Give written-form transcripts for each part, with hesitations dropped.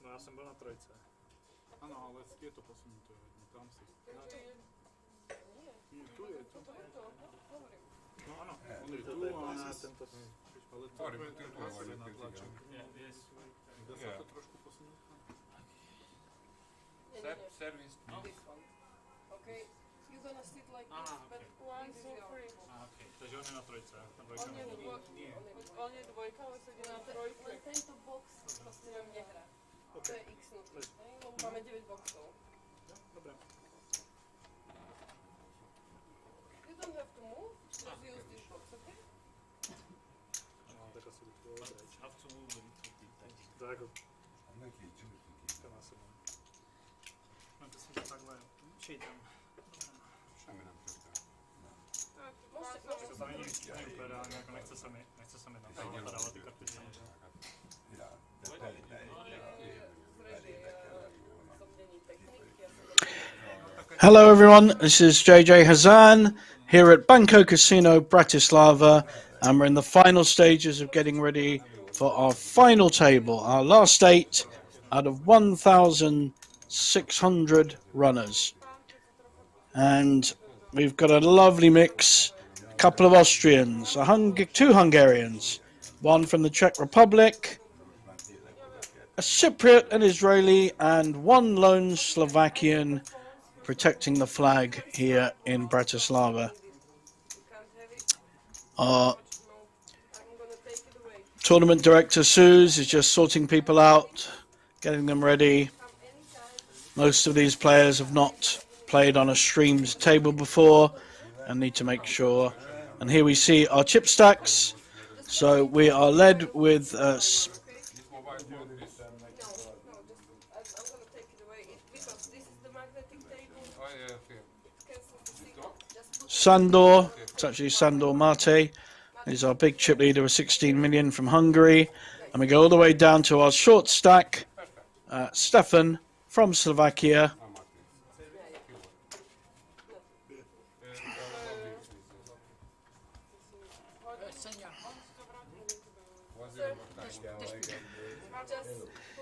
No já jsem byl na trojce. Ano, ale je to posunuté, tam si. Tu je to. No ano, on je tu, ale tento. Ale to je asi natlačen. Dá se to trošku posunout? Service. Okay, you're gonna sit like this, but Okay. this is yours. Okay. Takže on je na trojce. On je dvojka, ale sedí na trojke. Len tento box vlastne nám nehrá. To je X nutný. Máme 9 boxov. Dobré. You don't have to move, just use this box, okay? No, tak asi bych to dobré. Have to move a little bit. To jako... To má se mám. No to si to takhle šejtem. To tam není úplně reálně, jako nechce se mi tam napadávat ty karty. Hello everyone, this is JJ Hazan here at Banco Casino Bratislava, and we're in the final stages of getting ready for our final table, our last 8 out of 1,600 runners. And we've got a lovely mix, a couple of Austrians, 2 Hungarians, one from the Czech Republic, a Cypriot, an Israeli, and one lone Slovakian protecting the flag here in Bratislava. Our tournament director Suze is just sorting people out, getting them ready. Most of these players have not played on a streamed table before and need to make sure. And here we see our chip stacks. So we are led with Sandor. It's actually Sandor Mate. He's our big chip leader with 16 million from Hungary. And we go all the way down to our short stack, Stefan from Slovakia.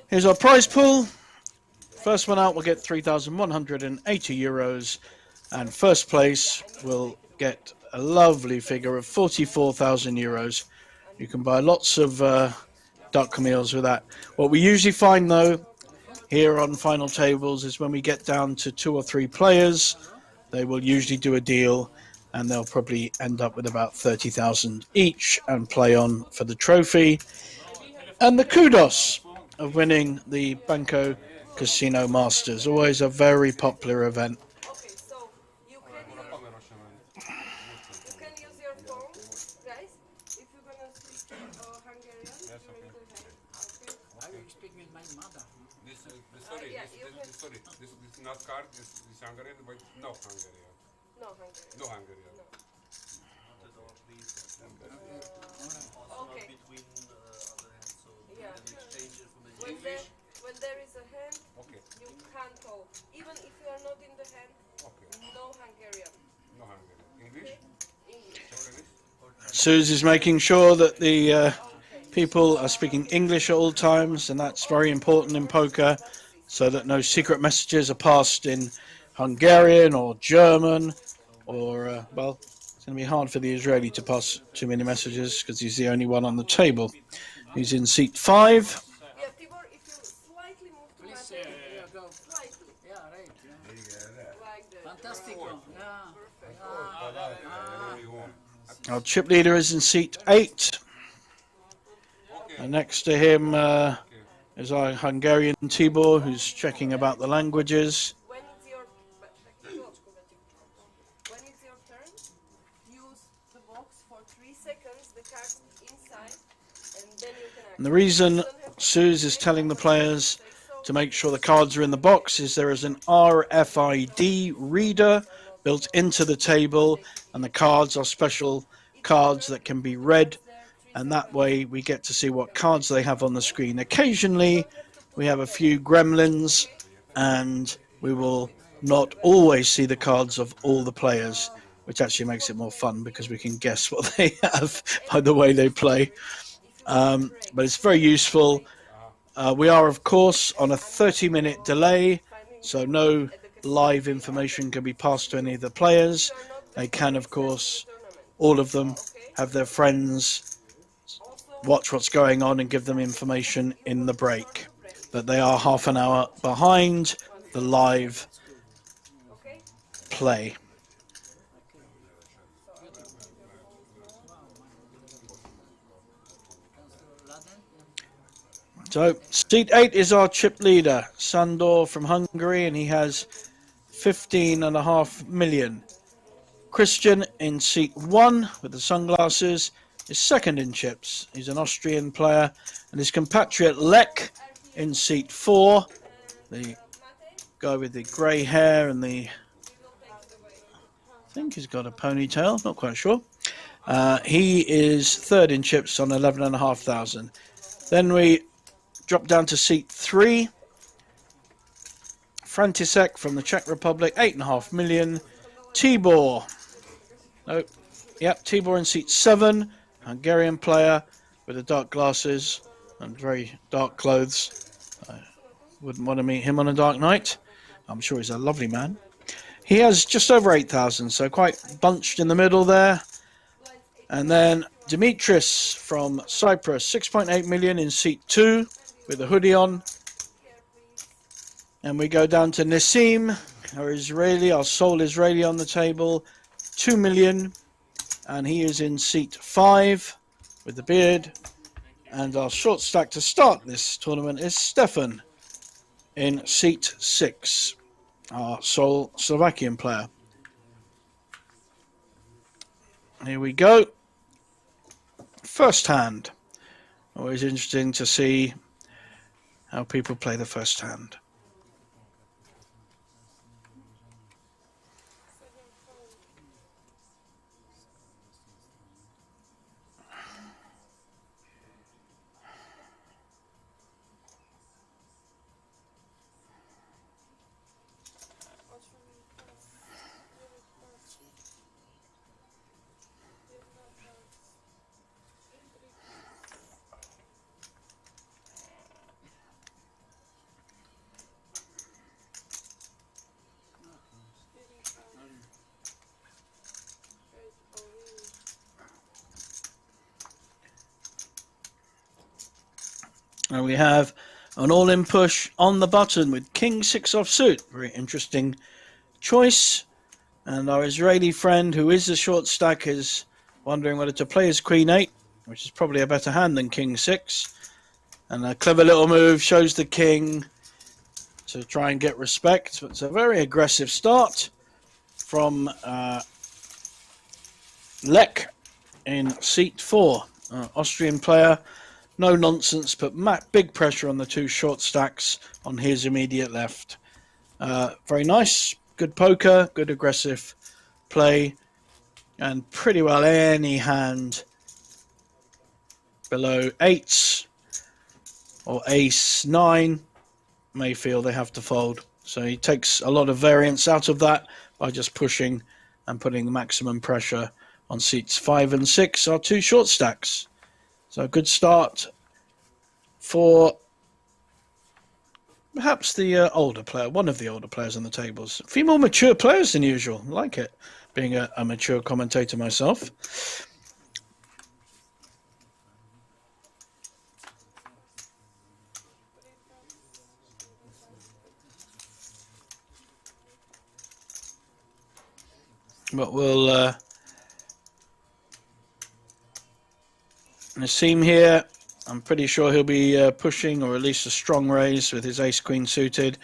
Here's our prize pool. First one out will get 3,180 euros, and first place will get a lovely figure of 44,000 euros. You can buy lots of duck meals with that. What we usually find though here on final tables is when we get down to 2 or 3 players, they will usually do a deal and they'll probably end up with about 30,000 each and play on for the trophy and the kudos of winning the Banco Casino Masters. Always a very popular event. Okay, so you can use your phone, guys, if you're gonna speak Hungarian during the hand. Okay. I will speak with my mother. This is not card, this is Hungarian, but no Hungarian. No Hungarian. No Hungarian. No. Okay. Yeah. When there is a hand, you can't hold. Even if you are not in the hand, no Hungarian. No Hungarian. English? English. Suze is making sure that the people are speaking English at all times, and that's very important in poker, so that no secret messages are passed in Hungarian or German, or, well, it's going to be hard for the Israeli to pass too many messages because he's the only one on the table. He's in seat 5. Yeah, Tibor, if you slightly move to my table, Go. slightly, Yeah, right. like that. Fantastic. Yeah. Perfect. Our chip leader is in seat 8. And next to him is our Hungarian Tibor, who's checking about the languages. When it's your turn, use the box for 3 seconds, the card inside, and then you can act. And the reason Suze is telling the players to make sure the cards are in the box is there is an RFID reader built into the table, and the cards are special cards that can be read, and that way we get to see what cards they have on the screen. Occasionally we have a few gremlins and we will not always see the cards of all the players, which actually makes it more fun because we can guess what they have by the way they play. But it's very useful. We are, of course, on a 30-minute delay, so no live information can be passed to any of the players. They can, of course, all of them, have their friends watch what's going on and give them information in the break. But they are half an hour behind the live play. So, seat 8 is our chip leader, Sandor from Hungary, and he has 15.5 million. Christian in seat 1 with the sunglasses is second in chips. He's an Austrian player, and his compatriot Lek in seat 4, the guy with the grey hair and the, I think he's got a ponytail, not quite sure. He is third in chips on 11,500. Then we drop down to seat 3. František from the Czech Republic, 8.5 million. Tibor. Nope. Yep, Tibor in seat 7. Hungarian player with the dark glasses and very dark clothes. I wouldn't want to meet him on a dark night. I'm sure he's a lovely man. He has just over 8,000, so quite bunched in the middle there. And then Dimitris from Cyprus, 6.8 million in seat 2 with a hoodie on. And we go down to Nassim, our Israeli, our sole Israeli on the table, 2 million. And he is in seat 5 with the beard. And our short stack to start this tournament is Stefan in seat 6, our sole Slovakian player. Here we go. First hand. Always interesting to see how people play the first hand. And we have an all-in push on the button with King 6 offsuit. Very interesting choice. And our Israeli friend, who is the short stack, is wondering whether to play his Queen 8, which is probably a better hand than King 6. And a clever little move, shows the King to try and get respect. But it's a very aggressive start from Lek in seat 4. Austrian player. No nonsense, but big pressure on the two short stacks on his immediate left. Very nice. Good poker, good aggressive play, and pretty well any hand below 8s or ace 9 may feel they have to fold. So he takes a lot of variance out of that by just pushing and putting the maximum pressure on seats 5 and 6, our two short stacks. So a good start for perhaps the older player, one of the older players on the tables. A few more mature players than usual. I like it, being a mature commentator myself. But we'll Nassim here, I'm pretty sure he'll be pushing, or at least a strong raise with his ace-queen suited.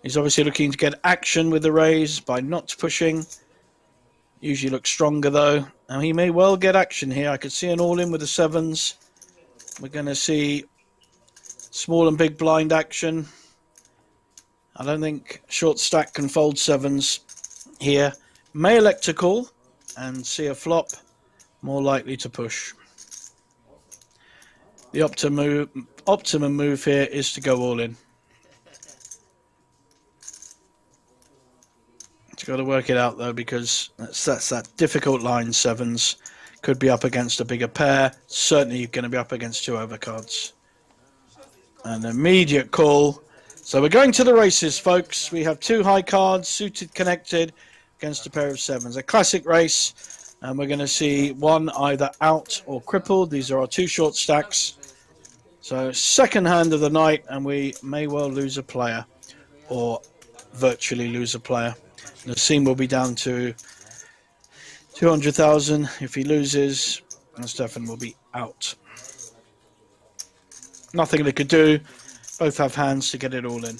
He's obviously looking to get action with the raise by not pushing. Usually looks stronger though. Now he may well get action here. I could see an all-in with the 7s. We're going to see small and big blind action. I don't think short stack can fold 7s here. May elect to call and see a flop. More likely to push. The optimum move here is to go all in. got to work it out though, because that's that difficult line. Sevens could be up against a bigger pair. Certainly you're going to be up against two overcards. An immediate call. So we're going to the races, folks. We have two high cards, suited connected, against a pair of sevens. A classic race, and we're going to see one either out or crippled. These are our two short stacks. So second hand of the night, and we may well lose a player, or virtually lose a player. Nassim will be down to 200,000. If he loses, and Stefan will be out. Nothing they could do. Both have hands to get it all in.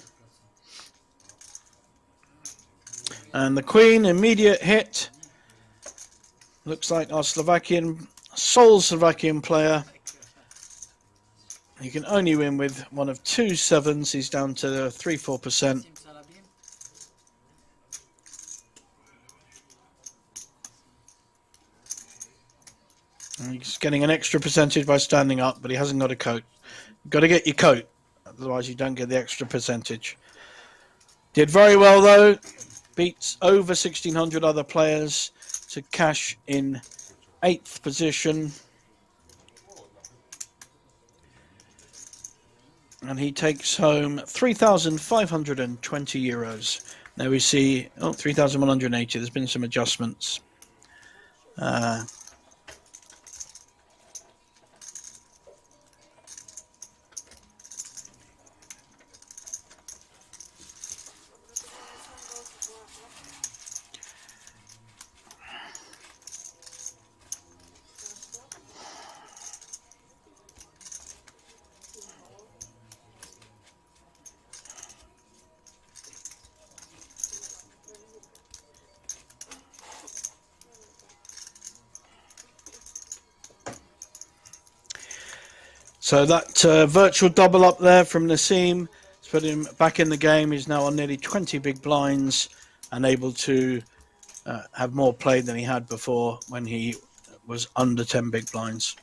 And the Queen, immediate hit. Looks like our sole Slovakian player. He can only win with one of two sevens. He's down to 3-4%. And he's getting an extra percentage by standing up, but he hasn't got a coat. You've got to get your coat, otherwise you don't get the extra percentage. Did very well though. Beats over 1,600 other players to cash in 8th position. And he takes home 3,520 euros. Now we see, 3,180. There's been some adjustments. So that virtual double up there from Nassim has put him back in the game. He's now on nearly 20 big blinds and able to have more play than he had before when he was under 10 big blinds.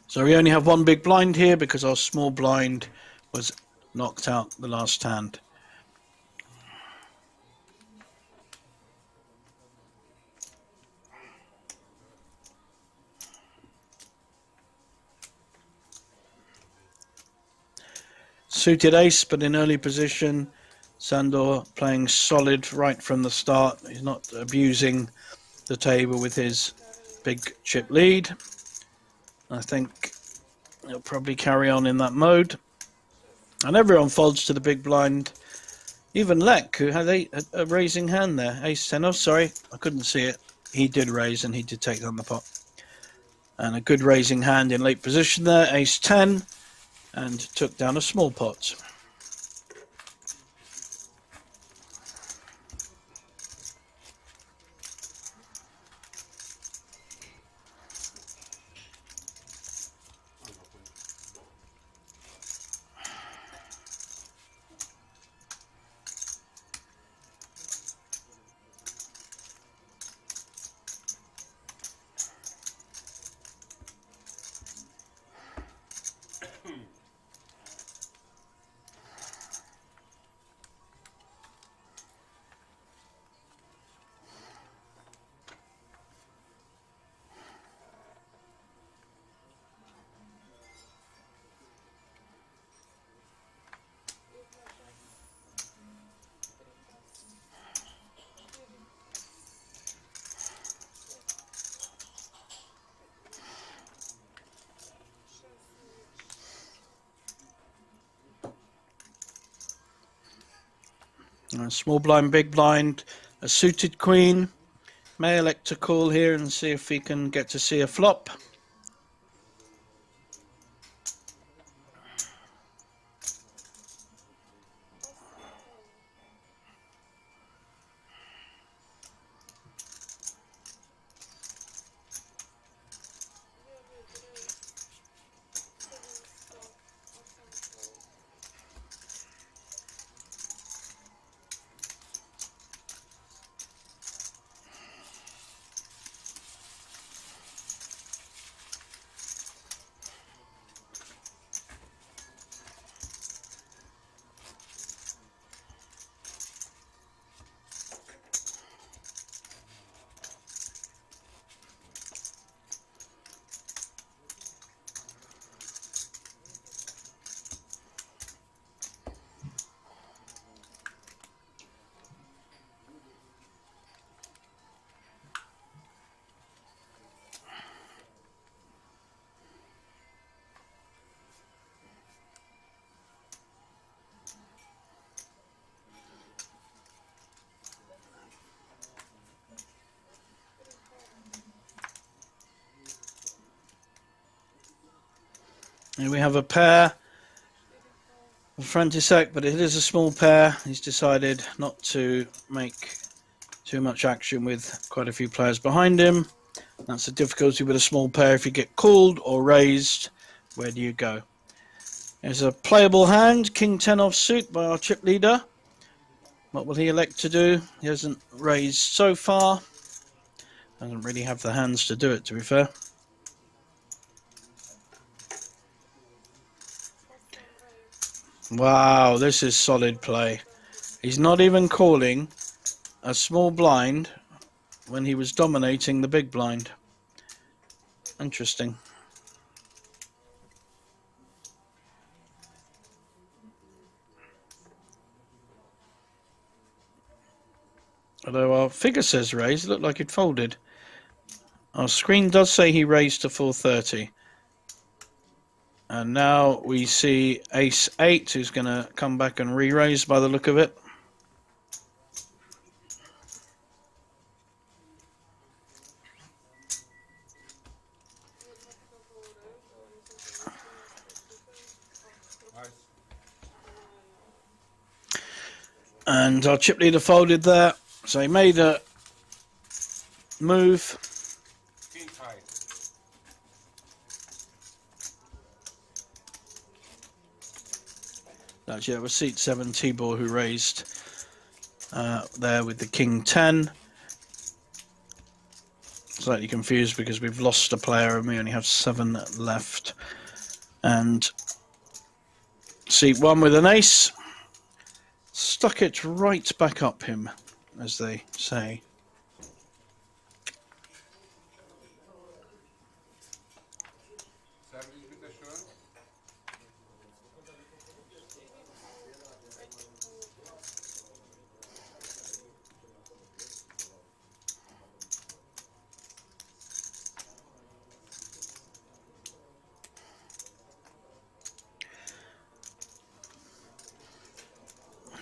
So we only have one big blind here because our small blind was knocked out the last hand. Suited ace, but in early position. Sandor playing solid right from the start. He's not abusing the table with his big chip lead. I think he'll probably carry on in that mode. And everyone folds to the big blind. Even Lek, who had a raising hand there. Ace 10. Oh, sorry, I couldn't see it. He did raise and he did take down the pot. And a good raising hand in late position there. Ace 10. And took down a small pot. A small blind, big blind, a suited queen. May elect to call here and see if we can get to see a flop. Here we have a pair of František, but it is a small pair. He's decided not to make too much action with quite a few players behind him. That's the difficulty with a small pair. If you get called or raised, where do you go? There's a playable hand, King 10 offsuit by our chip leader. What will he elect to do? He hasn't raised so far. Doesn't really have the hands to do it, to be fair. Wow, this is solid play. He's not even calling a small blind when he was dominating the big blind. Interesting. Although our figure says raised, it looked like it folded. Our screen does say he raised to 430. And now we see ace 8, who's going to come back and re-raise by the look of it. And our chip leader folded there. So he made a move. King high. Actually, it was seat 7 Tibor who raised there with the King 10. Slightly confused because we've lost a player and we only have 7 left. And seat 1 with an ace. Stuck it right back up him, as they say. Service bitte schön.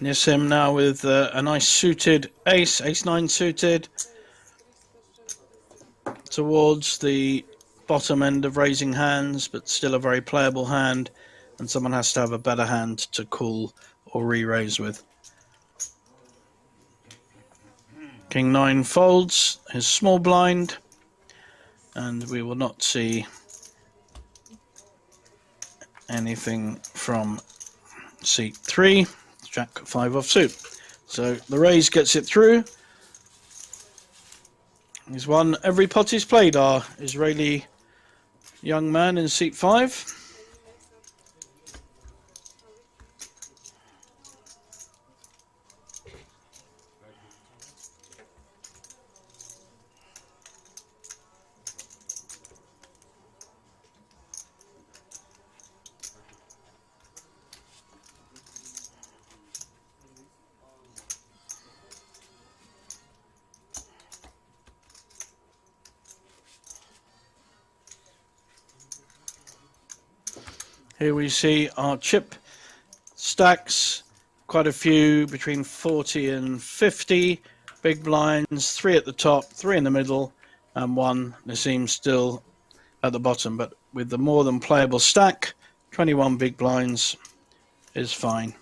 Nissim now with a nice suited ace, ace 9 suited, towards the bottom end of raising hands, but still a very playable hand, and someone has to have a better hand to call or re-raise with. King 9 folds his small blind, and we will not see anything from seat 3. Jack 5 offsuit. So the raise gets it through. He's won every pot he's played, our Israeli young man in seat 5. Here we see our chip stacks, quite a few between 40 and 50. Big blinds, 3 at the top, 3 in the middle, and 1 Nassim still at the bottom. But with the more than playable stack, 21 big blinds is fine.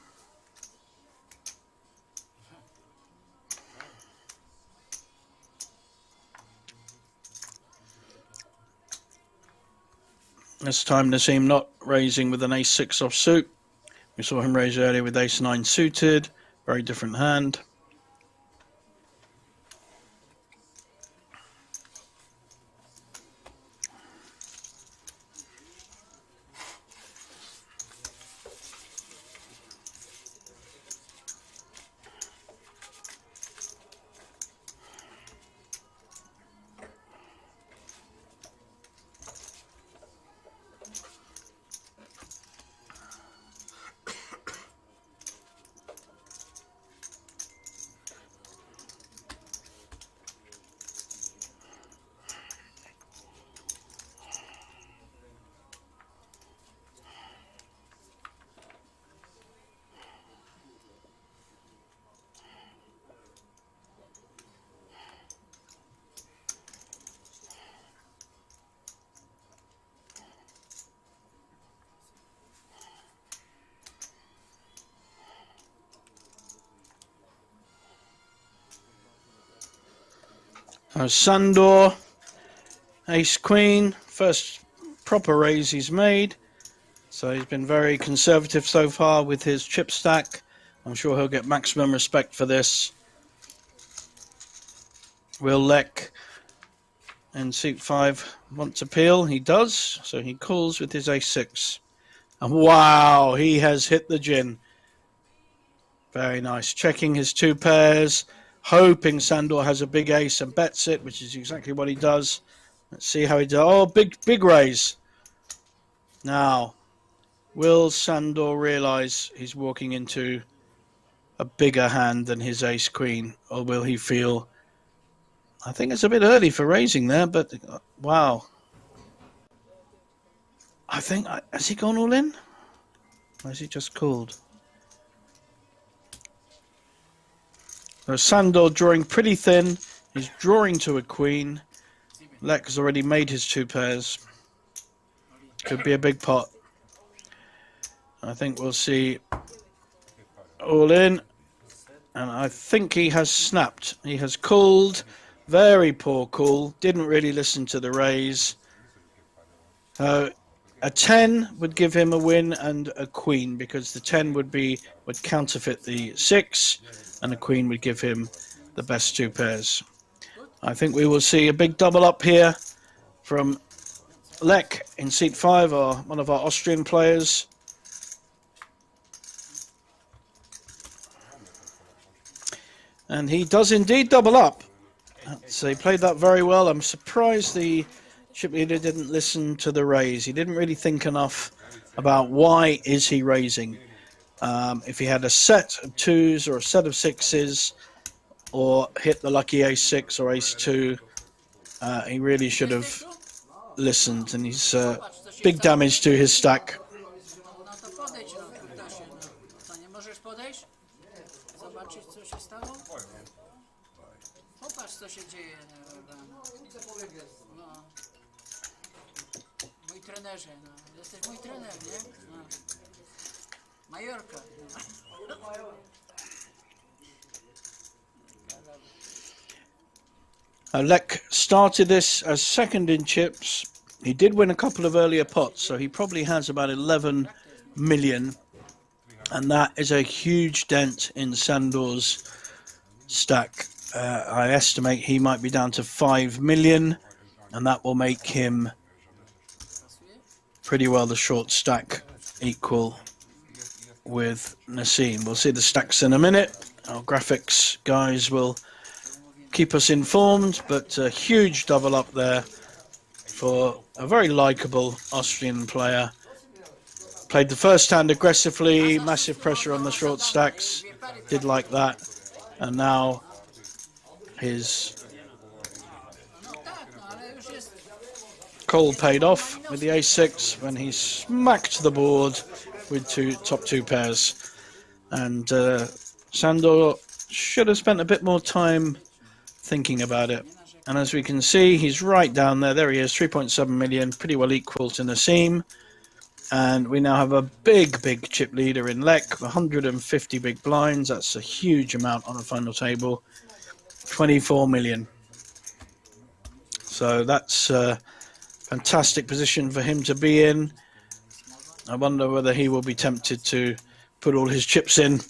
This time Nassim not raising with an ace 6 offsuit. We saw him raise earlier with ace 9 suited. Very different hand. Sandor, ace queen, first proper raise he's made. So he's been very conservative so far with his chip stack. I'm sure he'll get maximum respect for this. Will Lek in seat 5 want to peel? He does, so he calls with his ace-6. And wow, he has hit the gin. Very nice. Checking his 2 pairs, hoping Sandor has a big ace and bets it, which is exactly what he does. Let's see how he does. Oh, big raise. Now, will Sandor realize he's walking into a bigger hand than his ace-queen, or will he feel... I think it's a bit early for raising there, but wow. I think, has he gone all in? Or has he just called? So Sandor drawing pretty thin. He's drawing to a queen. Lek has already made his 2 pairs. Could be a big pot. I think we'll see all in. And I think he has snapped. He has called. Very poor call. Didn't really listen to the raise. A 10 would give him a win and a queen, because the 10 would counterfeit the 6, and the queen would give him the best 2 pairs. I think we will see a big double up here from Lek in seat 5, or one of our Austrian players. And he does indeed double up. So he played that very well. I'm surprised the chip leader didn't listen to the raise. He didn't really think enough about why is he raising. If he had a set of 2s or a set of 6s, or hit the lucky ace-6 or ace-2, he really should have listened. And he's big damage to his stack. Popatrz, co się dzieje. No. Mój trenerze, no. Jesteś mój trener, nie? No. Majorka. Lek started this as second in chips. He did win a couple of earlier pots, so he probably has about 11 million. And that is a huge dent in Sandor's stack. I estimate he might be down to 5 million, and that will make him pretty well the short stack, equal with Nassim. We'll see the stacks in a minute. Our graphics guys will keep us informed, but a huge double up there for a very likable Austrian player. Played the first hand aggressively, massive pressure on the short stacks, did like that, and now his call paid off with the ace-6 when he smacked the board with top two pairs. And Sandor should have spent a bit more time thinking about it. And as we can see, he's right down there. There he is, 3.7 million, pretty well equal to Nassim. And we now have a big chip leader in Lek, 150 big blinds. That's a huge amount on a final table. 24 million. So that's a fantastic position for him to be in. I wonder whether he will be tempted to put all his chips in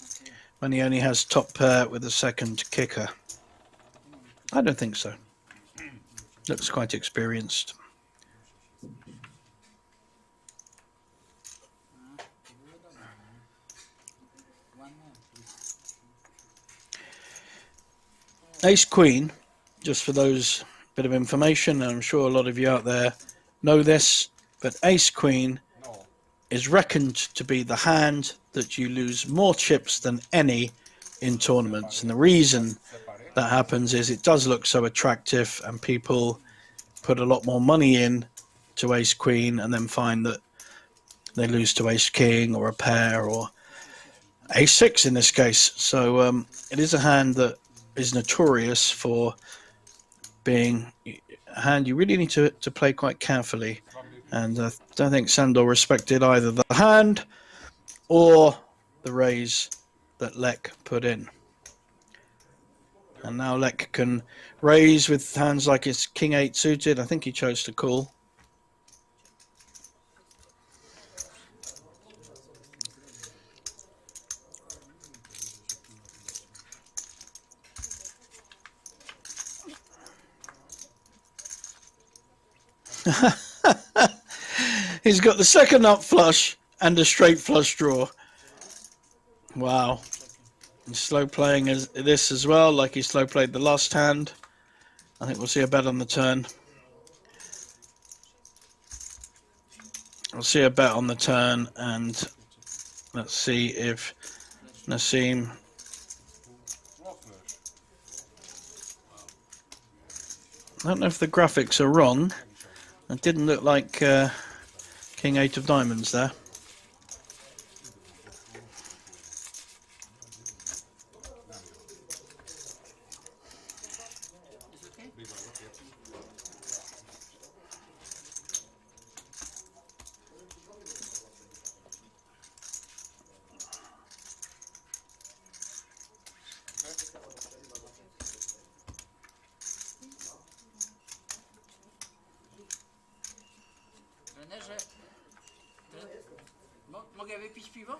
when he only has top pair with a second kicker. I don't think so. Looks quite experienced. Ace Queen, just for those bit of information, and I'm sure a lot of you out there know this, but Ace Queen is reckoned to be the hand that you lose more chips than any in tournaments. And the reason that happens is it does look so attractive, and people put a lot more money in to Ace Queen and then find that they lose to Ace King or a pair or Ace 6 in this case. So it is a hand that is notorious for being a hand you really need to play quite carefully. And I don't think Sandor respected either the hand or the raise that Lek put in. And now Lek can raise with hands like it's King 8 suited. I think he chose to call. He's got the second up flush and a straight flush draw. Wow. He's slow playing this as well, like he slow played the last hand. I think we'll see a bet on the turn. We'll see a bet on the turn, and let's see if Nassim... I don't know if the graphics are wrong. It didn't look like King 8 of diamonds there. Trenerze, mogę wypić piwo?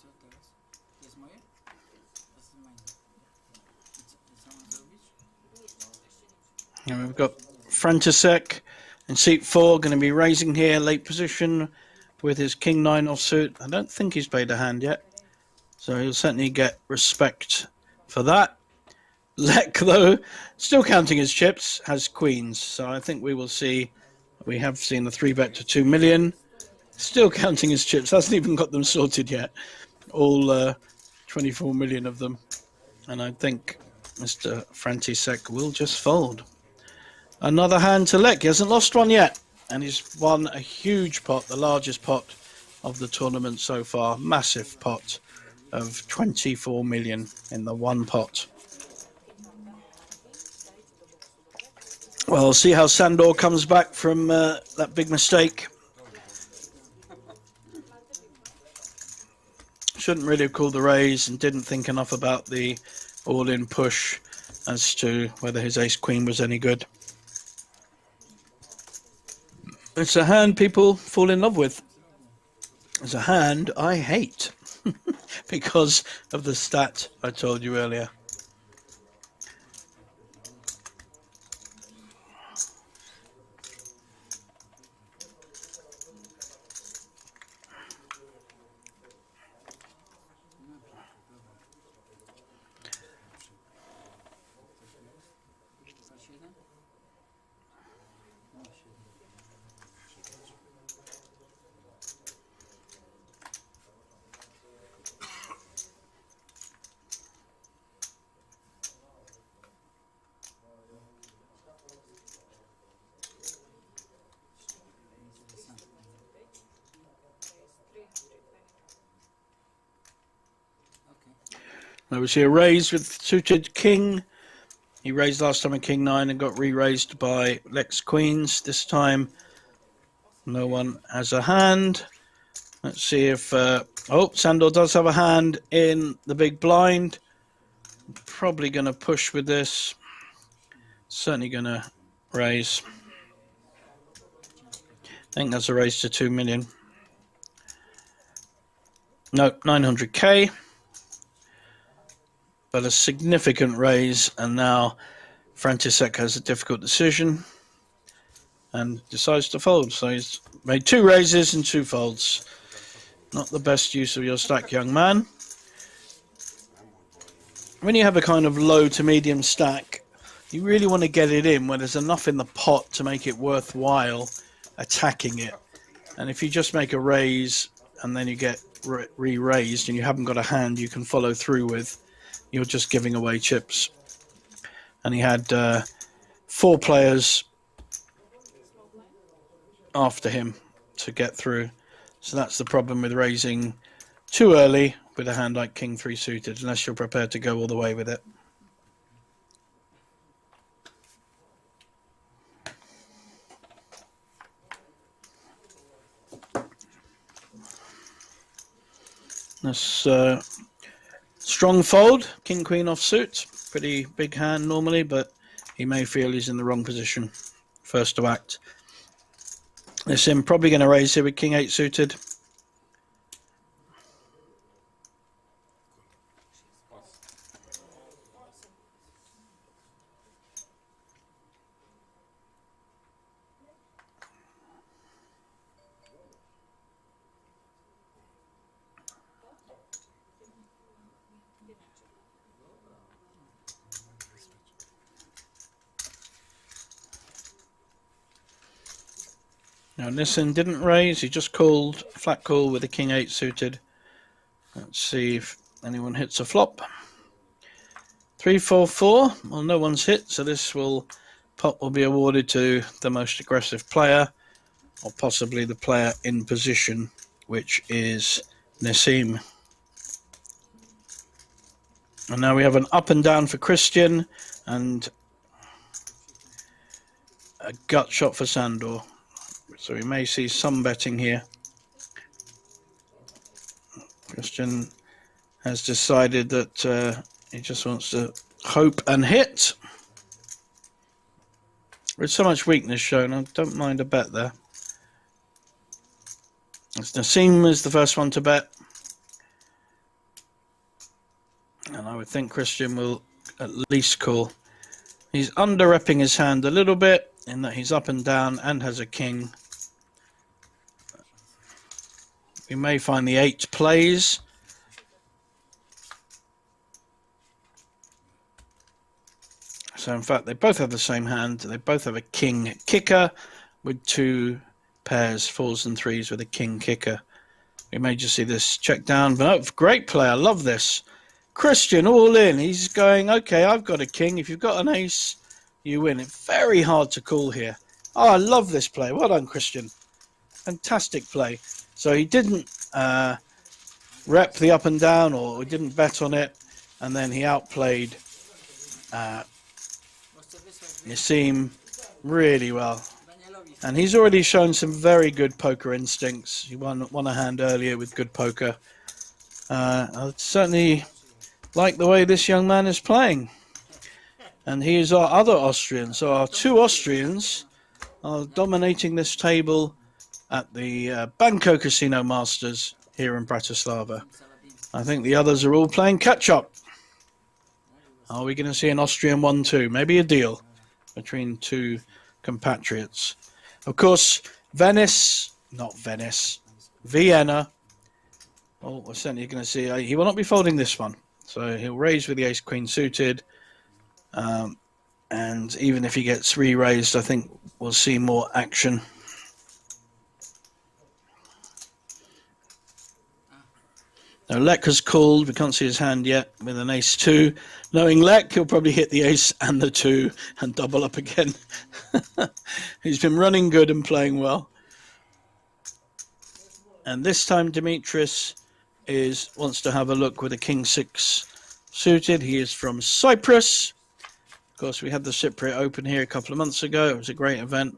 Co teraz? To jest moje? To jest moje. Co mam zrobić? And we've got Frantisek in seat 4, going to be raising here, late position with his King 9 offsuit. I don't think he's played a hand yet, so he'll certainly get respect for that. Lek, though, still counting his chips, has queens, so I think we will see. We have seen the 3-bet to 2 million. Still counting his chips, hasn't even got them sorted yet. All 24 million of them. And I think Mr. Frantisek will just fold. Another hand to Lek. He hasn't lost one yet. And he's won a huge pot, the largest pot of the tournament so far. Massive pot of 24 million in the one pot. Well, we'll see how Sandor comes back from that big mistake. Shouldn't really have called the raise and didn't think enough about the all-in push as to whether his ace-queen was any good. It's a hand people fall in love with. It's a hand I hate because of the stat I told you earlier. There was here a raise with suited king. He raised last time a king 9 and got re-raised by Lex queens. This time no one has a hand. Let's see if Sandor does have a hand in the big blind. Probably going to push with this. Certainly going to raise. I think that's a raise to 2 million. No, 900k. But a significant raise, and now Frantisek has a difficult decision and decides to fold. So he's made 2 raises and 2 folds. Not the best use of your stack, young man. When you have a kind of low to medium stack, you really want to get it in where there's enough in the pot to make it worthwhile attacking it. And if you just make a raise and then you get re-raised and you haven't got a hand you can follow through with, you're just giving away chips. And he had 4 players after him to get through. So that's the problem with raising too early with a hand like King 3 suited, unless you're prepared to go all the way with it. This strong fold, King Queen offsuit. Pretty big hand normally, but he may feel he's in the wrong position first to act. This him probably going to raise here with King 8 suited. Now Nissen didn't raise, he just called, flat call with a King 8 suited. Let's see if anyone hits a flop. 3, 4, 4. Well, no one's hit, so this pot will be awarded to the most aggressive player, or possibly the player in position, which is Nassim. And now we have an up and down for Christian, and a gut shot for Sandor. So we may see some betting here. Christian has decided that he just wants to hope and hit. With so much weakness shown, I don't mind a bet there. As Nassim is the first one to bet. And I would think Christian will at least call. He's under-repping his hand a little bit in that he's up and down and has a king. We may find the 8 plays. So in fact, they both have the same hand. They both have a king kicker with 2 pairs, 4s and 3s with a king kicker. We may just see this check down. But no, great play. I love this. Christian all in. He's going, okay, I've got a king. If you've got an ace, you win. It's very hard to call here. Oh, I love this play. Well done, Christian. Fantastic play. So he didn't rep the up and down, or he didn't bet on it, and then he outplayed Nassim really well. And he's already shown some very good poker instincts. He won a hand earlier with good poker. I certainly like the way this young man is playing. And he is our other Austrian. So our 2 Austrians are dominating this table at the Banco Casino Masters here in Bratislava. I think the others are all playing catch-up. Are we going to see an Austrian 1-2? Maybe a deal between 2 compatriots. Of course, Vienna. Oh, we're certainly going to see. He will not be folding this one. So he'll raise with the ace-queen suited. And even if he gets re-raised, I think we'll see more action. Now Lek has called. We can't see his hand yet with an ace-2. Knowing Lek, he'll probably hit the ace and the 2 and double up again. He's been running good and playing well. And this time Dimitris wants to have a look with a king 6 suited. He is from Cyprus. Of course, we had the Cypriot Open here a couple of months ago. It was a great event.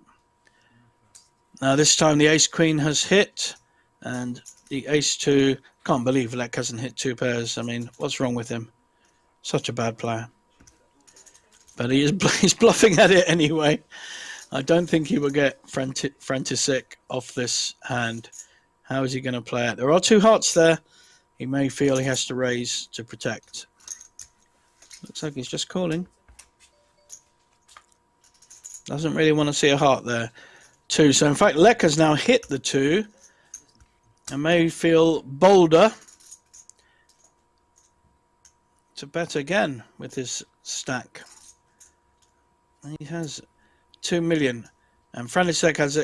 Now this time the ace-queen has hit, and the ace-2. Can't believe Lek hasn't hit 2 pairs. I mean, what's wrong with him? Such a bad player. But he's bluffing at it anyway. I don't think he will get Frantisek off this hand. How is he going to play it? There are 2 hearts there. He may feel he has to raise to protect. Looks like he's just calling. Doesn't really want to see a heart there. 2. So in fact, Lek has now hit the 2. And may feel bolder to bet again with his stack. He has 2 million, and Frantisek has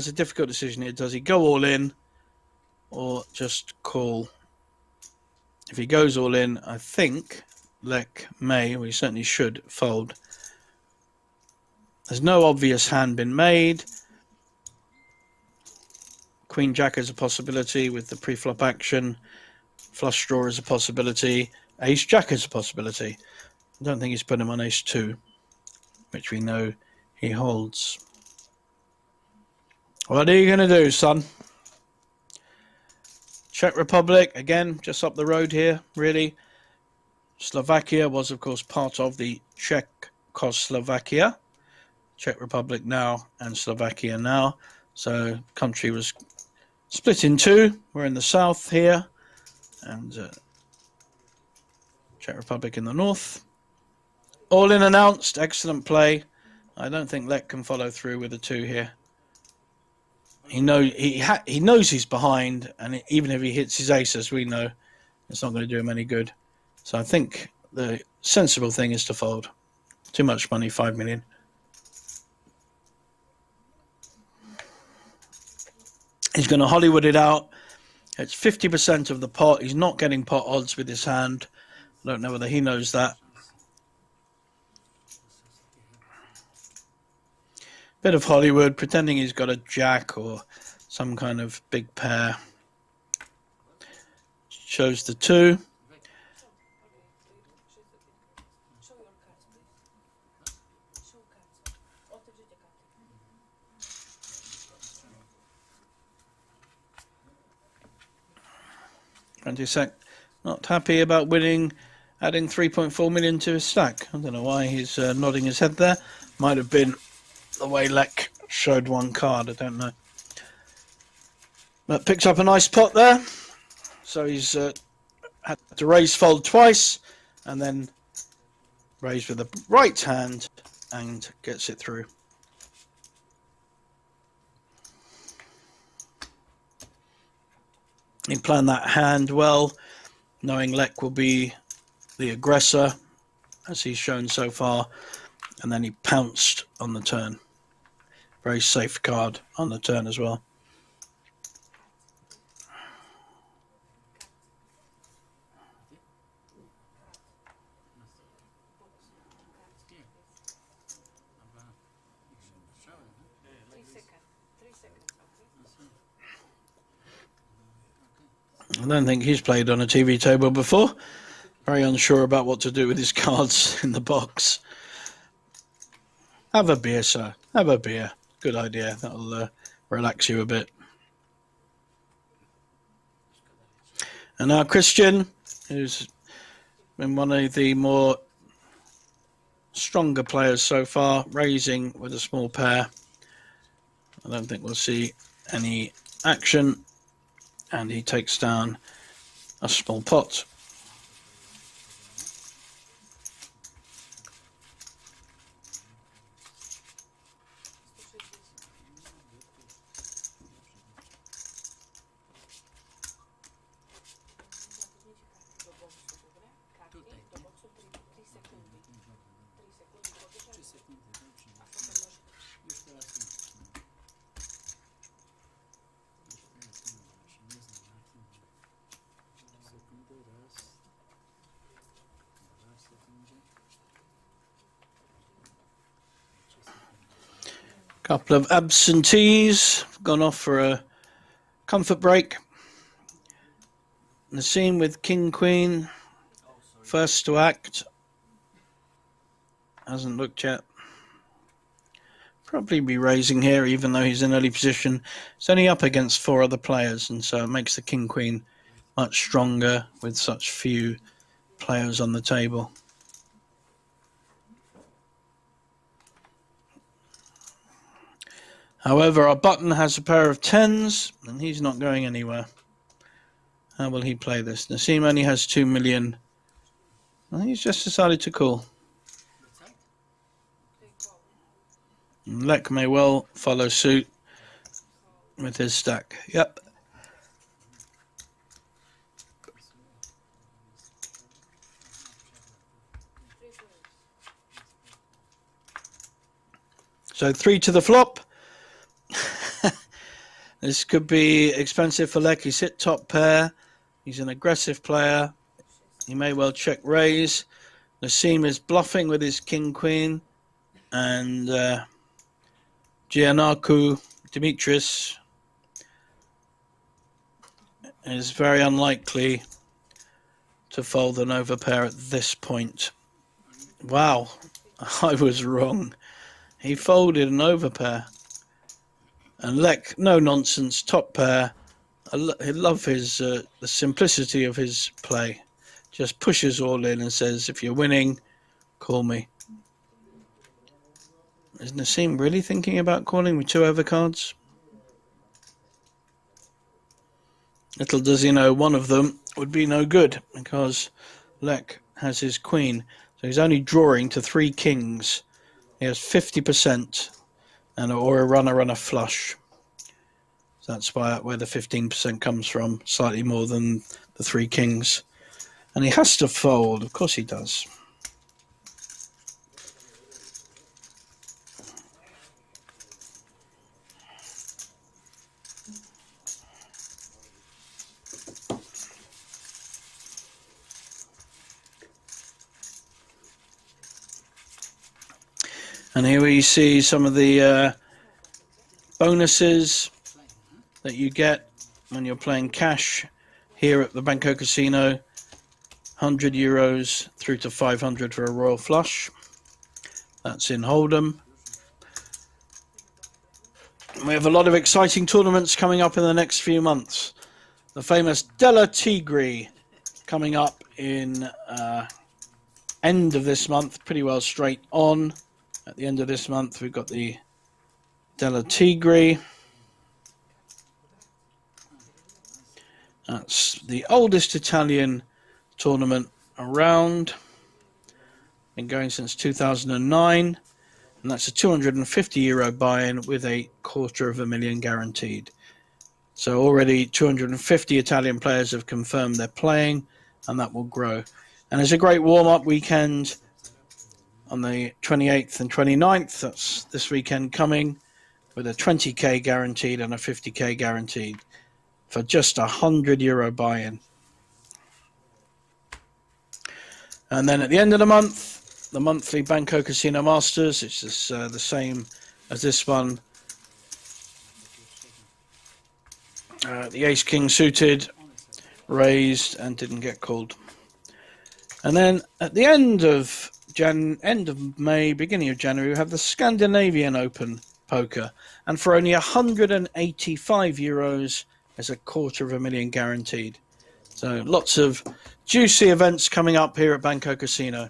a difficult decision here. Does he go all in or just call? If he goes all in, I think Lek may, or he certainly should, fold. There's no obvious hand been made. Queen Jack is a possibility with the pre-flop action. Flush draw is a possibility. Ace Jack is a possibility. I don't think he's put him on Ace 2, which we know he holds. What are you going to do, son? Czech Republic, again, just up the road here, really. Slovakia was, of course, part of the Czechoslovakia. Czech Republic now and Slovakia now. So country was split in two. We're in the south here. And Czech Republic in the north. All in announced. Excellent play. I don't think Lek can follow through with a 2 here. He knows he's behind, and even if he hits his ace, as we know, it's not going to do him any good. So I think the sensible thing is to fold. Too much money, 5 million. He's going to Hollywood it out. It's 50% of the pot. He's not getting pot odds with his hand. I don't know whether he knows that. Bit of Hollywood, pretending he's got a jack or some kind of big pair. Shows the 2. Not happy about winning, adding 3.4 million to his stack. I don't know why he's nodding his head there. Might have been the way Lek showed one card, I don't know. But picked up a nice pot there. So he's had to raise fold twice and then raise with the right hand and gets it through. He planned that hand well, knowing Lek will be the aggressor, as he's shown so far, and then he pounced on the turn. Very safe card on the turn as well. I don't think he's played on a TV table before. Very unsure about what to do with his cards in the box. Have a beer, sir. Have a beer. Good idea. That'll relax you a bit. And now Christian, who's been one of the more stronger players so far, raising with a small pair. I don't think we'll see any action. And he takes down a small pot. Couple of absentees gone off for a comfort break. Nassim with King Queen, first to act. Hasn't looked yet. Probably be raising here, even though he's in early position. It's only up against 4 other players, and so it makes the King Queen much stronger with such few players on the table. However, our button has a pair of 10s, and he's not going anywhere. How will he play this? Nassim only has 2 million. Well, he's just decided to call. And Lek may well follow suit with his stack. Yep. So 3 to the flop. This could be expensive for Lek. He's hit top pair. He's an aggressive player. He may well check raise. Nassim is bluffing with his King Queen. And Giannakou Dimitris is very unlikely to fold an overpair at this point. Wow, I was wrong. He folded an overpair. And Lek, no nonsense, top pair. I love his the simplicity of his play. Just pushes all in and says, if you're winning, call me. Is Nassim really thinking about calling with 2 overcards? Little does he know one of them would be no good because Lek has his queen. So he's only drawing to 3 kings. He has 50% or a runner flush. So that's where the 15% comes from, slightly more than the 3 kings. And he has to fold, of course he does. And here we see some of the bonuses that you get when you're playing cash here at the Banco Casino. 100 euros through to 500 for a royal flush. That's in Hold'em. We have a lot of exciting tournaments coming up in the next few months. The famous Della Tigre coming up in end of this month, pretty well straight on. At the end of this month, we've got the Della Tigre. That's the oldest Italian tournament around. Been going since 2009. And that's a 250 euro buy-in with a $250,000 guaranteed. So already 250 Italian players have confirmed they're playing, and that will grow. And it's a great warm-up weekend on the 28th and 29th, that's this weekend coming, with a 20k guaranteed and a 50k guaranteed for just a 100 euro buy-in. And then at the end of the month, the monthly Banco Casino Masters, it's just, the same as this one. The ace-king suited, raised, and didn't get called. And then at the end of May, beginning of January, we have the Scandinavian Open poker, and for only 185 euros, there's a $250,000 guaranteed. So lots of juicy events coming up here at Banco Casino.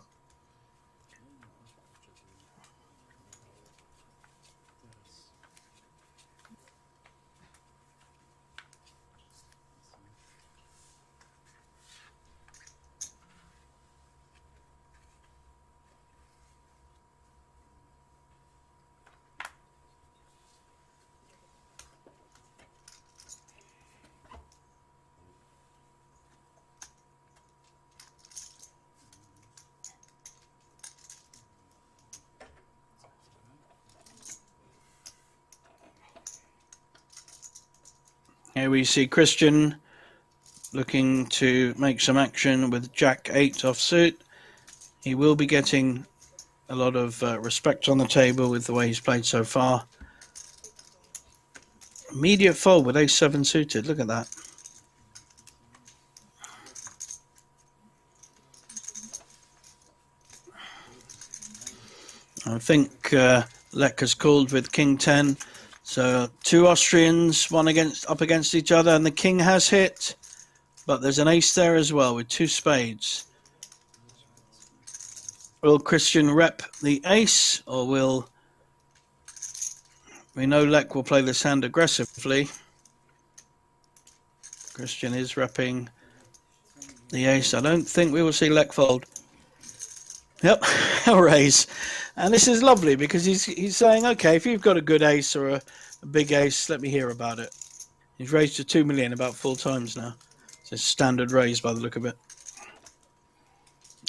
Here we see Christian looking to make some action with Jack 8 offsuit. He will be getting a lot of respect on the table with the way he's played so far. Immediate fold with Ace 7 suited. Look at that. I think Lek has called with King 10. So 2 Austrians, one up against each other, and the king has hit, but there's an ace there as well with 2 spades. Will Christian rep the ace, or will we know Lek will play this hand aggressively? Christian is repping the ace. I don't think we will see Lek fold. Yep, a raise. And this is lovely because he's saying, okay, if you've got a good ace or a big ace, let me hear about it. He's raised to 2 million about 4 times now. It's a standard raise by the look of it.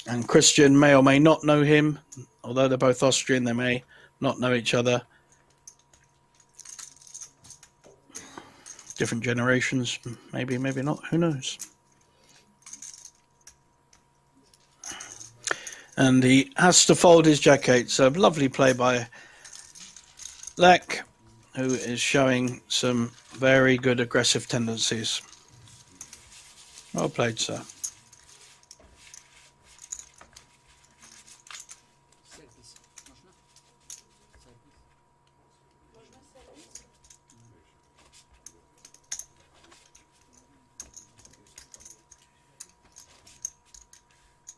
And Christian may or may not know him. Although they're both Austrian, they may not know each other. Different generations, maybe, maybe not, who knows. And he has to fold his Jack 8. So lovely play by Lek, who is showing some very good aggressive tendencies. Well played, sir. Serwis. Można? Serwis. Można serwis?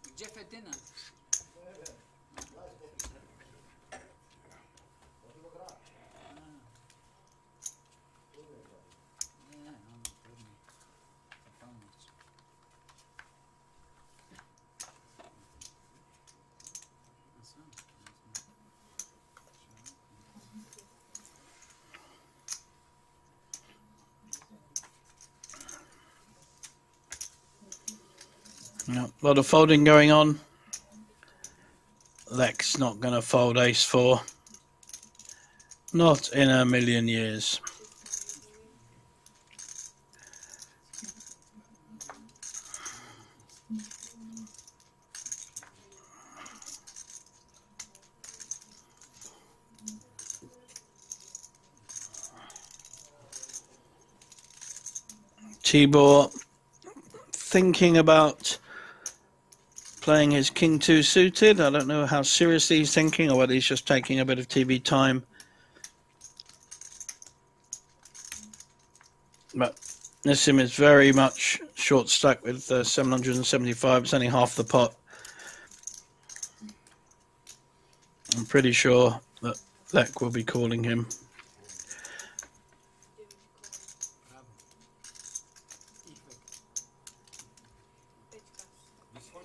Gdzie Fetyna? Nie, no trudno. Zapomnieć. A co? Yeah, a lot of folding going on. Lek's not going to fold ace 4. Not in a million years. Tibor thinking about playing his king 2 suited. I don't know how seriously he's thinking or whether he's just taking a bit of TV time. But Nissim is very much short stack with 775. It's only half the pot. I'm pretty sure that Lek will be calling him.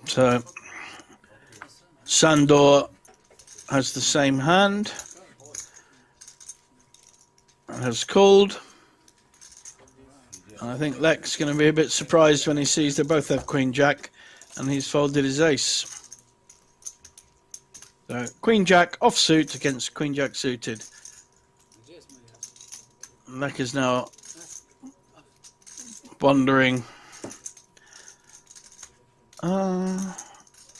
So Sandor has the same hand and has called. And I think Lek's going to be a bit surprised when he sees they both have Queen Jack and he's folded his ace. So Queen Jack offsuit against Queen Jack suited. Lek is now wondering.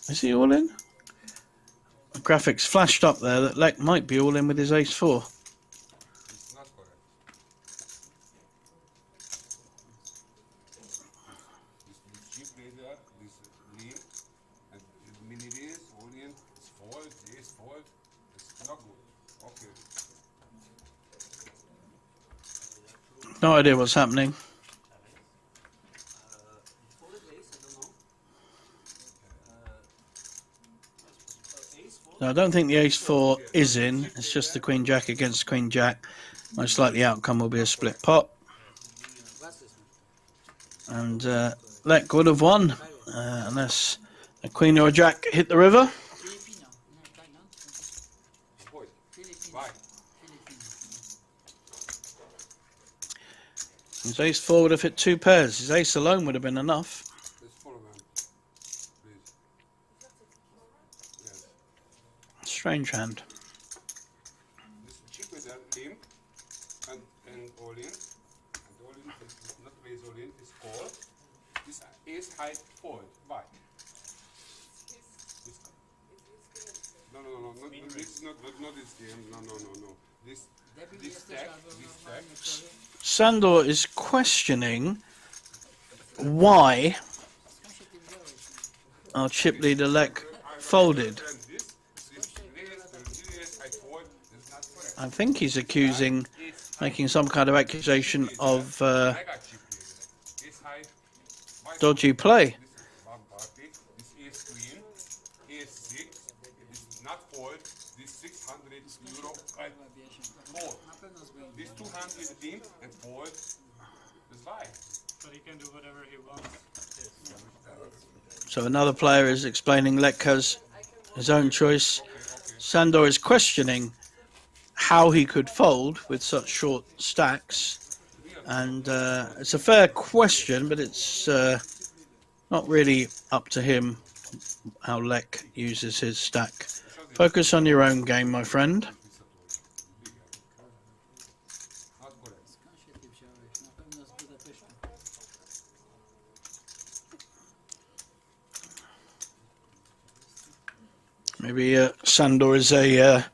Is he all in? The graphics flashed up there that Lek might be all in with his ace 4. It's not correct. This chip laser, this lean, and the mini raise, all in, it's fold, ace fold. It's not good. Okay. No idea what's happening. No, I don't think the ace 4 is in. It's just the Queen Jack against Queen Jack. Most likely the outcome will be a split pot. And Lek would have won unless a Queen or a Jack hit the river. Filipino. Nie, tak, no. Avoid. Filipino. Why? His ace 4 would have hit 2 pairs. His ace alone would have been enough. Let's follow him. Please. Yes. Strange hand. This chip with a limp and all in. And all in is not raise all in, it's call. This ace high fold. Why? This, no, this is not this game. No. This stack. Sandor is questioning why our chip leader Lek folded. I think he's accusing, making some kind of accusation of dodgy play. This ace queen, ace 6, this not fold, this 600 euro fold. This 200 limp and fold is why. But he can do whatever he wants. So another player is explaining Lek has his own choice. Sandor is questioning how he could fold with such short stacks. And it's a fair question, but it's not really up to him how Lek uses his stack. Focus on your own game, my friend. Skąd się ty wziąłeś? Na pewno z Budapesztu. Maybe Sandor is a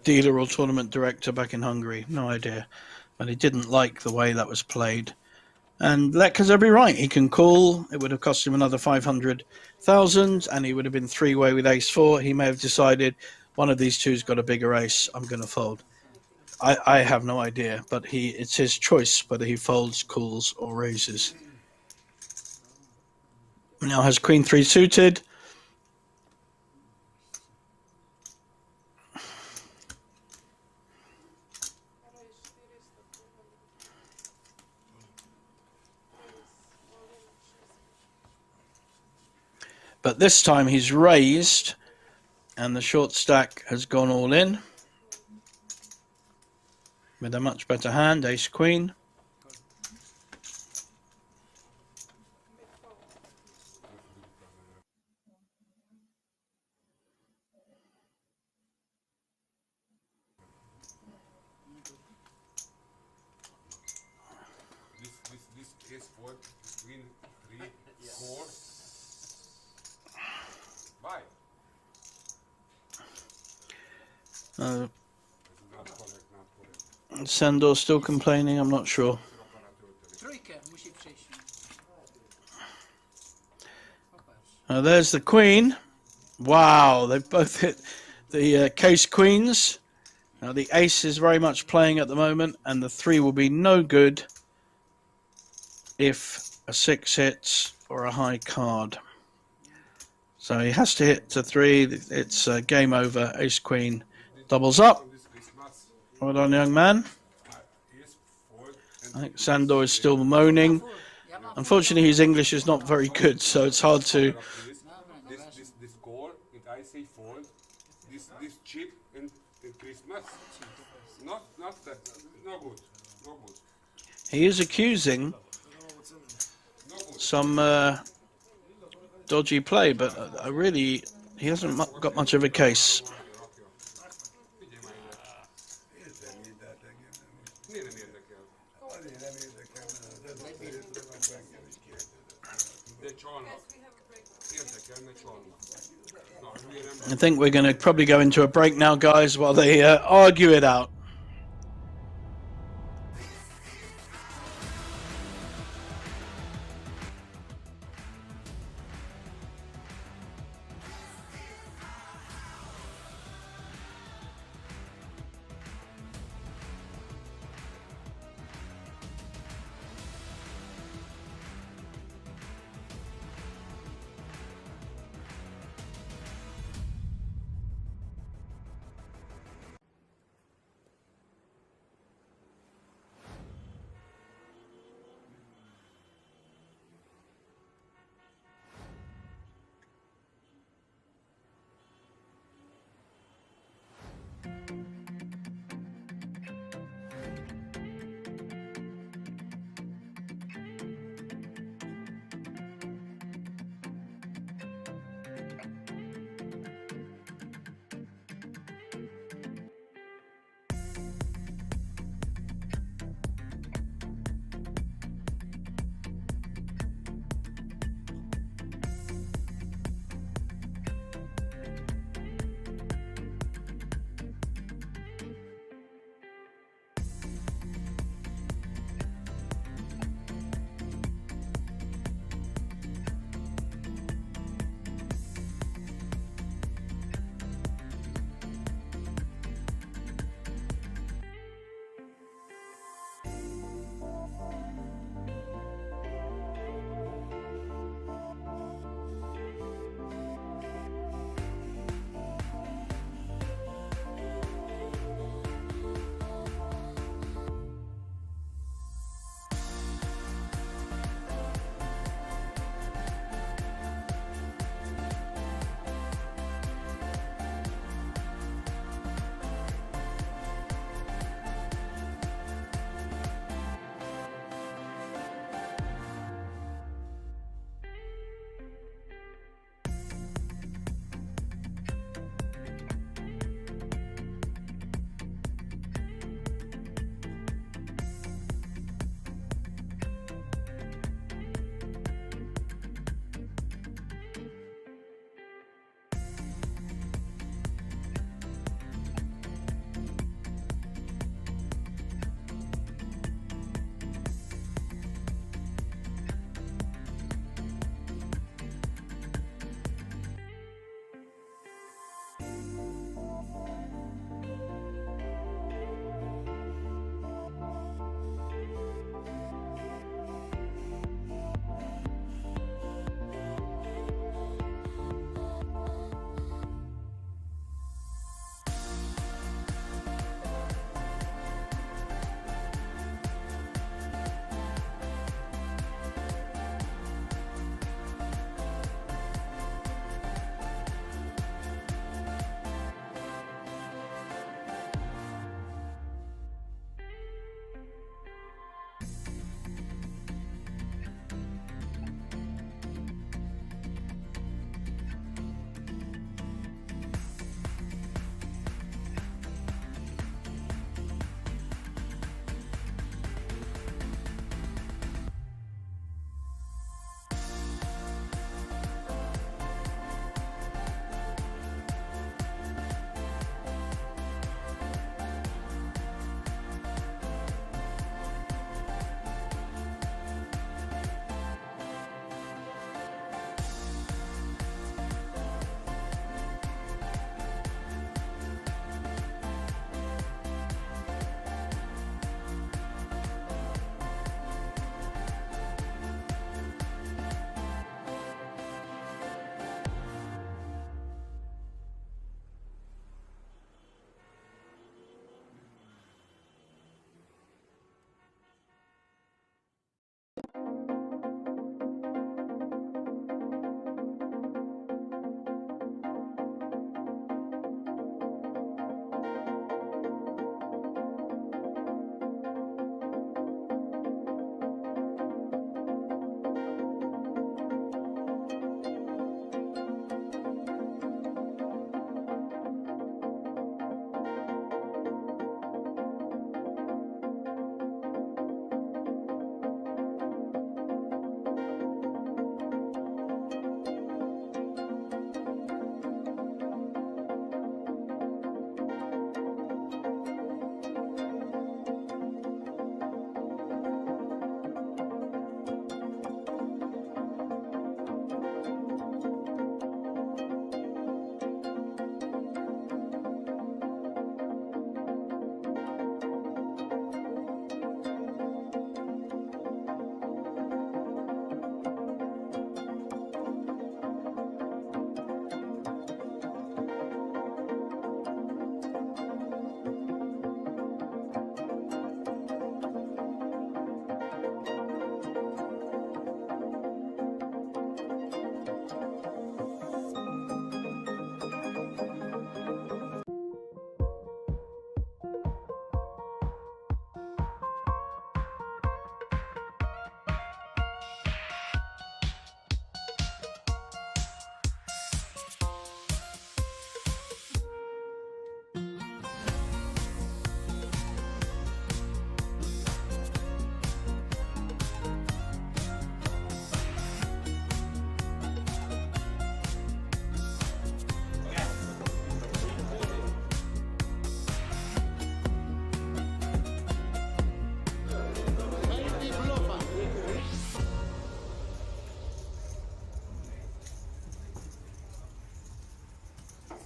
dealer or tournament director back in Hungary. No idea. But he didn't like the way that was played. And Lek has every right. He can call. It would have cost him another 500,000, and he would have been three-way with ace-4. He may have decided one of these two's got a bigger ace. I'm going to fold. I have no idea, but it's his choice whether he folds, calls, or raises. Now has queen 3 suited. But this time he's raised, and the short stack has gone all in with a much better hand, ace queen. This ace 4, queen 3, 4. Bye. Sandor still complaining, I'm not sure. Trójkę musi przejść. There's the queen. Wow, they've both hit the case queens. Now the ace is very much playing at the moment, and the 3 will be no good if a 6 hits or a high card. So he has to hit to 3. It's game over. Ace queen doubles up. Well done, young man. I think Sandor is still moaning. Unfortunately, his English is not very good, so it's hard to. This call, and I say fold. This chip and Christmas. Not that. No good. No good. He is accusing some dodgy play, but he hasn't got much of a case. I think we're going to probably go into a break now, guys, while they argue it out.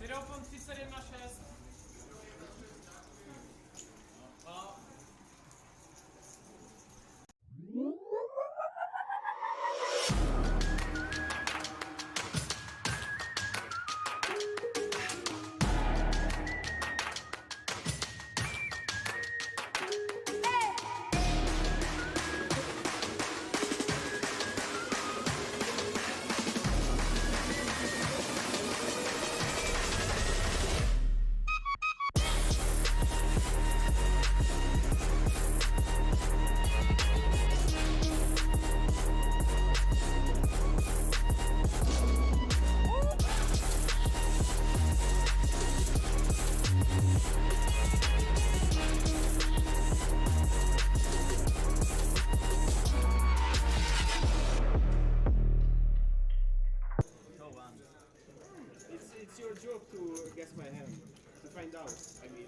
0,31,6. It's your job to guess my hand, to find out, I mean.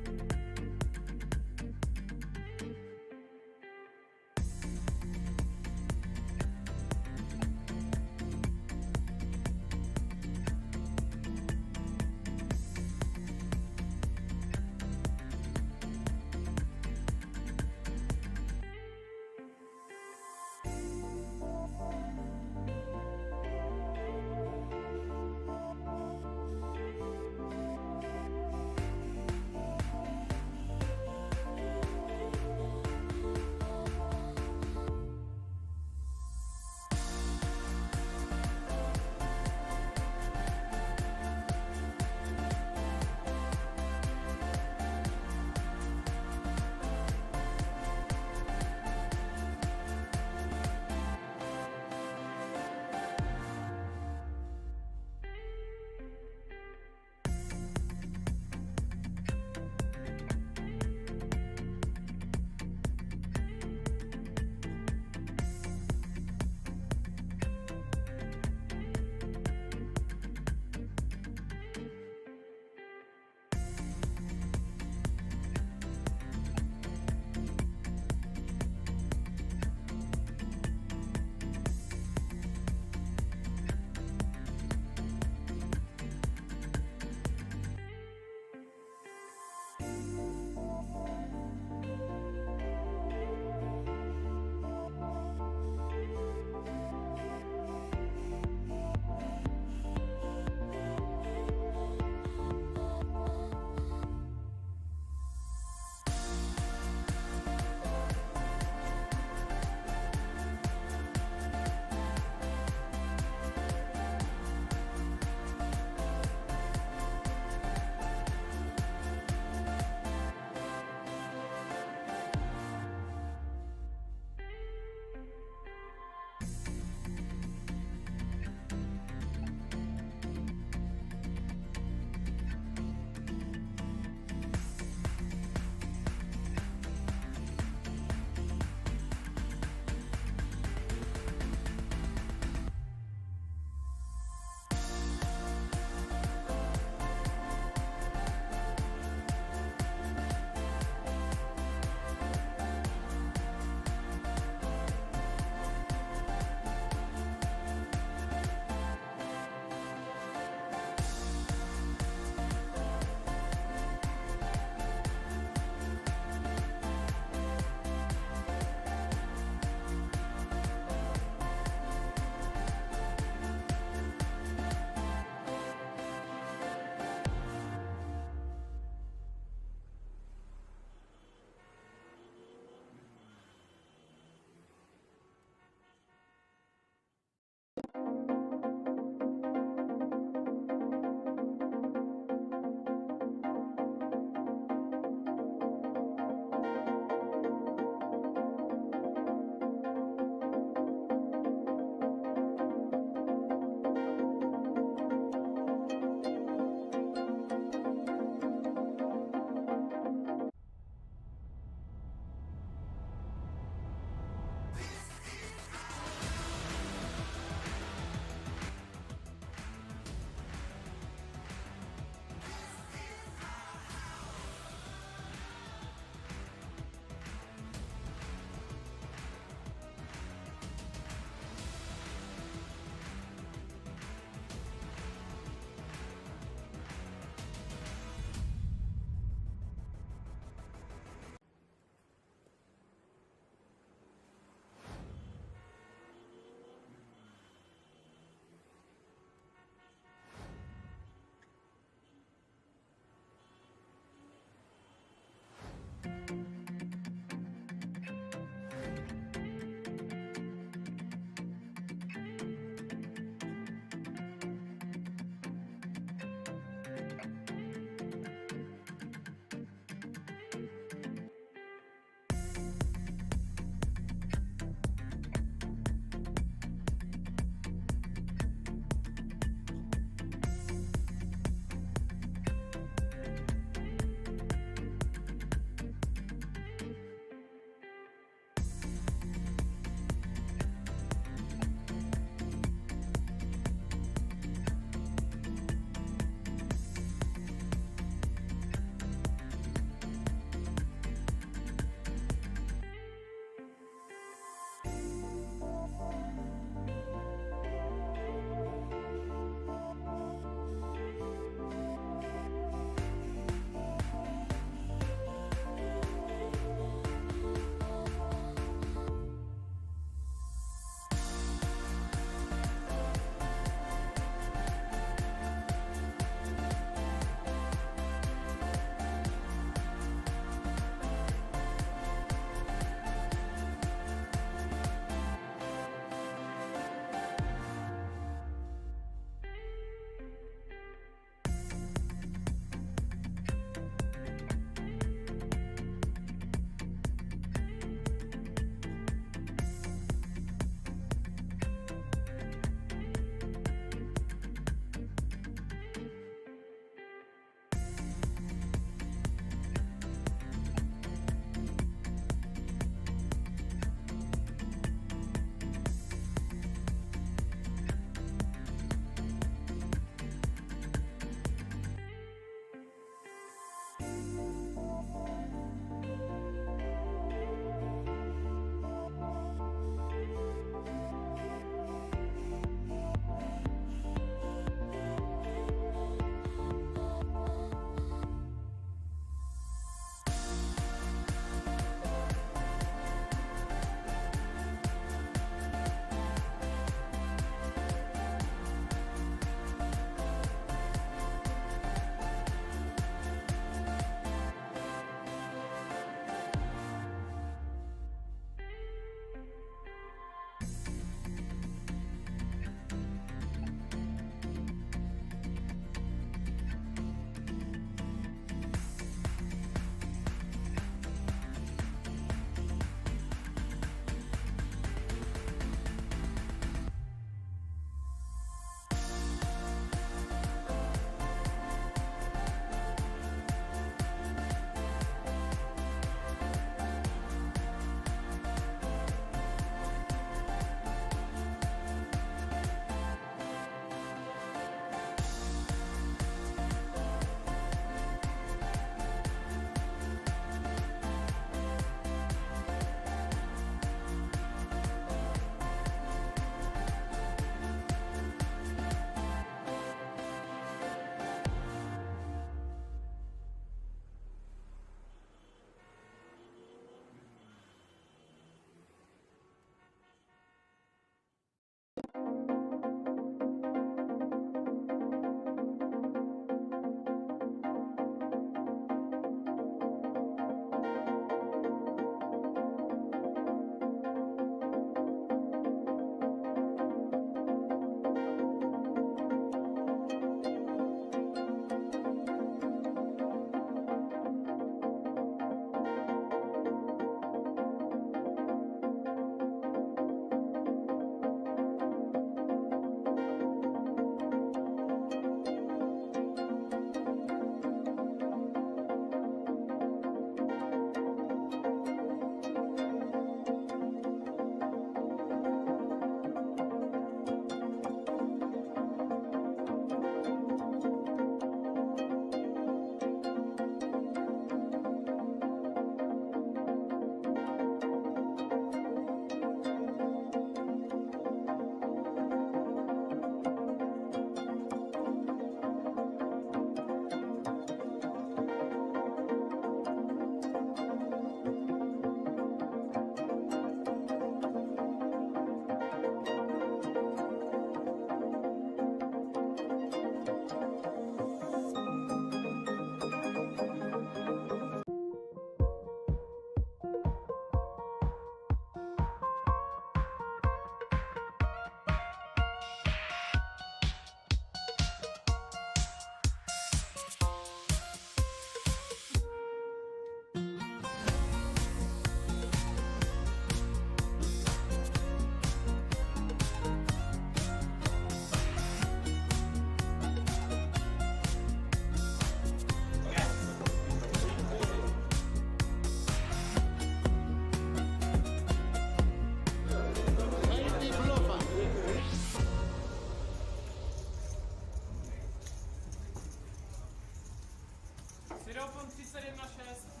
Geofon 31,6.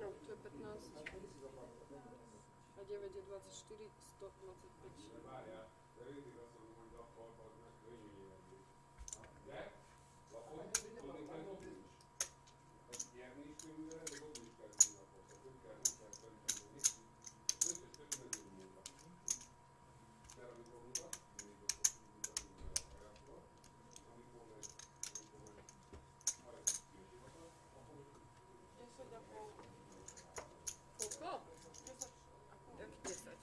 No, to je 15. A 9 je 24, 125. Koľko? Jak 10?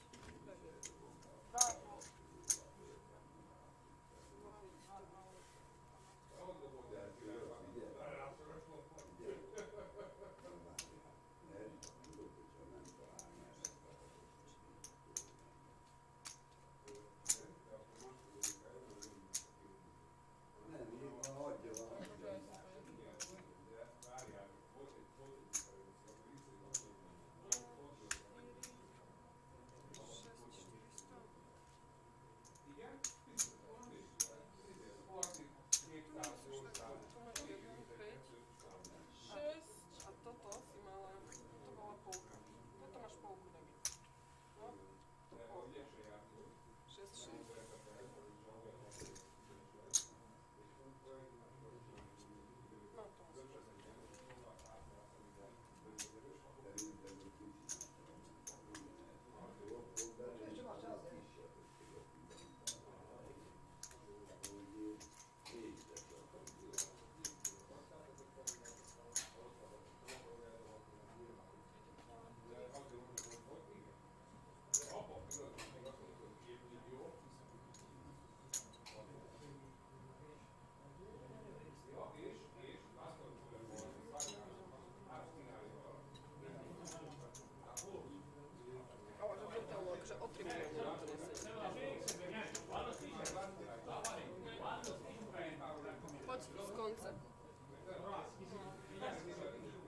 Poď z konca.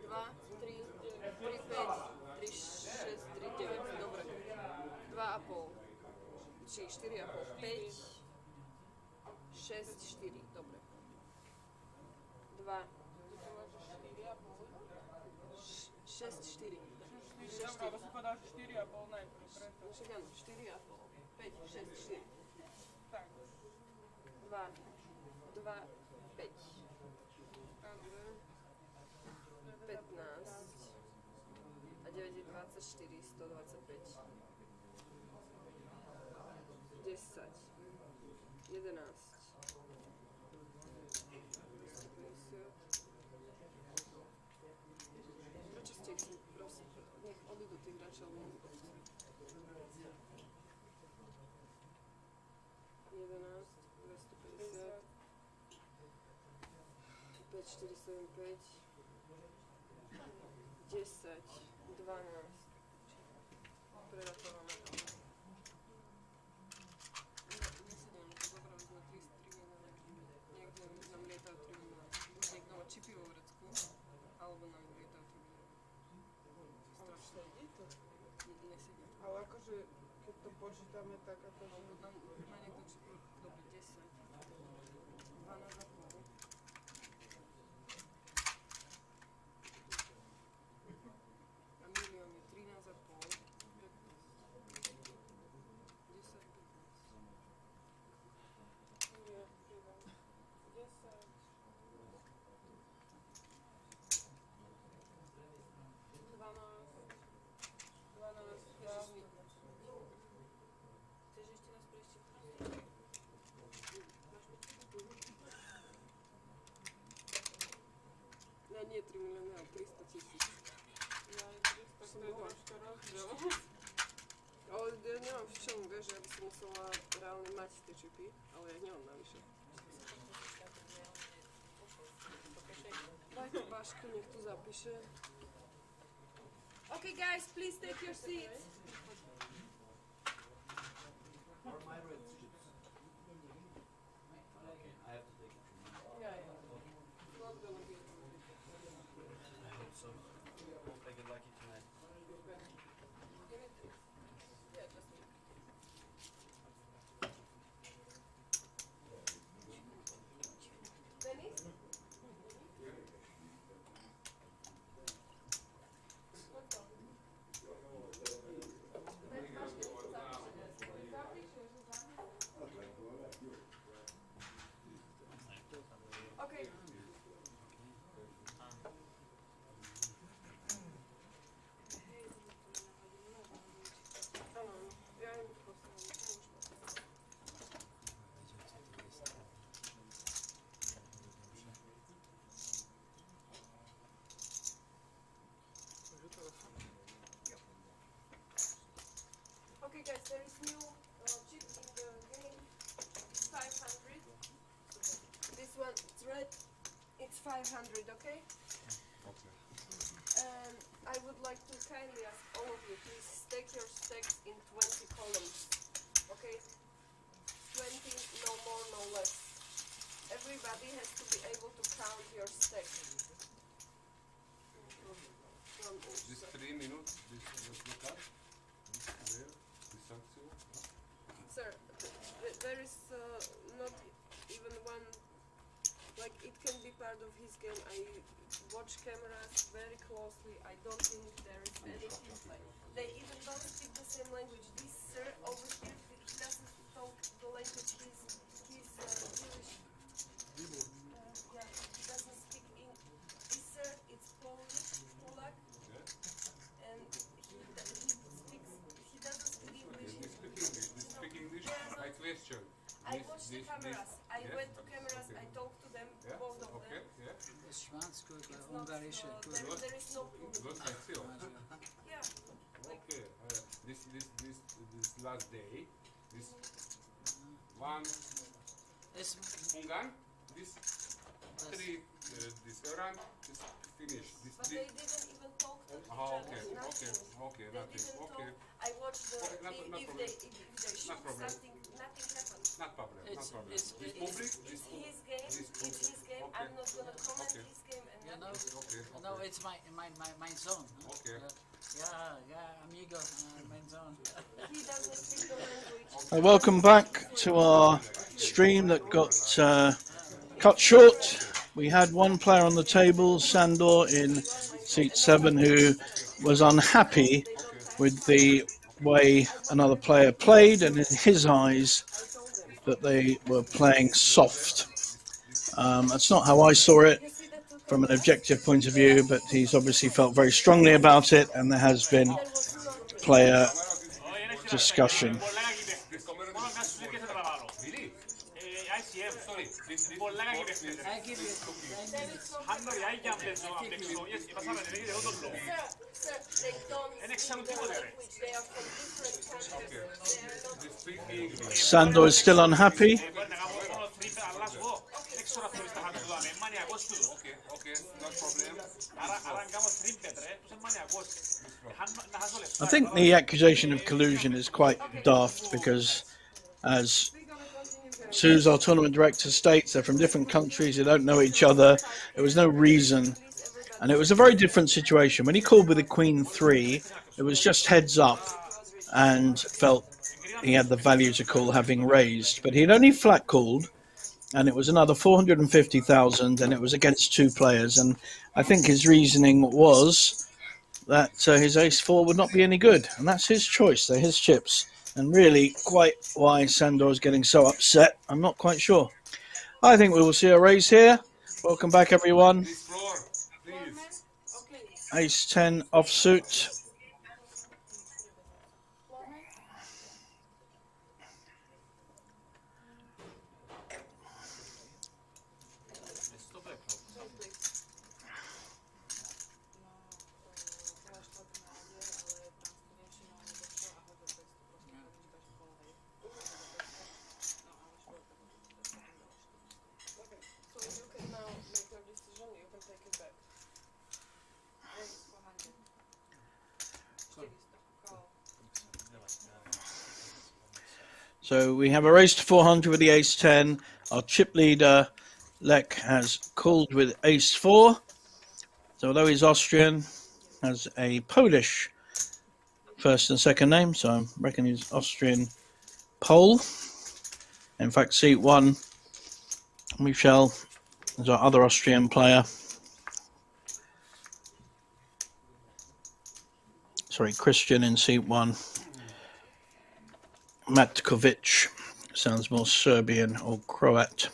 2, 3, 5, 3, 6, 3, 9. Dobre. 2,5. Či 4,5. 5, 6, 4. Dobre. 2. 6, 4. Dobro, si povedal, že 4,5 najprv, preto. Však áno, 4,5. 5, 6, 4. Tak. 2, 5. Dobre. 9, 24, 125. 10, 11. Pročiste ich, prosím, nech odídu tí hráči, alebo nech odídu. 11, 250, 5, 4, 7, 5, 10, 12, preratováme. Nesedím, zobrali sme 3 milióny, niekde nám lietajú 3 milióny. Buď niekto má čipy vo vrecku, alebo nám lietajú 3 milióny. Ale sedí to? Nesedím. Ale akože, keď to počítame, tak akože... Alebo tam má niekto čipy, dobre, 10, 12,5. A milión je 13,5, 15, 10, 15. Nie, 10. 12, 12, Chceš ešte raz prečítať? Ja nie 3 milióny, ale 300 000. ja je 300, to je troška rozdiel. Ale ja nemám v čom, vieš, ja by som musela reálne mať tie čipy, ale ja nemám navyše. Daj to Baške, nech to zapíše. Okay guys, please take your seats. Yeah, yeah. It's not gonna be a problem. I hope so. Hope I get lucky tonight. Give it this. Yeah, just me. Dennis? Okay. Áno, ja im to poslám. Okay guys, there is new chip in the game. It's 500. This one, it's red. It's 500, okay? Okay. And I would like to kindly ask all of you, please stack your stacks in 20 columns, okay? 20, no more, no less. Everybody has to be able to count your stack. This 3 minutes, this look up. This there, this sanction. Sir, there is not even one, like it can be part of his game. I watch cameras very closely. I don't think there is anything like, they even don't speak the same language. This sir over here, he doesn't talk the language, he's Jewish. Yeah, he doesn't speak English. This sir, it's Polish, Polak, and he doesn't speak English. This speak English. Yeah, I question. I watched the cameras. I yes, went to cameras. okay. I talked to them, Yeah, both of okay, them. yeah. Švédsko, It's not, Ungarische, there is no problem. Good, I see. Yeah. Okay, this last day, this one It's Ungarn, this three, this Iran, this finish. This But three. they didn't even talk to each Ah, other. okay, Nothing. okay, They nothing, didn't okay. talk. I watched the Okay, no if problem. they shoot problem. something, nothing happened. Not problem, not It's- problem. it's- This it's- public, It's this his game. This It's his game. okay. I'm not gonna comment Okay. his game and you know, nothing. okay, no, okay. it's my zone. Huh? Okay. Yeah, amigo, my zone. He doesn't speak the language. Welcome back to our stream that got cut short. We had one player on the table, Sandor, in seat 7, who was unhappy with the way another player played, and in his eyes that they were playing soft. That's not how I saw it. from an objective point of view, but he's obviously felt very strongly about it, and there has been player discussion. Sandor is still unhappy. I think the accusation of collusion is quite daft because, as Sue's, our tournament director, states, they're from different countries, they don't know each other. There was no reason. And it was a very different situation. When he called with the Queen 3, it was just heads up and felt he had the value to call having raised. But he'd only flat called, and it was another 450,000, and it was against 2 players. And I think his reasoning was that his ace-4 would not be any good. And that's his choice. They're his chips. And really, quite why Sandor is getting so upset, I'm not quite sure. I think we will see a raise here. Welcome back, everyone. Ace-10 offsuit. So we have a raise to 400 with the ace-10. Our chip leader, Lech, has called with ace-4. So although he's Austrian, has a Polish first and second name. So I reckon he's Austrian Pole. In fact, seat 1, Michel is our other Austrian player. Sorry, Christian in seat 1. Matkovic sounds more Serbian or Croat.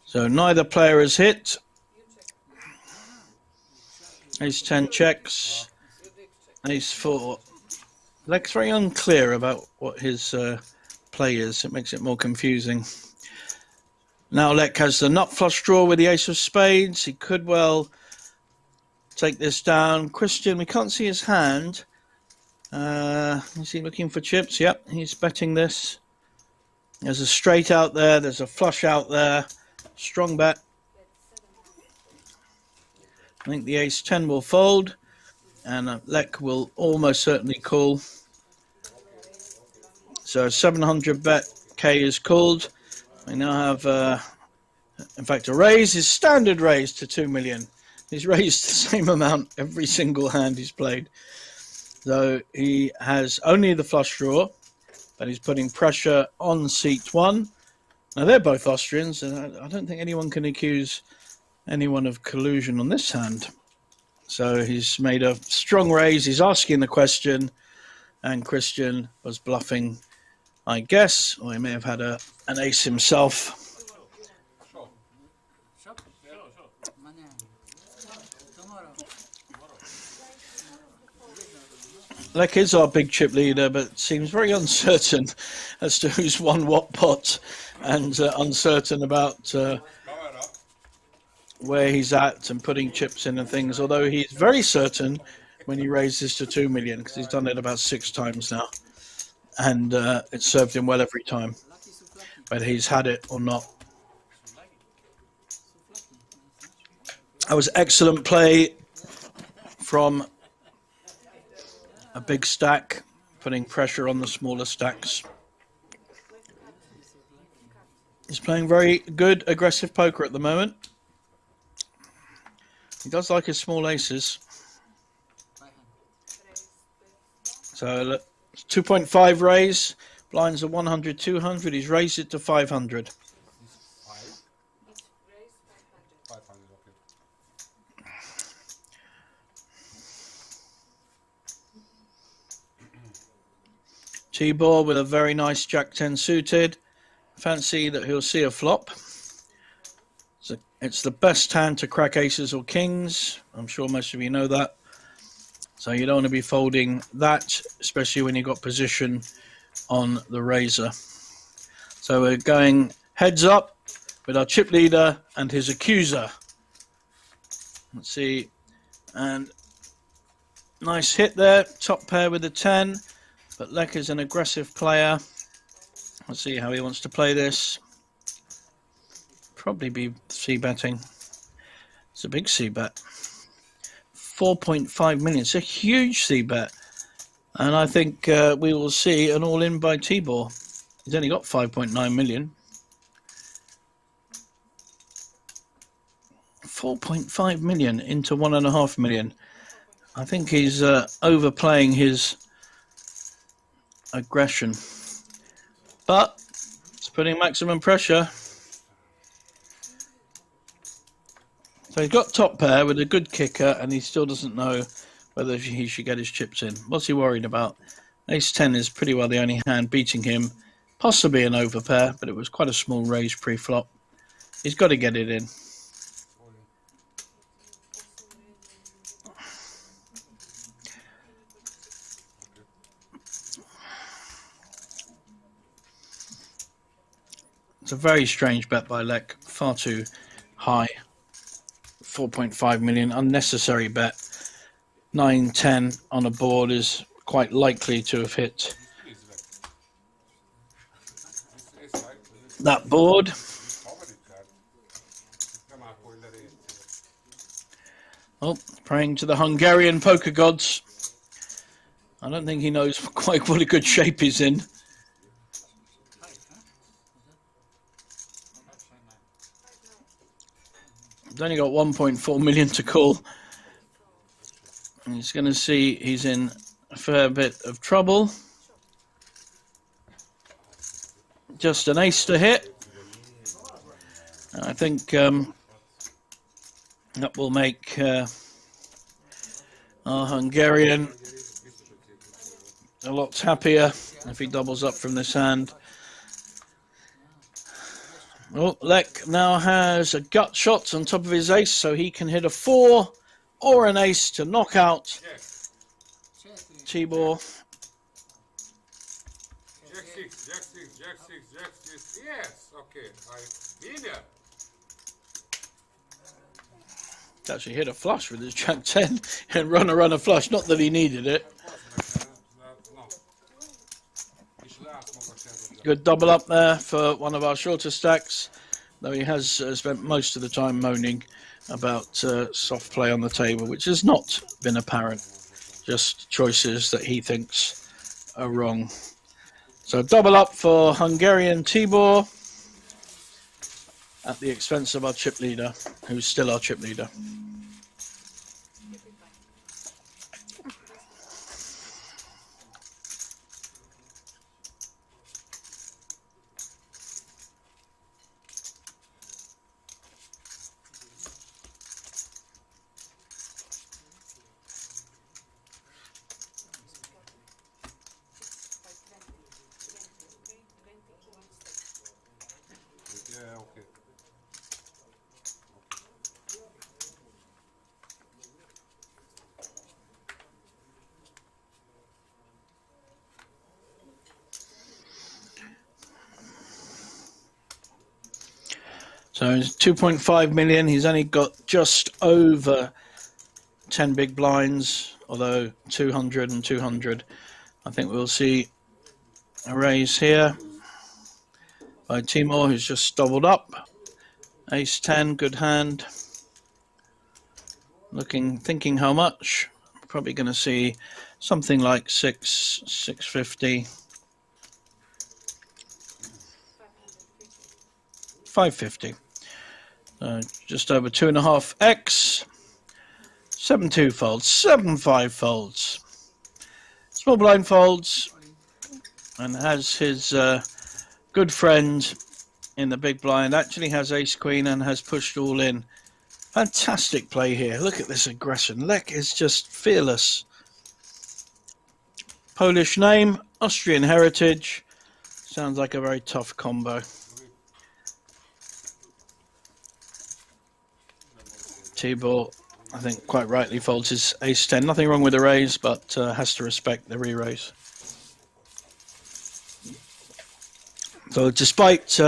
So neither player has hit. Ace-10 checks. Ace-4. Lech's very unclear about what his play is. It makes it more confusing. Now Lech has the nut flush draw with the ace of spades. He could well take this down. Christian, we can't see his hand. Is he looking for chips? Yep, he's betting this. There's a straight out there. There's a flush out there. Strong bet. I think the ace-10 will fold, and Lech will almost certainly call. So 700 bet K is called. We now have, in fact, a raise. His standard raise to 2 million. He's raised the same amount every single hand he's played. So he has only the flush draw, but he's putting pressure on seat 1. Now they're both Austrians, and I don't think anyone can accuse anyone of collusion on this hand. So he's made a strong raise. He's asking the question, and Christian was bluffing, I guess, or he may have had an ace himself. Lech is our big chip leader, but seems very uncertain as to who's won what pot, and uncertain about where he's at and putting chips in and things, although he's very certain when he raises to 2 million, because he's done it about 6 times now, and it's served him well every time, whether he's had it or not. That was excellent play from a big stack, putting pressure on the smaller stacks. He's playing very good, aggressive poker at the moment. He does like his small aces. So look, 2.5 raise, blinds are 100, 200. He's raised it to 500. T-ball with a very nice Jack-10 suited. Fancy that he'll see a flop. So it's the best hand to crack aces or kings. I'm sure most of you know that. So you don't want to be folding that, especially when you've got position on the razor. So we're going heads up with our chip leader and his accuser. Let's see. And nice hit there. Top pair with the 10. But Lek is an aggressive player. Let's see how he wants to play this. Probably be c-betting. It's a big c-bet. 4.5 million. It's a huge c-bet. And I think we will see an all-in by Tibor. He's only got 5.9 million. 4.5 million into 1.5 million. I think he's overplaying his aggression. But it's putting maximum pressure. So he's got top pair with a good kicker, and he still doesn't know whether he should get his chips in. What's he worried about? Ace 10 is pretty well the only hand beating him. Possibly an overpair, but it was quite a small raise pre-flop. He's got to get it in. It's a very strange bet by Lek. Far too high. 4.5 million, unnecessary bet. 9-10 on a board is quite likely to have hit that board. Oh, praying to the Hungarian poker gods. I don't think he knows quite what a good shape he's in. He's only got 1.4 million to call. And he's going to see he's in a fair bit of trouble. Just an ace to hit. And I think that will make our Hungarian a lot happier if he doubles up from this hand. Oh, Lek now has a gut shot on top of his ace, so he can hit a 4 or an ace to knock out Tibor. Jack 6, Jack 6, Jack 6, Jack 6. Yes, okay. Winner. Actually hit a flush with his Jack 10 and run a flush. Not that he needed it. Good double up there for one of our shorter stacks, though he has spent most of the time moaning about soft play on the table, which has not been apparent, just choices that he thinks are wrong. So double up for Hungarian Tibor at the expense of our chip leader, who's still our chip leader. Yeah, okay. So it's 2.5 million. He's only got just over 10 big blinds, although 200 and 200. I think we'll see a raise here by Timur, who's just doubled up. Ace 10, good hand. Thinking how much? Probably going to see something like 650. 550. Just over 2.5x. 7-2 folds, 7-5 folds. Small blind folds, and has his good friend in the big blind. Actually has ace queen and has pushed all in. Fantastic play here. Look at this aggression. Lek is just fearless. Polish name, Austrian heritage. Sounds like a very tough combo. T-ball, I think, quite rightly folds his ace-10. Nothing wrong with the raise, but has to respect the re-raise. So despite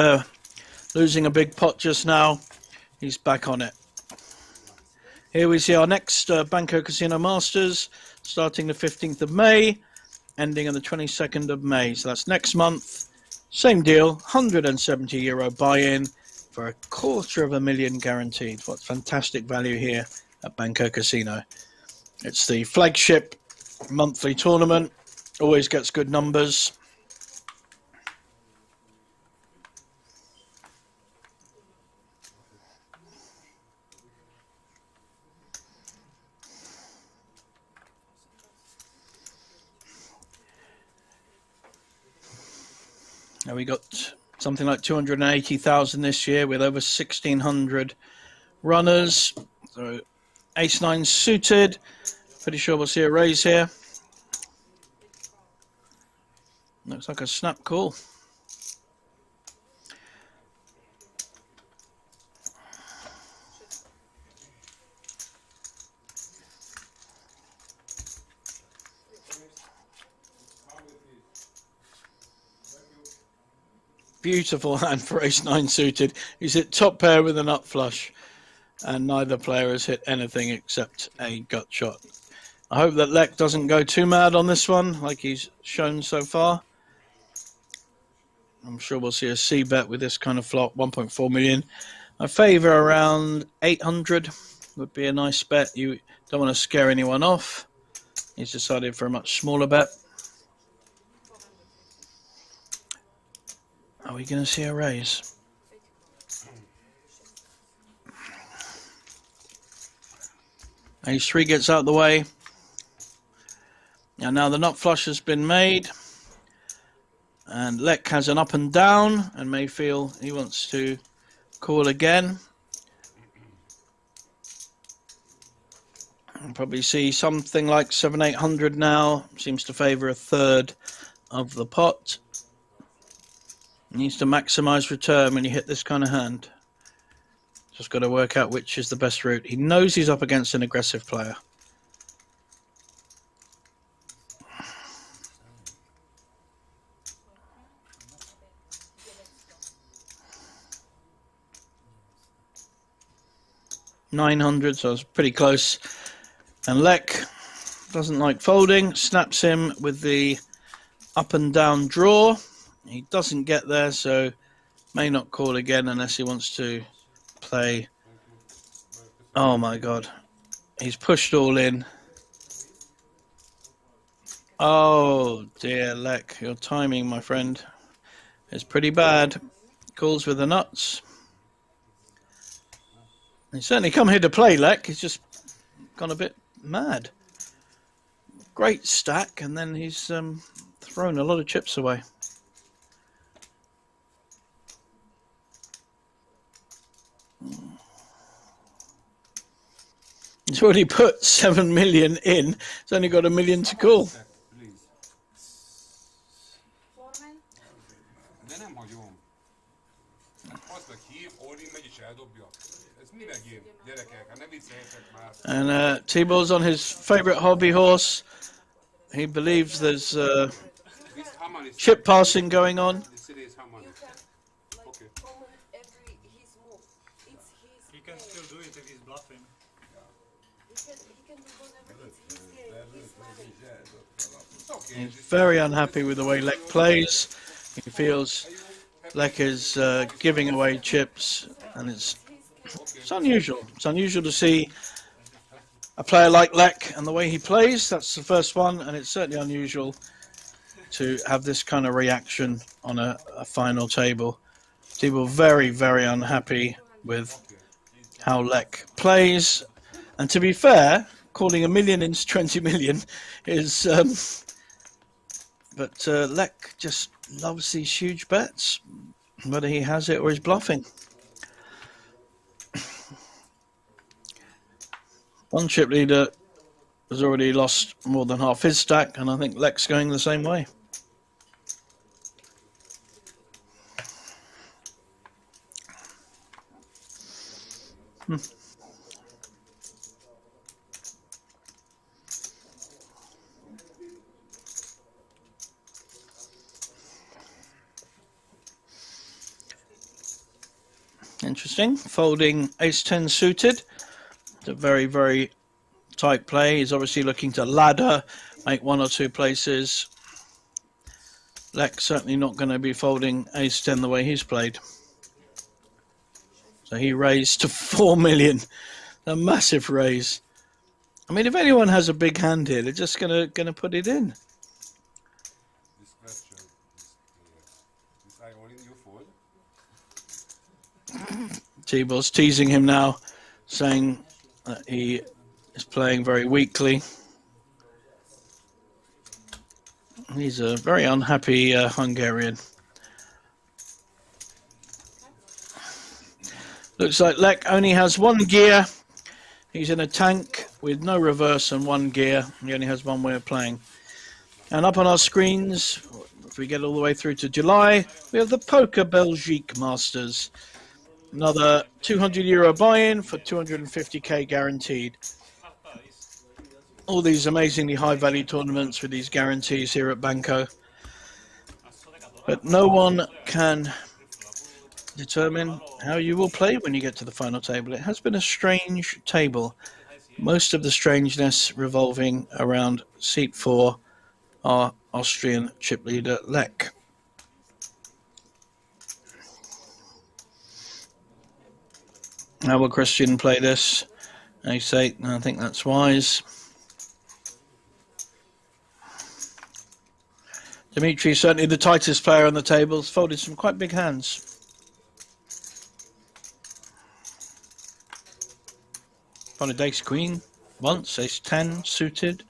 losing a big pot just now, he's back on it. Here we see our next Banco Casino Masters, starting the 15th of May, ending on the 22nd of May. So that's next month. Same deal, €170 buy-in for $250,000 guaranteed. What fantastic value here at Banco Casino. It's the flagship monthly tournament, always gets good numbers. Now we got something like 280,000 this year with over 1,600 runners. So ace-9 suited. Pretty sure we'll see a raise here. Looks like a snap call. Beautiful hand for ace-9 suited. He's hit top pair with a nut flush, and neither player has hit anything except a gut shot. I hope that Lek doesn't go too mad on this one, like he's shown so far. I'm sure we'll see a C bet with this kind of flop, 1.4 million. I favour around 800 would be a nice bet. You don't want to scare anyone off. He's decided for a much smaller bet. Are we going to see a raise? Ace-3 gets out of the way. And now the nut flush has been made. And Lek has an up and down and may feel he wants to call again. I'll probably see something like 700-800 now. Seems to favour a third of the pot. Needs to maximise return when you hit this kind of hand. Just got to work out which is the best route. He knows he's up against an aggressive player. $900, so it's pretty close. And Lek doesn't like folding, snaps him with the up and down draw. He doesn't get there, so may not call again unless he wants to play. Oh my god, he's pushed all in. Oh dear, Lek, your timing, my friend, is pretty bad. Calls with the nuts. He's certainly come here to play, Lek. He's just gone a bit mad. Great stack, and then he's thrown a lot of chips away. He's already put 7 million in. He's only got 1 million to call. And T-Ball's on his favourite hobby horse. He believes there's chip passing going on. He can still do it if he's bluffing. He's very unhappy with the way Lek plays. He feels Lek is giving away chips, and it's unusual. It's unusual to see a player like Lek and the way he plays. That's the first one, and it's certainly unusual to have this kind of reaction on a final table. People very, very unhappy with how Lek plays. And to be fair, calling 1 million into 20 million is... but Lek just loves these huge bets, whether he has it or he's bluffing. One chip leader has already lost more than half his stack, and I think Lek's going the same way. interesting. Folding ace-10 suited. It's a very, very tight play. He's obviously looking to ladder, make 1 or 2 places. Lek certainly not going to be folding ace-10 the way he's played. So he raised to 4 million. A massive raise. I mean, if anyone has a big hand here, they're just gonna put it in. This question is I all in you fold? T-Ball's teasing him now, saying that he is playing very weakly. He's a very unhappy Hungarian. Looks like Lek only has 1 gear. He's in a tank with no reverse and 1 gear. He only has 1 way of playing. And up on our screens, if we get all the way through to July, we have the Poker Belgique Masters. Another €200 buy-in for 250k guaranteed. All these amazingly high-value tournaments with these guarantees here at Banco. But no one can determine how you will play when you get to the final table. It has been a strange table. Most of the strangeness revolving around seat 4, our Austrian chip leader Lek. How will Christian play this? Ace-8, I think that's wise. Dimitri, certainly the tightest player on the table, has folded some quite big hands. Folded ace-queen once, ace-10 suited,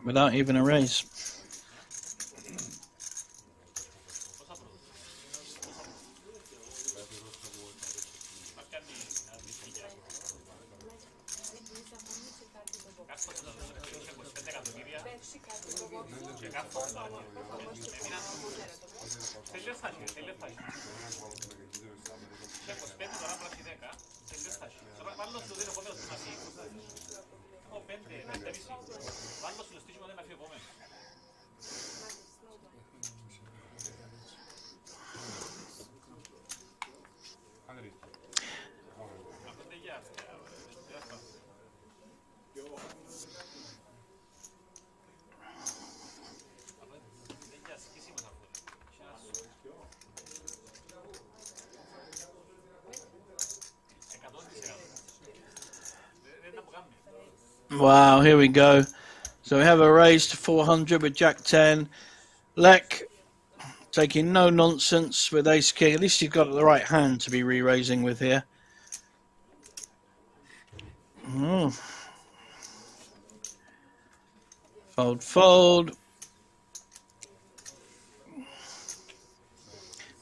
without even a raise. Wow, here we go. So we have a raise to 400 with Jack-10. Lek taking no nonsense with ace-king. At least he's got the right hand to be re-raising with here. Fold, fold.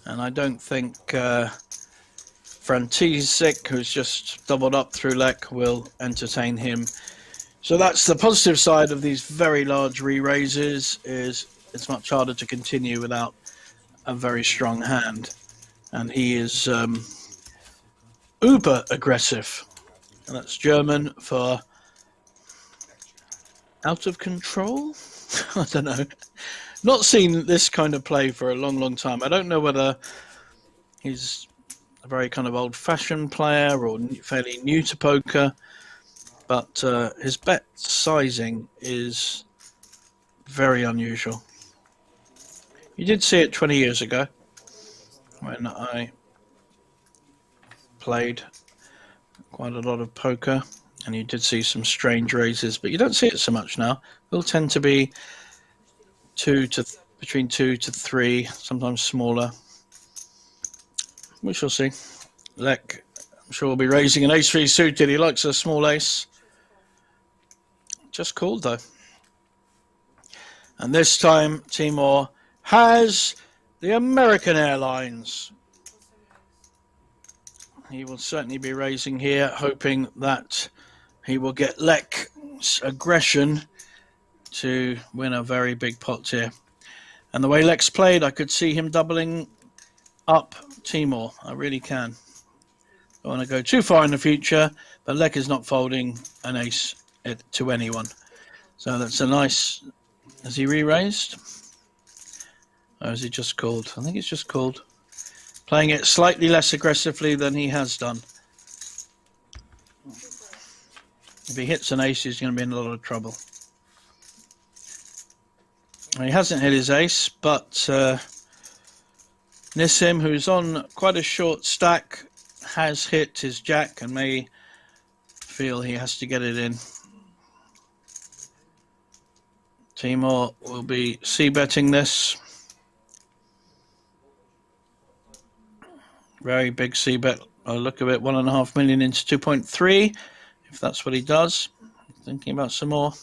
And I don't think Frantisek, who's just doubled up through Lek, will entertain him. So that's the positive side of these very large re-raises, is it's much harder to continue without a very strong hand. And he is uber aggressive. And that's German for out of control? I don't know. Not seen this kind of play for a long, long time. I don't know whether he's a very kind of old-fashioned player or fairly new to poker. But his bet sizing is very unusual. You did see it 20 years ago when I played quite a lot of poker, and you did see some strange raises, but you don't see it so much now. They'll tend to be between 2 to 3, sometimes smaller. We shall see. Lek, I'm sure, will be raising an ace-3 suited. He likes a small ace. Just called though. And this time Timur has the American Airlines. He will certainly be raising here, hoping that he will get Lek's aggression to win a very big pot here. And the way Lek's played, I could see him doubling up Timur. I really can. I don't want to go too far in the future, but Lek is not folding an ace to anyone. So that's a nice... Has he re-raised? Or is he just called? I think it's just called. Playing it slightly less aggressively than he has done. If he hits an ace, he's going to be in a lot of trouble. He hasn't hit his ace, but Nissim, who's on quite a short stack, has hit his jack and may feel he has to get it in. Timur will be c-betting this. Very big c-bet. Oh, look at it, 1.5 million into 2.3, if that's what he does. Thinking about some more.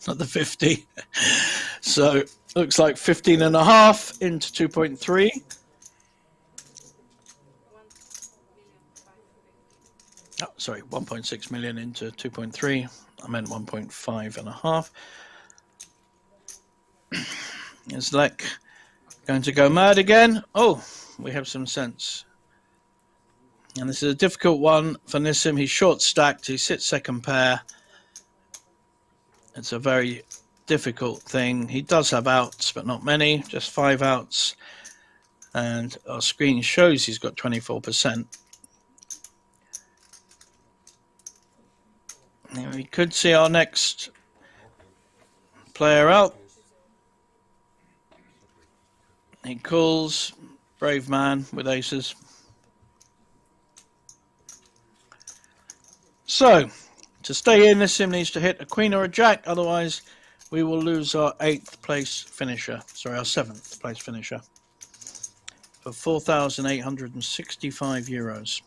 Not the 50. So looks like 15.5 into 2.3. Oh, sorry, 1.6 million into 2.3. I meant 1.5.5. Is Lek going to go mad again? Oh, we have some sense. And this is a difficult one for Nissim. He's short stacked. He sits second pair. It's a very difficult thing. He does have outs, but not many. Just 5 outs. And our screen shows he's got 24%. We could see our next player out. He calls, brave man with aces. So, to stay in, Nissim needs to hit a queen or a jack, otherwise we will lose our 8th place finisher. Sorry, our 7th place finisher. For €4,865.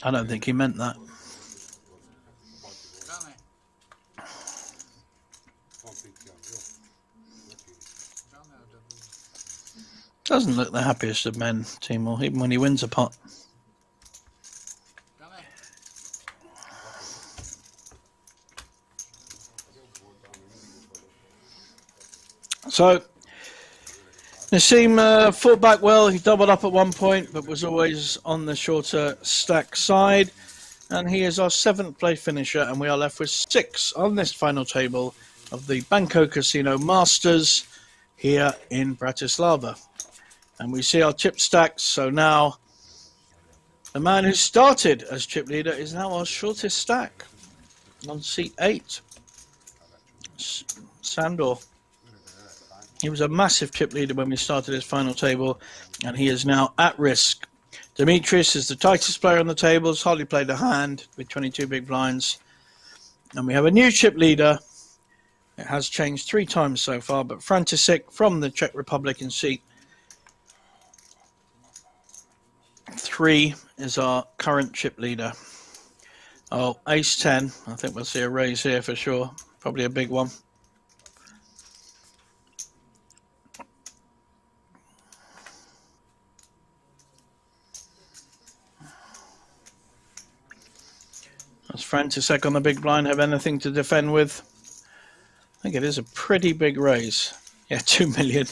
I don't think he meant that. Doesn't look the happiest of men, Timur, even when he wins a pot. So, Nissim fought back well. He doubled up at one point, but was always on the shorter stack side. And he is our 7th place finisher, and we are left with 6 on this final table of the Banco Casino Masters here in Bratislava. And we see our chip stacks. So now the man who started as chip leader is now our shortest stack on seat 8. Sandor. He was a massive chip leader when we started his final table, and he is now at risk. Dimitris is the tightest player on the tables, hardly played a hand with 22 big blinds. And we have a new chip leader. It has changed 3 times so far, but František from the Czech Republic in seat 3 is our current chip leader. Oh, ace 10. I think we'll see a raise here for sure. Probably a big one. Does František on the big blind have anything to defend with? I think it is a pretty big raise. Yeah, 2 million.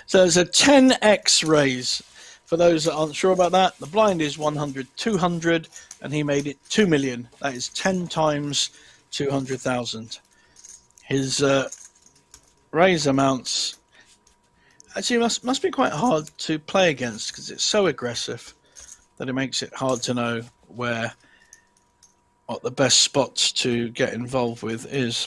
So it's a 10x raise. For those that aren't sure about that, the blind is 100, 200, and he made it 2 million. That is 10 times 200,000. His raise amounts actually must be quite hard to play against because it's so aggressive that it makes it hard to know what the best spots to get involved with is.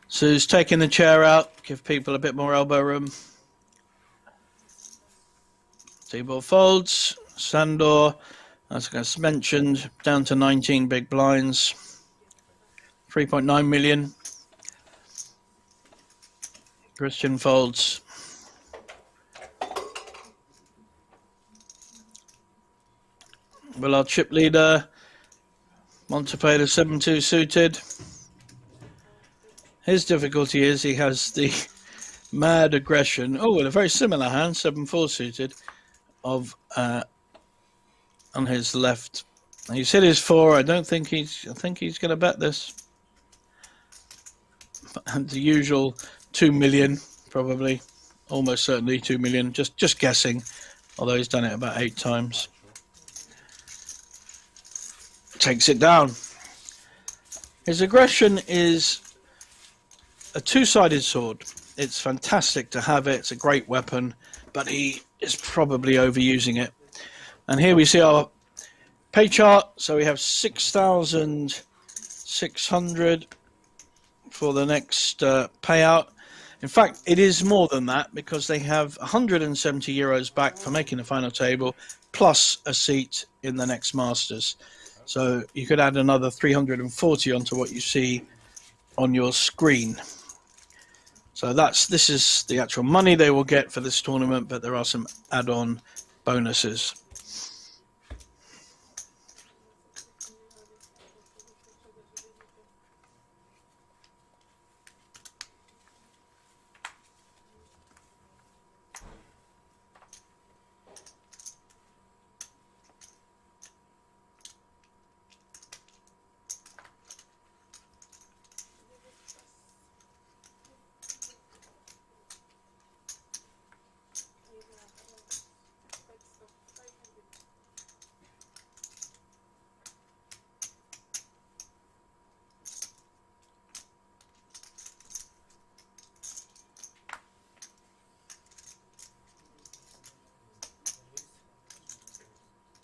So he's taking the chair out, give people a bit more elbow room. T-ball folds, Sandor, as I mentioned, down to 19 big blinds, 3.9 million. Christian folds. Will our chip leader want to play the 7-2 suited? His difficulty is he has the mad aggression. Oh, with a very similar hand, 7-4 suited, of on his left. He's hit his 4. I think he's going to bet this. and the usual 2 million, probably, almost certainly 2 million, just guessing, although he's done it about 8 times. Takes it down. His aggression is a two-sided sword. It's fantastic to have it. It's a great weapon, but he is probably overusing it. And here we see our pay chart. So we have 6,600 for the next payout. In fact, it is more than that because they have 170 euros back for making the final table, plus a seat in the next Masters. So you could add another 340 onto what you see on your screen. So this is the actual money they will get for this tournament, but there are some add-on bonuses.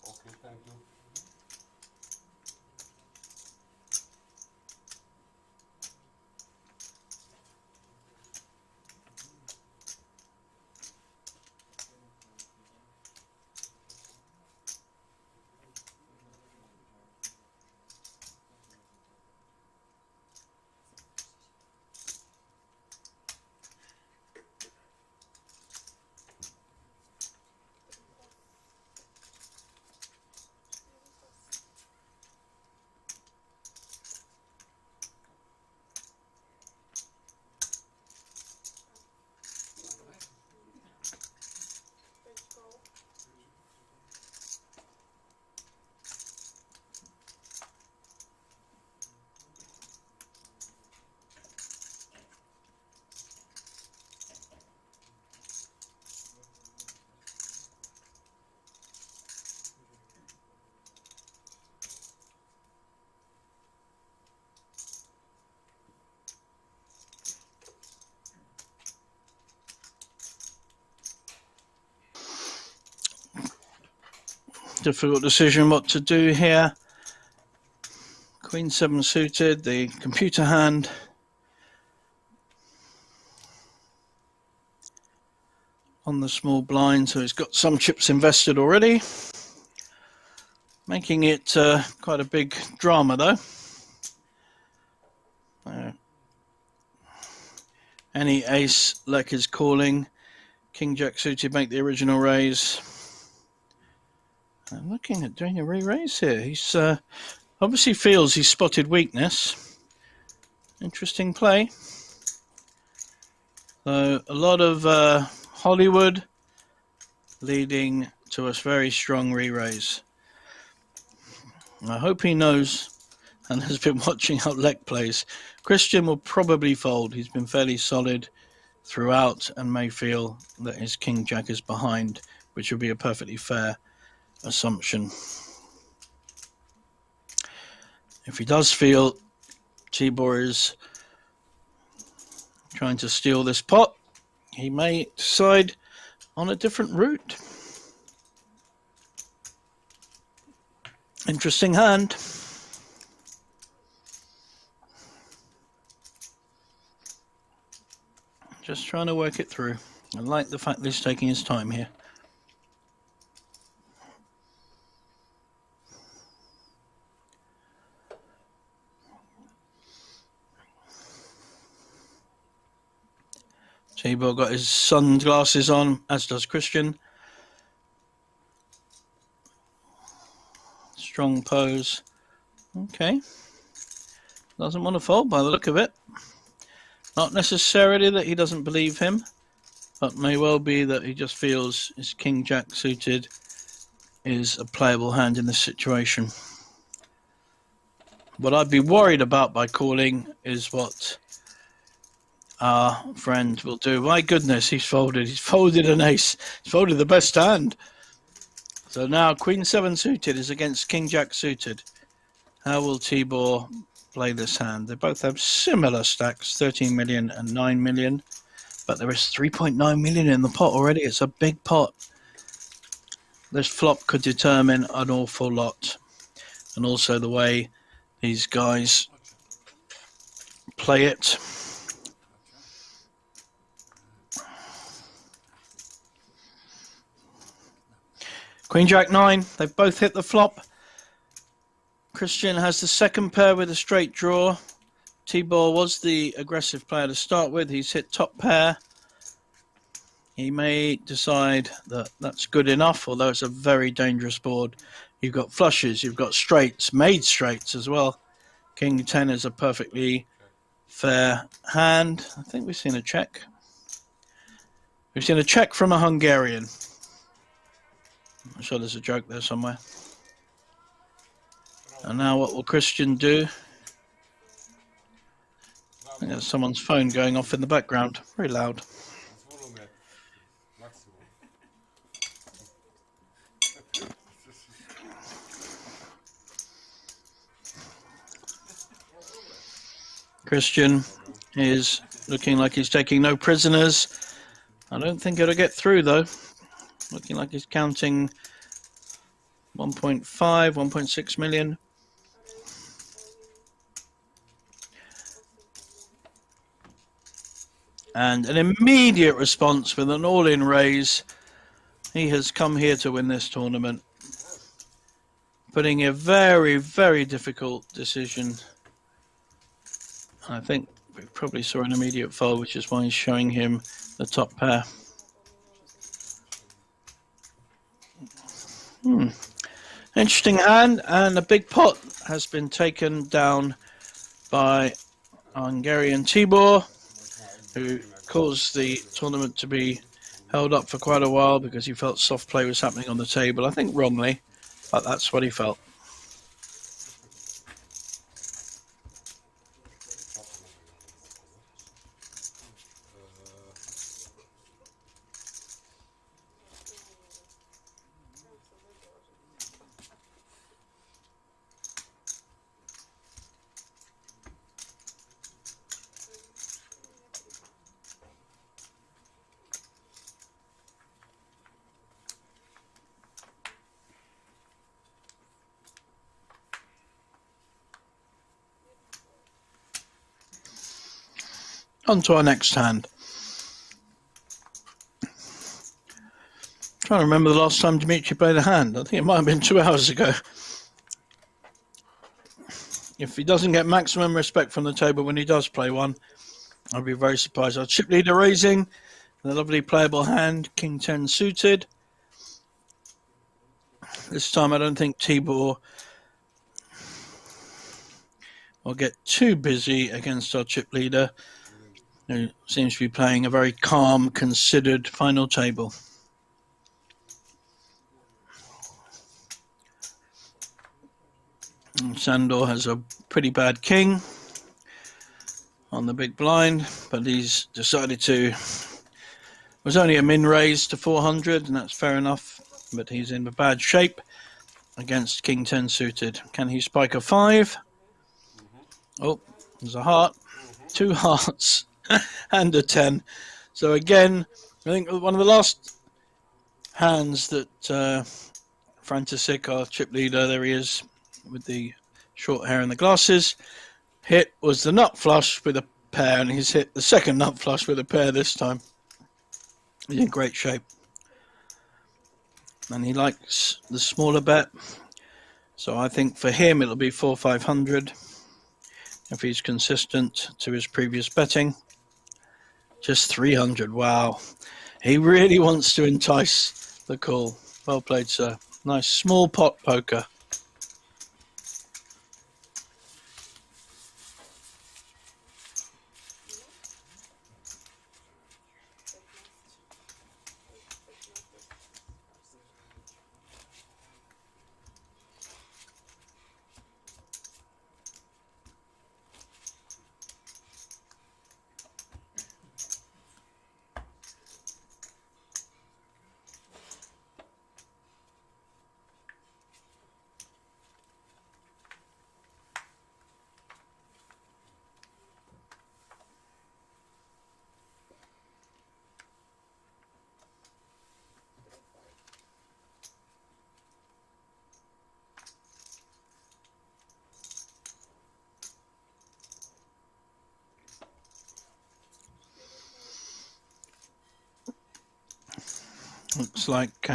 Okay, thank you. Difficult decision what to do here. Queen 7 suited, the computer hand. On the small blind, so he's got some chips invested already. Making it quite a big drama though. Any ace like is calling. King Jack suited make the original raise. I'm looking at doing a re-raise here. He's obviously feels he's spotted weakness. Interesting play. So a lot of Hollywood leading to a very strong re-raise. I hope he knows and has been watching how Lek plays. Christian will probably fold. He's been fairly solid throughout and may feel that his King Jack is behind, which would be a perfectly fair assumption. If he does feel Tibor is trying to steal this pot, he may decide on a different route. Interesting hand. Just trying to work it through. I like the fact that he's taking his time here. Tibor got his sunglasses on, as does Christian. Strong pose. Okay. Doesn't want to fold by the look of it. Not necessarily that he doesn't believe him, but may well be that he just feels his King Jack suited is a playable hand in this situation. What I'd be worried about by calling is what our friend will do. My goodness, he's folded. He's folded an ace. He's folded the best hand. So now Queen 7 suited is against King Jack suited. How will Tibor play this hand? They both have similar stacks, 13 million and 9 million. But there is 3.9 million in the pot already. It's a big pot. This flop could determine an awful lot. And also the way these guys play it. Queen Jack 9, they've both hit the flop. Christian has the second pair with a straight draw. Tibor was the aggressive player to start with. He's hit top pair. He may decide that that's good enough, although it's a very dangerous board. You've got flushes, you've got straights, made straights as well. King 10 is a perfectly fair hand. I think we've seen a check. We've seen a check from a Hungarian. I'm sure there's a joke there somewhere. And now what will Christian do? I think there's someone's phone going off in the background. Very loud. Christian is looking like he's taking no prisoners. I don't think it'll get through though. Looking like he's counting 1.5, 1.6 million. And an immediate response with an all-in raise. He has come here to win this tournament. Putting a very, very difficult decision. I think we probably saw an immediate fold, which is why he's showing him the top pair. Interesting hand, and a big pot has been taken down by Hungarian Tibor, who caused the tournament to be held up for quite a while because he felt soft play was happening on the table. I think wrongly, but that's what he felt. On to our next hand. Trying to remember the last time Dimitri played a hand. I think it might have been 2 hours ago. If he doesn't get maximum respect from the table when he does play one, I'd be very surprised. Our chip leader raising, the lovely playable hand, King 10 suited. This time I don't think Tibor will get too busy against our chip leader, who seems to be playing a very calm, considered final table. And Sandor has a pretty bad king on the big blind, but he's decided to... It was only a min raise to 400, and that's fair enough, but he's in a bad shape against King 10 suited. Can he spike a 5? Oh, there's a heart. 2 hearts. And a 10. So again, I think one of the last hands that Frantisek, our chip leader, there he is with the short hair and the glasses, hit was the nut flush with a pair, and he's hit the second nut flush with a pair this time. He's in great shape. And he likes the smaller bet. So I think for him it'll be 4-500 if he's consistent to his previous betting. Just 300, wow. He really wants to entice the call. Well played, sir. Nice small pot poker. Looks like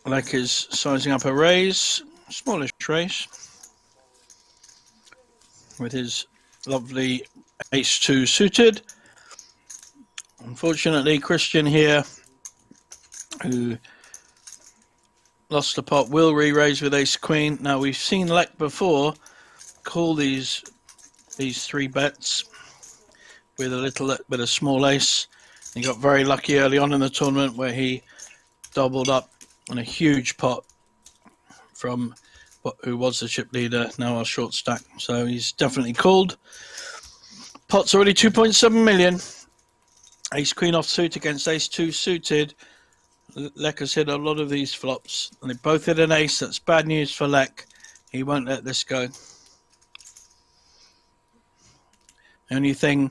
Lek is sizing up a raise, smallish raise, with his lovely ace-2 suited. Unfortunately, Christian here, who lost the pot, will re-raise with ace-queen. Now, we've seen Lek before call these 3 bets with a small ace. He got very lucky early on in the tournament where he doubled up on a huge pot from who was the chip leader, now our short stack. So he's definitely called. Pot's already 2.7 million. Ace queen offsuit against ace 2 suited. Lek has hit a lot of these flops, and they both hit an ace. That's bad news for Lek. He won't let this go. The only thing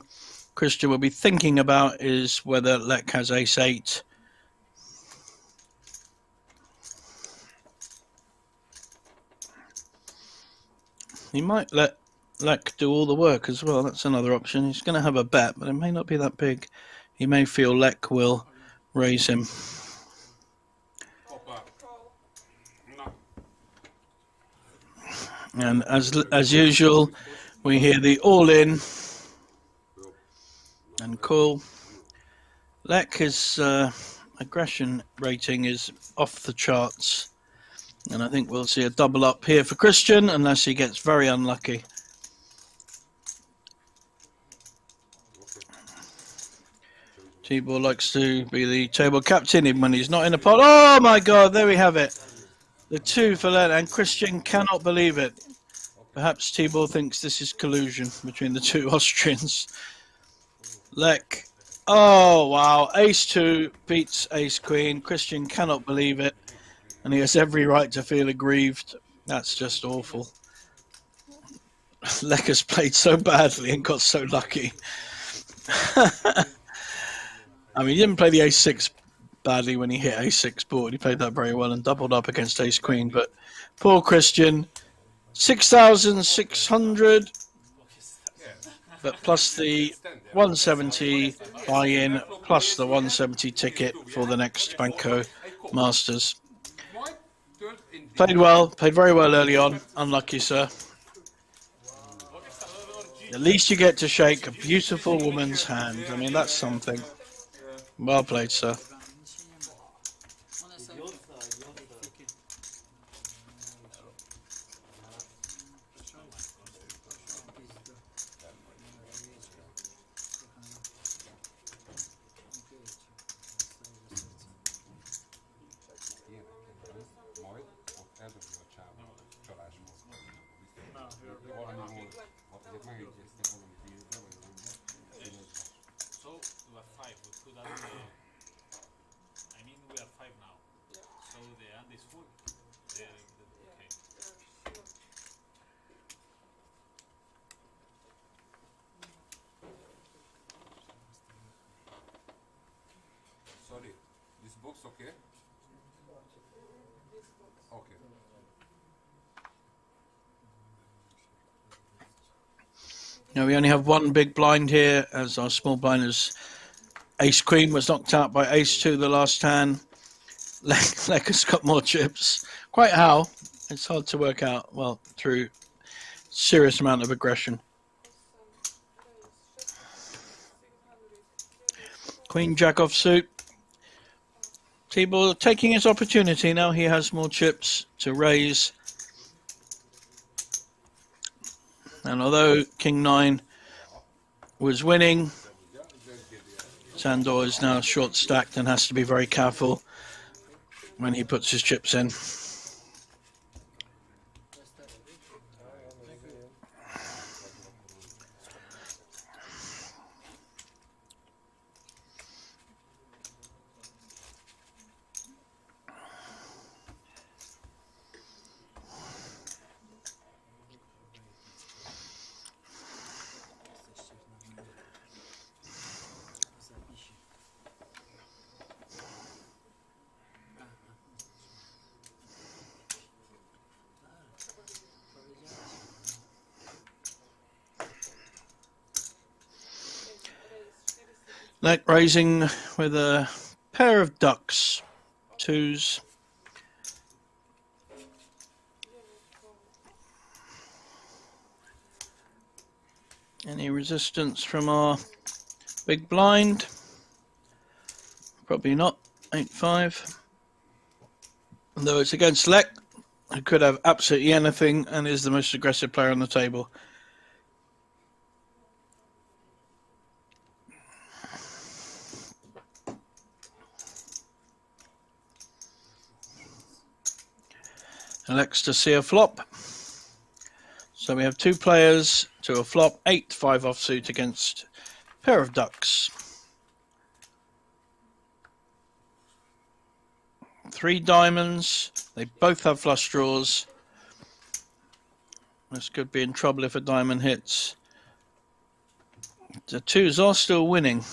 Christian will be thinking about is whether Lek has ace 8. He might let Lek do all the work as well. That's another option. He's going to have a bet, but it may not be that big. He may feel Lek will raise him. And as usual, we hear the all-in and call. Lek's aggression rating is off the charts. And I think we'll see a double up here for Christian, unless he gets very unlucky. Tibor likes to be the table captain even when he's not in a pot. Oh my God, there we have it. The 2 for Len, and Christian cannot believe it. Perhaps Tibor thinks this is collusion between the 2 Austrians. Lek. Oh wow, ace 2 beats ace queen. Christian cannot believe it. And he has every right to feel aggrieved. That's just awful. Lek has played so badly and got so lucky. I mean, he didn't play the ace-6 badly when he hit ace-6 board. He played that very well and doubled up against ace-queen. But poor Christian, 6,600. But plus the 170 buy-in, plus the 170 ticket for the next Banco Masters. Played well, played very well early on. Unlucky, sir. At least you get to shake a beautiful woman's hand. I mean, that's something. Well played, sir. Sorry, this box okay? Okay. Now we only have one big blind here, as our small blinders ace queen was knocked out by ace 2 the last hand. Lek has got more chips. Quite how? It's hard to work out. Well, through serious amount of aggression. Queen jack off suit. Tibor taking his opportunity now. He has more chips to raise. And although King 9 was winning, Sandor is now short stacked and has to be very careful when he puts his chips in. Lek raising with a pair of ducks, twos. Any resistance from our big blind? Probably not. 8-5. Though it's against Lek, who could have absolutely anything and is the most aggressive player on the table. Elects to see a flop. So we have two players to a flop, 8-5 offsuit against a pair of ducks. 3 diamonds. They both have flush draws. This could be in trouble if a diamond hits. The twos are still winning.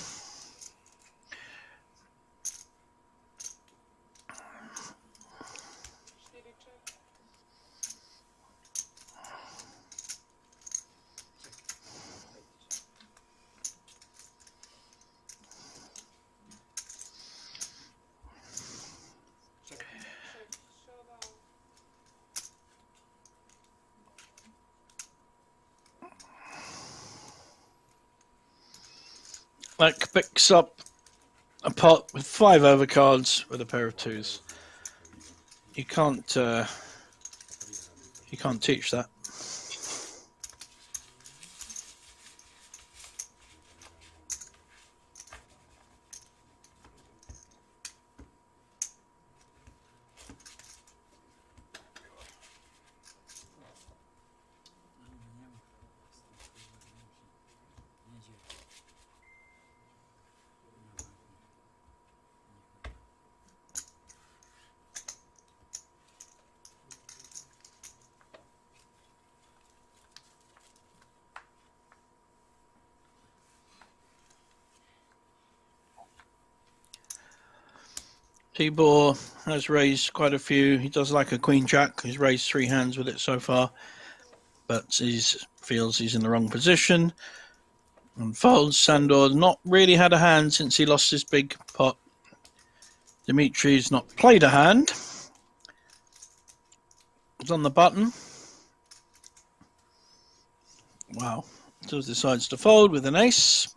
Lek picks up a pot with 5 overcards with a pair of twos. You can't teach that. Tibor has raised quite a few. He does like a queen jack. He's raised 3 hands with it so far, but he feels he's in the wrong position. And folds. Sandor not really had a hand since he lost his big pot. Dimitri's not played a hand. He's on the button. Wow. So decides to fold with an ace.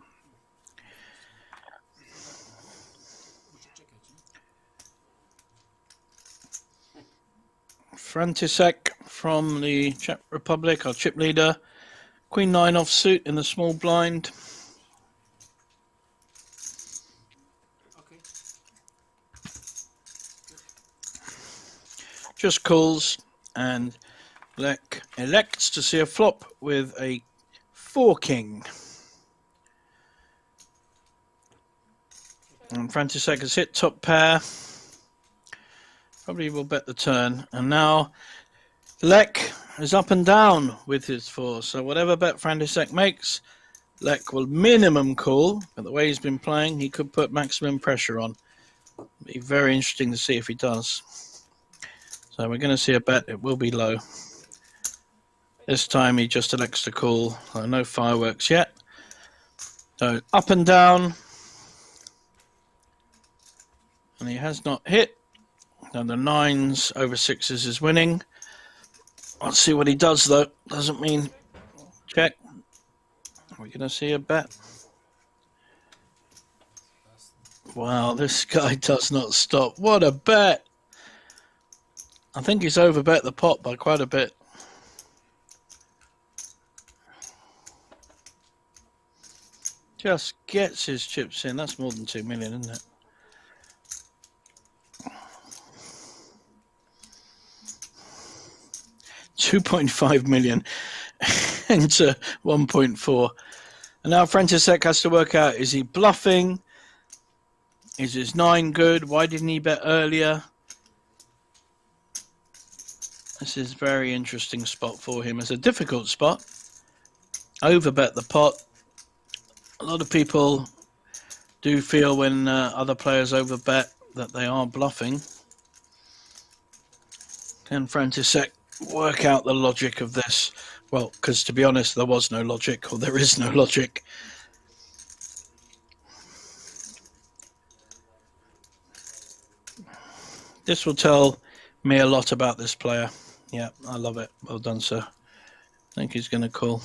Frantisek from the Czech Republic, our chip leader. Queen 9 offsuit in the small blind. Okay. Just calls, and Lek elects to see a flop with a 4-king. And Frantisek has hit top pair. Probably will bet the turn. And now Lek is up and down with his 4. So whatever bet Frantisek makes, Lek will minimum call. But the way he's been playing, he could put maximum pressure on. Be very interesting to see if he does. So we're going to see a bet. It will be low. This time he just elects to call. So no fireworks yet. So up and down. And he has not hit. And the 9s over 6s is winning. Let's see what he does, though. Doesn't mean check. We're going to see a bet. Wow, this guy does not stop. What a bet. I think he's overbet the pot by quite a bit. Just gets his chips in. That's more than 2 million, isn't it? $2.5 million into 1.4. And now Frantisek has to work out, is he bluffing? Is his 9 good? Why didn't he bet earlier? This is a very interesting spot for him. It's a difficult spot. Overbet the pot. A lot of people do feel when other players overbet that they are bluffing. Can Frantisek work out the logic of this? Well, because to be honest, there was no logic, or there is no logic. This will tell me a lot about this player. Yeah, I love it. Well done, sir. I think he's going to call.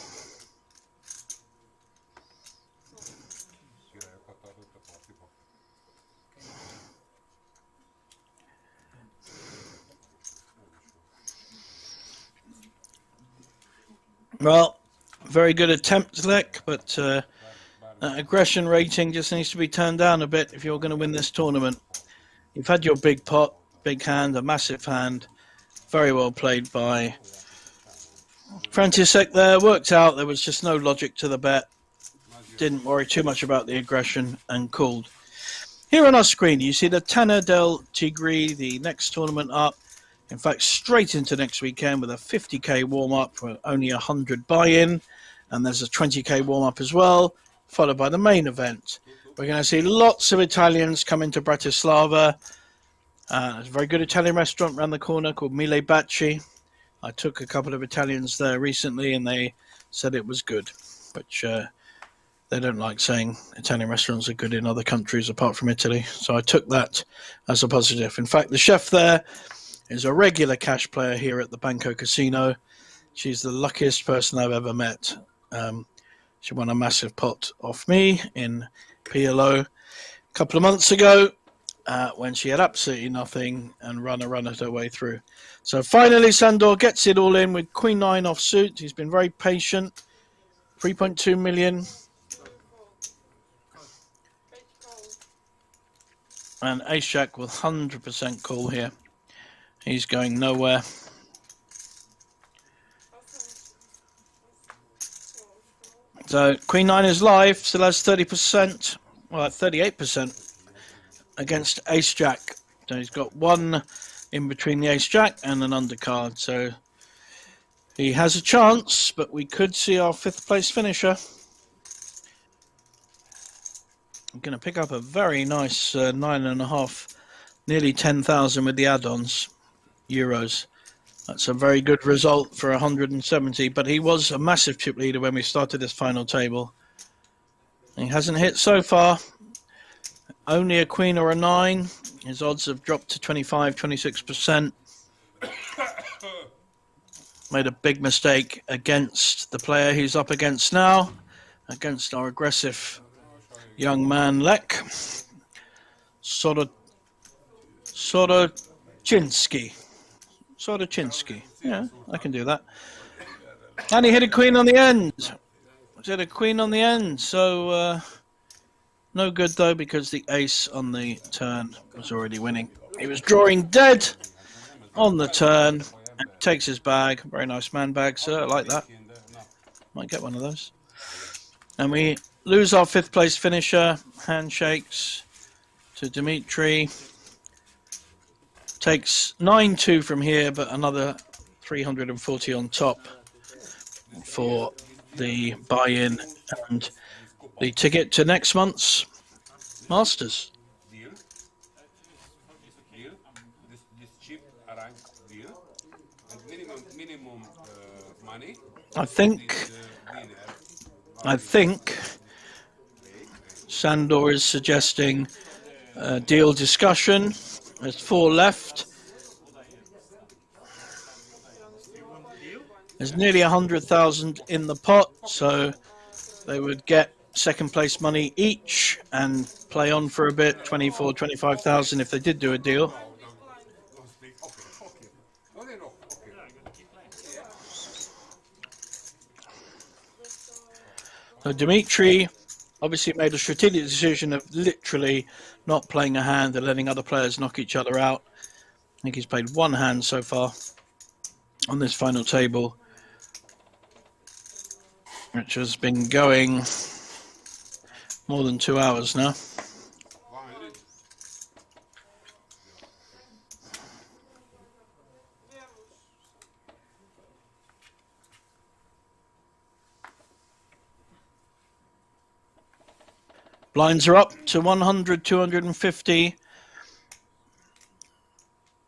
Well, very good attempt, Lek, but that aggression rating just needs to be turned down a bit if you're going to win this tournament. You've had your big pot, big hand, a massive hand. Very well played by František there. Worked out there was just no logic to the bet. Didn't worry too much about the aggression and called. Here on our screen, you see the Tanner del Tigre, the next tournament up. In fact, straight into next weekend with a 50k warm-up with only 100 buy-in. And there's a 20k warm-up as well, followed by the main event. We're going to see lots of Italians come into Bratislava. There's a very good Italian restaurant around the corner called Mille Baci. I took a couple of Italians there recently and they said it was good, which they don't like saying Italian restaurants are good in other countries apart from Italy. So I took that as a positive. In fact, the chef there is a regular cash player here at the Banco Casino. She's the luckiest person I've ever met. She won a massive pot off me in PLO a couple of months ago when she had absolutely nothing and run her way through. So finally, Sandor gets it all in with Queen 9 offsuit. He's been very patient. 3.2 million. And Ace Jack will 100% call here. He's going nowhere. So Queen 9 is live, still has 30%, well 38% against Ace Jack. So he's got one in between the Ace Jack and an undercard. So he has a chance, but we could see our 5th place finisher. I'm going to pick up a very nice 9.5, nearly 10,000 with the add-ons, euros. That's a very good result for 170, but he was a massive chip leader when we started this final table. He hasn't hit so far. Only a queen or a 9. His odds have dropped to 25, 26%. Made a big mistake against the player he's up against now, against our aggressive young man Lek. Soroczynski. Yeah, I can do that. And he hit a queen on the end. So no good though, because the ace on the turn was already winning. He was drawing dead on the turn and takes his bag. Very nice man bag, sir. I like that. Might get one of those. And we lose our 5th place finisher. Handshakes to Dimitri. Takes 9-2 from here, but another 340 on top for the buy-in and the ticket to next month's Masters. Deal. This chip rank deal. And minimum money. I think Sandor is suggesting a deal discussion. There's 4 left. There's nearly 100,000 in the pot, so they would get 2nd place money each and play on for a bit, 24, 25,000 if they did do a deal. So Dimitri obviously made a strategic decision of literally not playing a hand and letting other players knock each other out. I think he's played 1 hand so far on this final table, which has been going more than 2 hours now. Blinds are up to 100, 250.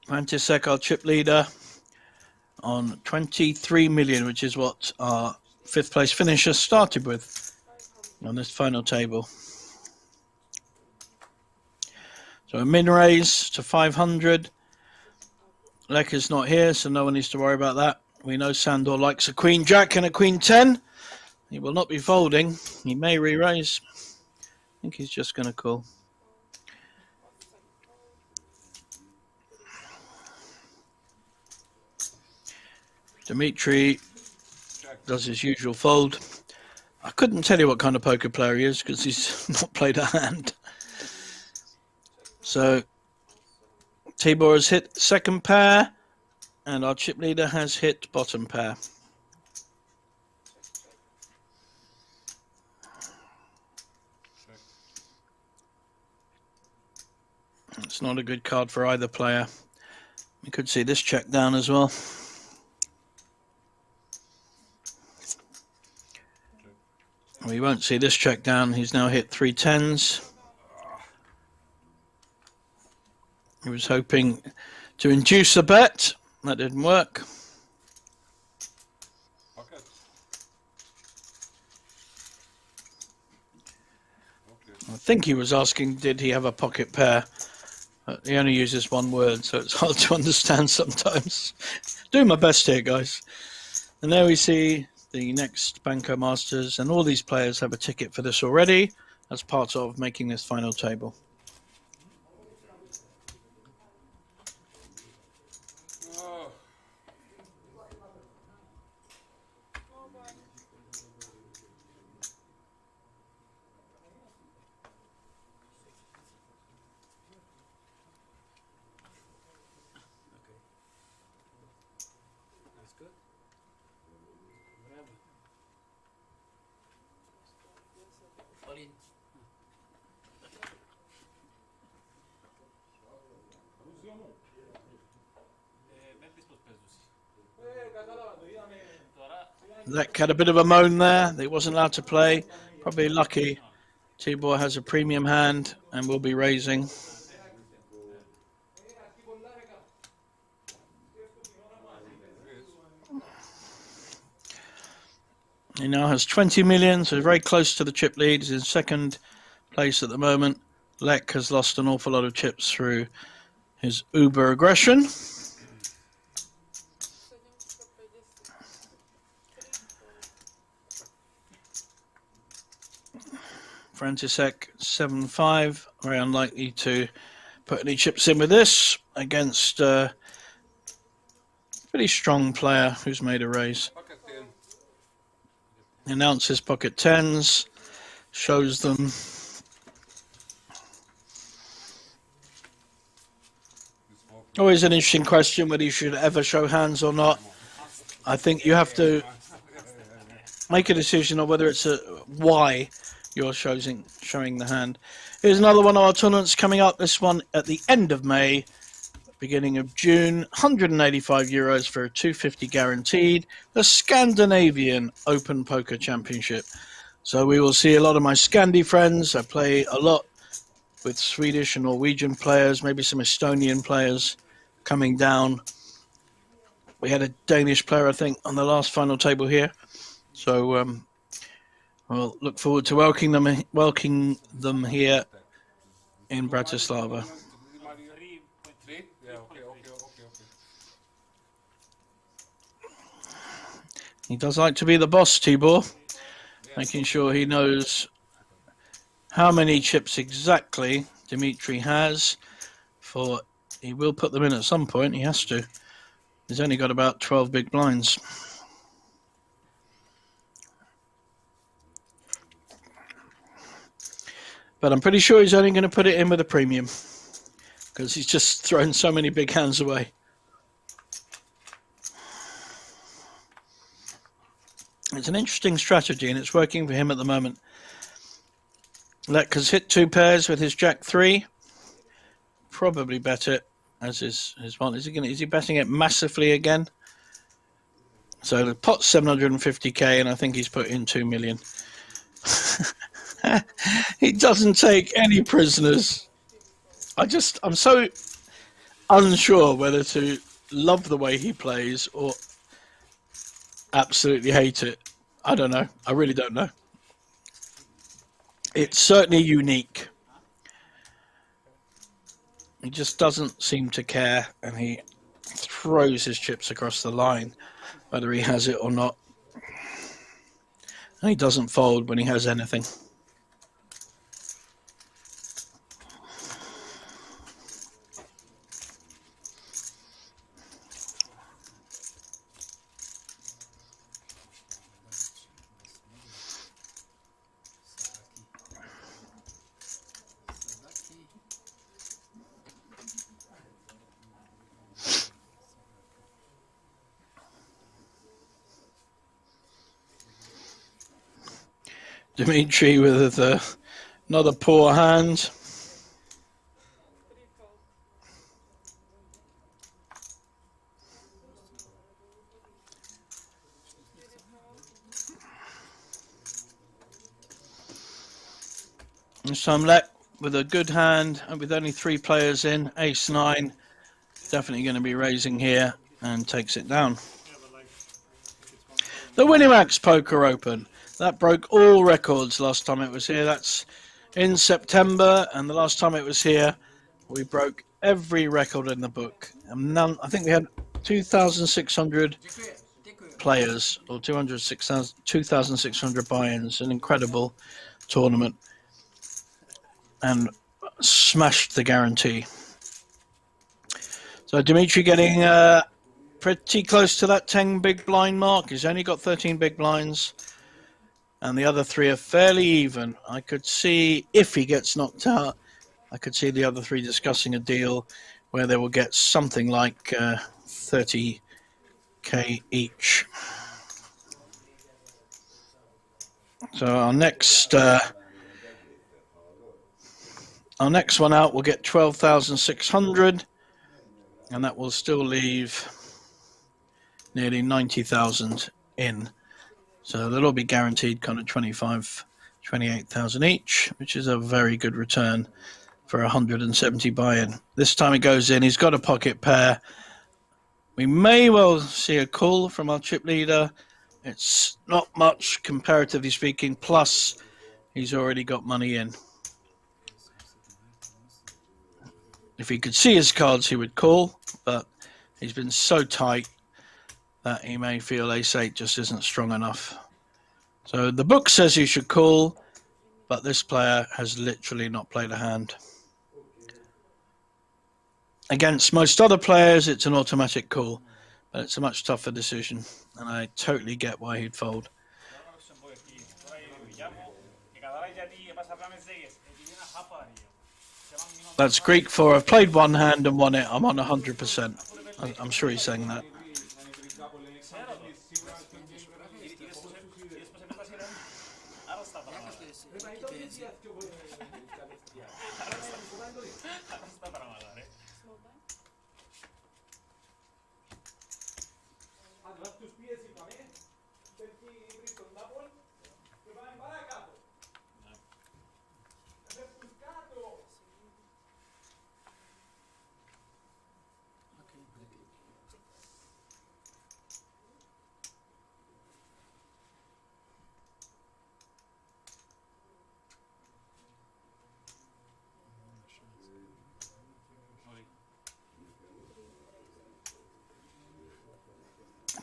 František, our chip leader, on 23 million, which is what our 5th place finisher started with on this final table. So a min raise to 500. Lek is not here, so no one needs to worry about that. We know Sandor likes a queen jack and a queen 10. He will not be folding. He may re-raise. I think he's just going to call. Dimitri does his usual fold. I couldn't tell you what kind of poker player he is because he's not played a hand. So Tibor has hit second pair and our chip leader has hit bottom pair. It's not a good card for either player. We could see this check down as well. We won't see this check down. He's now hit 3 10s. He was hoping to induce a bet. That didn't work. Pocket. I think he was asking, did he have a pocket pair? But he only uses one word, so it's hard to understand sometimes. Do my best here, guys. And there we see the next Banco Masters, and all these players have a ticket for this already as part of making this final table. Oh. That's good. Whatever. All in. Lek had a bit of a moan there. They wasn't allowed to play. Probably lucky. Tibor has a premium hand and will be raising. He now has 20 million, so very close to the chip lead. He's in second place at the moment. Lek has lost an awful lot of chips through his uber aggression. Frantisek 7-5, very unlikely to put any chips in with this against a pretty strong player who's made a raise. Pocket 10. Announces pocket 10s, shows them. Always an interesting question whether you should ever show hands or not. I think you have to make a decision on whether it's a why you're showing the hand. Here's another one of our tournaments coming up. This one at the end of May, beginning of June. 185 euros for a 250 guaranteed. The Scandinavian Open Poker Championship. So we will see a lot of my Scandi friends. I play a lot with Swedish and Norwegian players, maybe some Estonian players coming down. We had a Danish player, I think, on the last final table here. So we'll look forward to welcoming them here in Bratislava. Yeah, okay. He does like to be the boss, Tibor, making sure he knows how many chips exactly Dimitri has, for he will put them in at some point. He has to. He's only got about 12 big blinds. But I'm pretty sure he's only going to put it in with a premium because he's just thrown so many big hands away. It's an interesting strategy and it's working for him at the moment. Lek has hit 2 pairs with his Jack 3. Probably bet it as his one. Is he betting it massively again? So the pot's 750k and I think he's put in 2 million. He doesn't take any prisoners. I'm so unsure whether to love the way he plays or absolutely hate it. I don't know. I really don't know. It's certainly unique. He just doesn't seem to care, and he throws his chips across the line, whether he has it or not. And he doesn't fold when he has anything. Dimitri with another poor hand. Three fold. This time Lek with a good hand and with only 3 players in, ace 9, definitely going to be raising here and takes it down. The Winamax Poker Open. That broke all records last time it was here. That's in September, and the last time it was here, we broke every record in the book. And none, I think we had 2,600 players, or 2,600 buy-ins. An incredible tournament, and smashed the guarantee. So Dimitri getting pretty close to that 10 big blind mark. He's only got 13 big blinds, and the other 3 are fairly even. I could see, if he gets knocked out, I could see the other 3 discussing a deal where they will get something like 30k each. So our next one out will get 12,600, and that will still leave nearly 90,000 in. So they'll all be guaranteed kind of 28,000 each, which is a very good return for 170 buy-in. This time he goes in, he's got a pocket pair. We may well see a call from our chip leader. It's not much, comparatively speaking, plus he's already got money in. If he could see his cards, he would call, but he's been so tight that he may feel ace-8 just isn't strong enough. So the book says you should call, but this player has literally not played a hand. Against most other players, it's an automatic call, but it's a much tougher decision, and I totally get why he'd fold. That's Greek for I've played one hand and won it. I'm on 100%. I'm sure he's saying that.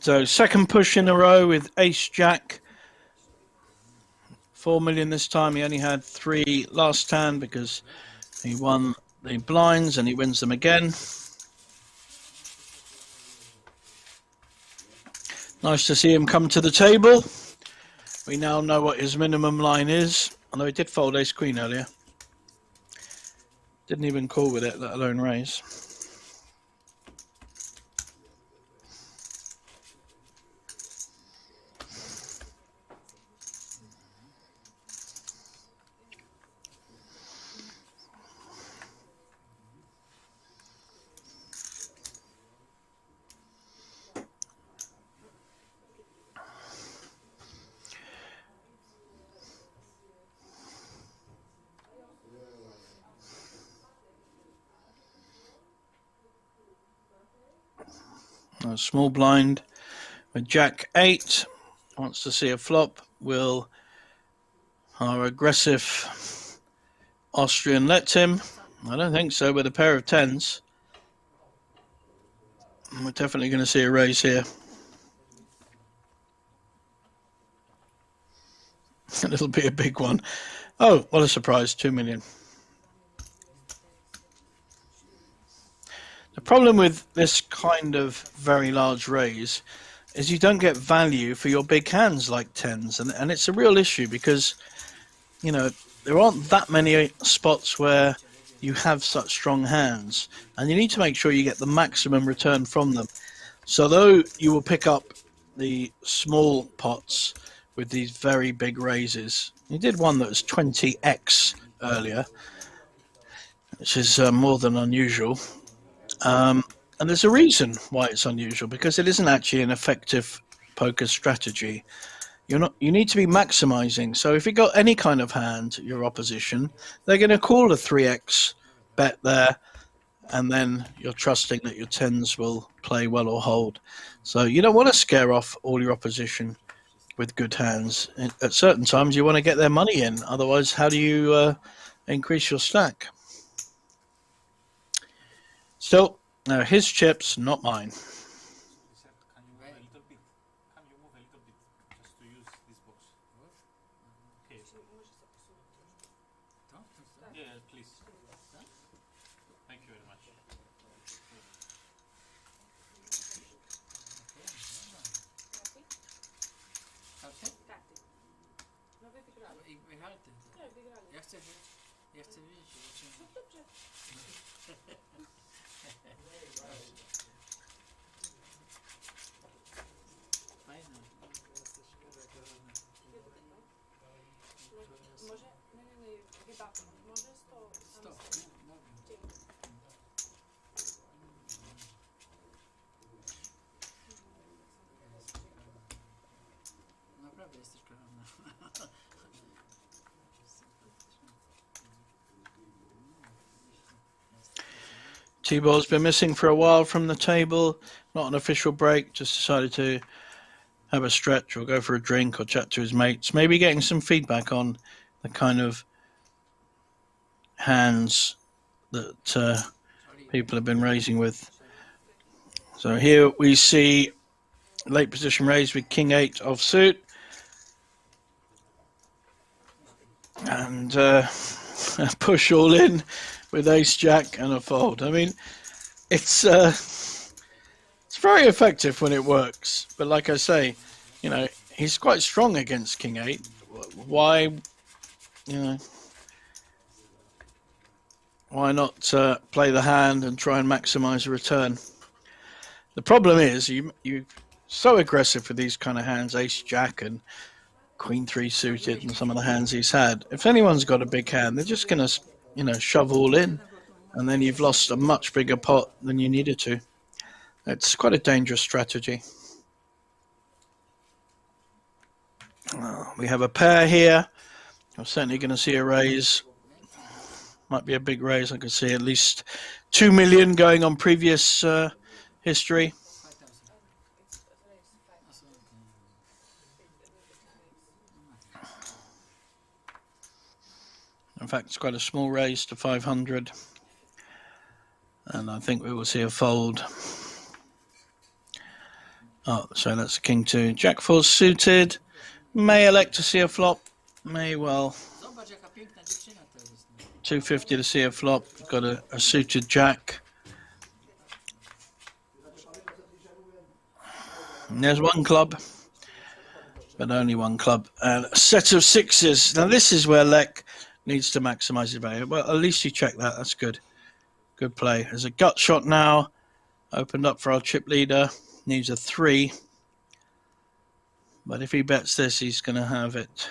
So second push in a row with ace-jack. 4 million this time. He only had 3 last hand because he won the blinds and he wins them again. Nice to see him come to the table. We now know what his minimum line is, although he did fold ace-queen earlier. Didn't even call with it, let alone raise. A small blind with Jack 8. Wants to see a flop. Will our aggressive Austrian let him? I don't think so, with a pair of 10s. We're definitely going to see a raise here. It'll be a big one. Oh, what a surprise, 2 million. The problem with this kind of very large raise is you don't get value for your big hands like tens, and it's a real issue because, you know, there aren't that many spots where you have such strong hands, and you need to make sure you get the maximum return from them. So though you will pick up the small pots with these very big raises, you did one that was 20x earlier, which is more than unusual. And there's a reason why it's unusual, because it isn't actually an effective poker strategy. You need to be maximizing. So if you got any kind of hand, your opposition, they're going to call a 3x bet there, and then you're trusting that your tens will play well or hold. So you don't want to scare off all your opposition with good hands. At certain times, you want to get their money in. Otherwise, how do you increase your stack? Still, no, his chips, not mine. Can you move a little bit just to use this box? Okay. Yeah, please. Thank you very much. Ja chcę wiedzieć. Fajne. Może, nie, chyba, może 100. Naprawdę jesteś kochana. T-Ball's been missing for a while from the table. Not an official break, just decided to have a stretch or go for a drink or chat to his mates. Maybe getting some feedback on the kind of hands that people have been raising with. So here we see late position raise with King 8 offsuit. And push all in with Ace Jack and a fold. I mean, it's very effective when it works. But like I say, you know, he's quite strong against King 8. Why, you know, why not play the hand and try and maximize a return? The problem is you're so aggressive with these kind of hands, Ace Jack and Queen 3 suited and some of the hands he's had. If anyone's got a big hand, they're just going to, you know, shove all in, and then you've lost a much bigger pot than you needed to. It's quite a dangerous strategy. We have a pair here. I'm certainly going to see a raise. Might be a big raise. I could see at least 2 million going on previous history. In fact, it's quite a small raise to 500. And I think we will see a fold. Oh, so that's King 2. Jack 4 suited. May elect to see a flop. May well. 250 to see a flop. Got a suited Jack. And there's one club. But only one club. And a set of sixes. Now this is where Lek needs to maximize his value. Well, at least you check that. That's good. Good play. There's a gut shot now. Opened up for our chip leader. Needs a 3. But if he bets this, he's going to have it.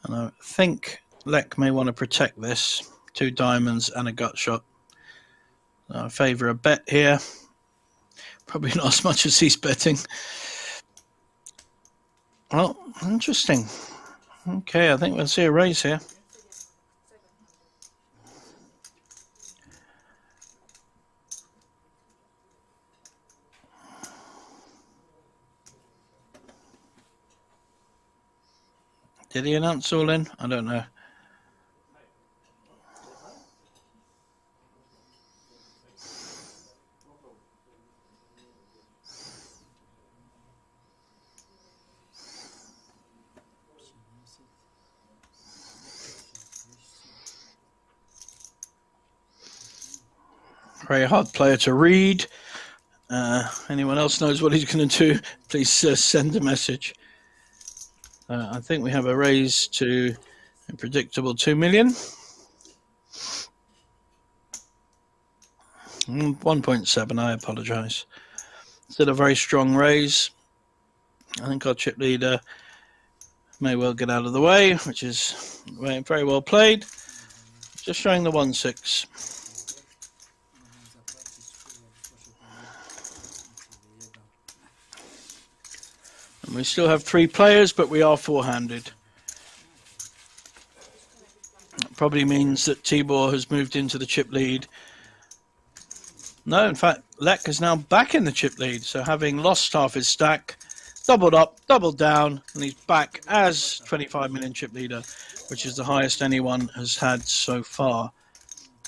And I think Lek may want to protect this. 2 diamonds and a gut shot. So I favour a bet here. Probably not as much as he's betting. Well, interesting. Okay, I think we'll see a raise here. Did he announce all in? I don't know. Very hard player to read. Anyone else knows what he's going to do, please send a message. I think we have a raise to a predictable 2 million. 1.7, I apologise. Still a very strong raise. I think our chip leader may well get out of the way, which is very well played. Just showing the 1-6. And we still have 3 players, but we are four-handed. That probably means that Tibor has moved into the chip lead. No, in fact, Lek is now back in the chip lead. So having lost half his stack, doubled up, doubled down, and he's back as 25 million chip leader, which is the highest anyone has had so far.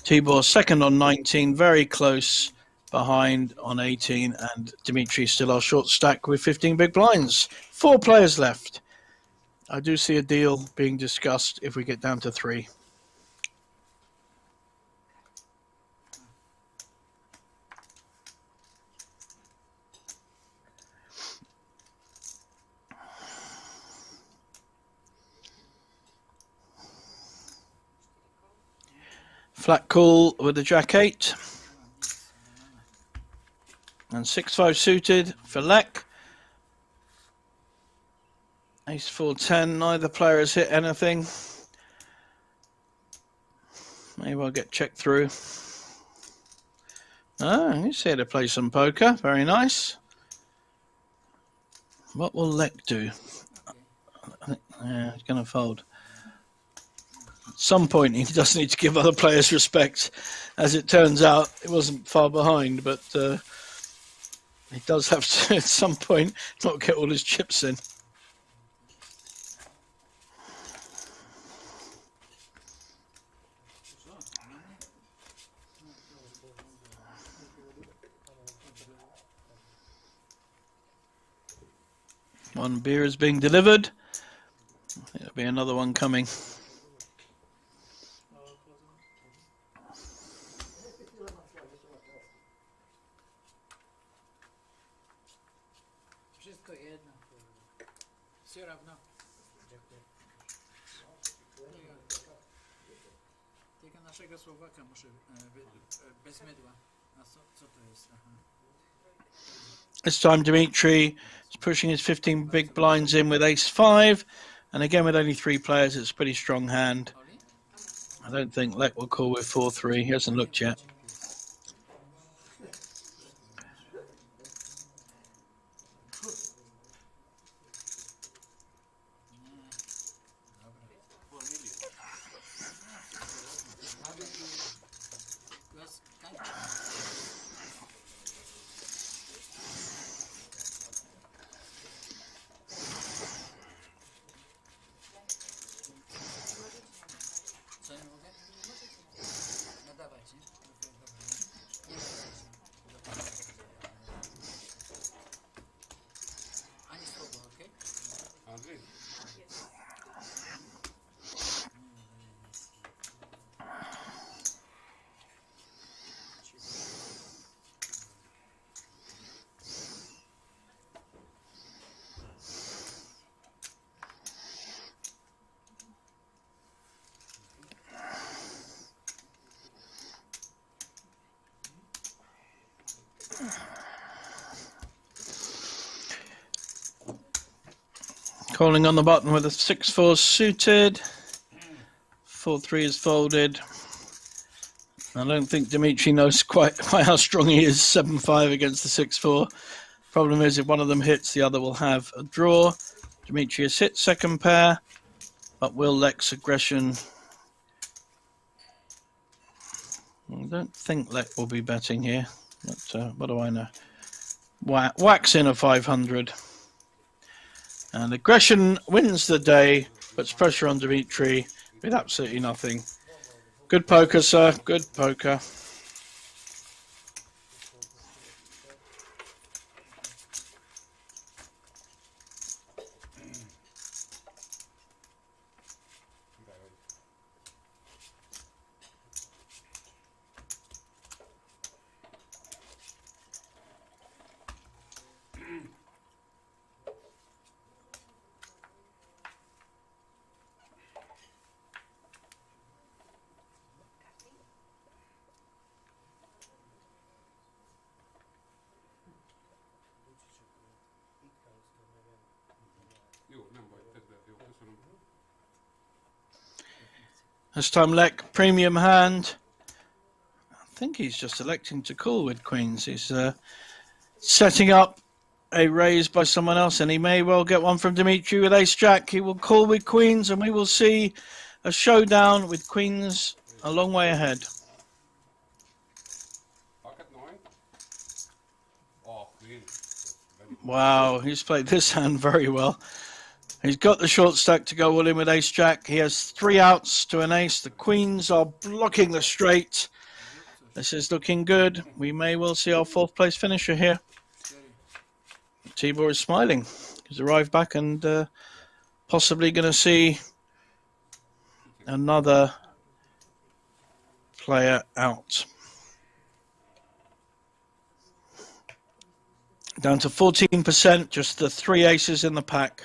Tibor second on 19, very close behind on 18, and Dimitri still our short stack with 15 big blinds. 4 players left. I do see a deal being discussed if we get down to 3. Flat call with the Jack-8. And 6-5 suited for Lek. Ace-4-10, neither player has hit anything. Maybe I'll get checked through. Oh, he's here to play some poker. Very nice. What will Lek do? Yeah, he's going to fold. At some point, he does need to give other players respect. As it turns out, it wasn't far behind, but he does have to, at some point, not get all his chips in. One beer is being delivered. There'll be another one coming. This time Dimitri is pushing his 15 big blinds in with ace-5, and again with only 3 players, it's a pretty strong hand. I don't think Lek will call with 4-3. He hasn't looked yet. Calling on the button with a 6-4 suited. 4-3 is folded. I don't think Dimitri knows quite how strong he is. 7-5 against the 6-4. Problem is, if one of them hits, the other will have a draw. Dimitri has hit second pair, but will Lek's aggression? I don't think Lek will be betting here, but what do I know? Whacks in a 500. And aggression wins the day, puts pressure on Dimitri with absolutely nothing. Good poker, sir. Good poker. This time Lek, premium hand. I think he's just electing to call with queens. He's setting up a raise by someone else, and he may well get one from Dimitri with ace-jack. He will call with queens, and we will see a showdown with queens a long way ahead. Pocket 9. Oh, queen. Wow, he's played this hand very well. He's got the short stack to go all in with ace-jack. He has 3 outs to an ace. The queens are blocking the straight. This is looking good. We may well see our 4th place finisher here. Tibor is smiling. He's arrived back and possibly going to see another player out. Down to 14%, just the 3 aces in the pack.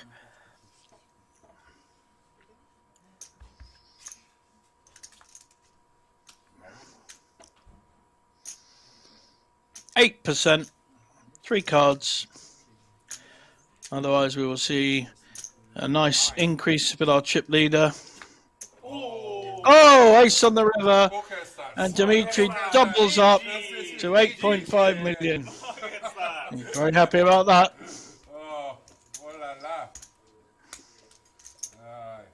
%, 3 cards. Otherwise, we will see a nice increase with our chip leader. Oh, ace on the river. And Dimitri doubles up to 8.5 million. He's very happy about that. Oh, oh la la. Aye.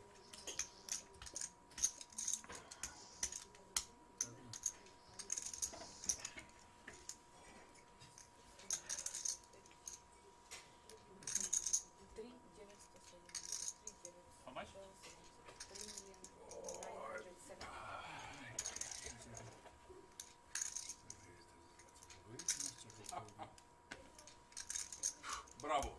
How much? Bravo.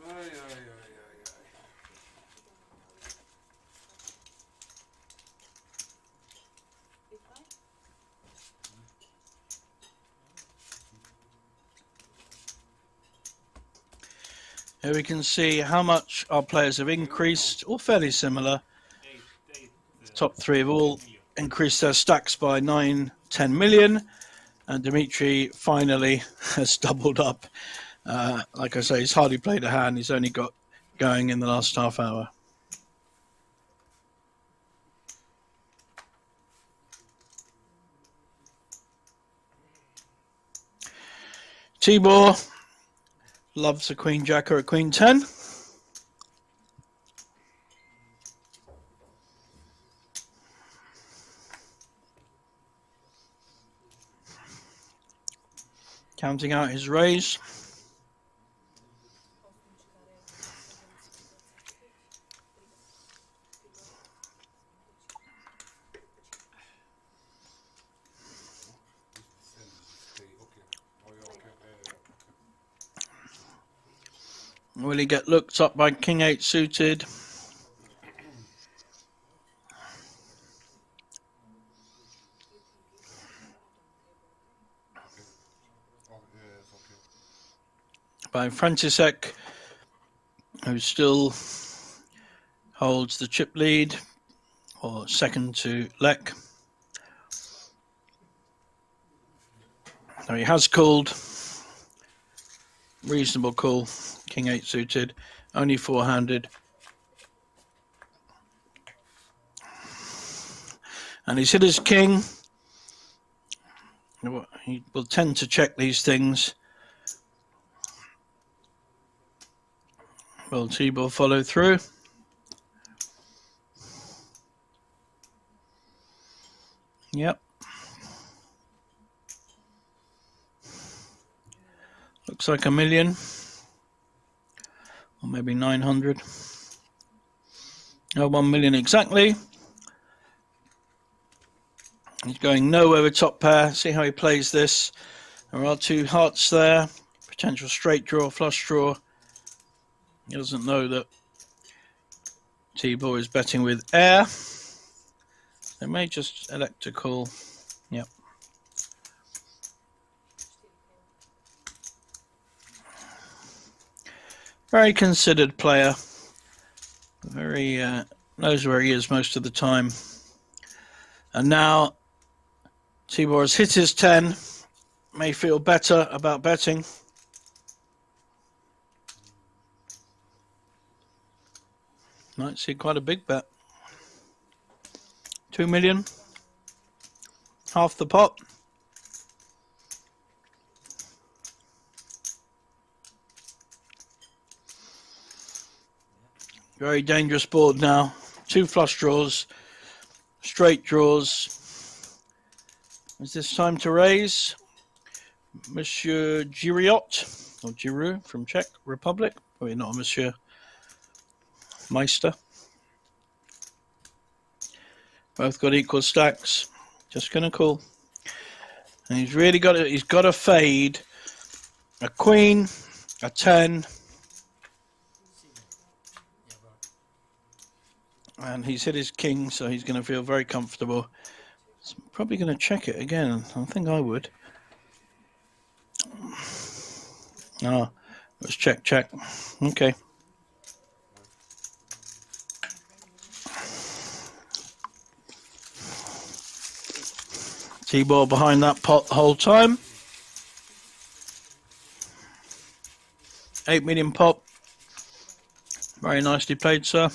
Ay, ay, ay, ay, ay. Here we can see how much our players have increased, all fairly similar. The top 3 have all increased their stacks by 9, 10 million. And Dimitri finally has doubled up. Like I say, he's hardly played a hand. He's only got going in the last half hour. Tibor loves a queen jack or a queen 10. Counting out his raise. Will he get looked up by King 8 suited? By Frantisek, who still holds the chip lead, or second to Lek. So he has called. Reasonable call. King 8 suited, only 4-handed. And he's hit his king. He will tend to check these things. Will Tibor follow through? Yep. Looks like 1 million. Or maybe 900. Oh, 1 million exactly. He's going nowhere with top pair. See how he plays this. There are 2 hearts there. Potential straight draw, flush draw. He doesn't know that Tibor is betting with air. They may just elect to call. Yep. Very considered player. Very knows where he is most of the time. And now Tibor has hit his 10. May feel better about betting. Might see quite a big bet. 2 million. Half the pot. Very dangerous board now. 2 flush draws. Straight draws. Is this time to raise? Monsieur Giriot, or Giroux from Czech Republic. Probably not a Monsieur. Meister. Both got equal stacks. Just gonna call. And he's really got it. He's got a fade. A queen, a 10. And he's hit his king, so he's going to feel very comfortable. He's probably going to check it again. I think I would. Oh, let's check. Okay. T-ball behind that pot the whole time. 8 million pop. Very nicely played, sir.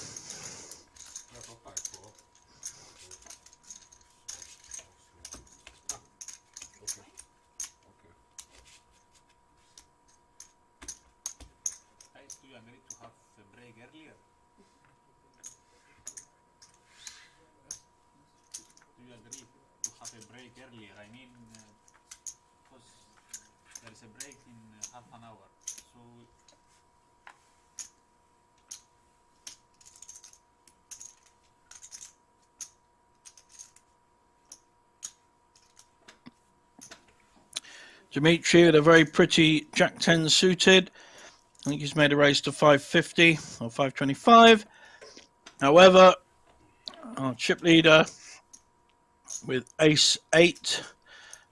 Dimitri with a very pretty Jack 10 suited. I think he's made a raise to 550 or 525. However, our chip leader with Ace 8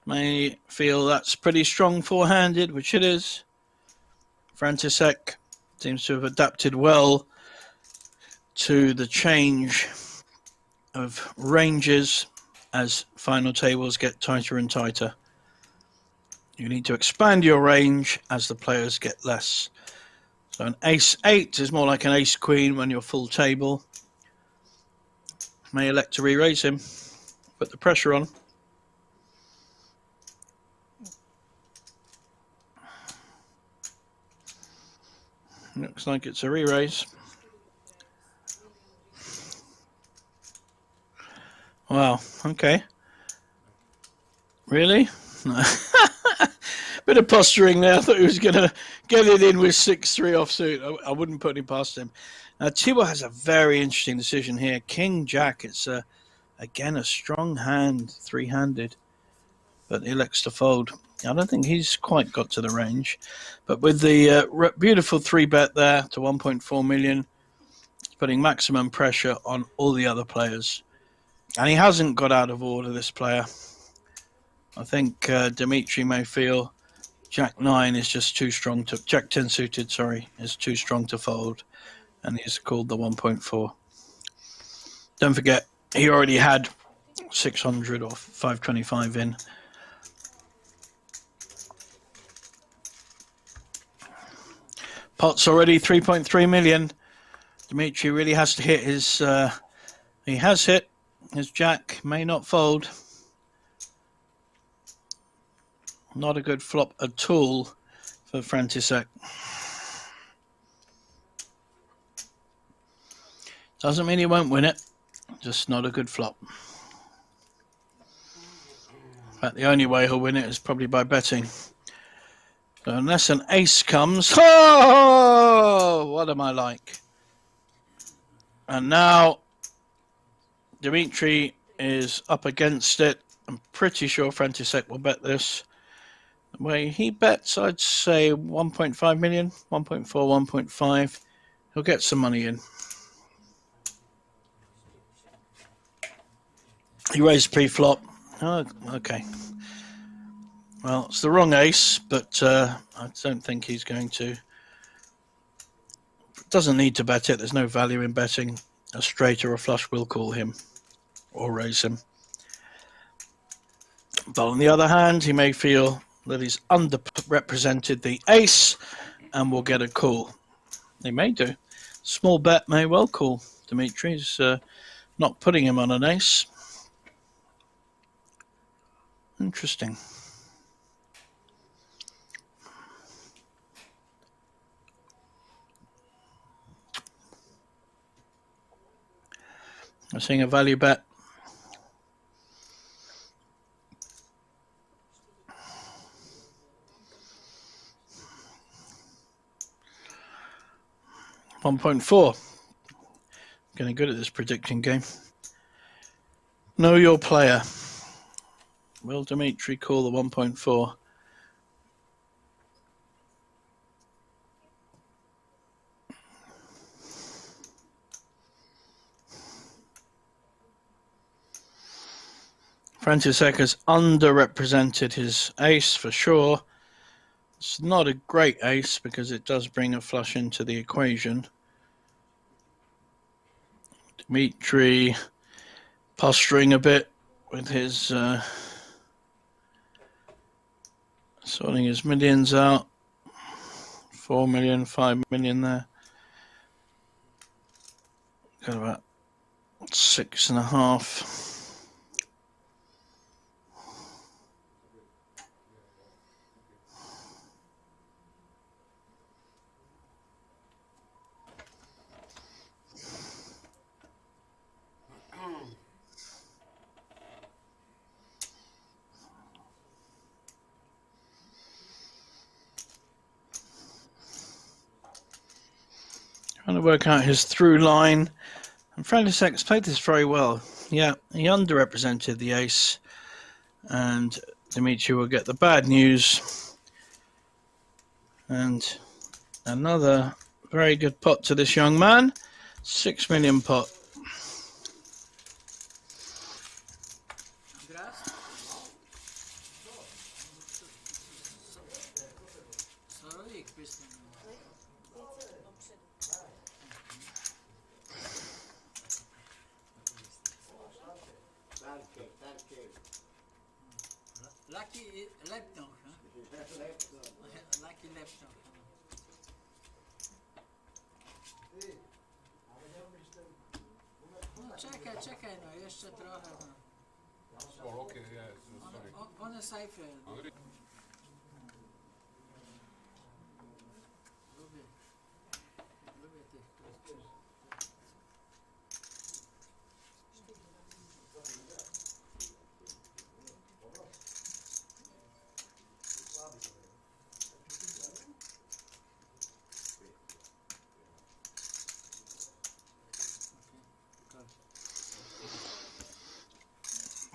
may feel that's pretty strong four-handed, which it is. František seems to have adapted well to the change of ranges as final tables get tighter and tighter. You need to expand your range as the players get less. So an Ace 8 is more like an Ace Queen when you're full table. May elect to re-raise him. Put the pressure on. Looks like it's a re-raise. Wow, okay. Really? No. Bit of posturing there. I thought he was going to get it in with 6-3 offsuit. I wouldn't put him past him. Now, Tibor has a very interesting decision here. King Jack. It's, again, a strong hand, three-handed. But he elects to fold. I don't think he's quite got to the range. But with the beautiful 3-bet there to 1.4 million, it's putting maximum pressure on all the other players. And he hasn't got out of order, this player. I think Dimitri may feel Jack 9 is just too strong to... Jack 10 suited, sorry, is too strong to fold. And he's called the 1.4. Don't forget, he already had 600 or 525 in. Pot's already 3.3 million. Dimitri really has to hit his... he has hit. His Jack may not fold. Not a good flop at all for František. Doesn't mean he won't win it. Just not a good flop. In fact, the only way he'll win it is probably by betting. So unless an ace comes... Oh! What am I like? And now Dimitri is up against it. I'm pretty sure František will bet this. The way he bets, I'd say 1.5 million, 1.4, 1.5. He'll get some money in. He raised pre-flop. Oh, okay. Well, it's the wrong ace, but I don't think he's going to Doesn't need to bet it. There's no value in betting. A straight or a flush will call him or raise him. But on the other hand, he may feel that he's underrepresented the ace and will get a call. He may do. Small bet may well call. Dimitri's not putting him on an ace. Interesting. I'm seeing a value bet. $1.4. Getting good at this predicting game. Know your player. Will Dimitri call the 1.4? František has underrepresented his ace for sure. It's not a great ace because it does bring a flush into the equation. Dimitri posturing a bit with his sorting his millions out. 4 million, 5 million there. Got about 6.5. Trying to work out his through line. And František's played this very well. Yeah, he underrepresented the ace. And Dimitri will get the bad news. And another very good pot to this young man. 6 million pot. Lucky laptop, huh? Lucky laptop. No, czekaj, no jeszcze trochę. No. Oh, okay, yeah, sorry. One cypher. Lubię tych krótkich.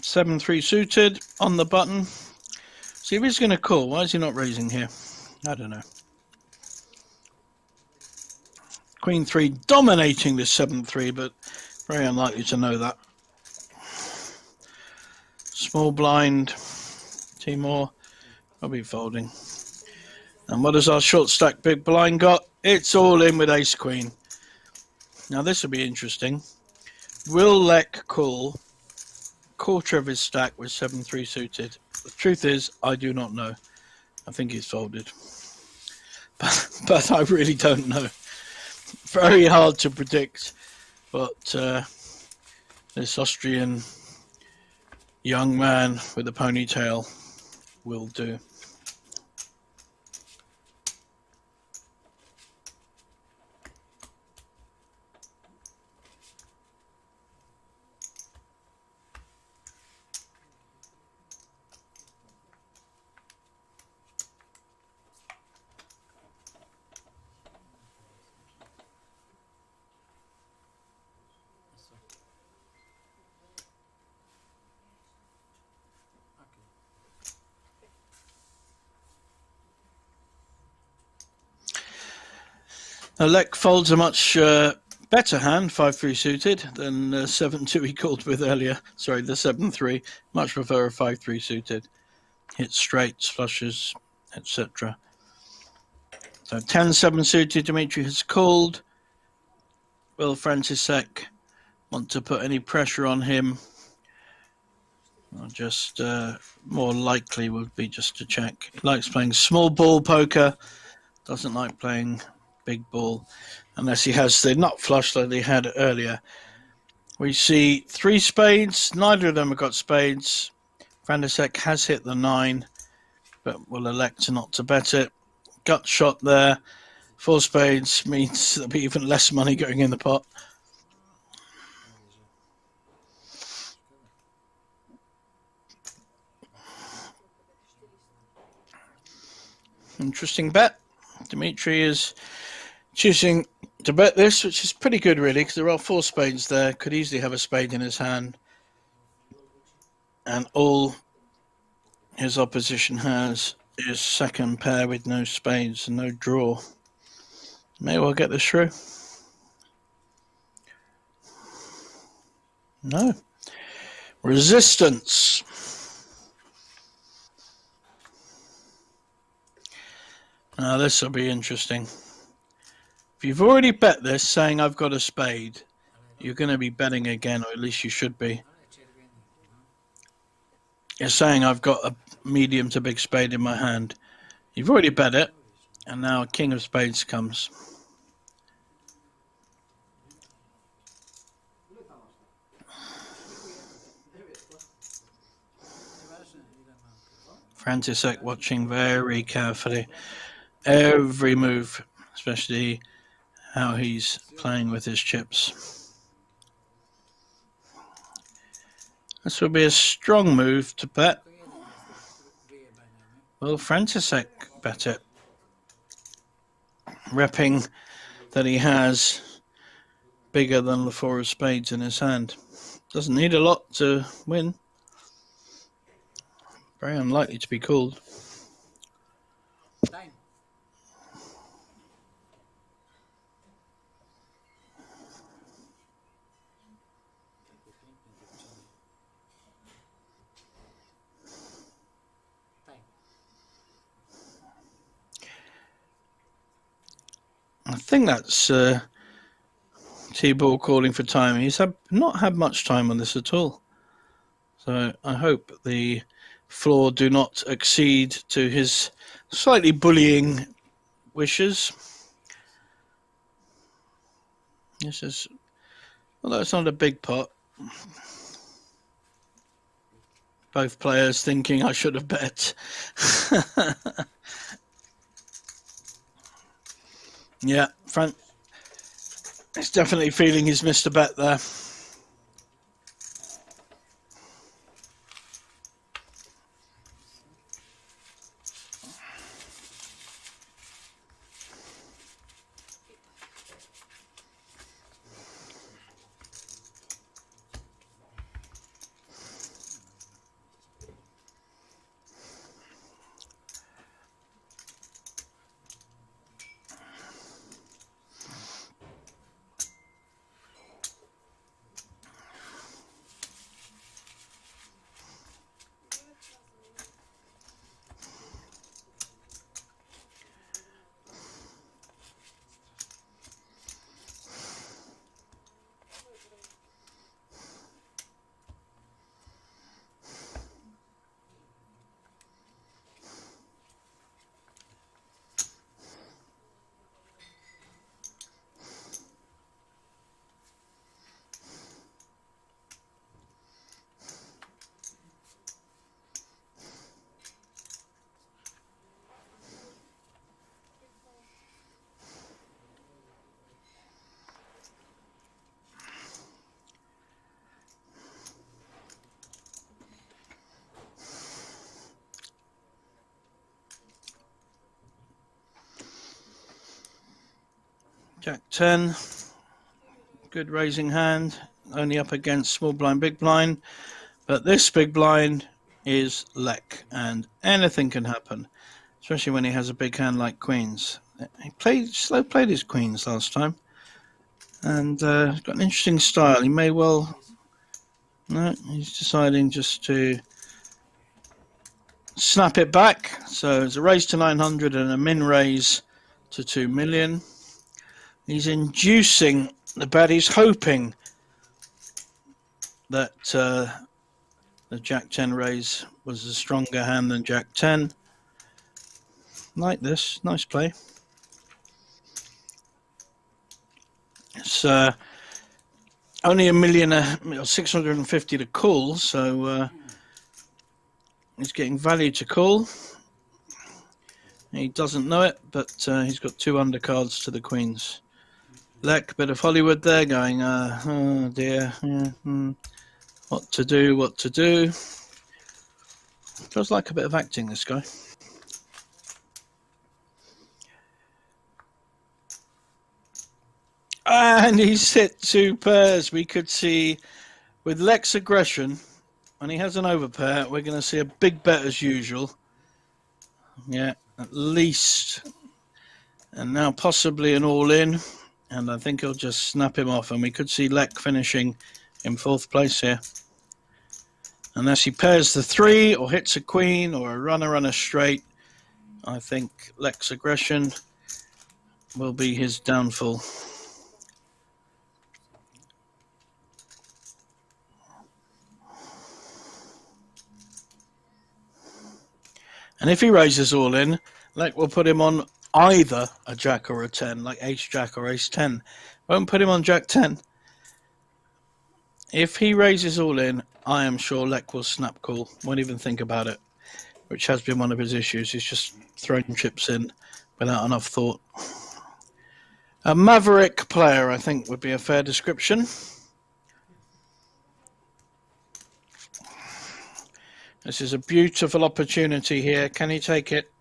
Seven three suited on the button. See if he's going to call. Why is he not raising here? I don't know. Queen 3 dominating this 7-3, but very unlikely to know that. Small blind. Timur. I'll be folding. And what has our short stack big blind got? It's all in with ace queen. Now this will be interesting. Will Lek call quarter of his stack with 7-3 suited? The truth is, I do not know. I think he's folded. But I really don't know. Very hard to predict. But this Austrian young man with a ponytail will do. Lek folds a much better hand, 5-3 suited, than 7-2 he called with earlier. Sorry, the 7-3. Much prefer a 5-3 suited. Hits straights, flushes, etc. So 10-7 suited, Dimitri has called. Will Frantisek want to put any pressure on him? Or just more likely would be just to check. He likes playing small ball poker, doesn't like playing big ball, unless he has the nut flush that he had earlier. We see 3 spades, neither of them have got spades. Frantisek has hit the 9, but will elect not to bet it. Gut shot there. 4 spades means there'll be even less money going in the pot. Interesting bet. Dimitri is choosing to bet this, which is pretty good really, because there are 4 spades there. Could easily have a spade in his hand. And all his opposition has is second pair with no spades and no draw. May well get this through. No. Resistance. Now this will be interesting. If you've already bet this saying I've got a spade, you're going to be betting again, or at least you should be. You're saying I've got a medium to big spade in my hand. You've already bet it, and now a king of spades comes. Frantisek watching very carefully every move, especially how he's playing with his chips. This will be a strong move to bet. Will Frantisek bet it? Repping that he has bigger than the 4 of spades in his hand. Doesn't need a lot to win. Very unlikely to be called. Time. I think that's T-Ball calling for time. He's not had much time on this at all. So I hope the floor do not accede to his slightly bullying wishes. This is, although it's not a big pot. Both players thinking I should have bet. Yeah, Frank is definitely feeling he's missed a bet there. Jack 10, good raising hand, only up against small blind, big blind, but this big blind is lek, and anything can happen, especially when he has a big hand like queens. He slow played his queens last time, and got an interesting style. He may well, no, he's deciding just to snap it back. So it's a raise to 900 and a min raise to 2 million. He's inducing the baddie's hoping that the Jack 10 raise was a stronger hand than Jack 10. Like this, nice play. It's only $1,650,000 to call, so he's getting value to call. He doesn't know it, but he's got 2 undercards to the queens. Lek, bit of Hollywood there, going, oh dear, what to do, what to do. Feels like a bit of acting, this guy. And he's hit 2 pairs. We could see, with Lek's aggression, when he has an overpair, we're going to see a big bet as usual. Yeah, at least. And now possibly an all-in. And I think he'll just snap him off. And we could see Lek finishing in 4th place here. Unless he pairs the 3 or hits a queen or a runner straight, I think Lek's aggression will be his downfall. And if he raises all in, Lek will put him on either a jack or a 10, like ace jack or ace 10. Won't put him on jack 10. If he raises all in, I am sure Lek will snap call. Won't even think about it, which has been one of his issues. He's just thrown chips in without enough thought. A maverick player, I think, would be a fair description. This is a beautiful opportunity here. Can he take it?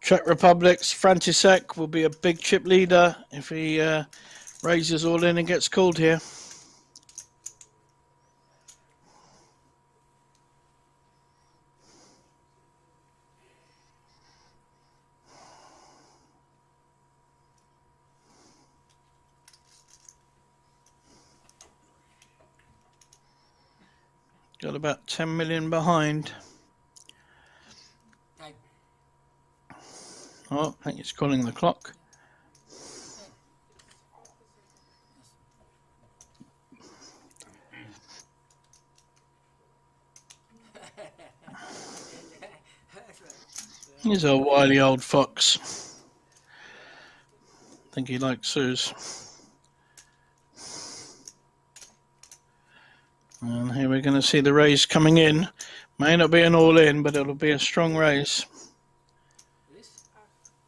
Czech Republic's František will be a big chip leader if he raises all in and gets called here. Got about 10 million behind. Oh, I think it's calling the clock. He's a wily old fox. I think he likes Sue's. And here we're going to see the raise coming in. May not be an all-in, but it'll be a strong raise.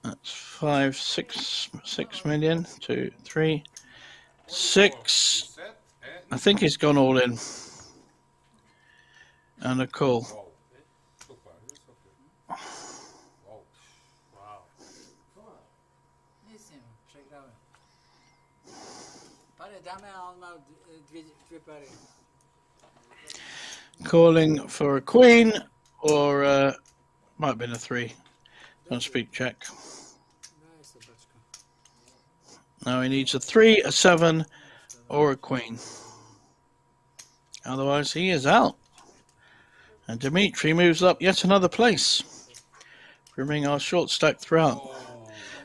That's 5, 6 million, 2, 3, 6. I think he's gone all in. And a call. Calling for a queen, or might have been a 3. Don't speak Czech. Now he needs a 3, a 7, or a queen. Otherwise he is out. And Dimitri moves up yet another place, bringing our short stack throughout.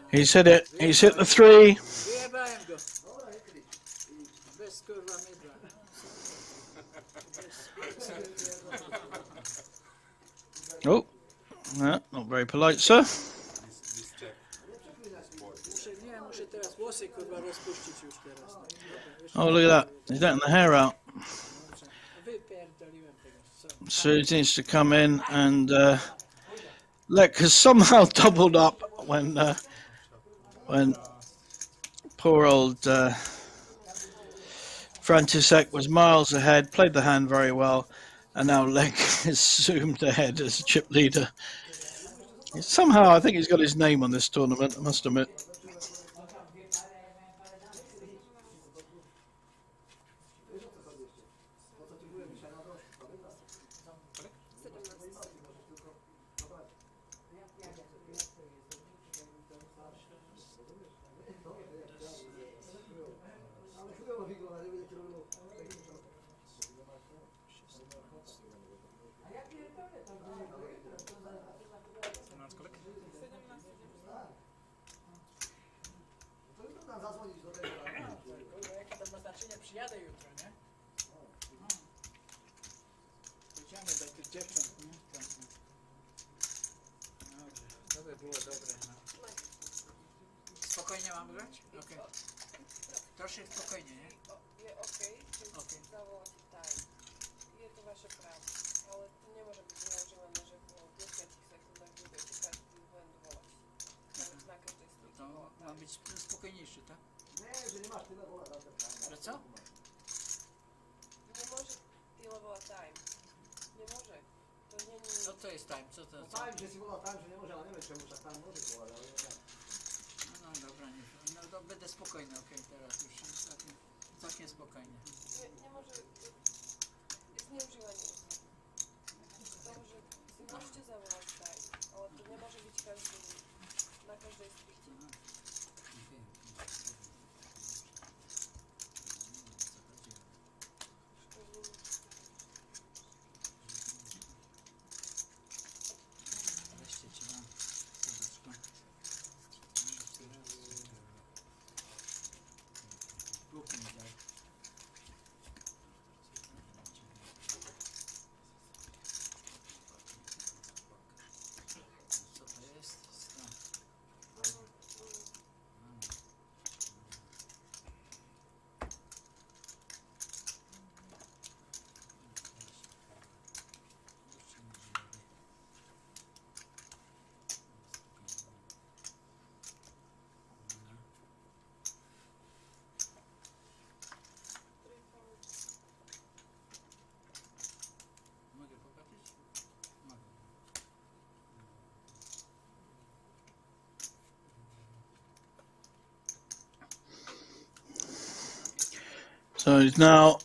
He's hit it. He's hit the 3. Oh, no, not very polite, sir. Oh, look at that. He's letting the hair out. So he needs to come in, and Lek has somehow doubled up when poor old František was miles ahead, played the hand very well, and now Lek is zoomed ahead as chip leader. Somehow, I think he's got his name on this tournament, I must admit. jadę jutro, nie? Pójdziemy do tych dziewcząt, nie? Tak, no. Dobrze, to by było dobre, no. Spokojnie mam grać? Okej. Troszkę spokojnie, nie? Je okej, Okej. zawołać time. Je to wasze prawo, ale to nie może być nieużywane, że po 10 sekundach będziecie każdy błęd wołać. Nawet na każdej stronie To woła ma time. być spokojniejszy, tak? Nie, że nie masz tyle wola na ten time. Że co? Nie może tyle woła time. Nie może. To nie. Co to jest time? Co to No jest? time, że si wola time, że nie może, ale nie wiem czemu tak time może wołać, ale nie wiem. No dobra, nie. No to będę spokojny, okej, teraz już całkiem spokojnie. Nie może. Jest nieużywanie. To może. Możecie zawołać time, ale to nie może być każdy. Na każdej stronie. Wreszcie ci dam serduszko. Lub mi daj. Co to jest? Mogę popatrzeć? Mogę. So he's now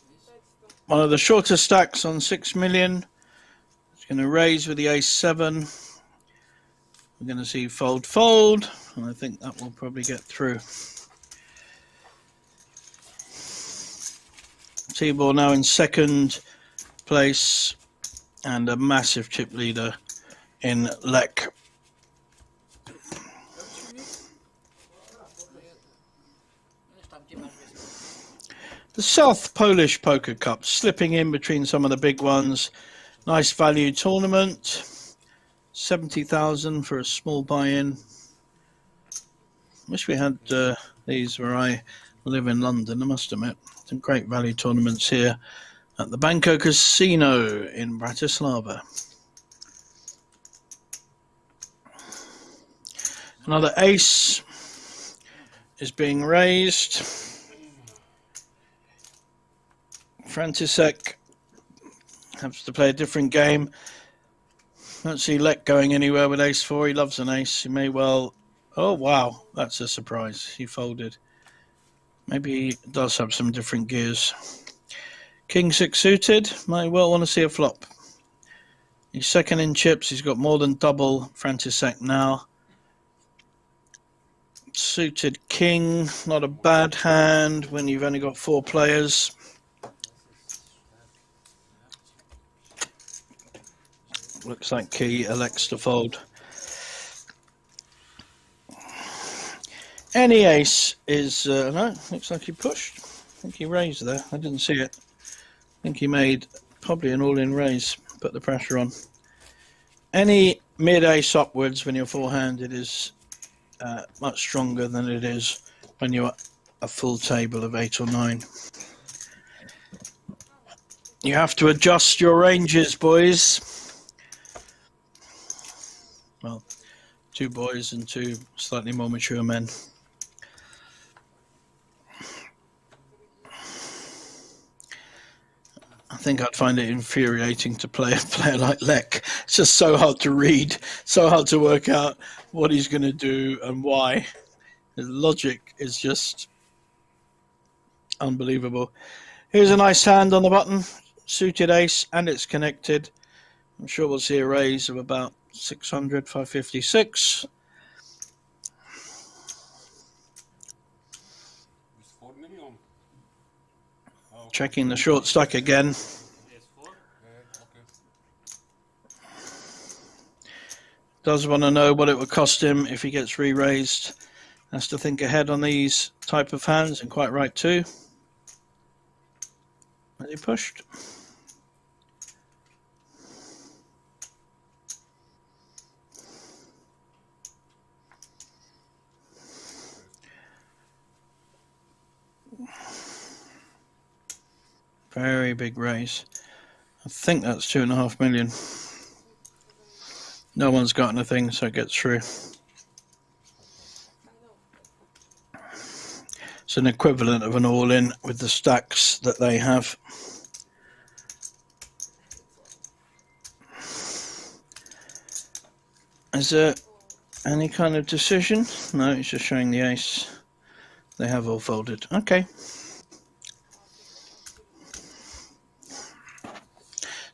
one of the shortest stacks on 6 million. He's going to raise with the ace 7. We're going to see fold, fold, and I think that will probably get through. T-ball now in second place and a massive chip leader in Lek. The South Polish Poker Cup, slipping in between some of the big ones. Nice value tournament. 70,000 for a small buy-in. Wish we had these where I live in London, I must admit. Some great value tournaments here at the Banco Casino in Bratislava. Another ace is being raised. František has to play a different game. Don't see Lek going anywhere with ace 4. He loves an ace. He may well... Oh, wow. That's a surprise. He folded. Maybe he does have some different gears. King 6 suited. Might well want to see a flop. He's second in chips. He's got more than double František now. Suited king. Not a bad hand when you've only got 4 players. Looks like he elects to fold. Any ace is... no, looks like he pushed. I think he raised there. I didn't see it. I think he made probably an all-in raise. Put the pressure on. Any mid-ace upwards when you're four-handed is much stronger than it is when you're a full table of 8 or 9. You have to adjust your ranges, boys. Well, 2 boys and 2 slightly more mature men. I think I'd find it infuriating to play a player like Lek. It's just so hard to read, so hard to work out what he's going to do and why. The logic is just unbelievable. Here's a nice hand on the button, suited ace, and it's connected. I'm sure we'll see a raise of about 600, 556. It's 4 million. Oh, Checking the short stack again. okay. Does want to know what it would cost him if he gets re-raised. Has to think ahead on these type of hands, and quite right too. Has he pushed? Very big raise. I think that's 2.5 million. No one's got anything, so it gets through. It's an equivalent of an all-in with the stacks that they have. Is there any kind of decision? No, it's just showing the ace. They have all folded. Okay.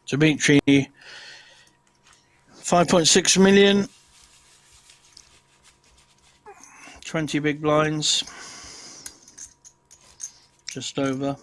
Dimitri, 5.6 million. 20 big blinds. Just over.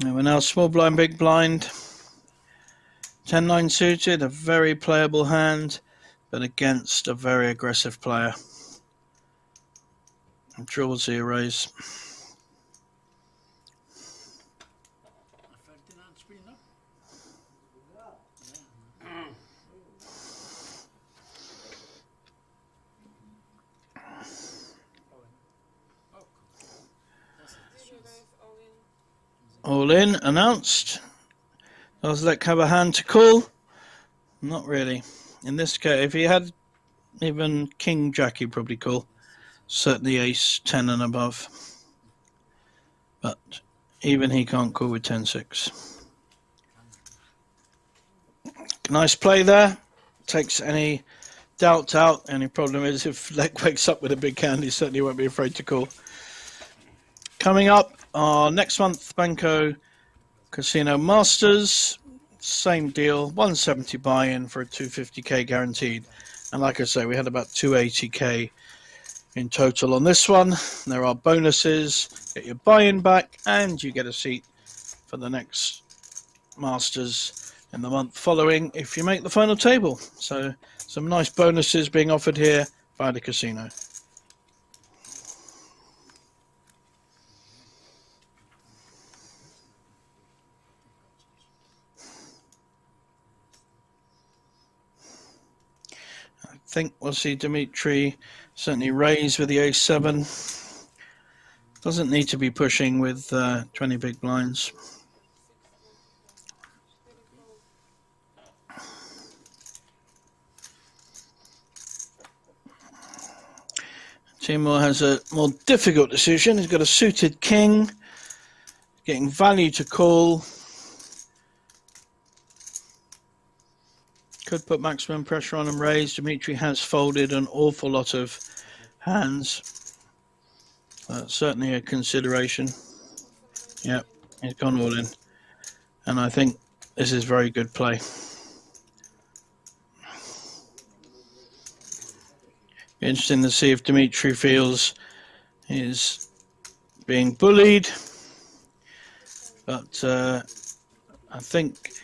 And we're now small blind, big blind. 10-9 suited, a very playable hand, but against a very aggressive player. Draw zeros. All in, announced. Does Lek have a hand to call? Not really. In this case, if he had even King Jack, he'd probably call. Certainly ace 10 and above. But even he can't call with 10-6. Nice play there. Takes any doubt out. Only problem is if Lek wakes up with a big hand, he certainly won't be afraid to call. Coming up, next month, Banco Casino Masters, same deal, 170 buy-in for a 250k guaranteed. And like I say, we had about 280k in total on this one. There are bonuses, get your buy-in back, and you get a seat for the next Masters in the month following if you make the final table. So some nice bonuses being offered here by the casino. I think we'll see Dimitri certainly raise with the ace-7. Doesn't need to be pushing with 20 big blinds. Timur has a more difficult decision. He's got a suited king, getting value to call. Could put maximum pressure on and raise. Dimitri has folded an awful lot of hands. Certainly a consideration. Yep, he's gone all in. And I think this is very good play. Be interesting to see if Dimitri feels he's being bullied. But I think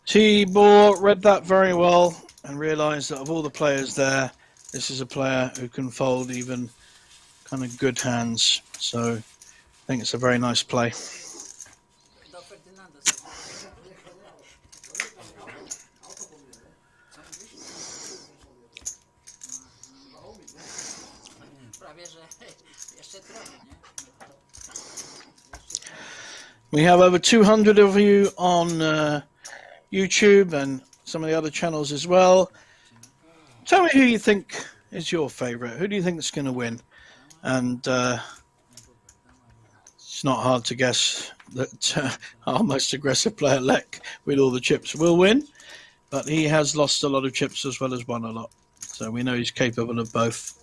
Tibor read that very well and realised that of all the players there, this is a player who can fold even kind of good hands. So I think it's a very nice play. We have over 200 of you on YouTube and some of the other channels as well. Tell me who you think is your favourite. Who do you think is going to win? And it's not hard to guess that our most aggressive player, Lek, with all the chips, will win. But he has lost a lot of chips as well as won a lot. So we know he's capable of both.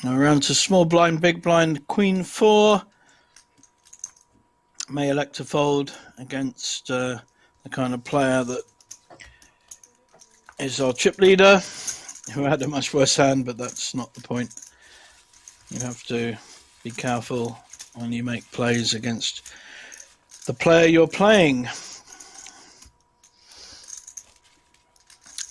Now around to small blind, big blind, Queen 4. May elect to fold against the kind of player that is our chip leader, who had a much worse hand, but that's not the point. You have to be careful when you make plays against the player you're playing.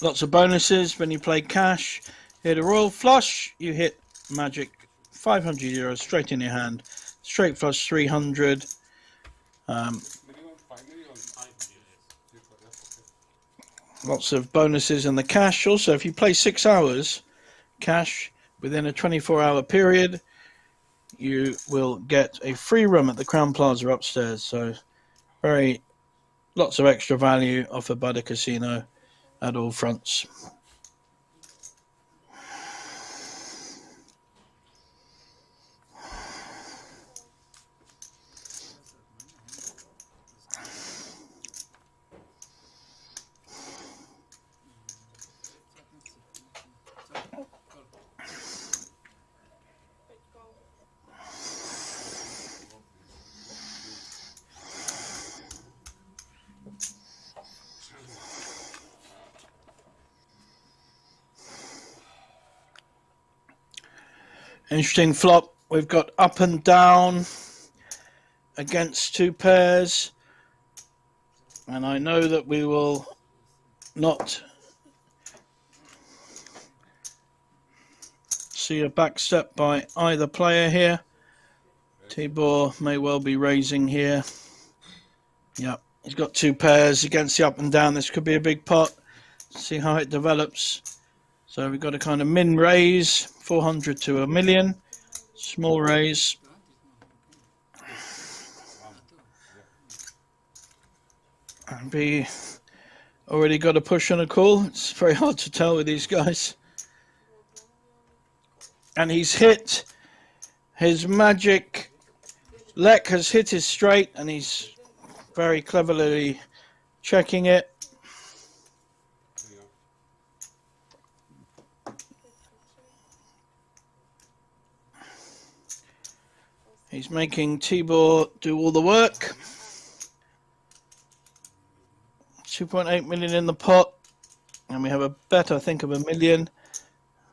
Lots of bonuses when you play cash. Hit a royal flush, you hit magic 500 euros straight in your hand. Straight flush 300. Lots of bonuses in the cash. Also, if you play 6 hours cash within a 24-hour period, you will get a free room at the Crown Plaza upstairs. So lots of extra value offered by the casino at all fronts. Interesting flop. We've got up and down against 2 pairs. And I know that we will not see a backstep by either player here. Tibor may well be raising here. Yep, he's got 2 pairs against the up and down. This could be a big pot. See how it develops. So we've got a kind of min raise, 400 to 1 million. Small raise. And we already got a push and a call. It's very hard to tell with these guys. And he's hit his magic. Lek has hit his straight, and he's very cleverly checking it. He's making Tibor do all the work. 2.8 million in the pot. And we have a bet, I think, of 1 million.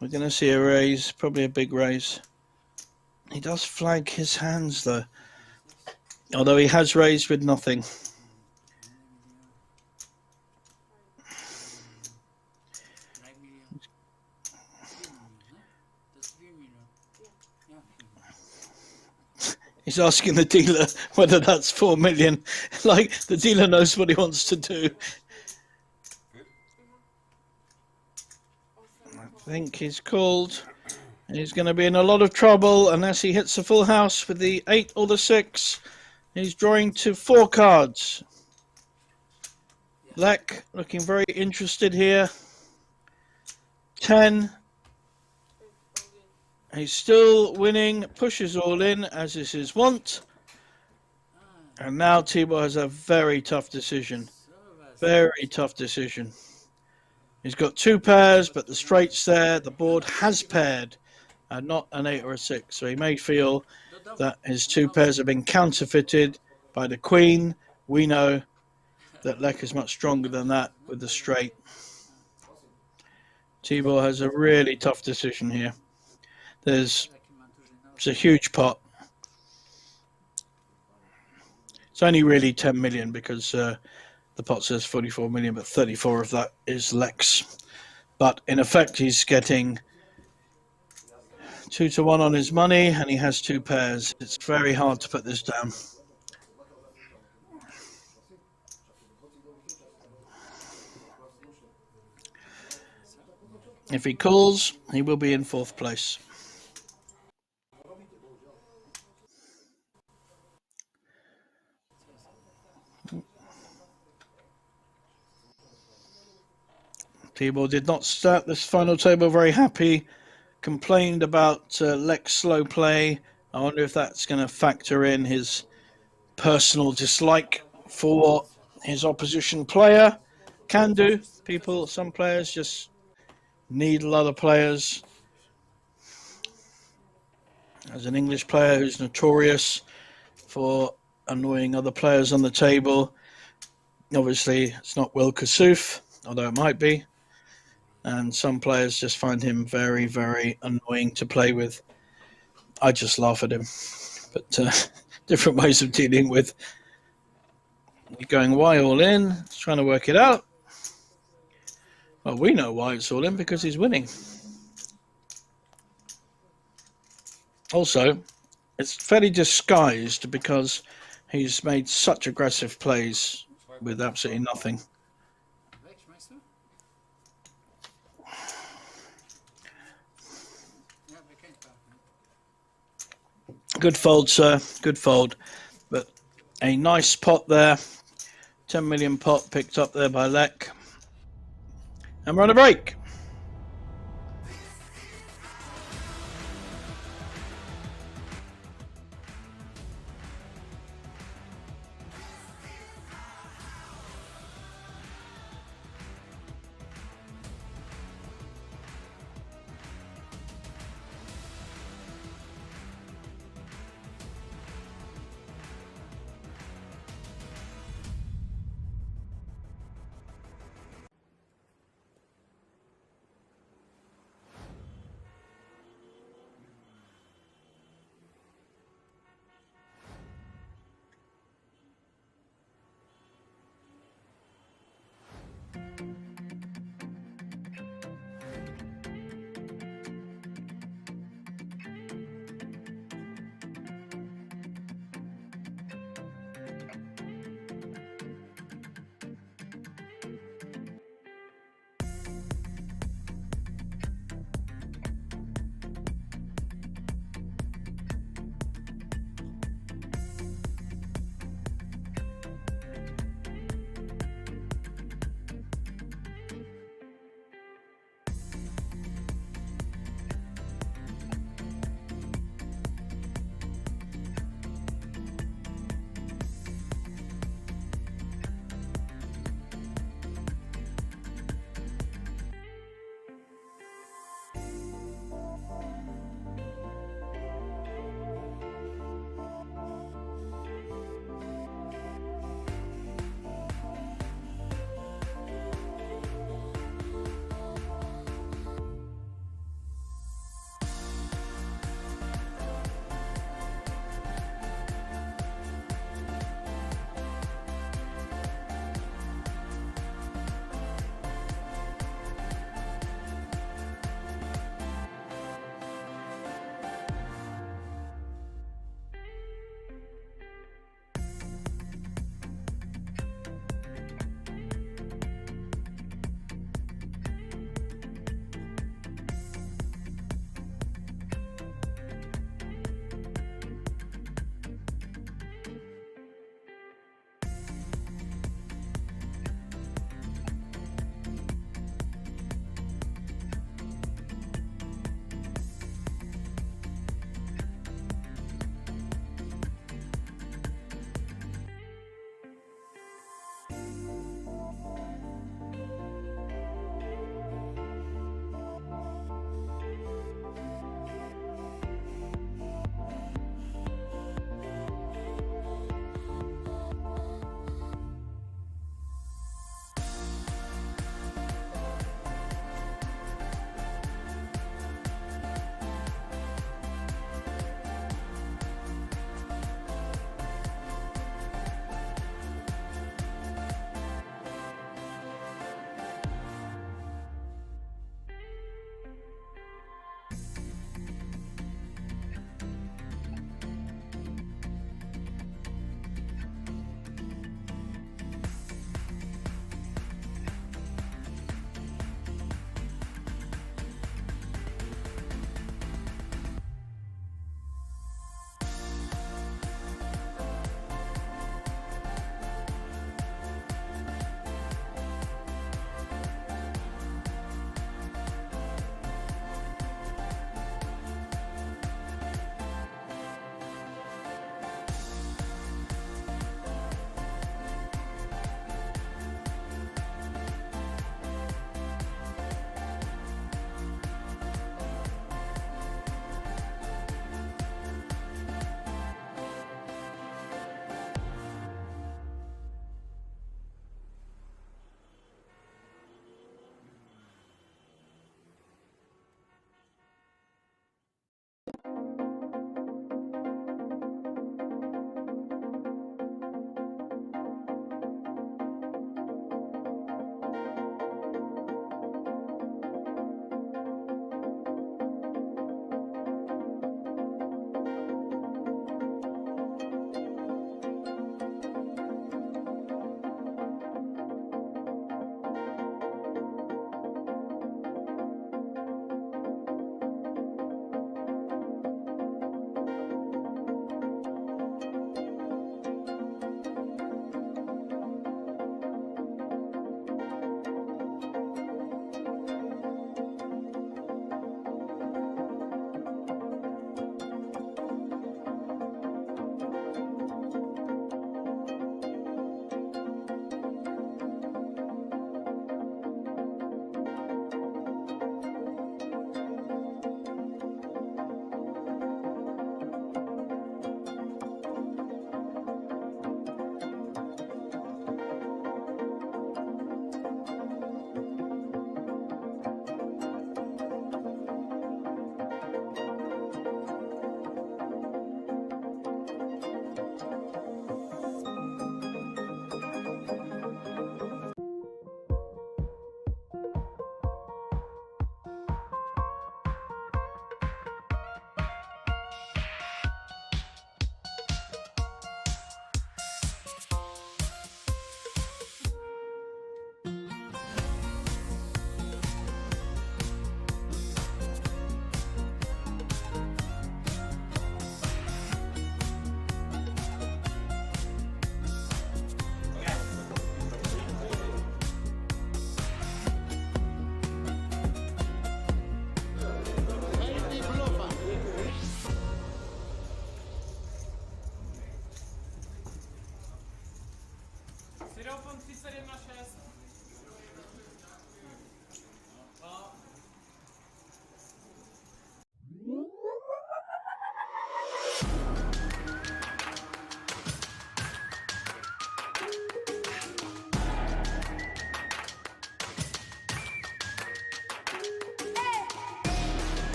We're going to see a raise, probably a big raise. He does flag his hands, though. Although he has raised with nothing. He's asking the dealer whether that's 4 million. Like, the dealer knows what he wants to do. I think he's called. He's going to be in a lot of trouble unless he hits a full house with the 8 or the 6. He's drawing to 4 cards. Lek looking very interested here. 10. He's still winning, pushes all in, as is his wont. And now Tibor has a very tough decision. Very tough decision. He's got 2 pairs, but the straight's there. The board has paired, and not an 8 or a 6. So he may feel that his 2 pairs have been counterfeited by the queen. We know that Lek is much stronger than that with the straight. Tibor has a really tough decision here. It's a huge pot. It's only really 10 million because the pot says 44 million, but 34 of that is Lek's. But in effect, he's getting 2 to 1 on his money, and he has 2 pairs. It's very hard to put this down. If he calls, he will be in 4th place. Tibor did not start this final table very happy. Complained about Lek's slow play. I wonder if that's going to factor in his personal dislike for his opposition player. Can do. Some players just need a lot of players. as an English player who's notorious for annoying other players on the table. Obviously, it's not Will Kassouf, although it might be. And some players just find him very, very annoying to play with. I just laugh at him. But different ways of dealing with. You're going why all in, trying to work it out. Well, we know why it's all in, because he's winning. Also, it's fairly disguised because he's made such aggressive plays with absolutely nothing. Meister? Yeah, we can't talk. Good fold, sir. Good fold. But a nice pot there. 10 million pot picked up there by Lek. And we're on a break.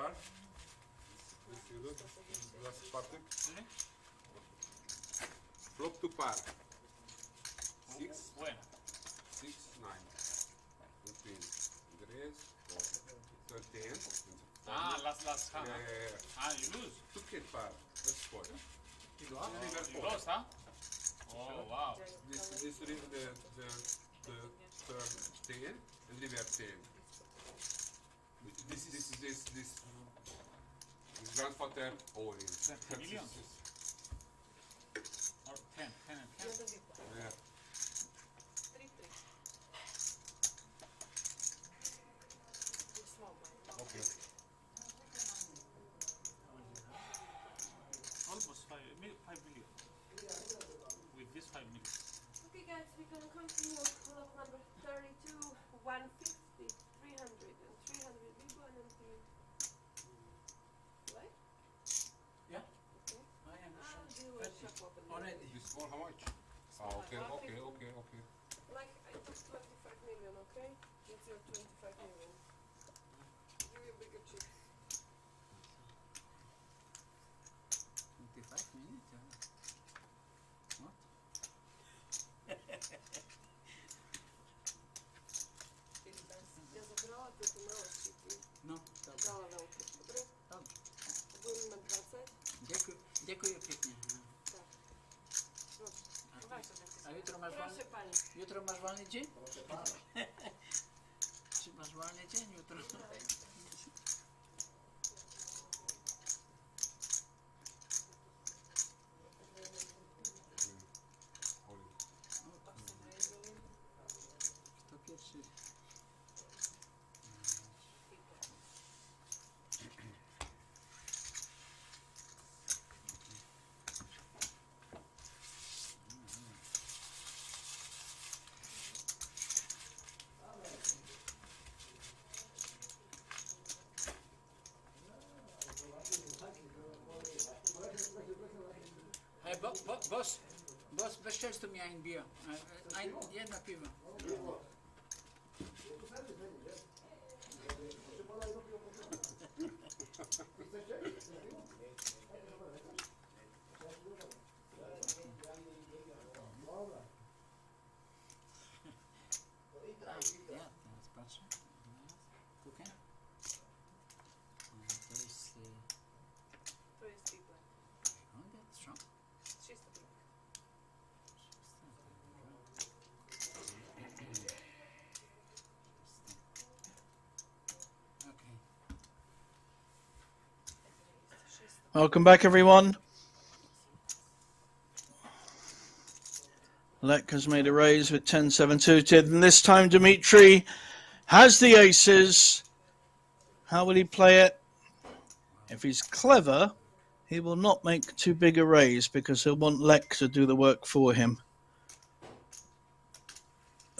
par. This you do. Last party. Flop to par. 6, Bueno. 6, 9. 15. Tres, 4, 13. Ah, last hand. Yeah. Ah, you lose. Took it par. Let's spoil. You lost, huh? Oh, wow. This the third 10 and river 10. This grandfather all in. 20 million? Or 10 and 10? Yeah. 3-3. Small one. Okay. Almost 5 million. With this 5 million. Okay guys, we can continue block number 32, 150, 300 and 300 big one until... Right? Yeah. Okay. I am I'll do a shop open. already. This small how much? Ah, okay. Like I took 25 million, okay? It's your 25 million. Give me a bigger chip. 25 minutes? What? Я забрала, ты мало чипи. No, Dala veľké. Dobre? Dobrze. Budeme mať 20. Dziękuję pięknie. Tak. A jutro masz wolny? Proszę pani. Jutro masz wolny dzień? Czy masz wolny dzień jutro? Kto pierwszy? Boss, bestellst du mir ein Bier? Jedno piwo. Ja, teraz patrzę. Tutaj? To jest... To jest big one. Oh, that's strong. 300 big. Okay. Welcome back, everyone. Lek has made a raise with 10-7 suited, and this time Dimitri has the aces. How will he play it? If he's clever, he will not make too big a raise because he'll want Lek to do the work for him.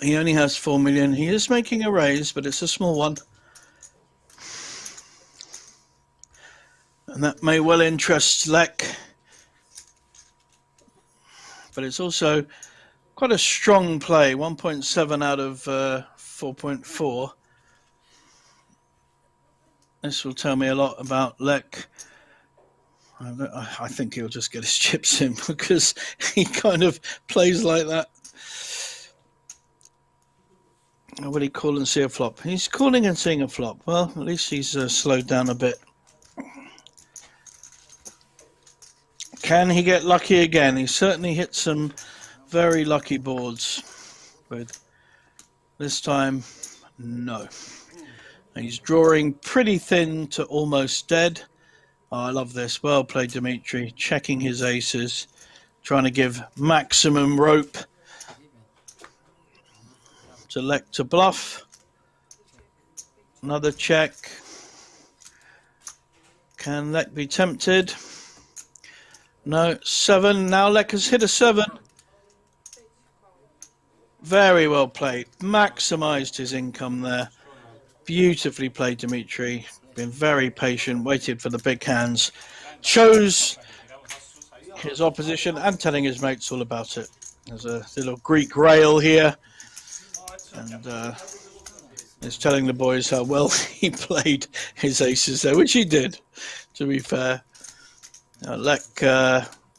He only has 4 million. He is making a raise, but it's a small one. And that may well interest Lek. But it's also quite a strong play, 1.7 out of 4.4. This will tell me a lot about Lek. I think he'll just get his chips in because he kind of plays like that. Will he call and see a flop? He's calling and seeing a flop. Well, at least he's slowed down a bit. Can he get lucky again? He certainly hit some very lucky boards. But this time, no. He's drawing pretty thin to almost dead. Oh, I love this. Well played, Dimitri. Checking his aces. Trying to give maximum rope to Lek to bluff. Another check. Can Lek be tempted? No. 7. Now Lek has hit a 7. Very well played. Maximised his income there. Beautifully played, Dimitri. Been very patient, waited for the big hands. Chose his opposition and telling his mates all about it. There's a little Greek rail here. And is telling the boys how well he played his aces there, which he did, to be fair. Lek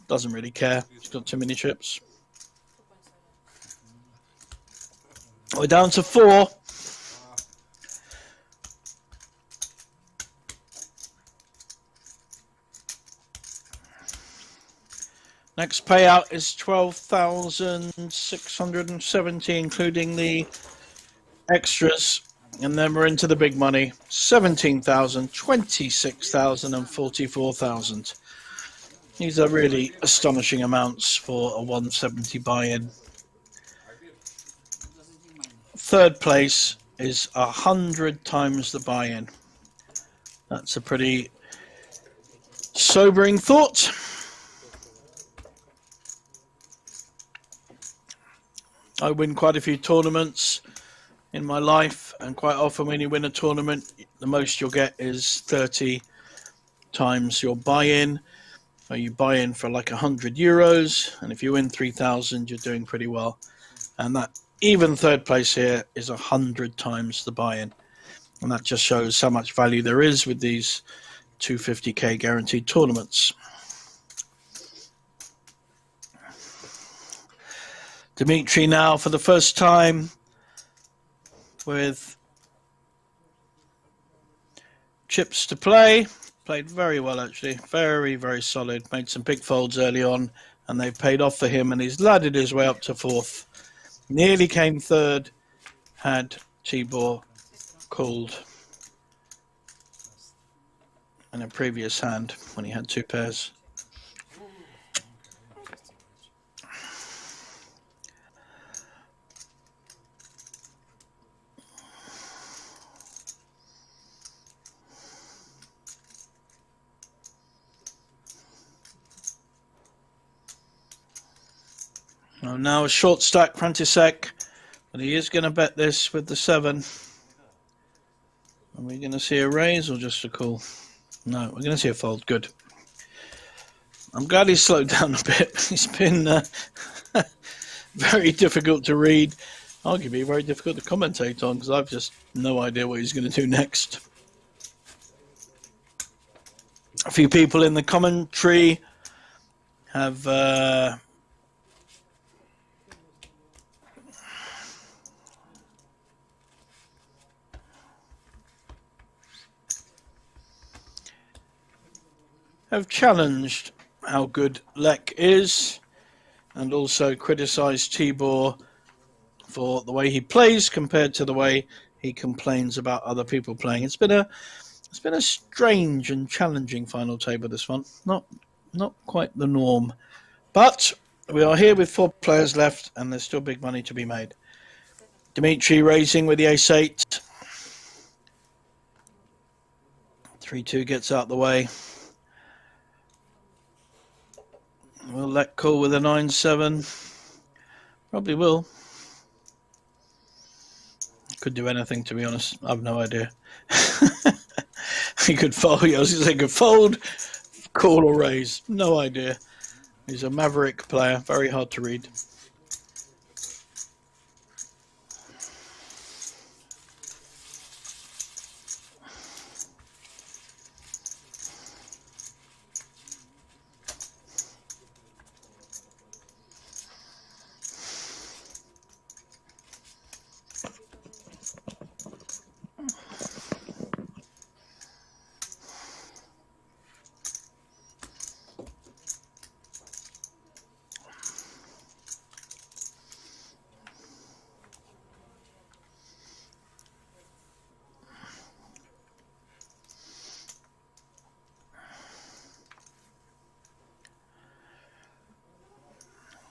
doesn't really care. He's got too many chips. We're down to 4. Next payout is 12,670, including the extras. And then we're into the big money. 17,000, 26,000 and 44,000. These are really astonishing amounts for a 170 buy-in. Third place is 100 times the buy-in. That's a pretty sobering thought. I win quite a few tournaments in my life, and quite often when you win a tournament, the most you'll get is 30 times your buy-in. So you buy in for like 100 euros, and if you win 3,000, you're doing pretty well. And that even third place here is 100 times the buy-in. And that just shows how much value there is with these 250k guaranteed tournaments. Dimitri now for the first time with chips to play. Played very well, actually. Very, very solid. Made some big folds early on, and they paid off for him, and he's ladded his way up to 4th. Nearly came 3rd, had Tibor called in a previous hand when he had 2 pairs. Now a short stack, František, but he is going to bet this with the 7. Are we going to see a raise or just a call? No, we're going to see a fold. Good. I'm glad he's slowed down a bit. He's been very difficult to read, arguably very difficult to commentate on, because I've just no idea what he's going to do next. A few people in the commentary have challenged how good Lek is, and also criticised Tibor for the way he plays compared to the way he complains about other people playing. It's been a strange and challenging final table, this one. Not quite the norm. But we are here with 4 players left, and there's still big money to be made. Dimitri raising with the ace-8. 3-2 gets out the way. We'll let call with a 9-7. Probably will. Could do anything, to be honest. I've no idea. He could fold. I was going to say, could fold, call or raise. No idea. He's a maverick player. Very hard to read.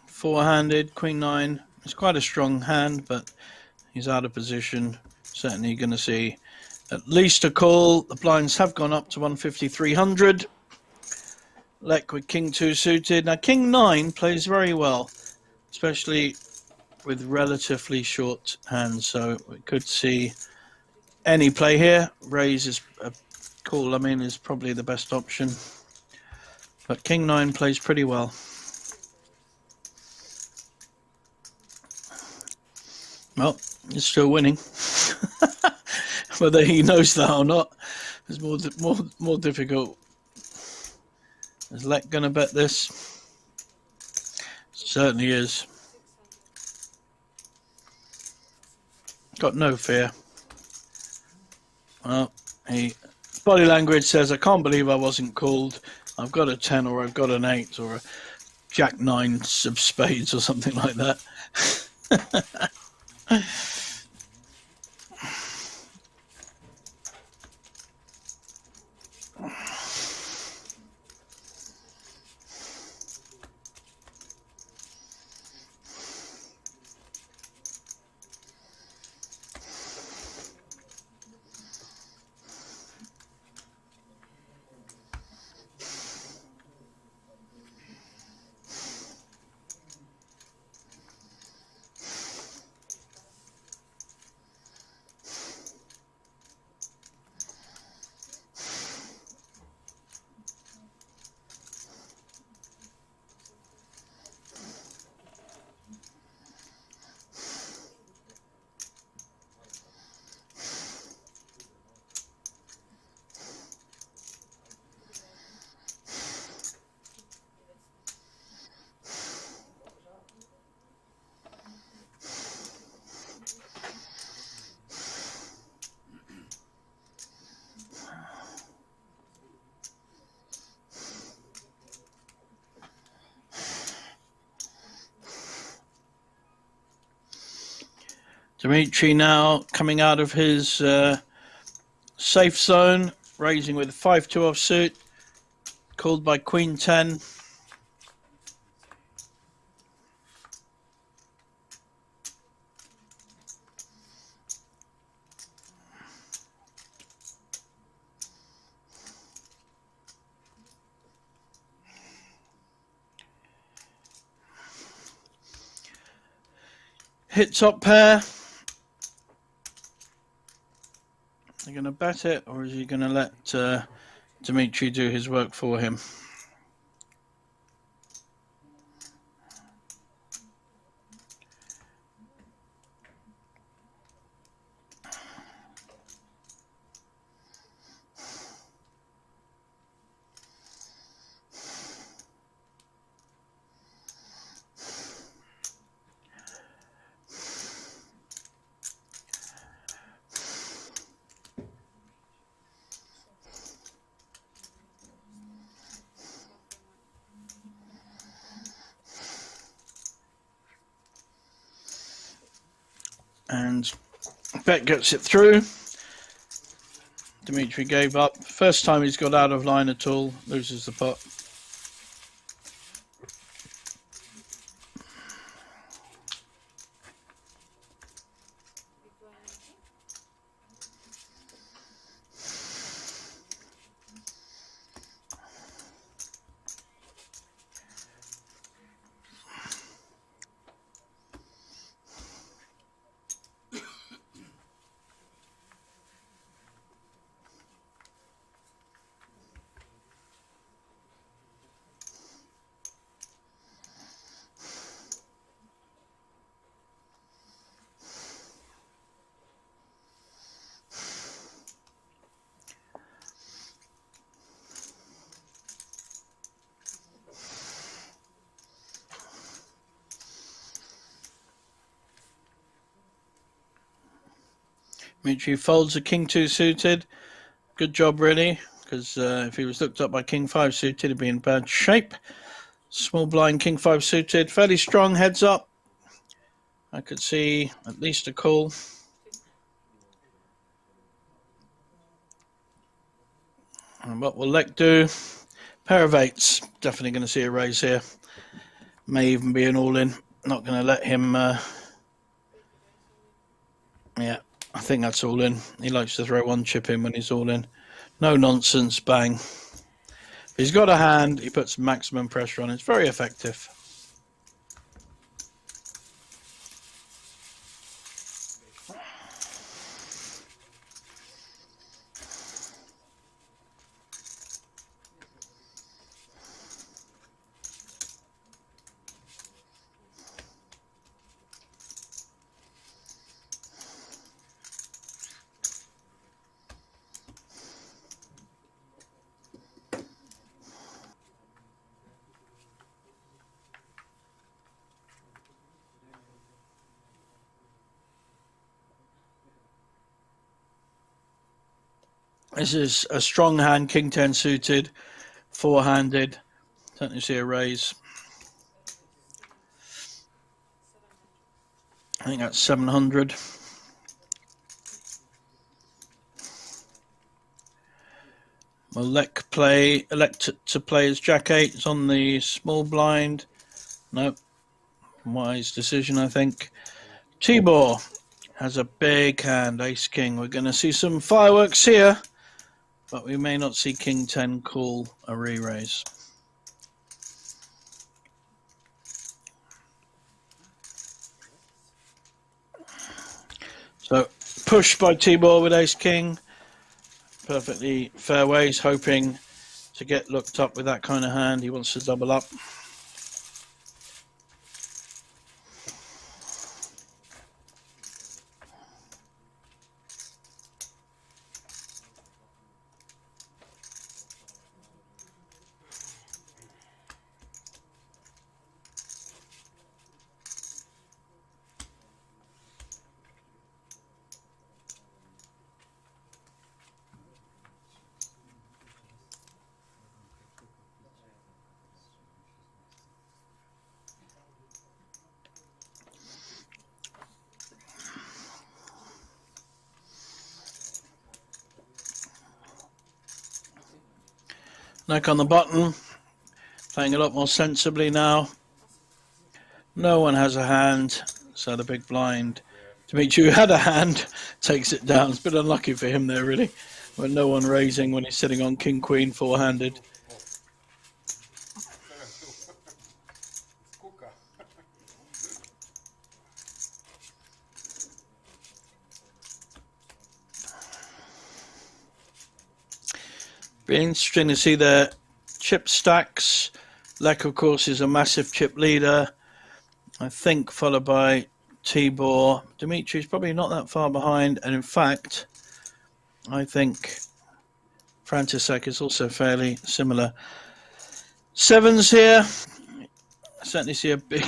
Four-handed, Queen-9. It's quite a strong hand, but he's out of position. Certainly going to see at least a call. The blinds have gone up to 150-300. Lek with King-2 suited. Now, King-9 plays very well, especially with relatively short hands. So we could see any play here. Raise is a call, is probably the best option. But King-9 plays pretty well. Well, it's still winning. Whether he knows that or not is more difficult. Is Lek going to bet this? Certainly is. Got no fear. Well, body language says, I can't believe I wasn't called. I've got a 10 or I've got an 8 or a Jack 9 of spades or something like that. Dimitri now coming out of his safe zone, raising with 5-2 offsuit, called by Queen 10. Hit top pair. Are you going to bet it, or is he going to let Dimitri do his work for him? And bet gets it through. Dimitri gave up. First time he's got out of line at all, loses the pot. Dimitri folds a king 2 suited. Good job, really, because if he was looked up by king 5 suited, he'd be in bad shape. Small blind king 5 suited, fairly strong heads up. I could see at least a call. And what will Lek do? Pair of 8s. Definitely going to see a raise here. May even be an all-in. Not going to let him... Yeah, I think that's all in. He likes to throw one chip in when he's all in. No nonsense, bang. If he's got a hand, he puts maximum pressure on. It's very effective. This is a strong hand, King 10 suited, four-handed. Certainly see a raise. I think that's 700. Well, elect to play as Jack 8. It's on the small blind. Nope. Wise decision, I think. Tibor has a big hand, Ace King. We're going to see some fireworks here, but we may not see King 10 call a re-raise. So pushed by Tibor with Ace King. Perfectly fairways, hoping to get looked up with that kind of hand. He wants to double up. Neck on the button, playing a lot more sensibly now. No one has a hand, so the big blind. Dimitri, who had a hand, takes it down. It's a bit unlucky for him there, really, with no one raising when he's sitting on King Queen four-handed. Be interesting to see their chip stacks. Lek, of course, is a massive chip leader. I think followed by Tibor. Dimitri's probably not that far behind. And in fact, I think František is also fairly similar. Sevens here. I certainly see a big,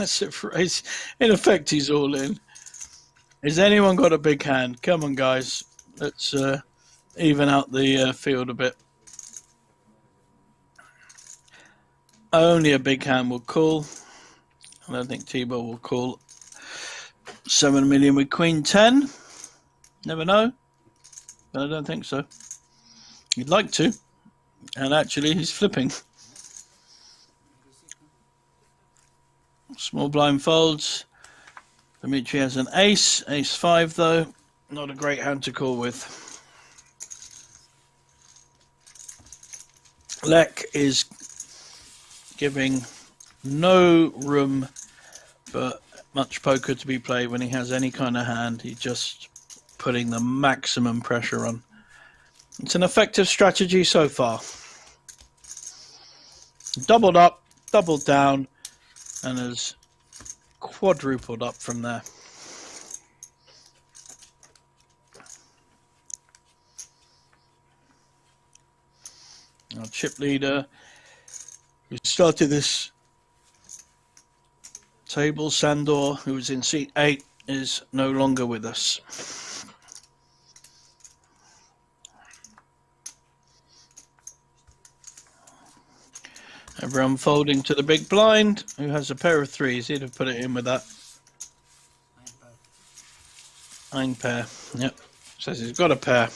massive raise. In effect, he's all in. Has anyone got a big hand? Come on, guys. Let's even out the field a bit. Only a big hand will call. I don't think Tibor will call 7 million with Queen 10. Never know. But I don't think so. He'd like to. And actually, he's flipping. Small blind folds. Dimitri has an ace. Ace 5, though. Not a great hand to call with. Lek is giving no room for much poker to be played when he has any kind of hand. He's just putting the maximum pressure on. It's an effective strategy so far. Doubled up, doubled down, and has quadrupled up from there. Our chip leader, who started this table, Sandor, who was in seat 8, is no longer with us. Everyone folding to the big blind, who has a pair of 3s. He'd have put it in with that. Ein pair. Yep. Says he's got a pair.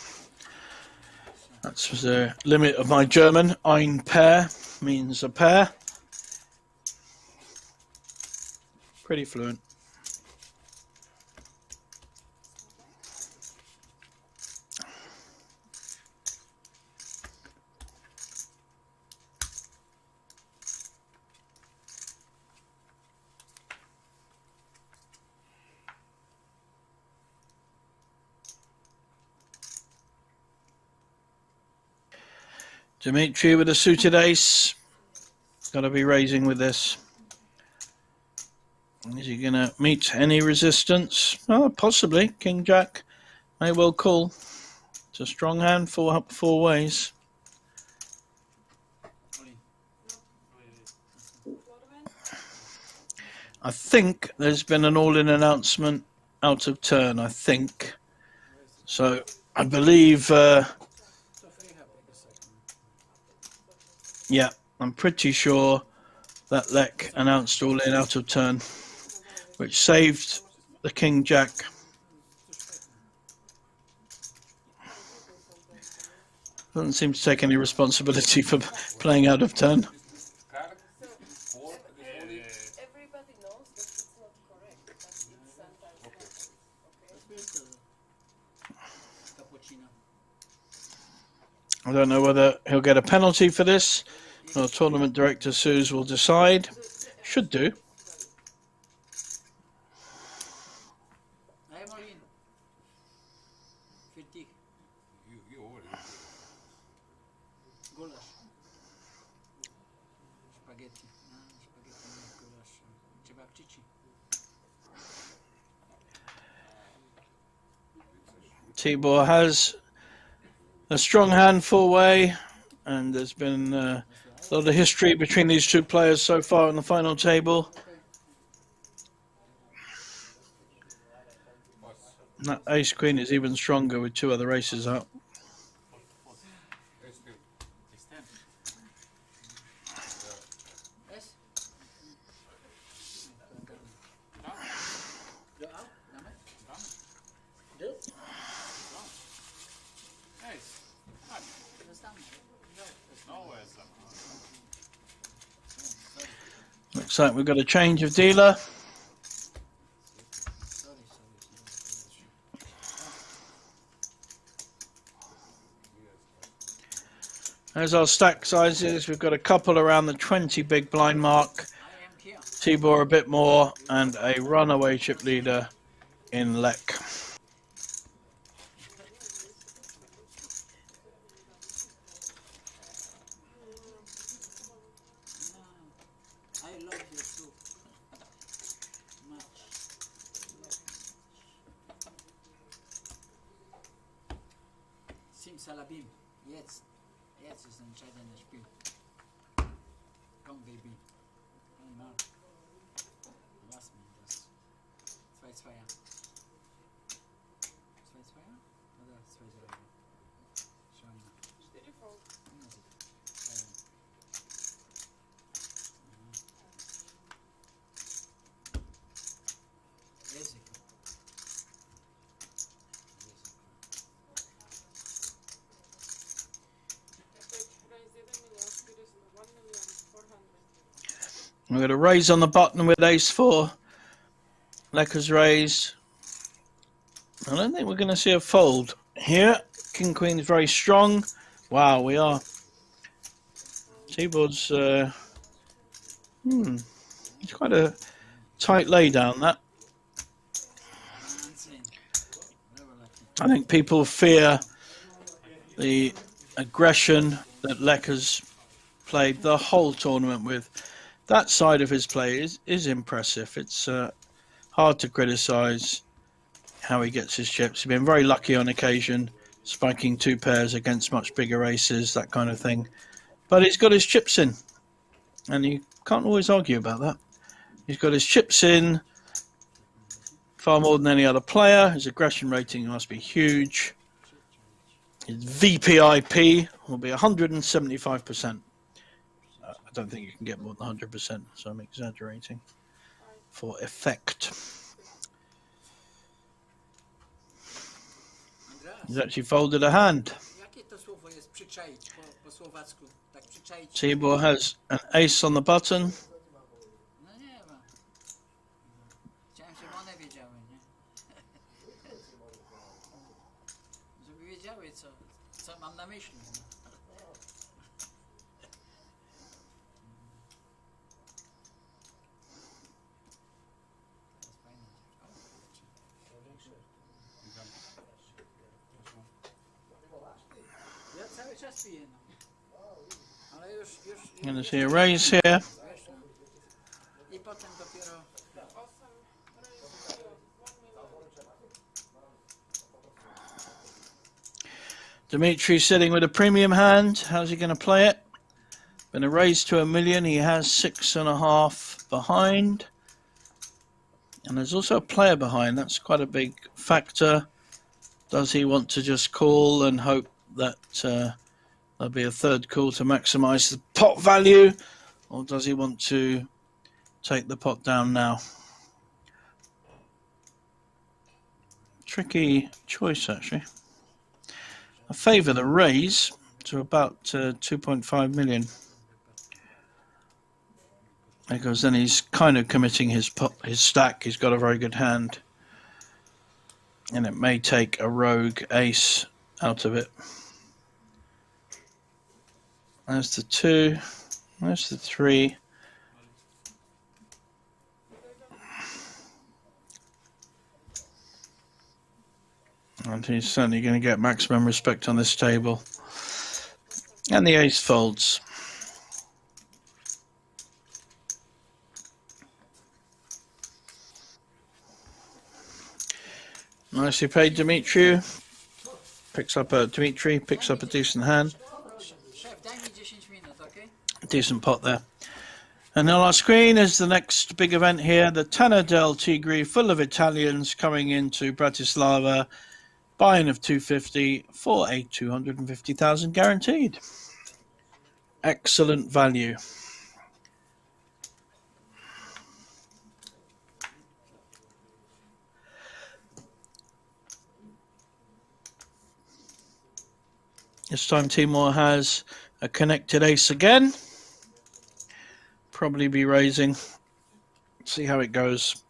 That's the limit of my German. Ein pair means a pair. Pretty fluent. Dimitri with a suited ace. Got to be raising with this. Is he going to meet any resistance? Oh, possibly. King Jack may well call. It's a strong hand, four ways. I think there's been an all-in announcement out of turn, I think. So I believe Yeah, I'm pretty sure that Lek announced all in out of turn, which saved the King Jack. Doesn't seem to take any responsibility for playing out of turn. Card for the only. Everybody knows that it's not correct, but it's sometimes Cappuccino. I don't know whether he'll get a penalty for this. Or tournament director Suze will decide. Should do. I am all in. 50. You already. Goulash. Spaghetti. No, spaghetti, not goulash. Cevapcici. Tibor has a strong hand full way, and there's been a lot of history between these two players so far in the final table. And that ace queen is even stronger with two other aces out. Yes? Go out? Dame? Do? Just dame. Looks like we've got a change of dealer. Sorry. There's our stack sizes. We've got a couple around the 20 big blind mark. I am here. Tibor a bit more, and a runaway chip leader in Lek. I love you too. Much. Simsalabim. Jetzt ist ein entscheidendes Spiel. Komm, Baby. Einmal. Lass mich das. 2-2er. 2-2er? Oder 2-3er? Schauen wir. Risiko. We've got a raise on the button with ace-4. Lekker's raise. I don't think we're going to see a fold here. King Queen's very strong. Wow, we are. Tibor's it's quite a tight lay down, that. I think people fear the aggression that Lekker's played the whole tournament with. That side of his play is impressive. It's hard to criticise how he gets his chips. He's been very lucky on occasion, spiking two pairs against much bigger aces, that kind of thing. But he's got his chips in, and you can't always argue about that. He's got his chips in far more than any other player. His aggression rating must be huge. His VPIP will be 175%. I don't think you can get more than 100%, so I'm exaggerating for effect. He's actually folded a hand. Jakie to słowo jest przyczaić po słowacku? Tak przyczaić. Tibor has an ace on the button. No nie ma. Chciałem, żeby one wiedziały, nie? Żeby wiedziały, co mam na myśli. Ja cały czas piję, no. Ale już I'm going to see a raise here. wiesz, no. I potem dopiero... Dimitri sitting with a premium hand. How's he going to play it? Been a raise to $1 million. He has 6.5 behind. And there's also a player behind. That's quite a big factor. Does he want to just call and hope that the There'll be a third call to maximise the pot value, or does he want to take the pot down now? Tricky choice, actually. I favour the raise to about 2.5 million. Because then he's kind of committing his stack. He's got a very good hand. And it may take a rogue ace out of it. There's the 2. There's the 3. And he's certainly going to get maximum respect on this table. And the ace folds. Nicely played, Dimitri. Picks up a decent hand. Decent pot there. And on our screen is the next big event here, the Tanner del Tigre, full of Italians coming into Bratislava. Buy-in of 250 for a 250,000 guaranteed. Excellent value. This time Timur has a connected ace again. Probably be raising. See how it goes.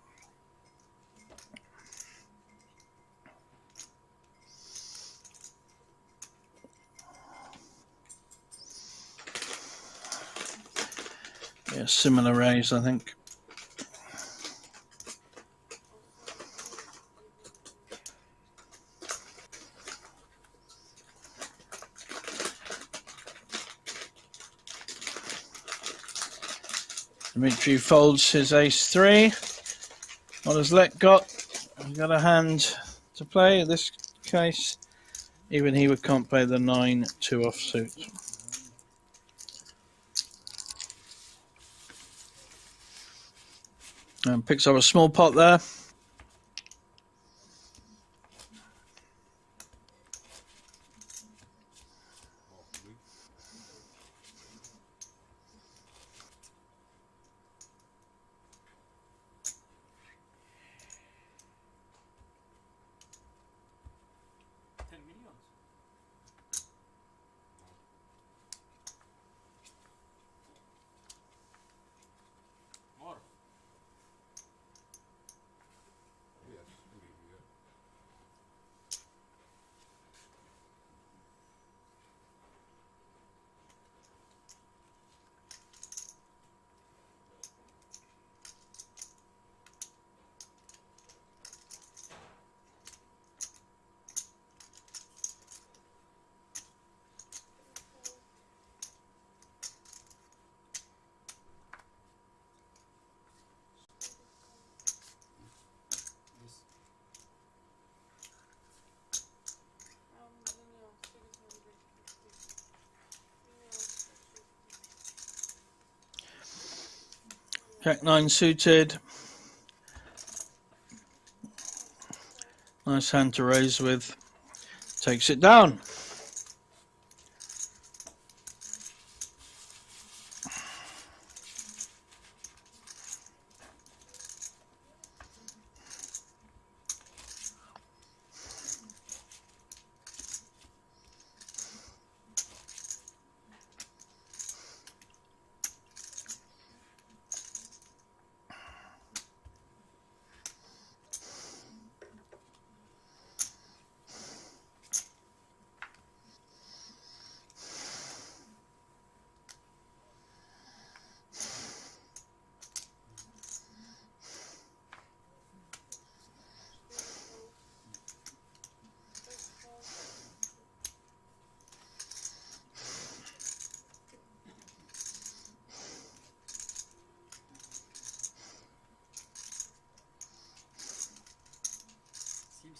Yeah, similar raise, I think. Dimitri folds his ace-3. What has Lek got? He's got a hand to play in this case. Even he can't play the 9-2 offsuit. And picks up a small pot there. Jack-9 suited. Nice hand to raise with. Takes it down.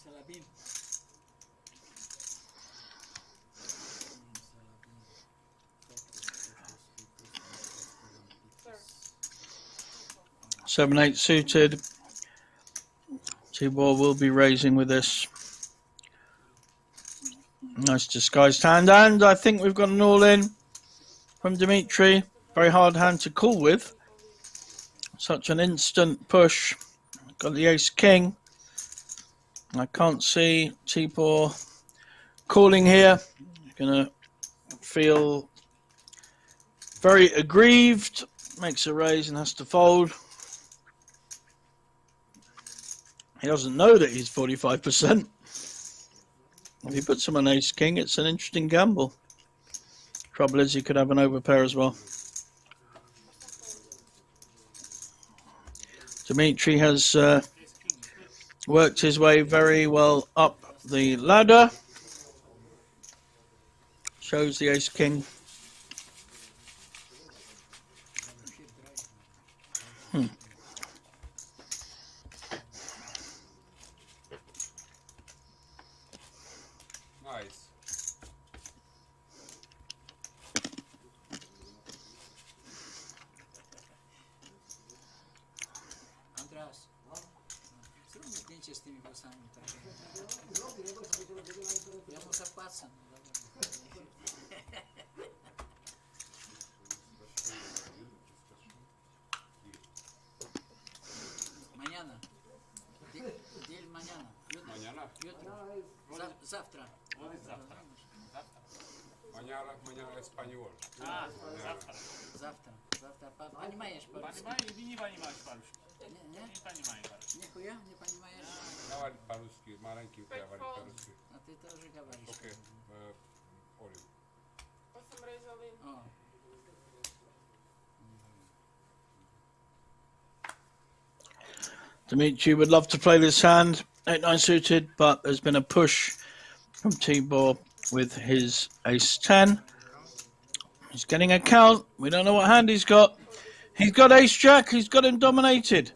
Salabim. 7-8 suited. T-ball will be raising with this. Nice disguised hand, and I think we've got an all-in from Dimitri. Very hard hand to call with. Such an instant push. Got the ace-king. I can't see Tibor calling here. Gonna feel very aggrieved. Makes a raise and has to fold. He doesn't know that he's 45%. If he puts him on ace-king, it's an interesting gamble. Trouble is, he could have an overpair as well. Dimitri has worked his way very well up the ladder. Shows the ace-king. Nice. Andreas, zrób mi zdjęcie z tymi włosami. Tak. Ja mu zapłacę. Mañana. Deal mañana. Mañana? Jutro. Завтра. Mañana español. Завтра. Понимаешь по-русски? Не понимаешь по-русски. Не? Не понимаю по-русски. Нихуя не понимаешь? Говорит по-русски, маленький говорит по-русски. А ты тоже говоришь. Окей, Олив. О. Dimitri would love to play this hand, 8-9 suited, but there's been a push from Tibor with his ace-10. He's getting a count. We don't know what hand he's got. He's got ace-jack. He's got him dominated.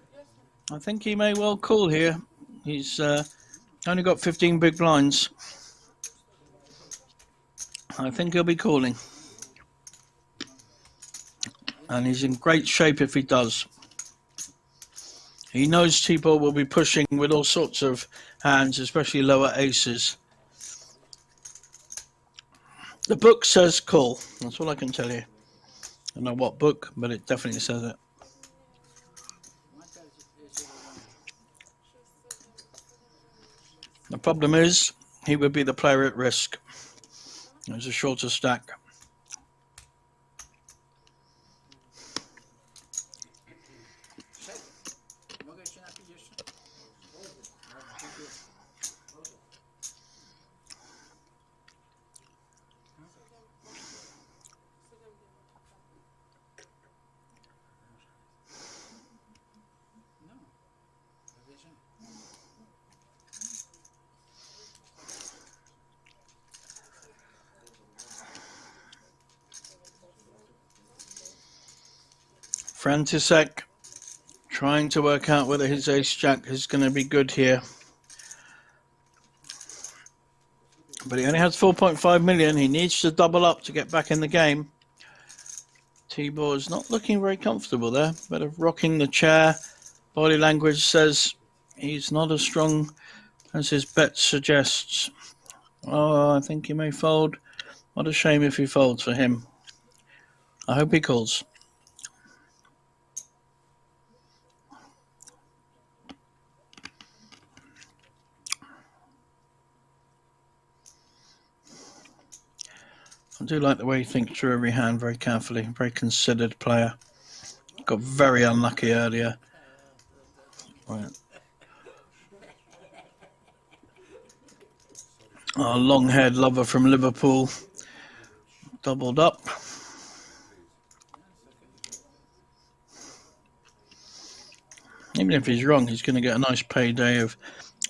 I think he may well call here. He's only got 15 big blinds. I think he'll be calling. And he's in great shape if he does. He knows Tibor will be pushing with all sorts of hands, especially lower aces. The book says call. That's all I can tell you. I don't know what book, but it definitely says it. The problem is, he would be the player at risk. There's a shorter stack. František trying to work out whether his ace-jack is going to be good here. But he only has 4.5 million. He needs to double up to get back in the game. Tibor is not looking very comfortable there. Bit of rocking the chair. Body language says he's not as strong as his bet suggests. Oh, I think he may fold. What a shame if he folds for him. I hope he calls. I do like the way he thinks through every hand very carefully. Very considered player. Got very unlucky earlier. Right. Our long-haired lover from Liverpool. Doubled up. Even if he's wrong, he's going to get a nice payday of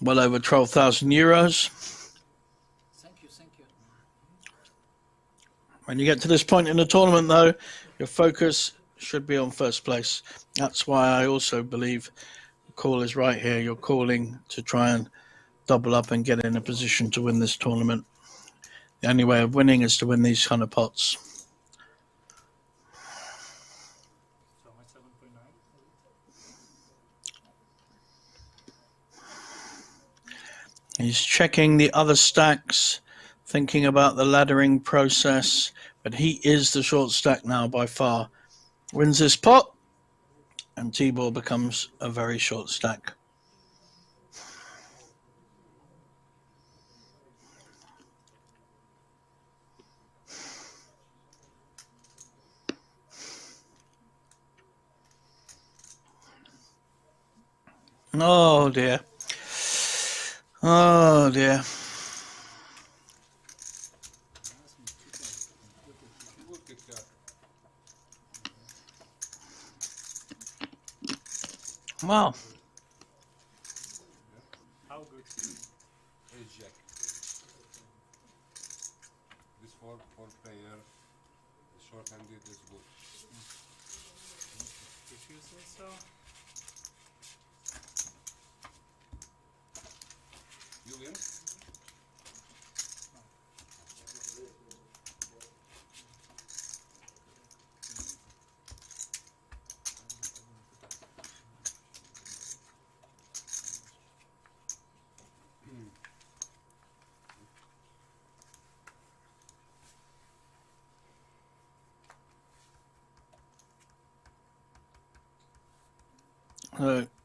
well over 12,000 euros. When you get to this point in the tournament, though, your focus should be on first place. That's why I also believe the call is right here. You're calling to try and double up and get in a position to win this tournament. The only way of winning is to win these kind of pots. He's checking the other stacks thinking about the laddering process, but he is the short stack now by far. Wins this pot, and Tibor becomes a very short stack. Oh dear. Oh dear. Good kick, yeah. Wow. How good? Ace jack. This for player, the short-handed is good. If you say so. You win.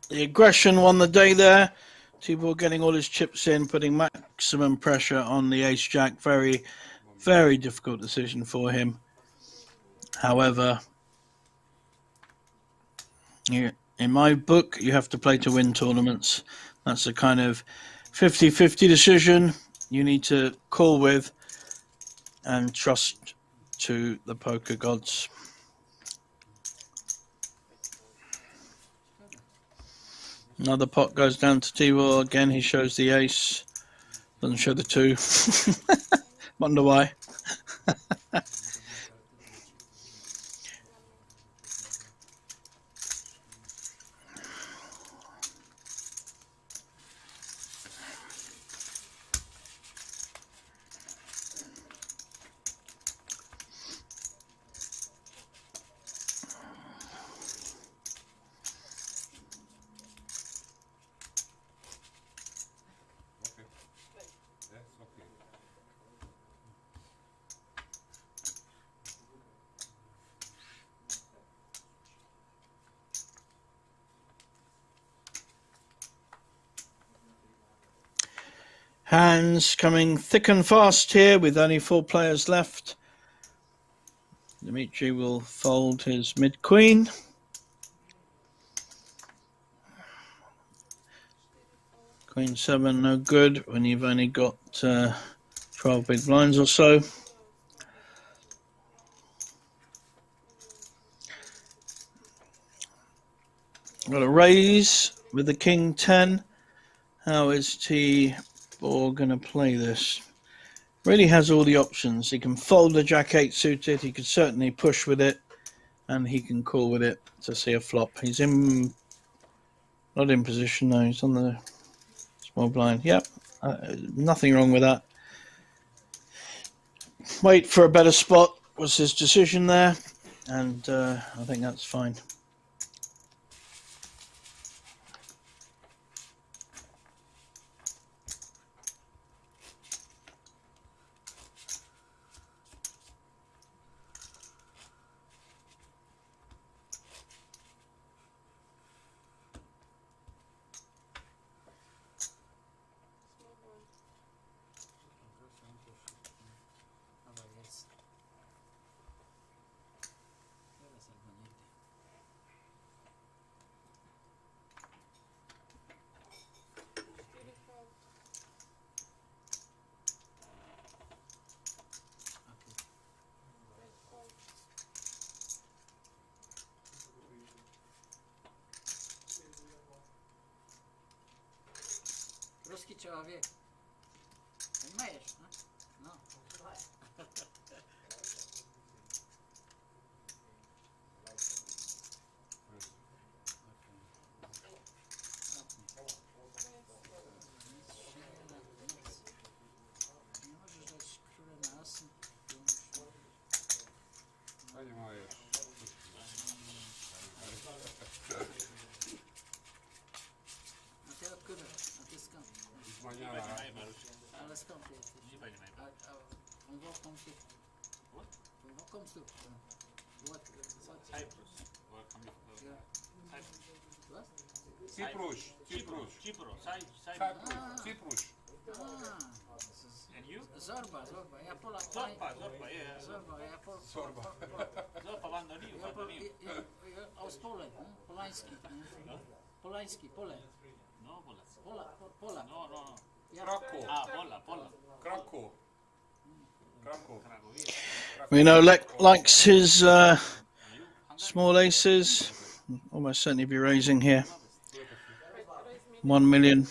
The aggression won the day there. Tibor getting all his chips in, putting maximum pressure on the ace jack. Very, very difficult decision for him. However, in my book, you have to play to win tournaments. That's a kind of 50-50 decision you need to call with and trust to the poker gods. Another pot goes down to Tibor. Again, he shows the ace. Doesn't show the two. Wonder why. Okay. That's okay. Hands coming thick and fast here with only 4 players left. Dimitri will fold his mid-queen. Queen 7 no good when you've only got 12 big blinds or so. Got a raise with the King 10. How is Tibor going to play this? Really has all the options. He can fold the Jack 8 suited. He could certainly push with it, and he can call with it to see a flop. He's not in position though. He's on the small blind. Yep, nothing wrong with that. Wait for a better spot was his decision there, and I think that's fine. Dobra, jest. Teraz albo nigdy. Ruski человек. Понимаешь, а? Ну. Nie możesz dać króla na asy. Понимаешь. A ty откуда? A ty skąd? Let's come to it. From what comes to? What? From what comes to? What? Cyprus. Yeah. What? Cyprus. Cyprus. This is And you? Zorba. Ja pola. Zorba, yeah. Zorba. Ja pola. Sorba. Zorba, Vandoniu. Ja aus Polen. Polański. Polański. Pole. No, Pola. Pola. No. Ja. Krakow. Pola. Krakow. We know Lek likes his small aces. Almost certainly be raising here. 1 million.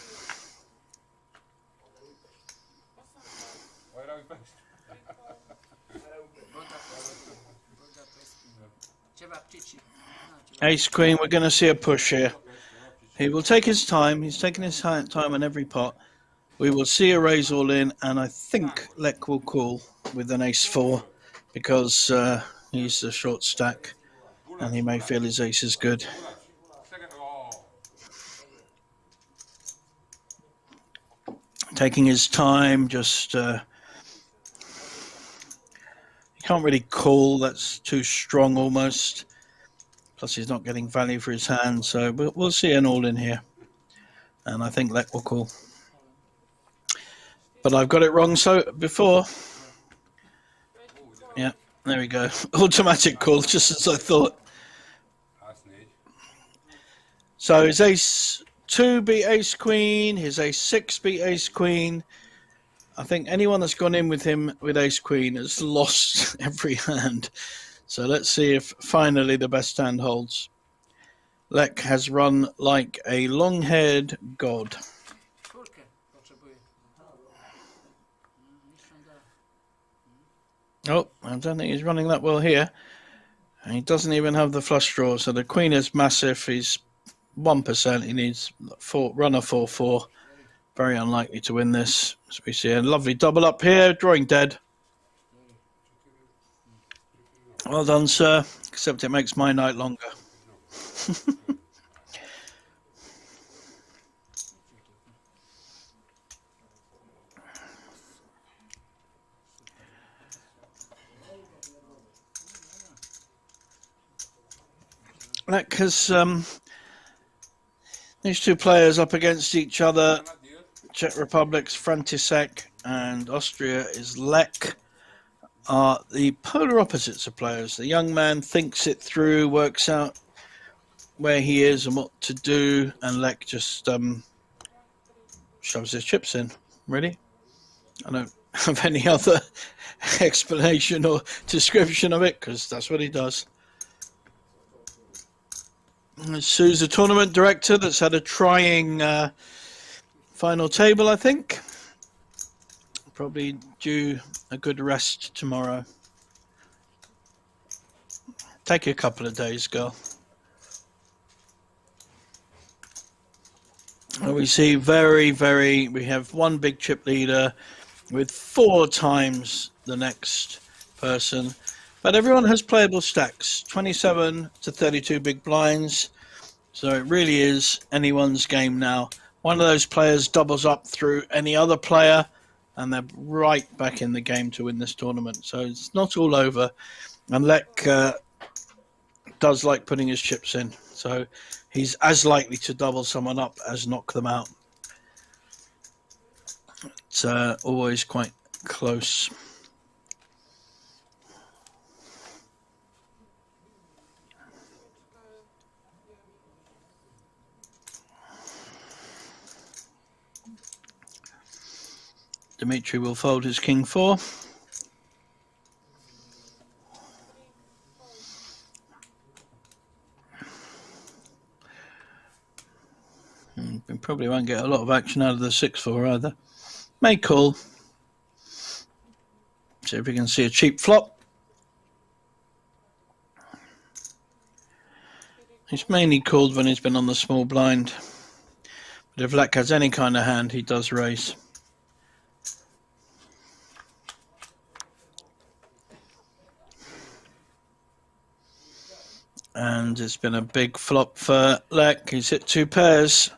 Ace Queen, we're going to see a push here. He will take his time. He's taking his time on every pot. We will see a raise all in, and I think Lek will call with an ace 4 because he's a short stack and he may feel his ace is good. Taking his time, just he can't really call. That's too strong almost. Plus he's not getting value for his hand, so we'll see an all in here. And I think Lek will call. But I've got it wrong before. Yeah, there we go. Automatic call, just as I thought. So his ace 2 beat ace queen, his ace 6 beat ace queen. I think anyone that's gone in with him with ace queen has lost every hand. So let's see if finally the best hand holds. Lek has run like a long-haired god. Oh, I don't think he's running that well here. And he doesn't even have the flush draw, so the queen is massive. He's 1%. He needs runner 4-4. Very unlikely to win this. As we see a lovely double up here, drawing dead. Well done, sir. Except it makes my night longer. Lek has these two players up against each other. Czech Republic's František and Austria is Lek. Are the polar opposites of players. The young man thinks it through, works out where he is and what to do, and Lek just shoves his chips in. Really? I don't have any other explanation or description of it, because that's what he does. Sue's the tournament director that's had a trying final table, I think. Probably due a good rest tomorrow. Take a couple of days, girl. And we see we have one big chip leader with 4 times the next person. But everyone has playable stacks, 27 to 32 big blinds. So it really is anyone's game now. One of those players doubles up through any other player, and they're right back in the game to win this tournament. So it's not all over. And Lek does like putting his chips in. So he's as likely to double someone up as knock them out. It's always quite close. Dimitri will fold his king 4. We probably won't get a lot of action out of the 6-4 either. May call. See if we can see a cheap flop. He's mainly called when he's been on the small blind. But if Lek has any kind of hand, he does raise. And it's been a big flop for Lek. He's hit 2 pairs.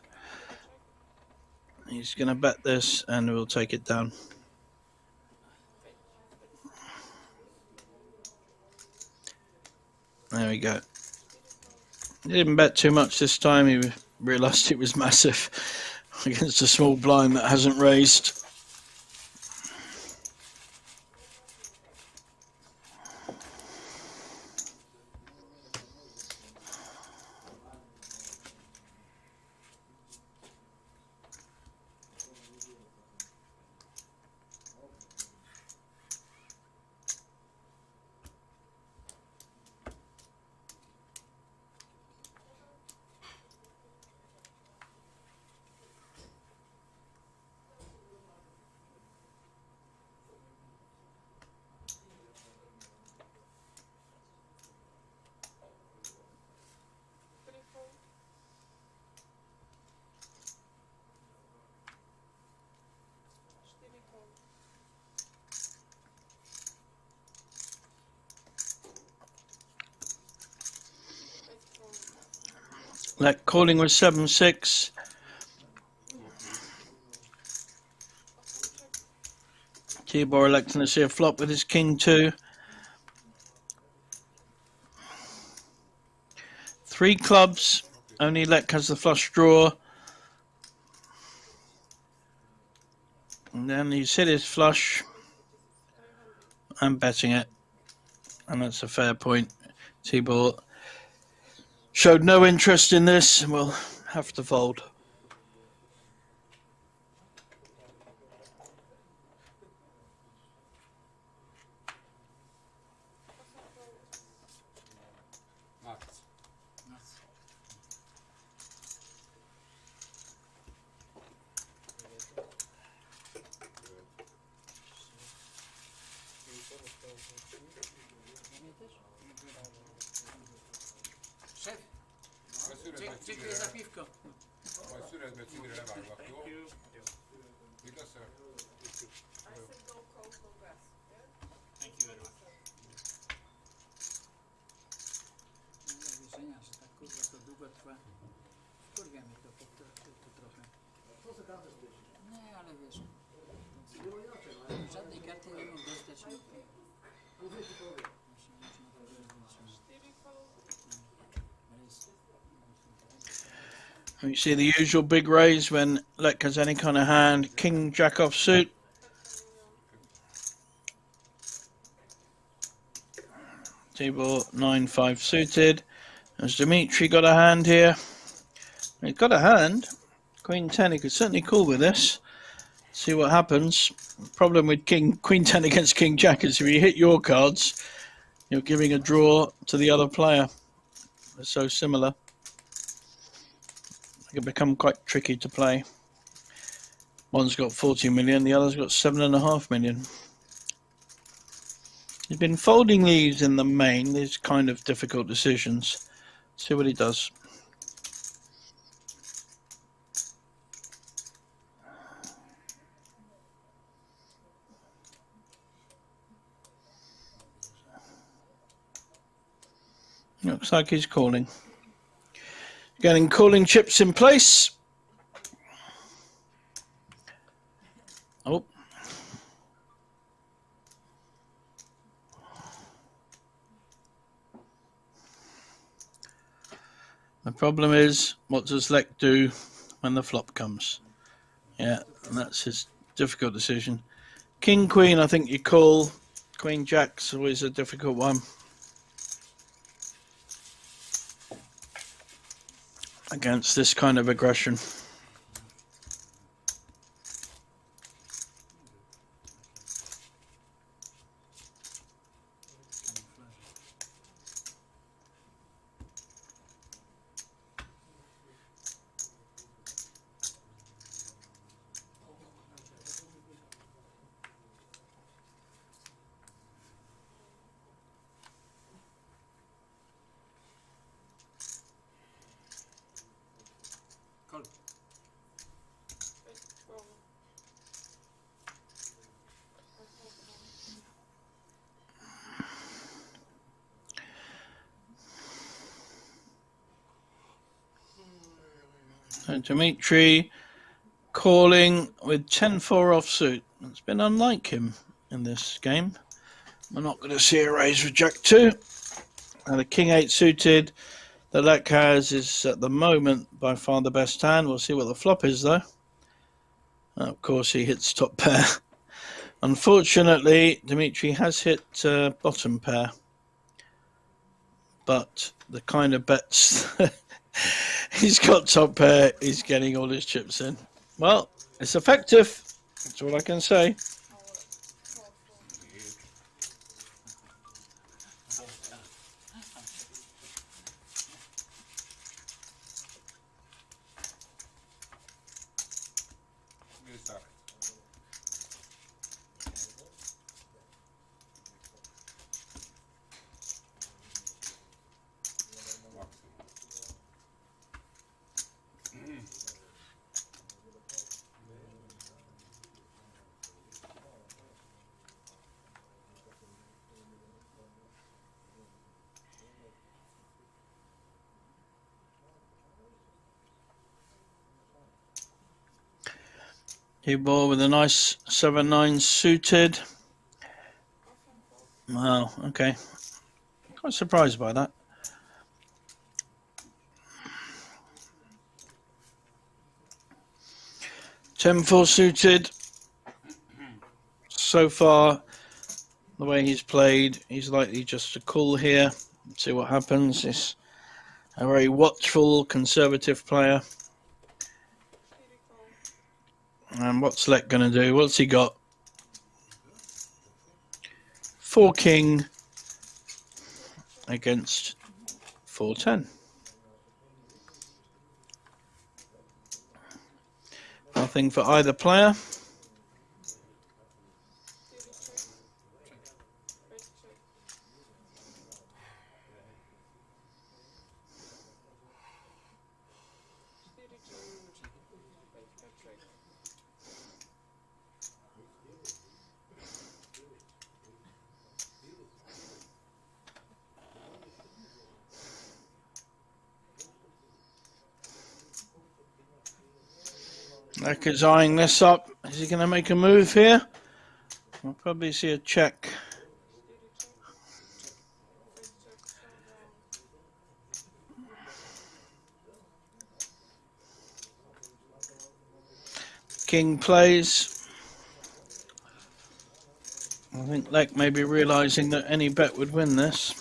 He's going to bet this and we'll take it down. There we go. He didn't bet too much this time. He realised it was massive against a small blind that hasn't raised. That calling was 7-6. Tibor electing to see a flop with his king 2. 3 clubs. Only Lek has the flush draw. And then he's hit his flush. I'm betting it. And that's a fair point. Tibor showed no interest in this and will have to fold. Nuts. Szef, dziękuję za piwko. Majd szüretbe címre leváglak, jó? Igaz, sir? I said don't call for gas. Yeah? Thank you very much. Nie ma wierzenia, że tak kurwa to długo trwa. Kurwa mnie to trochę. Co se tam też myślisz? Nie, ale wiesz, Było inaczej, ale żadnej karty nie mógł dostać. No to później ci powiem. można powiedzieć. Ale jest... You see the usual big raise when Lek has any kind of hand. King, jack off suit. Tibor 9-5 suited. Has Dimitri got a hand here? He's got a hand. Queen 10, he could certainly call with this. See what happens. The problem with Queen 10 against King Jack is if you hit your cards, you're giving a draw to the other player. They're so similar. It can become quite tricky to play. One's got 40 million, the other's got 7.5 million. He's been folding these in the main, these kind of difficult decisions. See what he does. Looks like he's calling. Getting calling chips in place. Oh. The problem is, what does Lek do when the flop comes? Yeah, and that's his difficult decision. King, Queen, I think you call. Queen, Jack's always a difficult one. Against this kind of aggression. So Dimitri calling with 10-4 offsuit. It's been unlike him in this game. We're not going to see a raise with Jack 2. And the King 8 suited that Lek has is at the moment by far the best hand. We'll see what the flop is though. Of course he hits top pair. Unfortunately, Dimitri has hit bottom pair. But the kind of bets he's got top pair, he's getting all his chips in. Well, it's effective. That's all I can say. We'll start. He ball with a nice 7-9 suited. Wow, okay. Quite surprised by that. 10-4 suited. So far, the way he's played, he's likely just to call here. See what happens. He's a very watchful, conservative player. And what's Lek going to do? What's he got? 4 king against 4-10. Nothing for either player. Lek is eyeing this up. Is he going to make a move here? We'll probably see a check. King plays. I think Lek may be realizing that any bet would win this.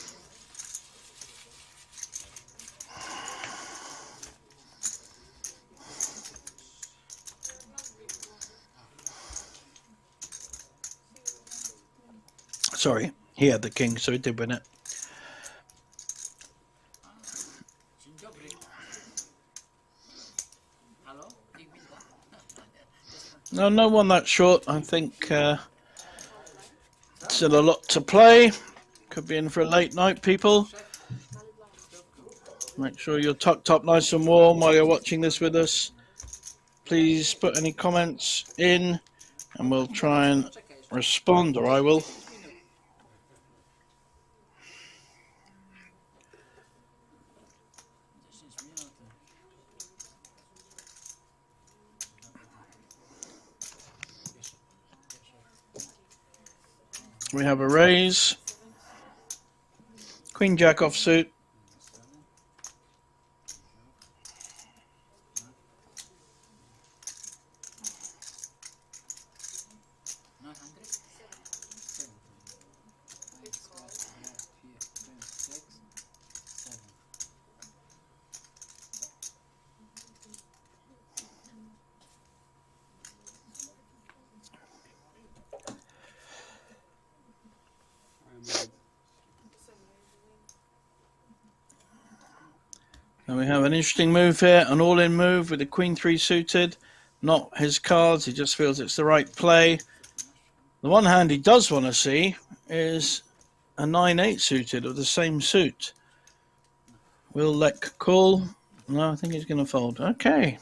Sorry, he had the king, so he did win it. Dzień dobry. Hello? No one that short. I think still a lot to play. Could be in for a late night, people. Make sure you're tucked up nice and warm while you're watching this with us. Please put any comments in and we'll try and respond, or I will. We have a raise. Queen Jack offsuit. And we have an interesting move here, an all-in move with the Queen 3 suited. Not his cards, he just feels it's the right play. The one hand he does want to see is a 9-8 suited of the same suit. Will Lek call? No, I think he's going to fold. Okay.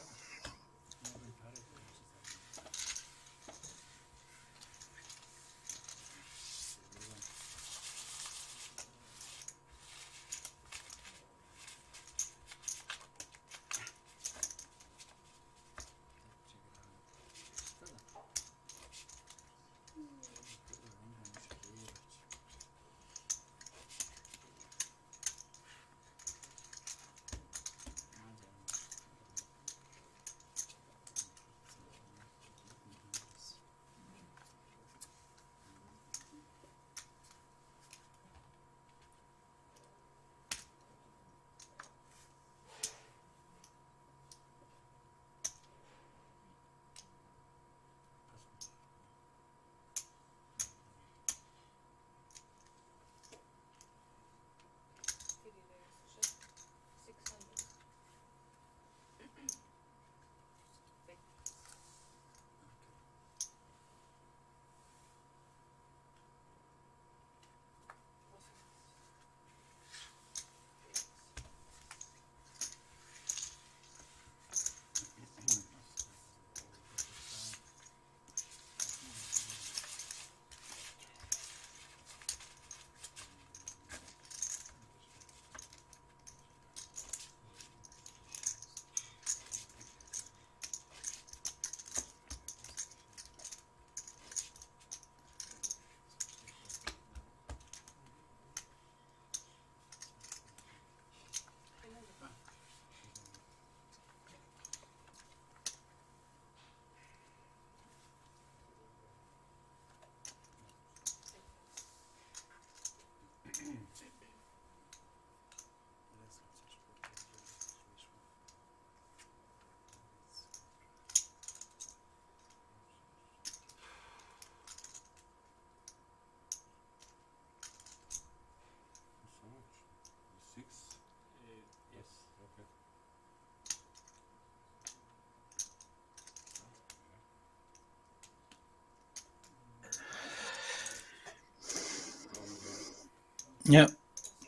Yep.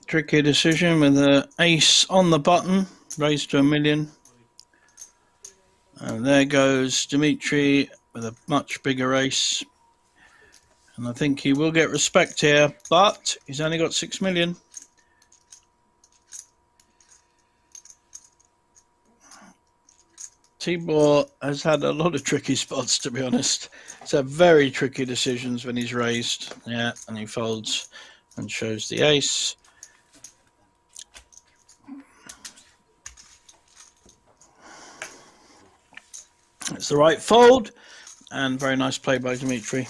Tricky decision with the ace on the button, raised to $1 million. And there goes Dimitri with a much bigger ace. And I think he will get respect here, but he's only got 6 million. Tibor has had a lot of tricky spots, to be honest. He's had very tricky decisions when he's raised. Yeah, and he folds and shows the ace. It's the right fold, and very nice play by Dimitri.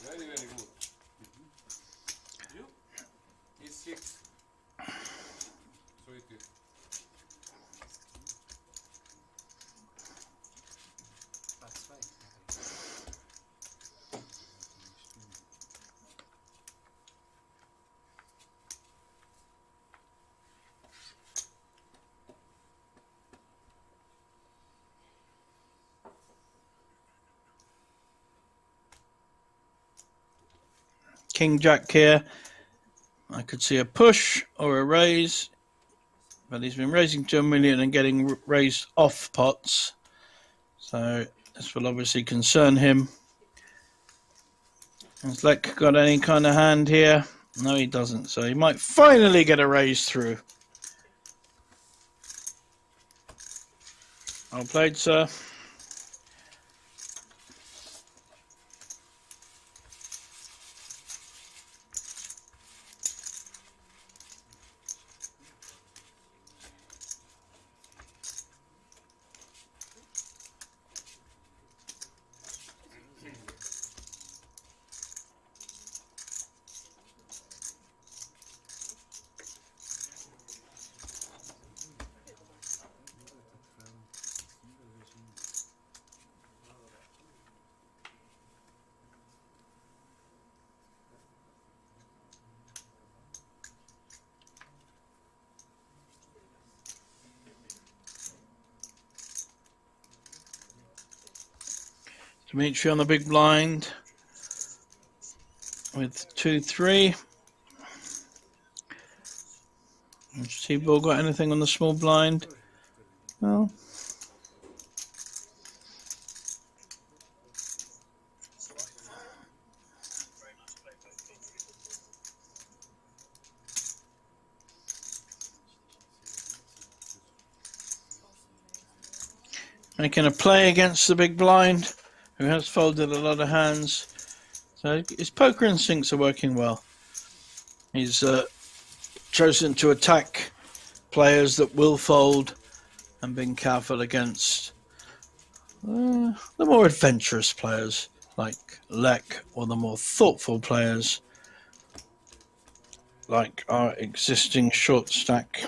Very, very good. It's 6. So it is. That's right. King Jack here. I could see a push or a raise, but he's been raising to $1 million and getting raised off pots. So this will obviously concern him. Has Lek got any kind of hand here? No, he doesn't. So he might finally get a raise through. Well played, sir. Dimitri on the big blind with 2-3. Has Tibor got anything on the small blind? No. Making a play against the big blind, who has folded a lot of hands. So his poker instincts are working well. He's chosen to attack players that will fold and been careful against the more adventurous players like Lek, or the more thoughtful players like our existing short stack.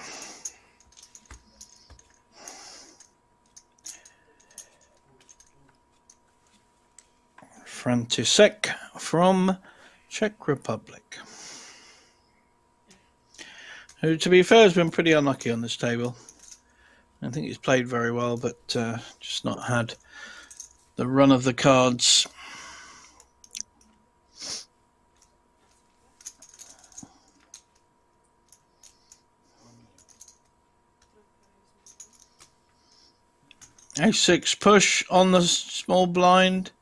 František from Czech Republic, who, to be fair, has been pretty unlucky on this table. I think he's played very well, but just not had the run of the cards. A6 push on the small blind.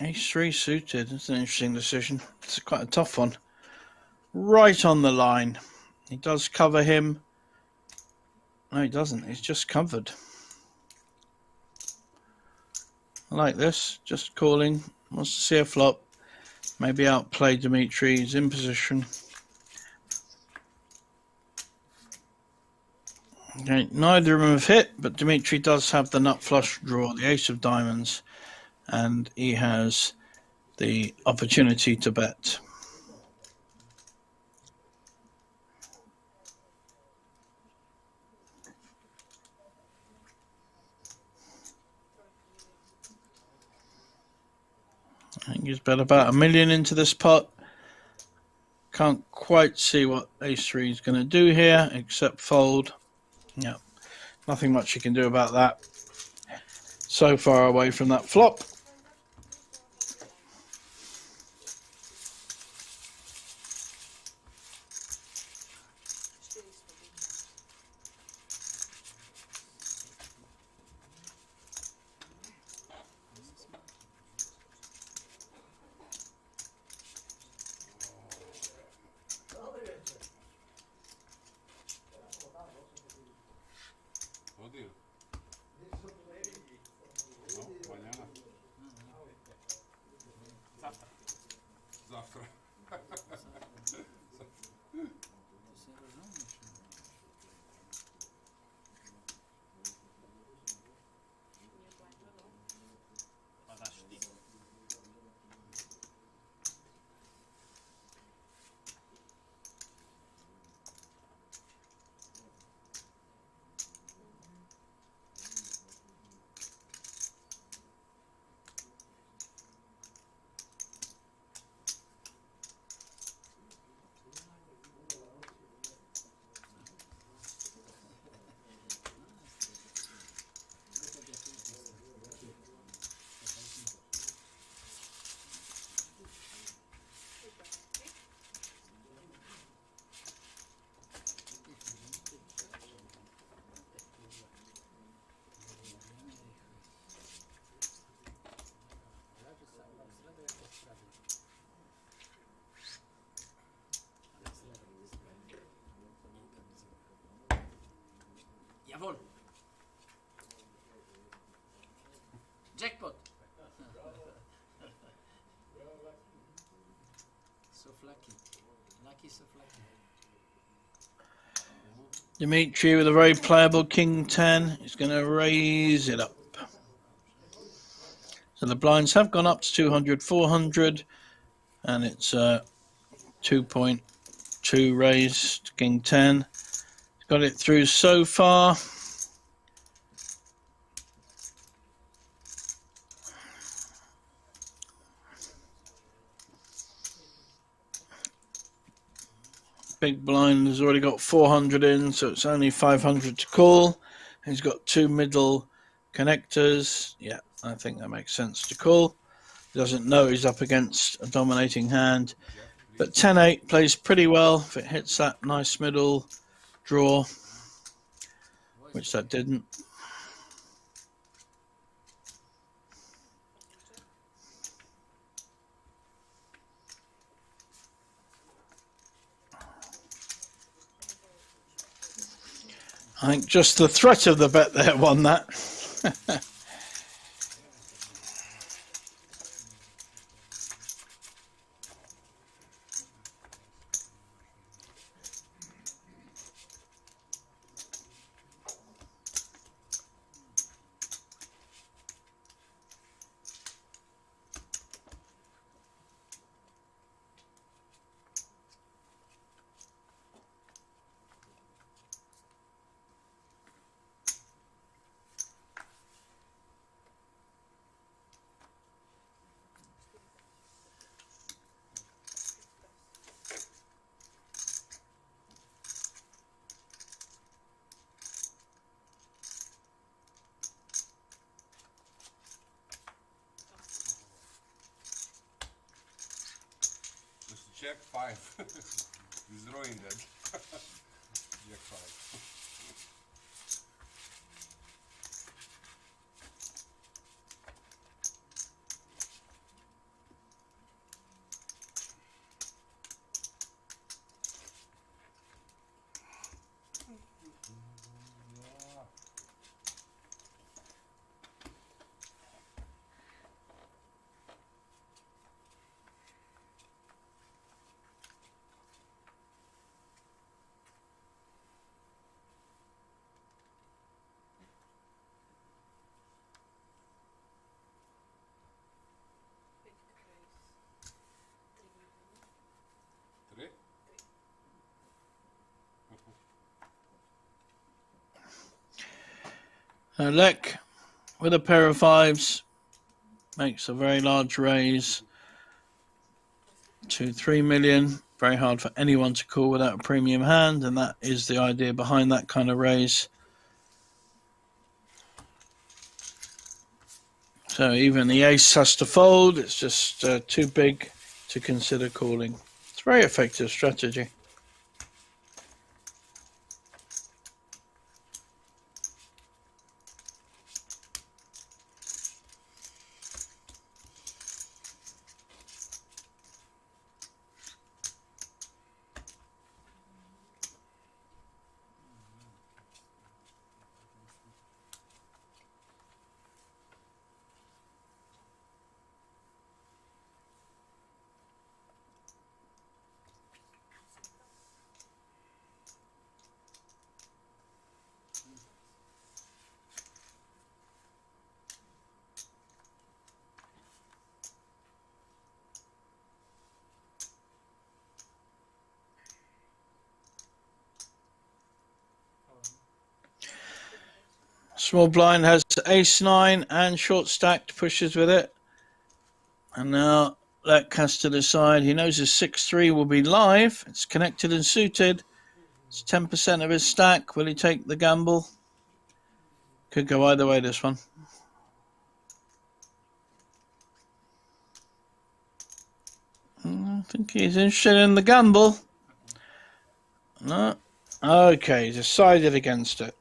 Ace-3 suited. It's an interesting decision. It's quite a tough one. Right on the line. He does cover him. No, he doesn't. He's just covered. I like this. Just calling. Wants to see a flop. Maybe outplay Dimitri. He's in position. Okay, neither of them have hit, but Dimitri does have the nut flush draw, the ace of diamonds, and he has the opportunity to bet. I think he's bet about $1 million into this pot. Can't quite see what ace-3 is going to do here, except fold. Yeah, nothing much you can do about that. So far away from that flop. Odil. No, mañana. Завтра. Jawohl. Jackpot. So lucky. Lucky, so lucky. Dimitri with a very playable king 10. He's going to raise it up. So the blinds have gone up to 200, 400, and it's 2.2 raised, king 10. Got it through so far. Big blind has already got 400 in, so it's only 500 to call. He's got two middle connectors. Yeah, I think that makes sense to call. He doesn't know he's up against a dominating hand. But 10-8 plays pretty well if it hits that nice middle draw, which that didn't. I think just the threat of the bet there won that. Jack 5. He's ruined it. Jack 5. Lek with a pair of fives makes a very large raise to 3 million. Very hard for anyone to call without a premium hand, and that is the idea behind that kind of raise. So even the ace has to fold. It's just too big to consider calling. It's a very effective strategy. Small blind has ace-9 and short stacked pushes with it. And now let Castor decide. He knows his 6-3 will be live. It's connected and suited. It's 10% of his stack. Will he take the gamble? Could go either way, this one. I think he's interested in the gamble. No. Okay, he's decided against it.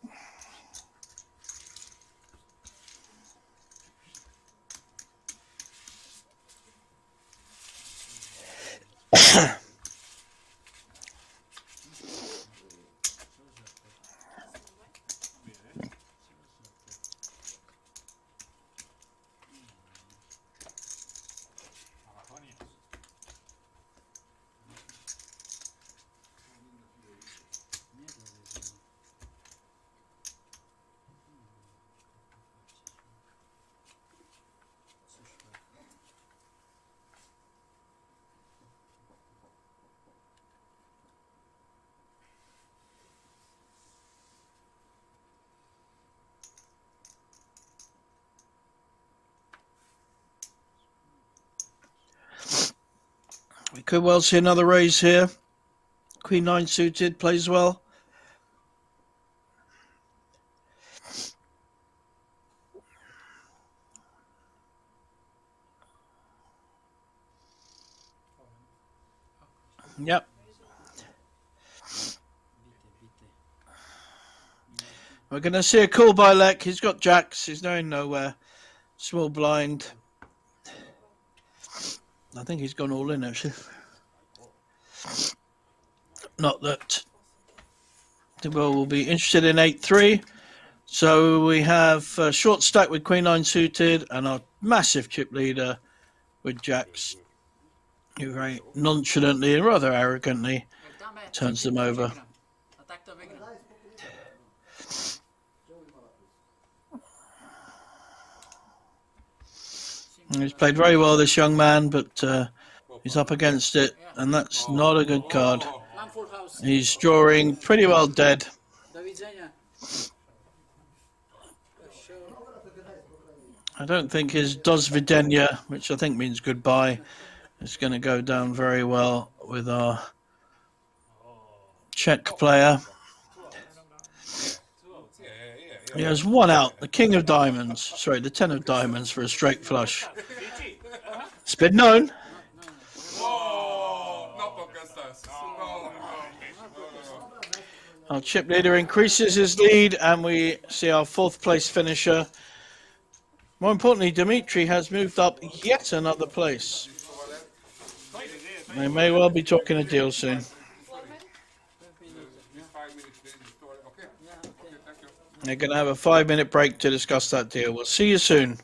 We could well see another raise here. Queen 9 suited, plays well. Yep. We're going to see a call by Lek. He's got jacks. He's going nowhere. Small blind. I think he's gone all in, actually. Not that the ball will be interested in 8-3. So we have a short stack with Queen 9 suited and a massive chip leader with jacks, who very nonchalantly and rather arrogantly turns them over. He's played very well, this young man, but he's up against it, and that's not a good card. He's drawing pretty well dead. I don't think his Dos Videnia, which I think means goodbye, is going to go down very well with our Czech player. He has one out, the king of diamonds. Sorry, the 10 of diamonds for a straight flush. It's been known. Our chip leader increases his lead, and we see our 4th place finisher. More importantly, Dimitri has moved up yet another place. They may well be talking a deal soon. They're going to have a 5-minute break to discuss that deal. We'll see you soon.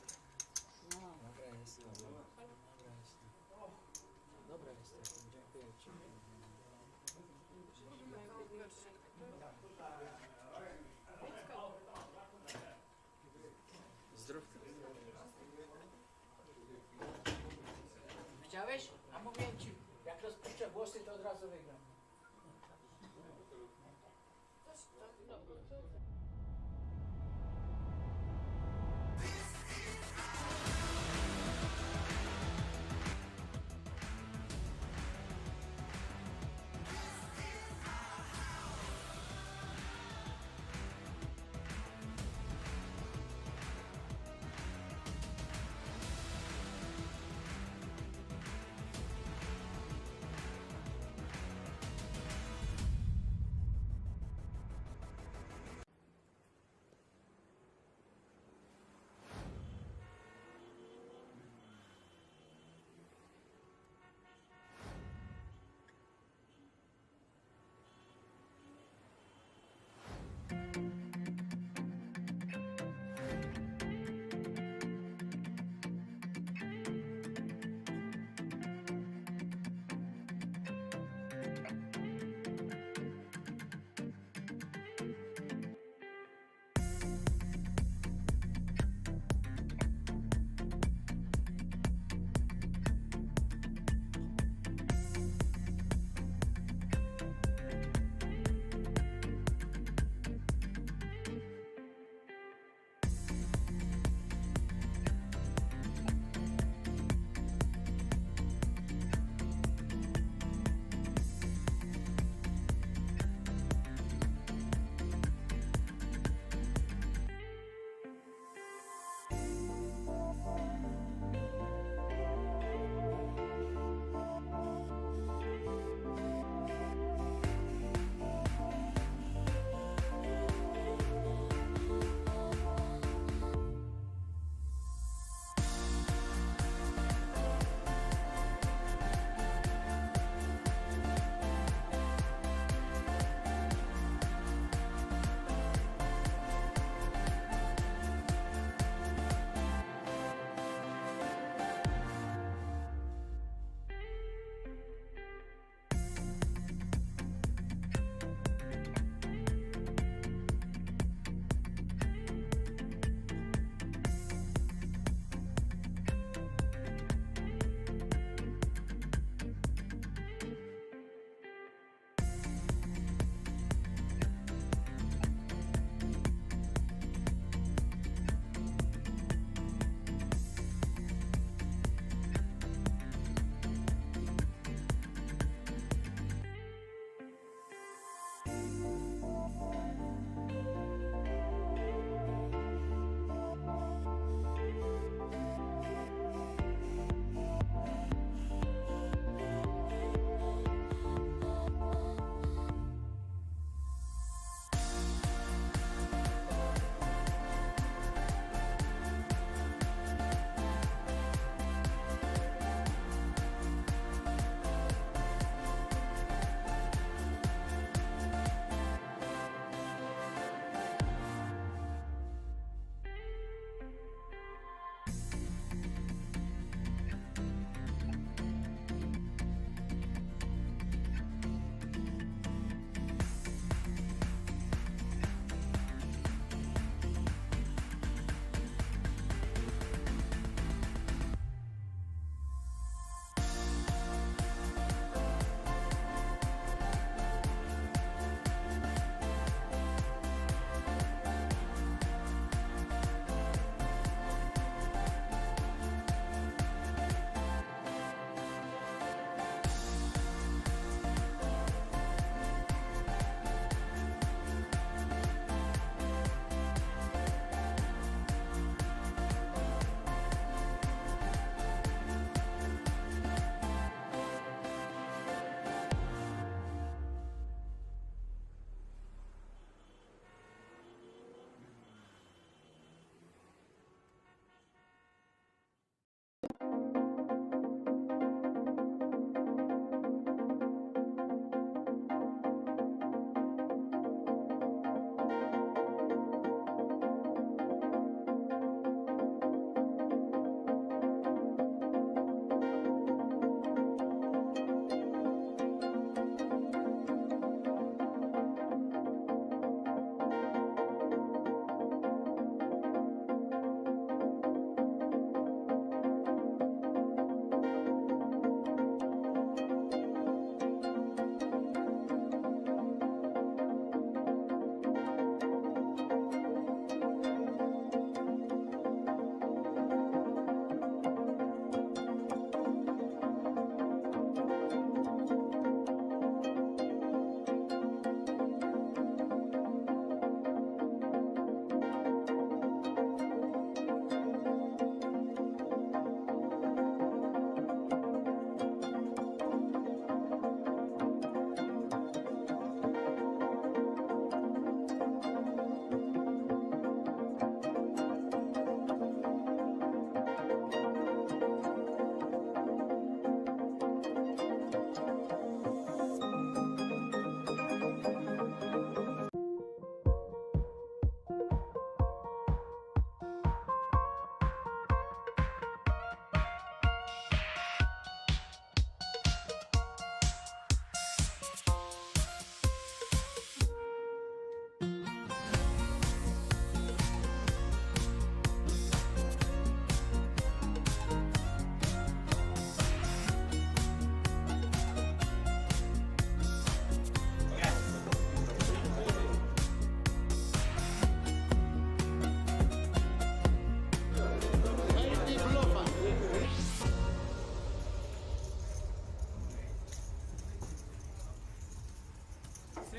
Widziałeś? A mówię ci, jak rozpuszczę włosy, to od razu wygram.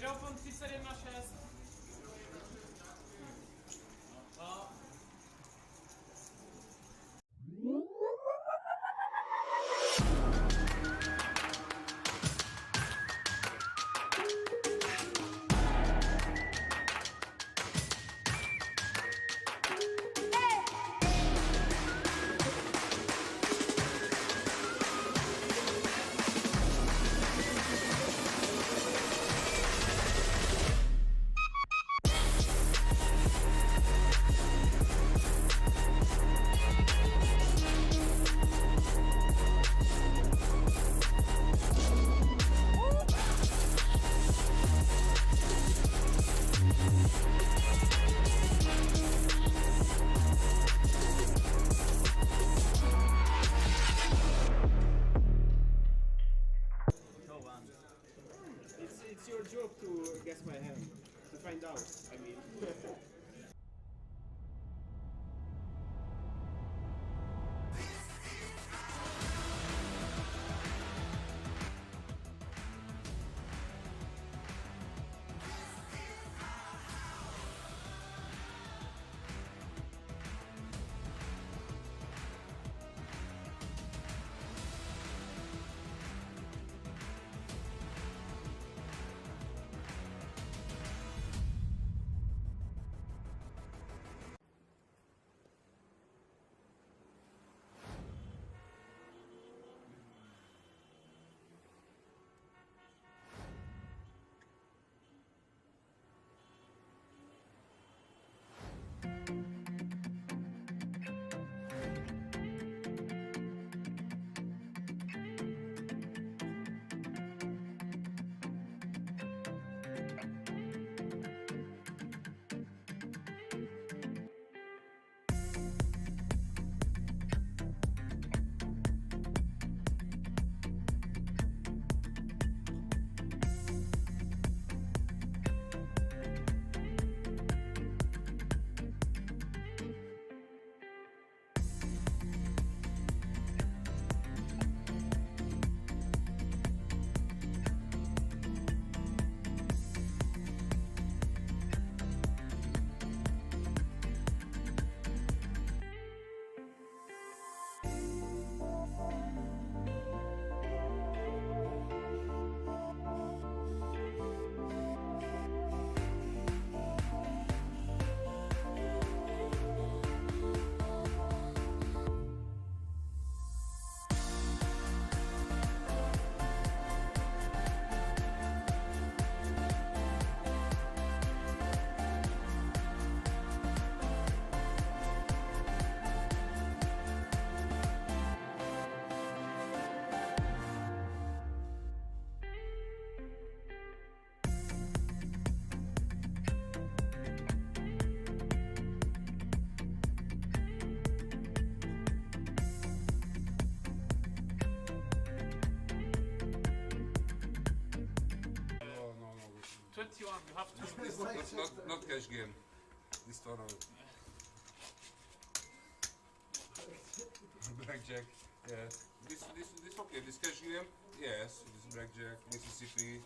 Grał pan 3-1-6. It's your job to guess my hand, to find out, I mean. You have to. This not cash game. This tournament. Blackjack. Yeah. This okay. This cash game. Yes. This blackjack. Mississippi.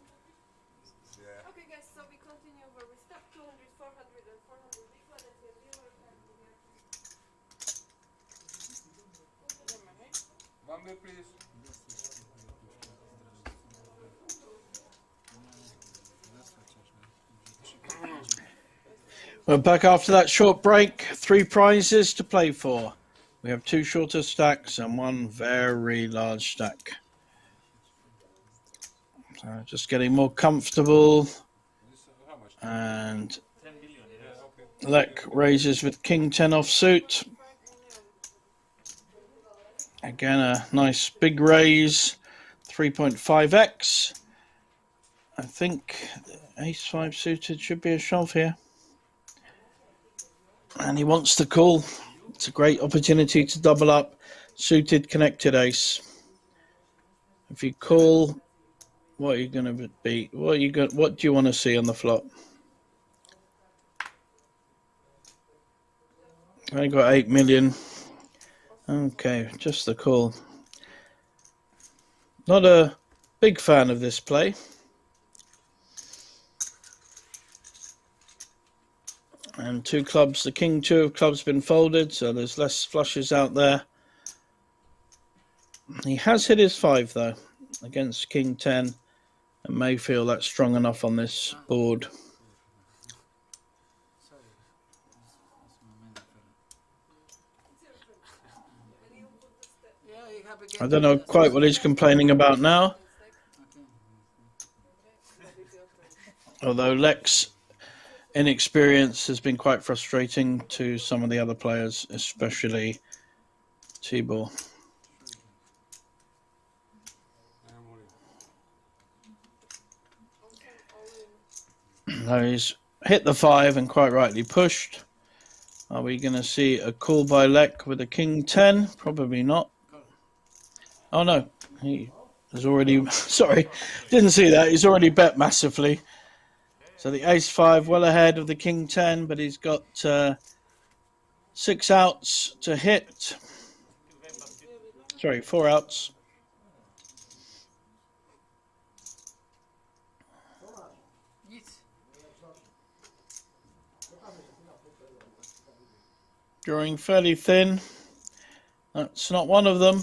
Yeah. Okay, guys. So we continue where we stopped. 200, 400, and 400 big one, and then dealer and One more, please. We're back after that short break. 3 prizes to play for. We have 2 shorter stacks and 1 very large stack. So just getting more comfortable. And Lek raises with King 10 offsuit. Again, a nice big raise. 3.5x. I think Ace 5 suited should be a shove here. And he wants to call. It's a great opportunity to double up suited connected ace. If you call, what are you going to beat? What do you want to see on the flop? I got 8 million. Okay, just the call. Not a big fan of this play. And 2 clubs, the king 2 of clubs been folded, so there's less flushes out there. He has hit his 5 though, against king 10, and may feel that's strong enough on this board. Sorry. That's my man. Yeah, you have I don't know quite what he's complaining about now. Although Lex inexperience has been quite frustrating to some of the other players, especially Tibor. Now he's hit the 5 and quite rightly pushed. Are we going to see a call by Lek with a king 10? Probably not. Oh no, he has already, sorry, didn't see that. He's already bet massively. So the ace 5 well ahead of the king 10, but he's got 6 outs to hit. Sorry, 4 outs. Drawing fairly thin. That's not one of them.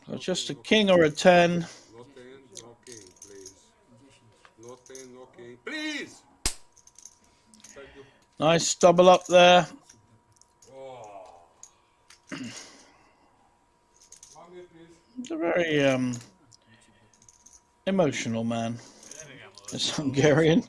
So just a king or a 10. No 10, no king, please. No 10, no king, please. Thank you. Nice double up there. Oh. Mommy, please. He's a very emotional man. This Hungarian.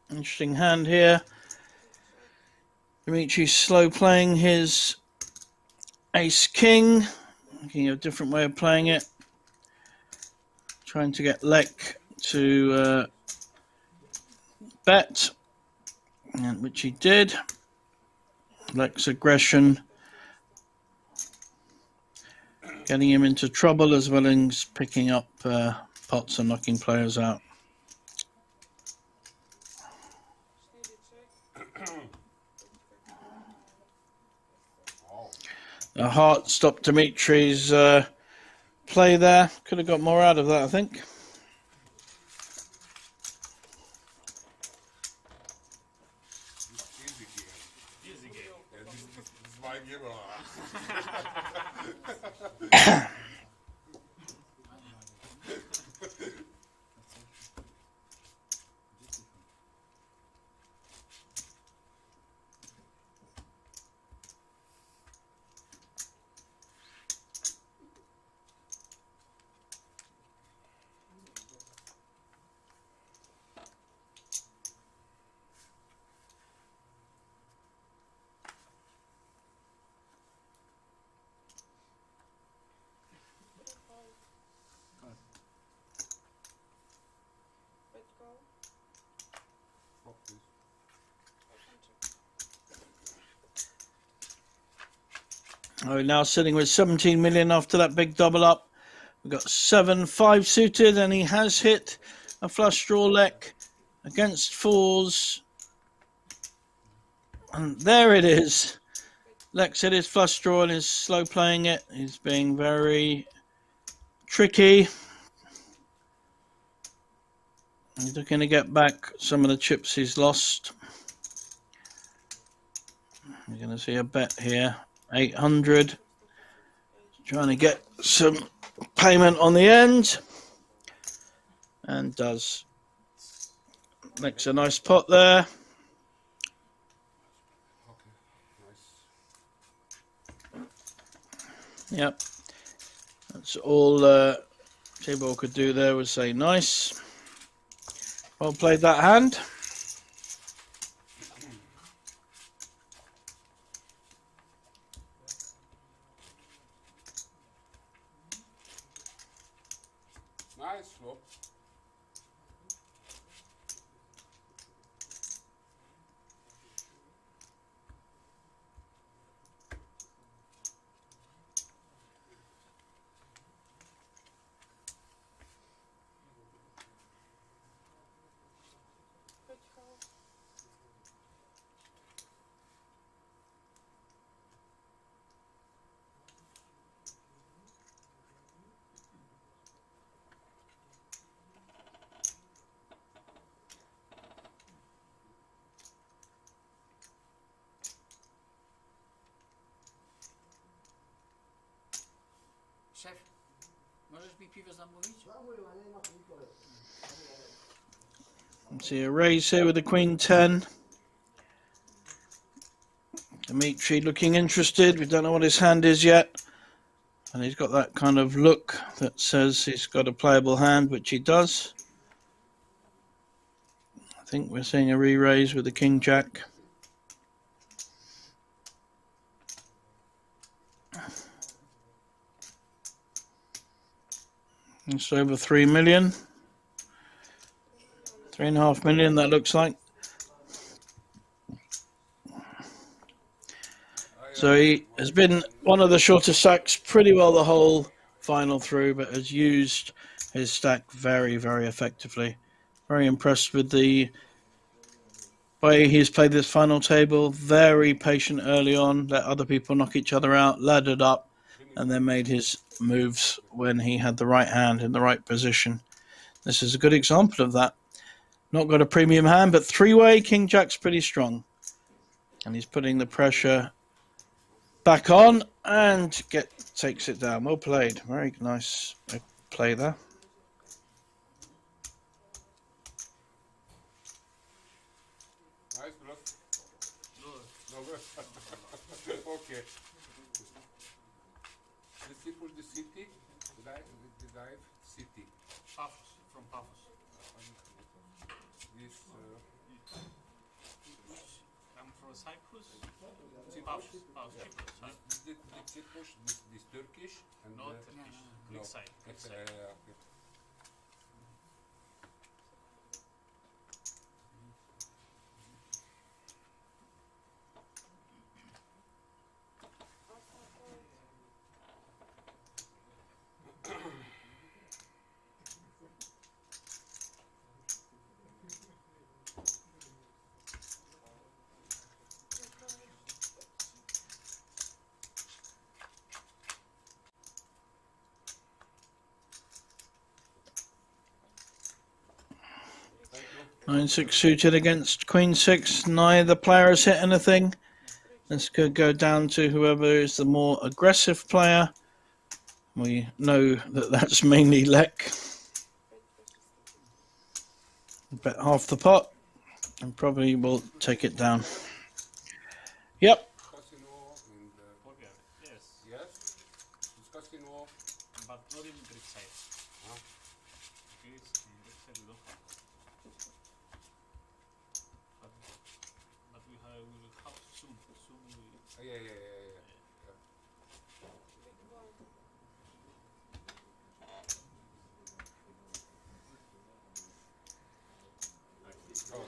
Interesting hand here. Dimitri's slow playing his ace king, looking at a different way of playing it. Trying to get Lek to bet, and which he did. Lek's aggression getting him into trouble as well as picking up pots and knocking players out. A heart stopped Dimitri's play there. Could have got more out of that, I think. Easy game. Yeah, this is my game. We're now sitting with 17 million after that big double up. We've got 7-5 suited, and he has hit a flush draw lek against fours. And there it is. Lex hit his flush draw and is slow playing it. He's being very tricky. He's looking to get back some of the chips he's lost. You're going to see a bet here. 800. Trying to get some payment on the end. And does. Makes a nice pot there. Yep. That's all Tibor could do there was say nice. Well played that hand. Nice flop. Szef, możesz mi piwo zamówić? See a raise here with the Queen 10. Dimitri looking interested. We don't know what his hand is yet. And he's got that kind of look that says he's got a playable hand, which he does. I think we're seeing a re-raise with the King Jack. It's over 3 million. 3.5 million, that looks like. So he has been one of the shorter stacks pretty well the whole final through, but has used his stack very, very effectively. Very impressed with the way he's played this final table. Very patient early on, let other people knock each other out, laddered up, and then made his moves when he had the right hand in the right position. This is a good example of that. Not got a premium hand, but three-way King Jack's pretty strong. And he's putting the pressure back on and takes it down. Well played. Very nice play there. Nice bluff. No good. Okay. Let's see for the city. The dive city. Paphos, from Paphos. This I'm from Cyprus. Paphos, Cyprus. the Cyprus, this Turkish, and Not the, Turkish. no, Greek side. Greek it's, side. okay. 9-6 suited against Queen 6. Neither player has hit anything. This could go down to whoever is the more aggressive player. We know that that's mainly Lek. Bet half the pot and probably will take it down. Yep. Casino and Poker, yes. yes, it's casino. But not in Greek side. Huh? Greece, in Greek side we don't have that. But we will have soon. Soon we... Yeah. Oh.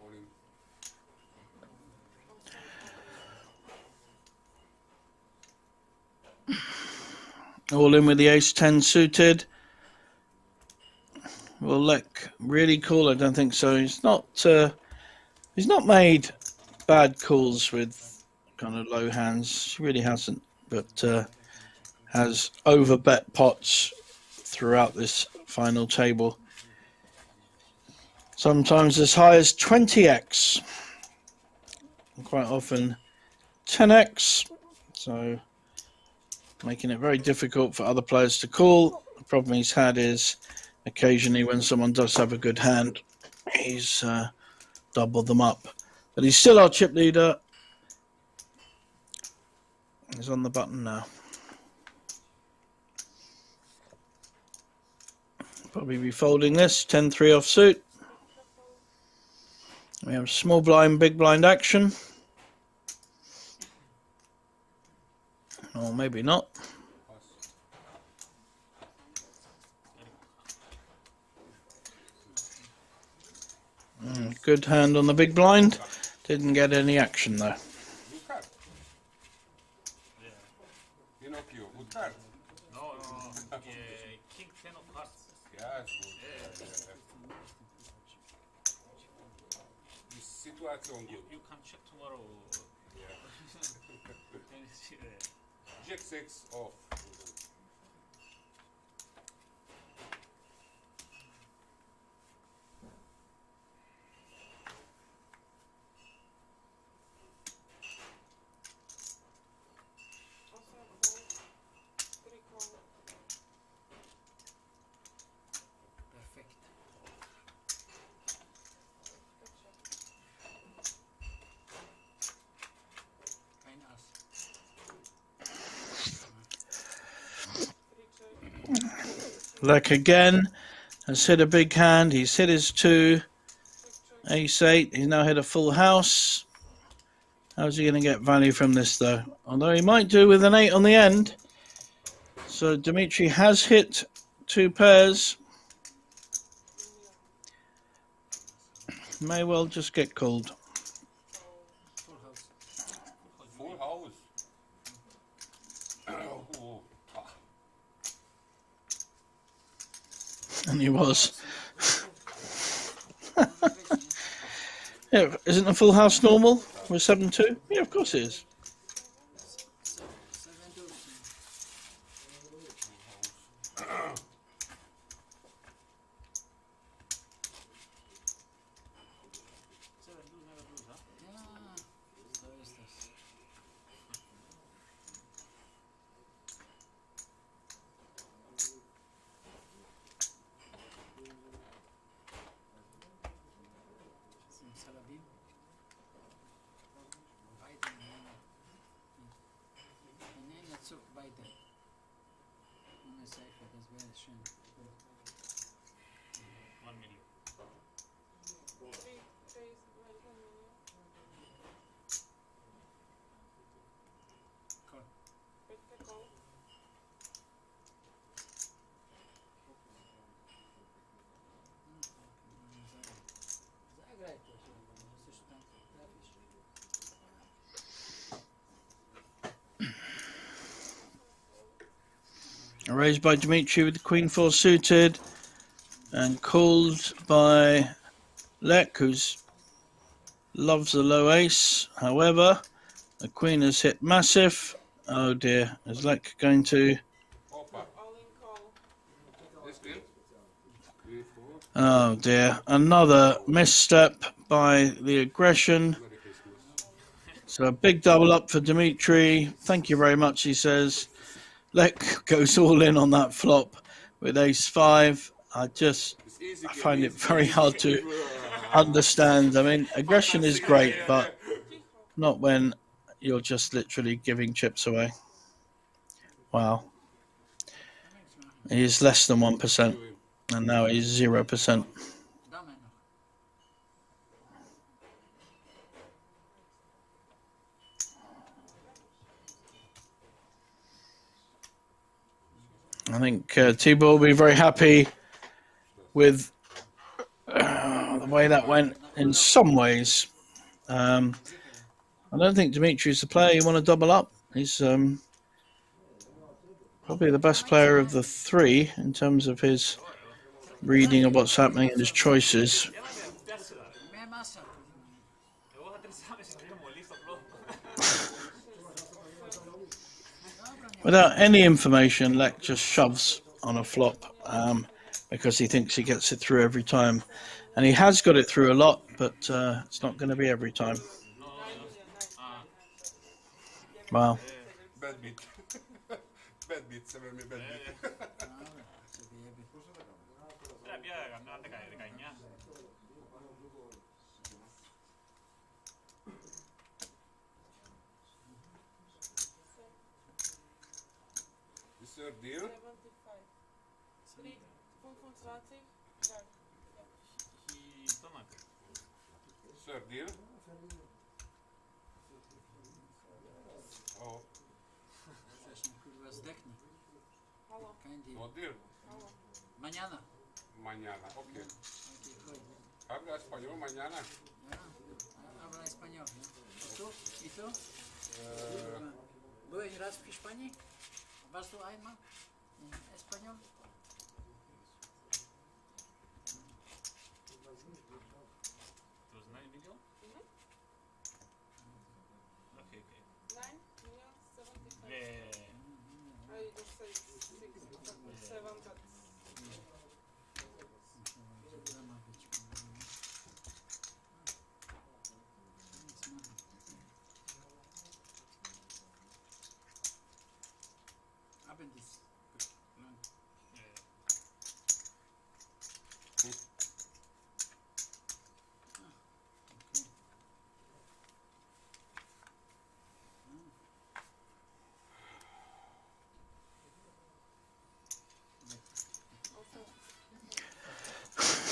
All in. All in with the ace-10 suited. Will Lek really call? I don't think so. He's not made bad calls with kind of low hands. He really hasn't, but has overbet pots throughout this final table. Sometimes as high as 20x, and quite often 10x. So making it very difficult for other players to call. The problem he's had is occasionally when someone does have a good hand, he's doubled them up. But he's still our chip leader. He's on the button now. Probably be folding this, 10-3 offsuit. We have small blind, big blind action. Or maybe not. Good hand on the big blind. Didn't get any action though. Good card. Pinocchio, good card. No. King 10 of hearts. Yes, good. This situation good. You can check tomorrow. Yeah. Can you see the... Jack 6 off. Perfect. Fine as. Lek again has hit a big hand. He's hit his 2. Ace-8. He's now hit a full house. How's he going to get value from this though? Although he might do with an 8 on the end. So Dimitri has hit 2 pairs. May well just get called. Full house. Full house. Oh. And he was. Yeah, isn't a full house normal with 7-2? Yeah, of course it is. 7-2. Yeah. So is this. Simsalabim. Weiter. Nee, nicht so weiter. Ohne Seife, das wäre schön. 1 million. Call. Zagraj proszę, że coś tam trafisz. Raised by Dimitri with the Queen 4 suited. And called by Lek, who loves the low ace. However, the Queen has hit massive. Oh dear, is Lek going to... Opa. All in call. This Queen. Queen 4. Oh dear, another misstep by the aggression. Merry Christmas. So a big double up for Dimitri. Thank you very much, he says. Lek goes all in on that flop with ace 5. I find it very hard to understand. I mean, aggression is great, but not when you're just literally giving chips away. Wow. He's less than 1%, and now he's 0%. I think Tibor will be very happy with the way that went in some ways. I don't think Dimitri's the player you want to double up. He's probably the best player of the three in terms of his reading of what's happening and his choices. Without any information, Lek just shoves on a flop because he thinks he gets it through every time. And he has got it through a lot, but it's not going to be every time. Wow. Bad beat. Bad beat, severely bad beat. Is there a deal? 75. 25. Is there a deal? Oh, no deal. Mañana. Mañana, ok. Habla español mañana. Habla español. ¿Y tú? ¿Tú irás a España? ¿Vas tú einmal en español?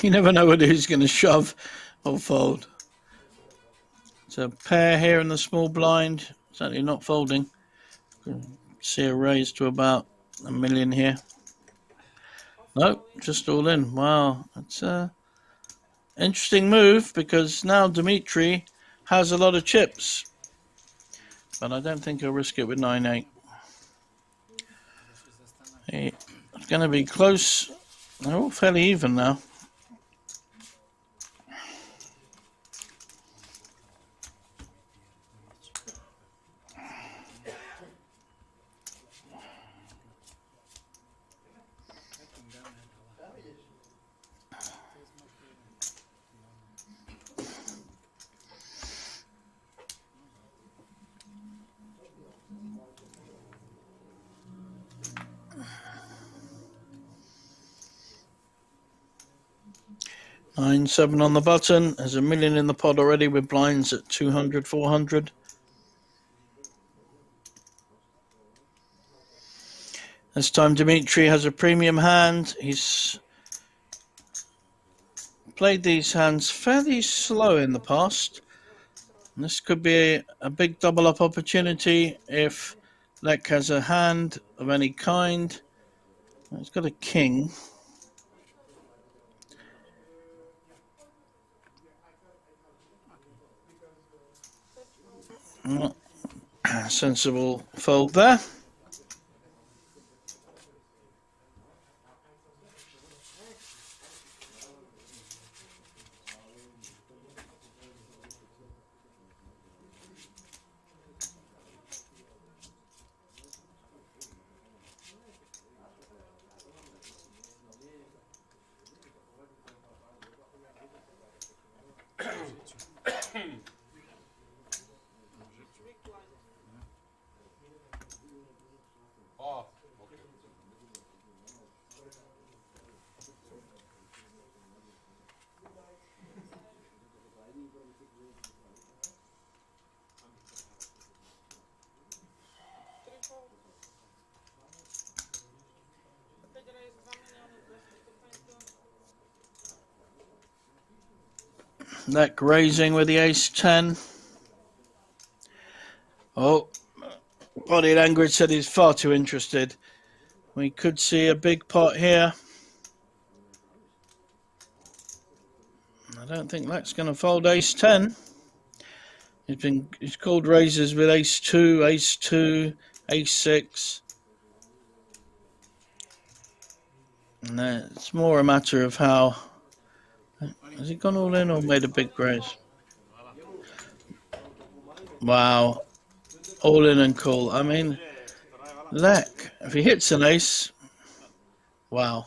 You never know whether he's going to shove or fold. It's a pair here in the small blind. Certainly not folding. See a raise to about $1 million here. Nope, just all in. Wow, that's a interesting move because now Dimitri has a lot of chips. But I don't think he'll risk it with 9-8. It's going to be close. They're all fairly even now. Nine, 7 on the button. There's $1 million in the pot already with blinds at 200, 400. This time Dimitri has a premium hand. He's played these hands fairly slow in the past. And this could be a big double up opportunity if Lek has a hand of any kind. He's got a king. Sensible fold there. Lek raising with the ace-10. Oh, Body Language said he's far too interested. We could see a big pot here. I don't think Lek's going to fold ace-10. He's called raises with ace-2, ace-2, ace-6. And it's more a matter of how... Has he gone all in or made a big raise? Wow. All in and call. I mean, Lek, if he hits an ace, wow.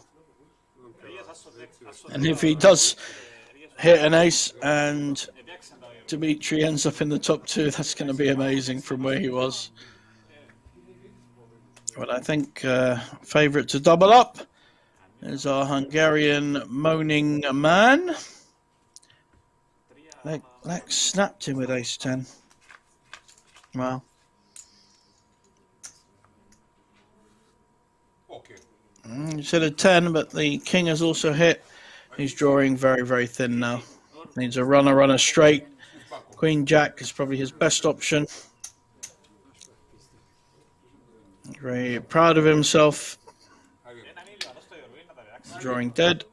And if he does hit an ace and Dimitri ends up in the top 2, that's going to be amazing from where he was. But I think favourite to double up is our Hungarian moaning man. Lek snapped him with ace-10. Wow. Okay. He's hit a 10, but the king has also hit. He's drawing very, very thin now. Needs a runner straight. Queen Jack is probably his best option. Very proud of himself. Drawing dead.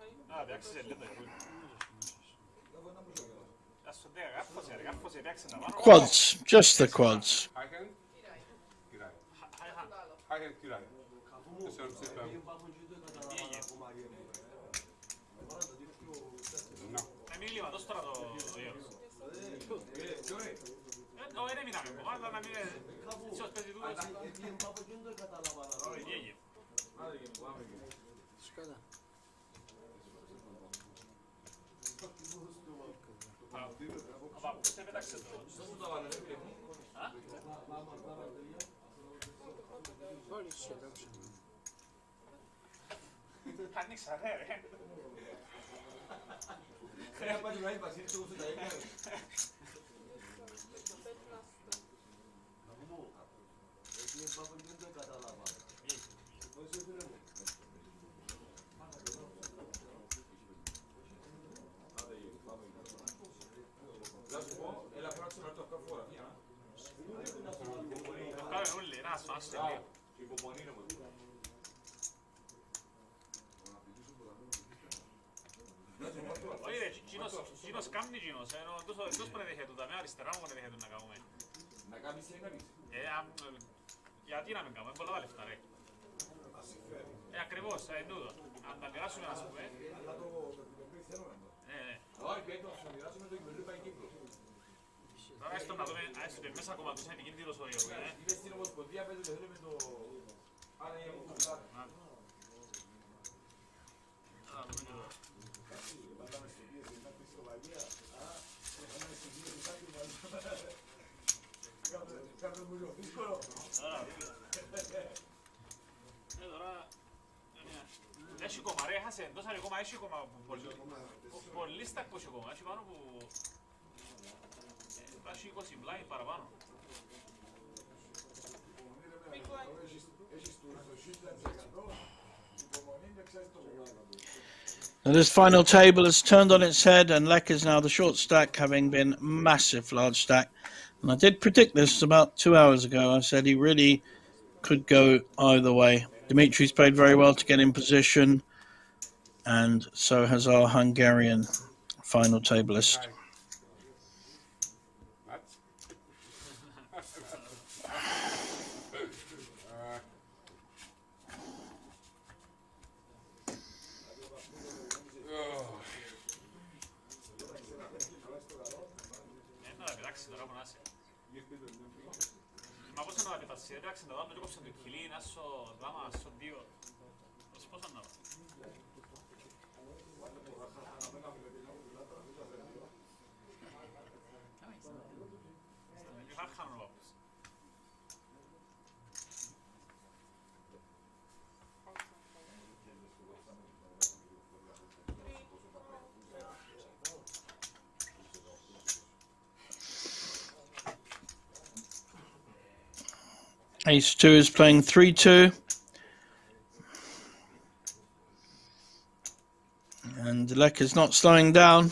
Quads, just the quads. Έχει κόμμα ρε, έχασε, δώσανε κόμμα, έχει κόμμα πολύ στακό έχει κόμμα, έχει πάνω που... Έχει 20 blind παραπάνω. And this final table has turned on its head, and Lek is now the short stack, having been massive large stack. And I did predict this about 2 hours ago. I said he really could go either way. Dimitri's played very well to get in position, and so has our Hungarian final tableist. Ace-2 is playing 3-2. And Lek is not slowing down.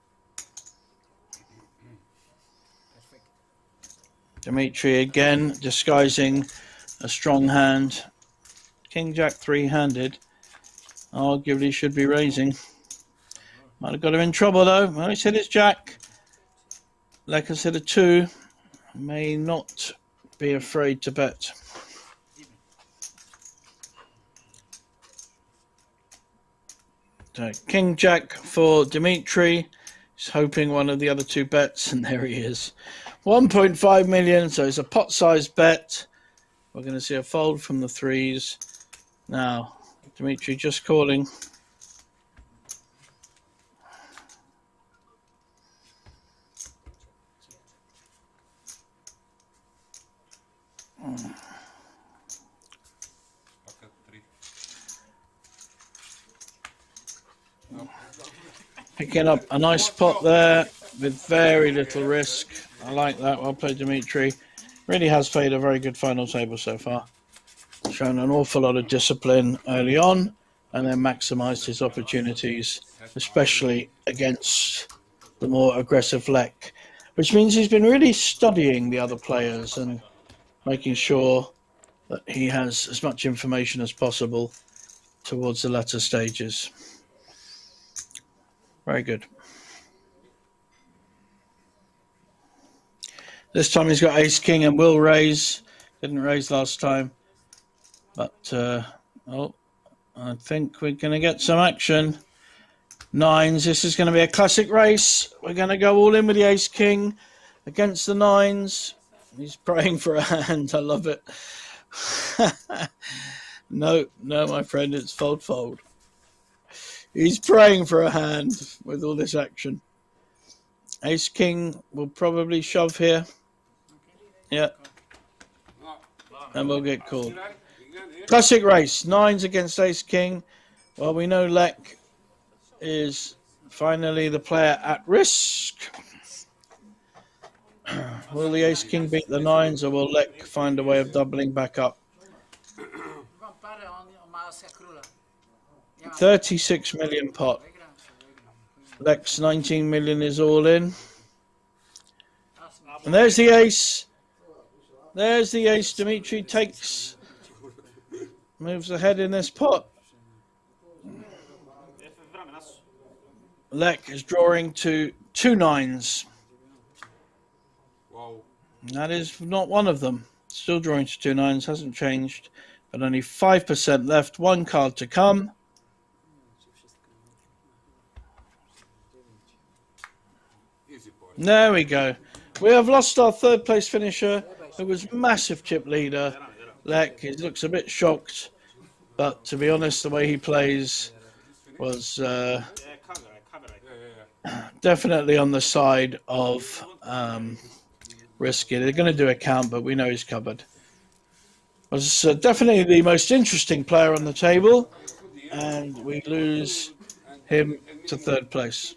Dimitri again disguising a strong hand. King Jack three-handed. Arguably should be raising. Might have got him in trouble though. Well, he said it's Jack. Like I said, a 2. May not be afraid to bet. So, King Jack for Dimitri. He's hoping one of the other 2 bets, and there he is. 1.5 million, so it's a pot-sized bet. We're going to see a fold from the 3s. Now, Dimitri just calling. Picking up a nice pot there with very little risk. I like that. Well played, Dimitri. Really has played a very good final table so far. Shown an awful lot of discipline early on and then maximised his opportunities, especially against the more aggressive Lek, which means he's been really studying the other players and making sure that he has as much information as possible towards the latter stages. Very good. This time he's got ace king and will raise. Didn't raise last time. But, oh, I think we're going to get some action. 9s. This is going to be a classic race. We're going to go all in with the ace king against the 9s. He's praying for a hand. I love it. No, my friend, it's fold, fold. He's praying for a hand with all this action. Ace king will probably shove here. Yeah. And we'll get called. Classic race. 9s against ace king. Well, we know Lek is finally the player at risk. Will the ace king beat the 9s, or will Lek find a way of doubling back up? 36 million pot. Lek's 19 million is all in. And there's the ace. There's the ace. Dimitri takes, moves ahead in this pot. Lek is drawing to 2 9s. Wow. That is not one of them. Still drawing to 2 9s, hasn't changed. But only 5% left. 1 card to come. There we go. We have lost our 3rd place finisher, who was massive chip leader. Lek, he looks a bit shocked, but to be honest, the way he plays was definitely on the side of risky. They're going to do a count, but we know he's covered. Was definitely the most interesting player on the table, and we lose him to 3rd place.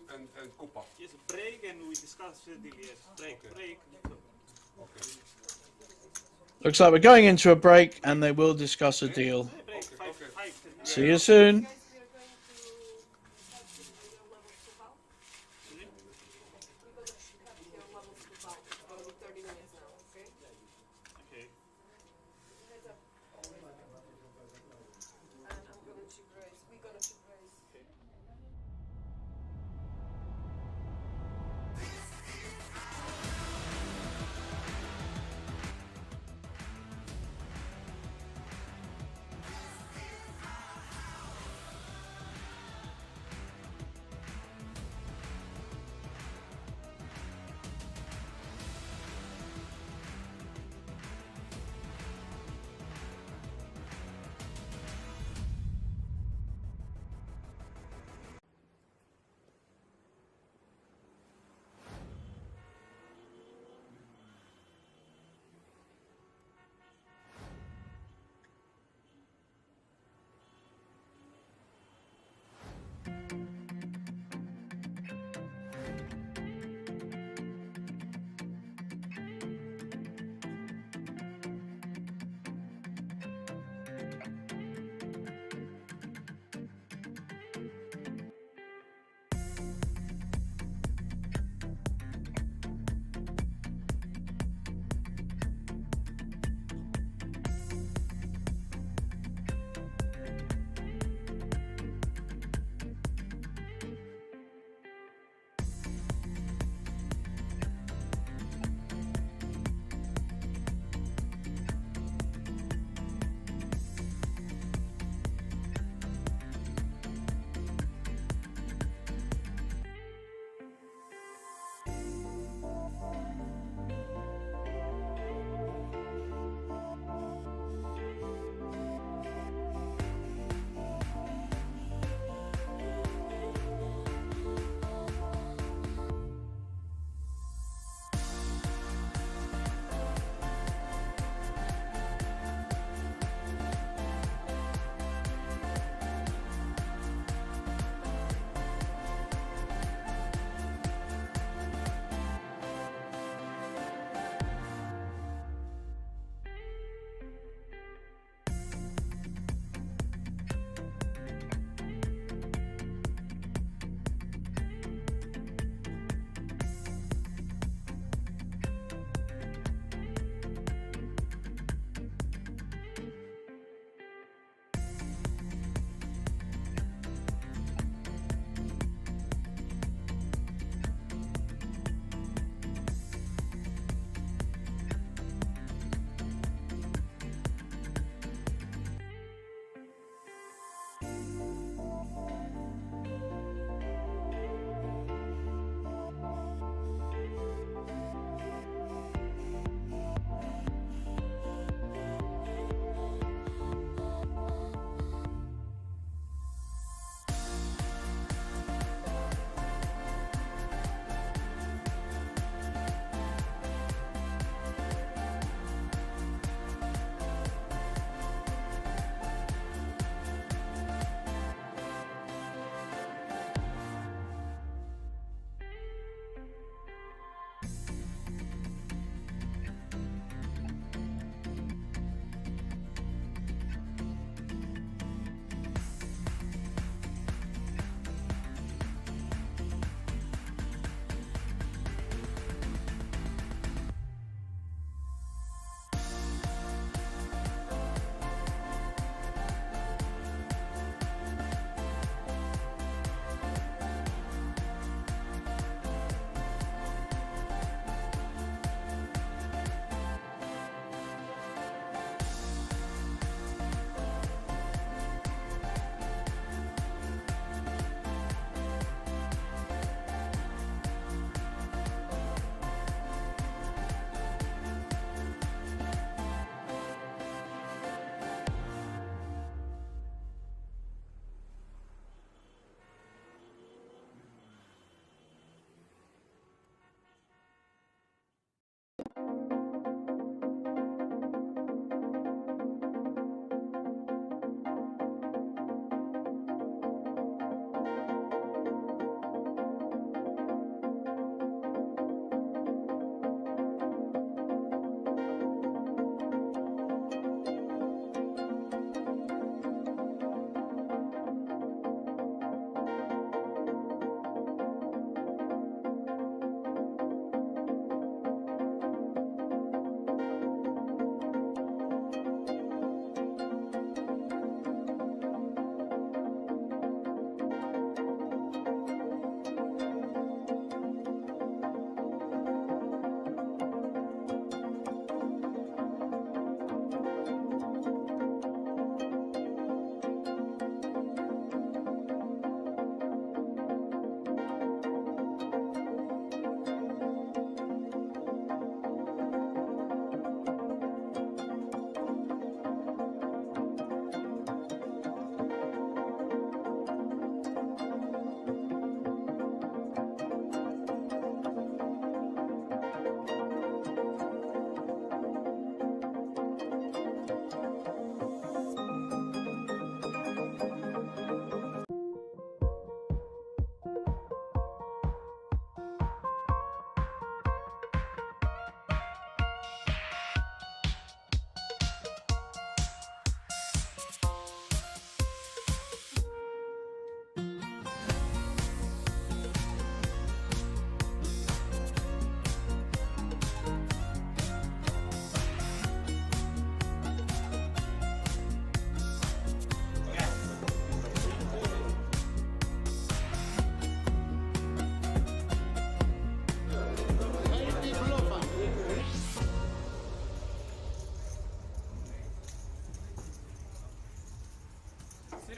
Looks like we're going into a break, and they will discuss a deal. See you soon.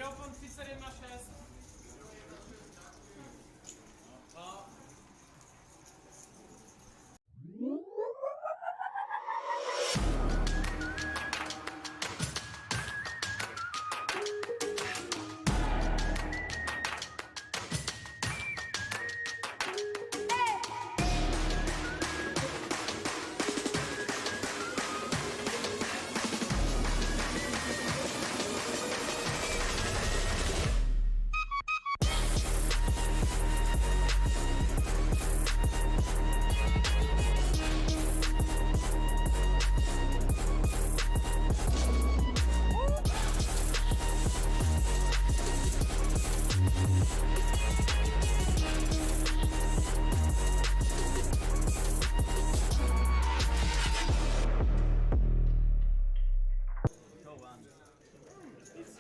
Telefon 3716.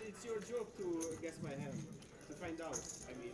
It's your job to guess my hand, to find out. I mean.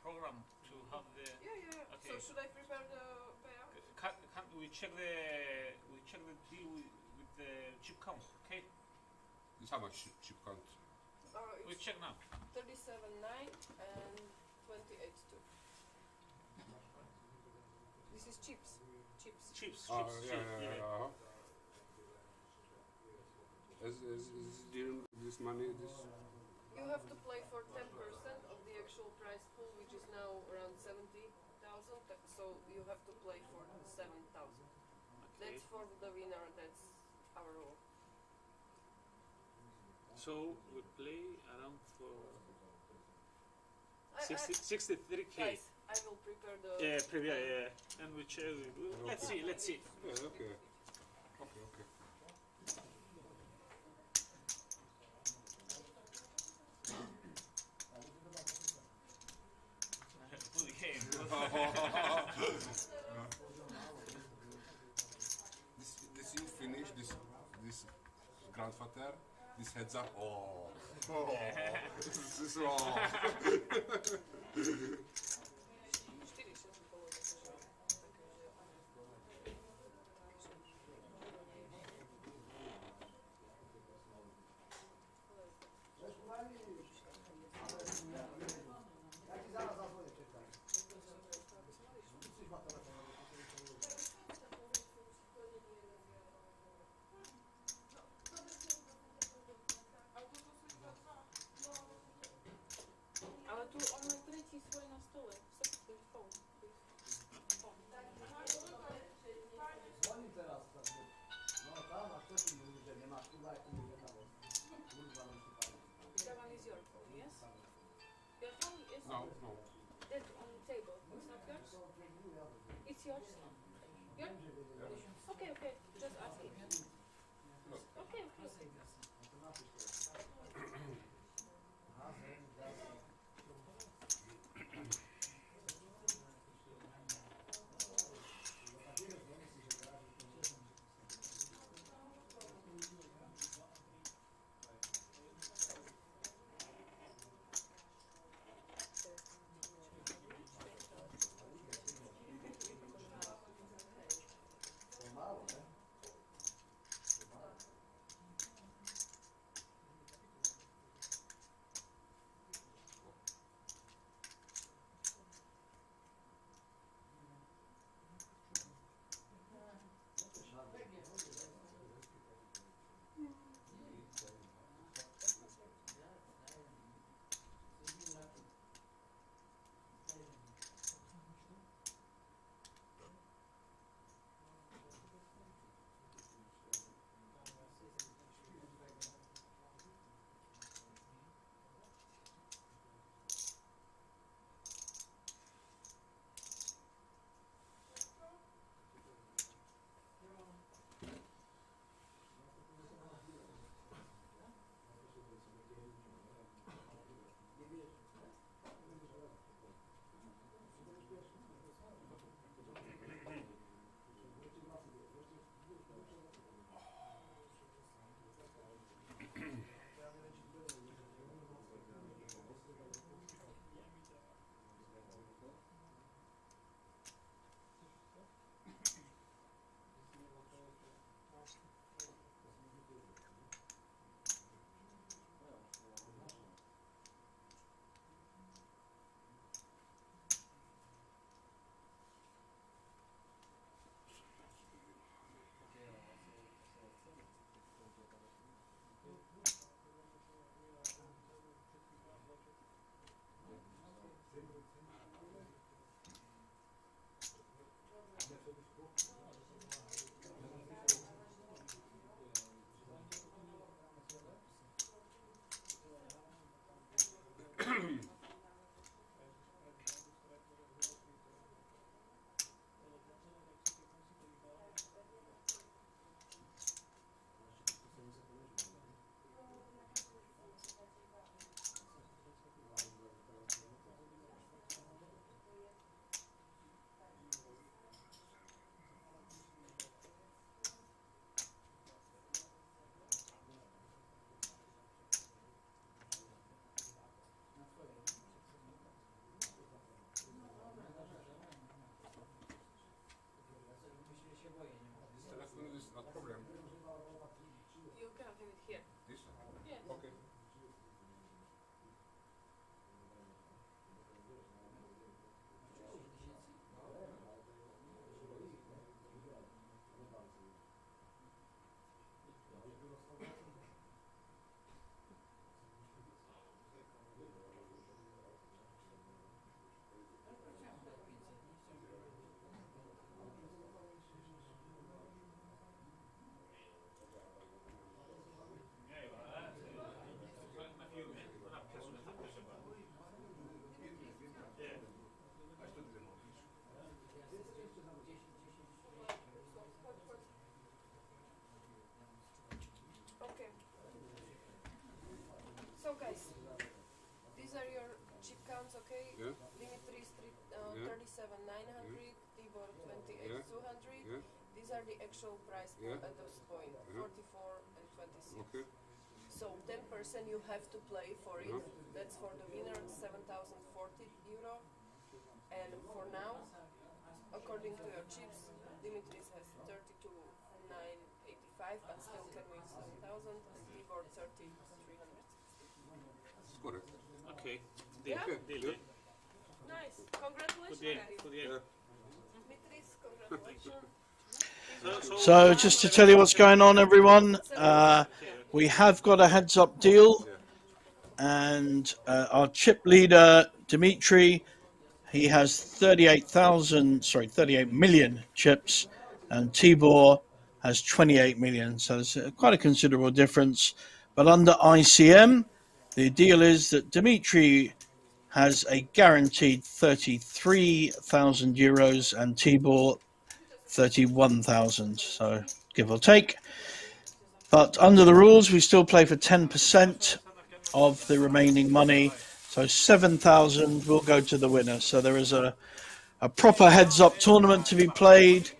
program to have the. Yeah. Okay. So should I prepare the payout? Can we check the deal with the chip count? Okay. This how much chip count? We check now. 37.9 and 28.2. This is chips. Chips. Yeah. Is dealing this money You have to play for 10% of the actual prize pool, which is now around 70,000. So you have to play for 7,000. Okay. That's for the winner. That's our rule. So we play around for I- 63k. Guys, I will prepare the. Yeah. And we check. Let's see. Yeah, okay. This you finish this grandfather, this heads up. This is wrong. No, no. That on the table, it's not yours? It's yours? Yours? Okay, okay, just asking. Okay, okay. This telephone is not problem. You can have it here. This? Yes. Okay. Okay. So guys, these are your chip counts, okay? Yeah. Dimitri is Yeah. 37,900, Tibor 28,200. Yeah. These are the actual price Yeah. at this point, 44 and 26. Okay. So 10% you have to play for it. Yeah. That's for the winner, 7,040 euro. And for now, according to your chips, Dimitris has 32,985, but still can win 7,000, and Tibor 30,360. It's correct. Okay. Yeah? Deal. Good. Nice. Congratulations, Good guys. game. Dimitris, congratulations. So just to tell you what's going on, everyone, we have got a heads-up deal, and our chip leader Dimitri, he has 38 million chips, and Tibor has 28 million. So it's quite a considerable difference. But under ICM, the deal is that Dimitri has a guaranteed 33,000 euros and Tibor 31,000, so give or take. But under the rules, we still play for 10% of the remaining money, so 7,000 will go to the winner. So there is a proper heads-up tournament to be played.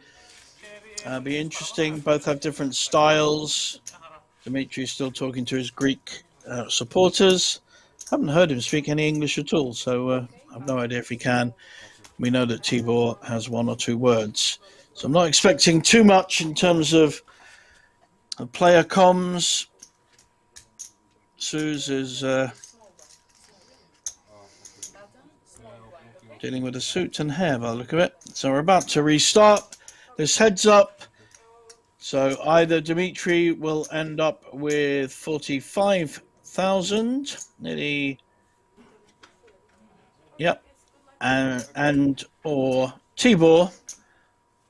Be interesting. Both have different styles. Dimitri's still talking to his Greek supporters. Haven't heard him speak any English at all, so I've no idea if he can. We know that Tibor has one or two words. So I'm not expecting too much in terms of player comms. Suze is dealing with a suit and hair by the look of it. So we're about to restart this heads up. So either Dimitri will end up with 45,000, nearly, yep, and or Tibor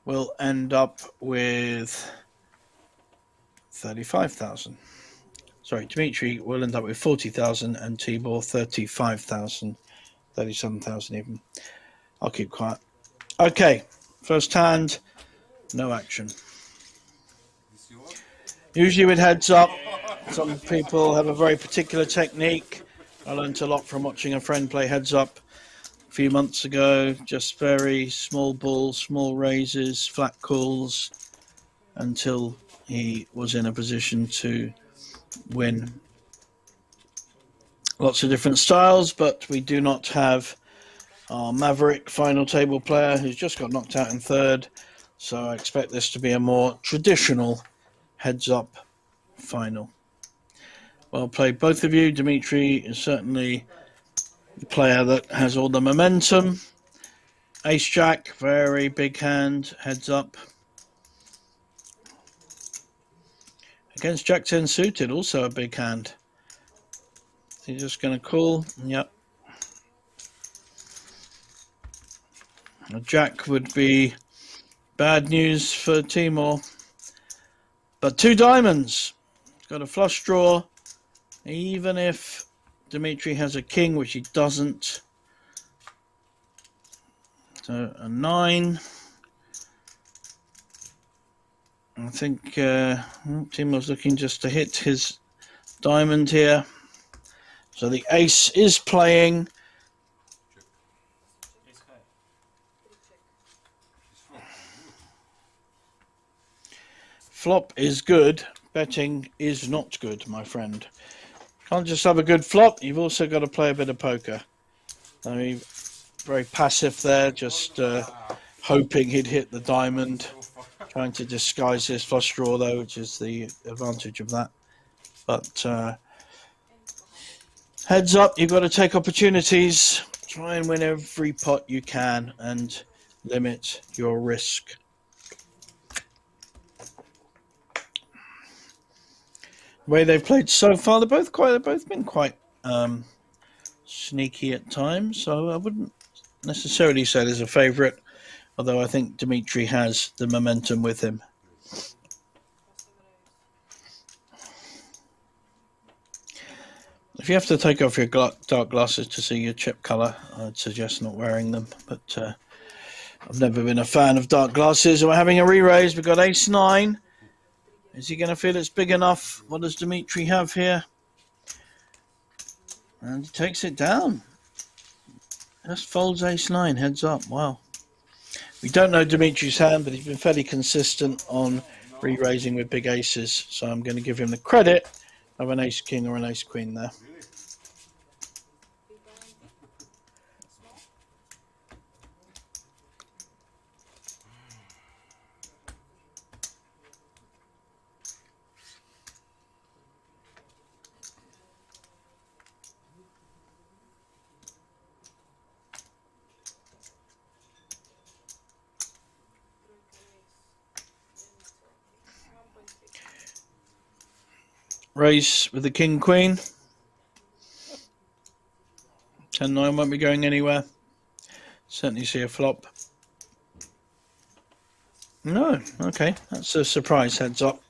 will end up with 35,000. Sorry, Dimitri will end up with 40,000 and Tibor 35,000, 37,000 even. I'll keep quiet. Okay, first hand, no action. Usually with heads up, some people have a very particular technique. I learned a lot from watching a friend play heads up a few months ago. Just very small balls, small raises, flat calls until he was in a position to win. Lots of different styles, but we do not have our Maverick final table player who's just got knocked out in third. So I expect this to be a more traditional heads up final. Well played, both of you. Dimitri is certainly the player that has all the momentum. Ace Jack, very big hand, heads up. Against Jack 10 suited, also a big hand. He's just going to call. Yep. A Jack would be bad news for Timor. But two diamonds. He's got a flush draw. Even if Dimitri has a king, which he doesn't. So a 9. I think Timor's looking just to hit his diamond here. So the ace is playing. Flop is good. Betting is not good, my friend. Can't just have a good flop. You've also got to play a bit of poker. I mean, very passive there, just hoping he'd hit the diamond. Trying to disguise his flush draw, though, which is the advantage of that. But heads up, you've got to take opportunities. Try and win every pot you can and limit your risk. The way they've played so far, they've both been quite sneaky at times. So I wouldn't necessarily say there's a favourite, although I think Dimitri has the momentum with him. If you have to take off your dark glasses to see your chip colour, I'd suggest not wearing them. But I've never been a fan of dark glasses. We're having a re-raise. We've got ace 9. Is he going to feel it's big enough? What does Dimitri have here? And he takes it down. Just folds ace 9, heads up. Wow. We don't know Dimitri's hand, but he's been fairly consistent on re-raising with big aces. So I'm going to give him the credit of an ace king or an ace queen there. Raise with the king queen. 10-9 won't be going anywhere. Certainly see a flop. No, okay, that's a surprise heads up.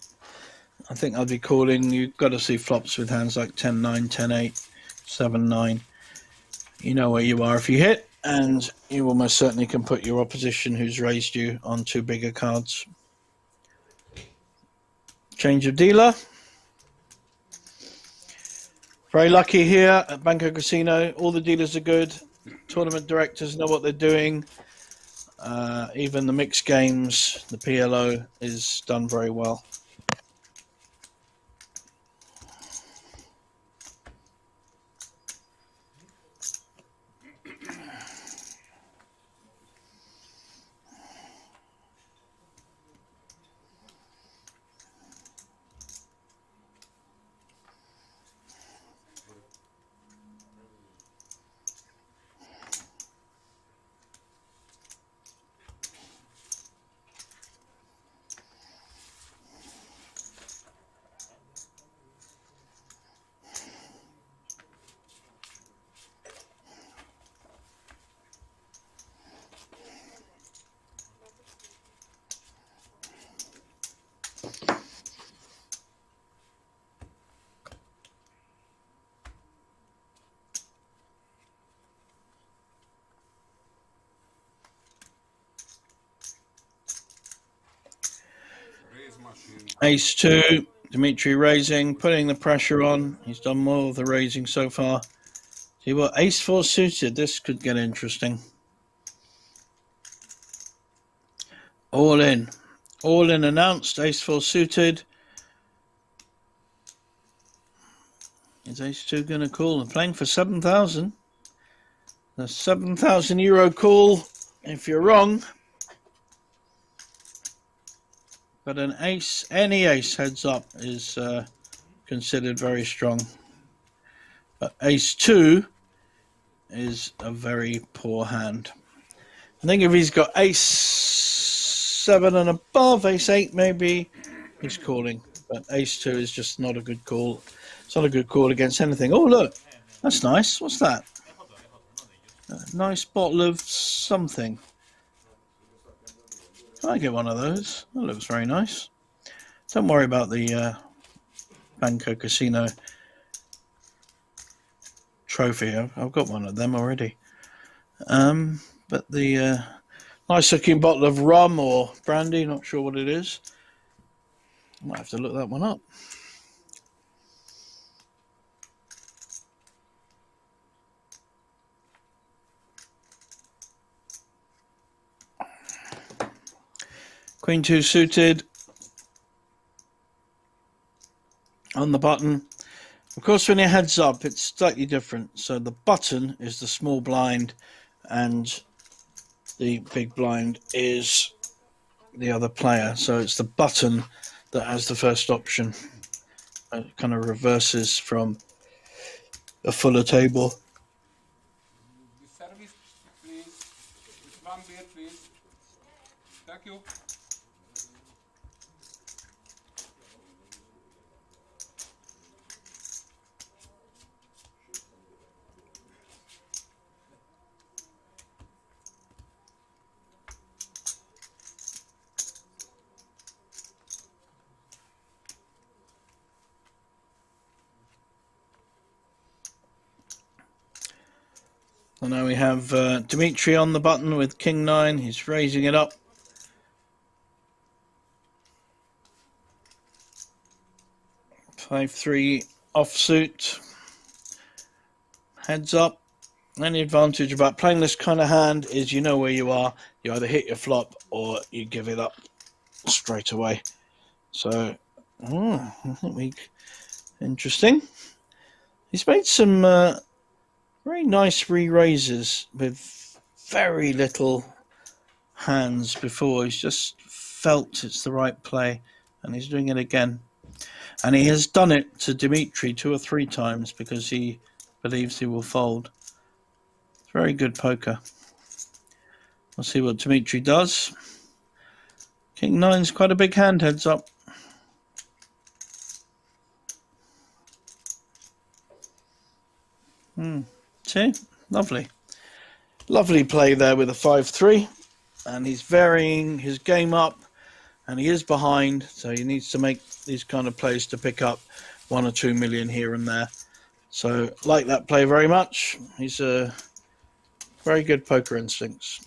I think I'll be calling. You've got to see flops with hands like 10-9, 10-8, 7-9. you know where you are if you hit, and you almost certainly can put your opposition who's raised you on 2 bigger cards. Change of dealer. Very lucky here at Banco Casino. All the dealers are good. Tournament directors know what they're doing. Even the mixed games, the PLO is done very well. Ace 2, Dimitri raising, putting the pressure on. He's done more of the raising so far. See what, Ace 4 suited. This could get interesting. All in. All in announced. Ace 4 suited. Is Ace 2 going to call? They're playing for 7,000. The €7,000 call, if you're wrong. But an ace, any ace heads up is considered very strong. But Ace 2 is a very poor hand. I think if he's got Ace 7 and above, Ace 8 maybe, he's calling. But Ace 2 is just not a good call. It's not a good call against anything. Oh, look, that's nice. What's that? A nice bottle of something. Can I get one of those? That looks very nice. Don't worry about the Banco Casino trophy. I've got one of them already. But the nice looking bottle of rum or brandy, not sure what it is. I might have to look that one up. Queen 2 suited on the button. Of course, when your heads up, it's slightly different. So the button is the small blind and the big blind is the other player. So it's the button that has the first option. It kind of reverses from a fuller table. The service, please. Just one beer, please. Thank you. So now we have Dimitri on the button with King 9. He's raising it up. Five-3 offsuit. Heads up. Any advantage about playing this kind of hand is you know where you are. You either hit your flop or you give it up straight away. So, I think interesting. He's made some very nice re-raises with very little hands before. He's just felt it's the right play, and he's doing it again. And he has done it to Dimitri 2 or 3 times because he believes he will fold. It's very good poker. We'll see what Dimitri does. King 9's quite a big hand, heads up. See? Lovely. Lovely play there with a 5-3. And he's varying his game up. And he is behind. So he needs to make these kind of plays to pick up 1 or 2 million here and there. So like that play very much. He's Very good poker instincts.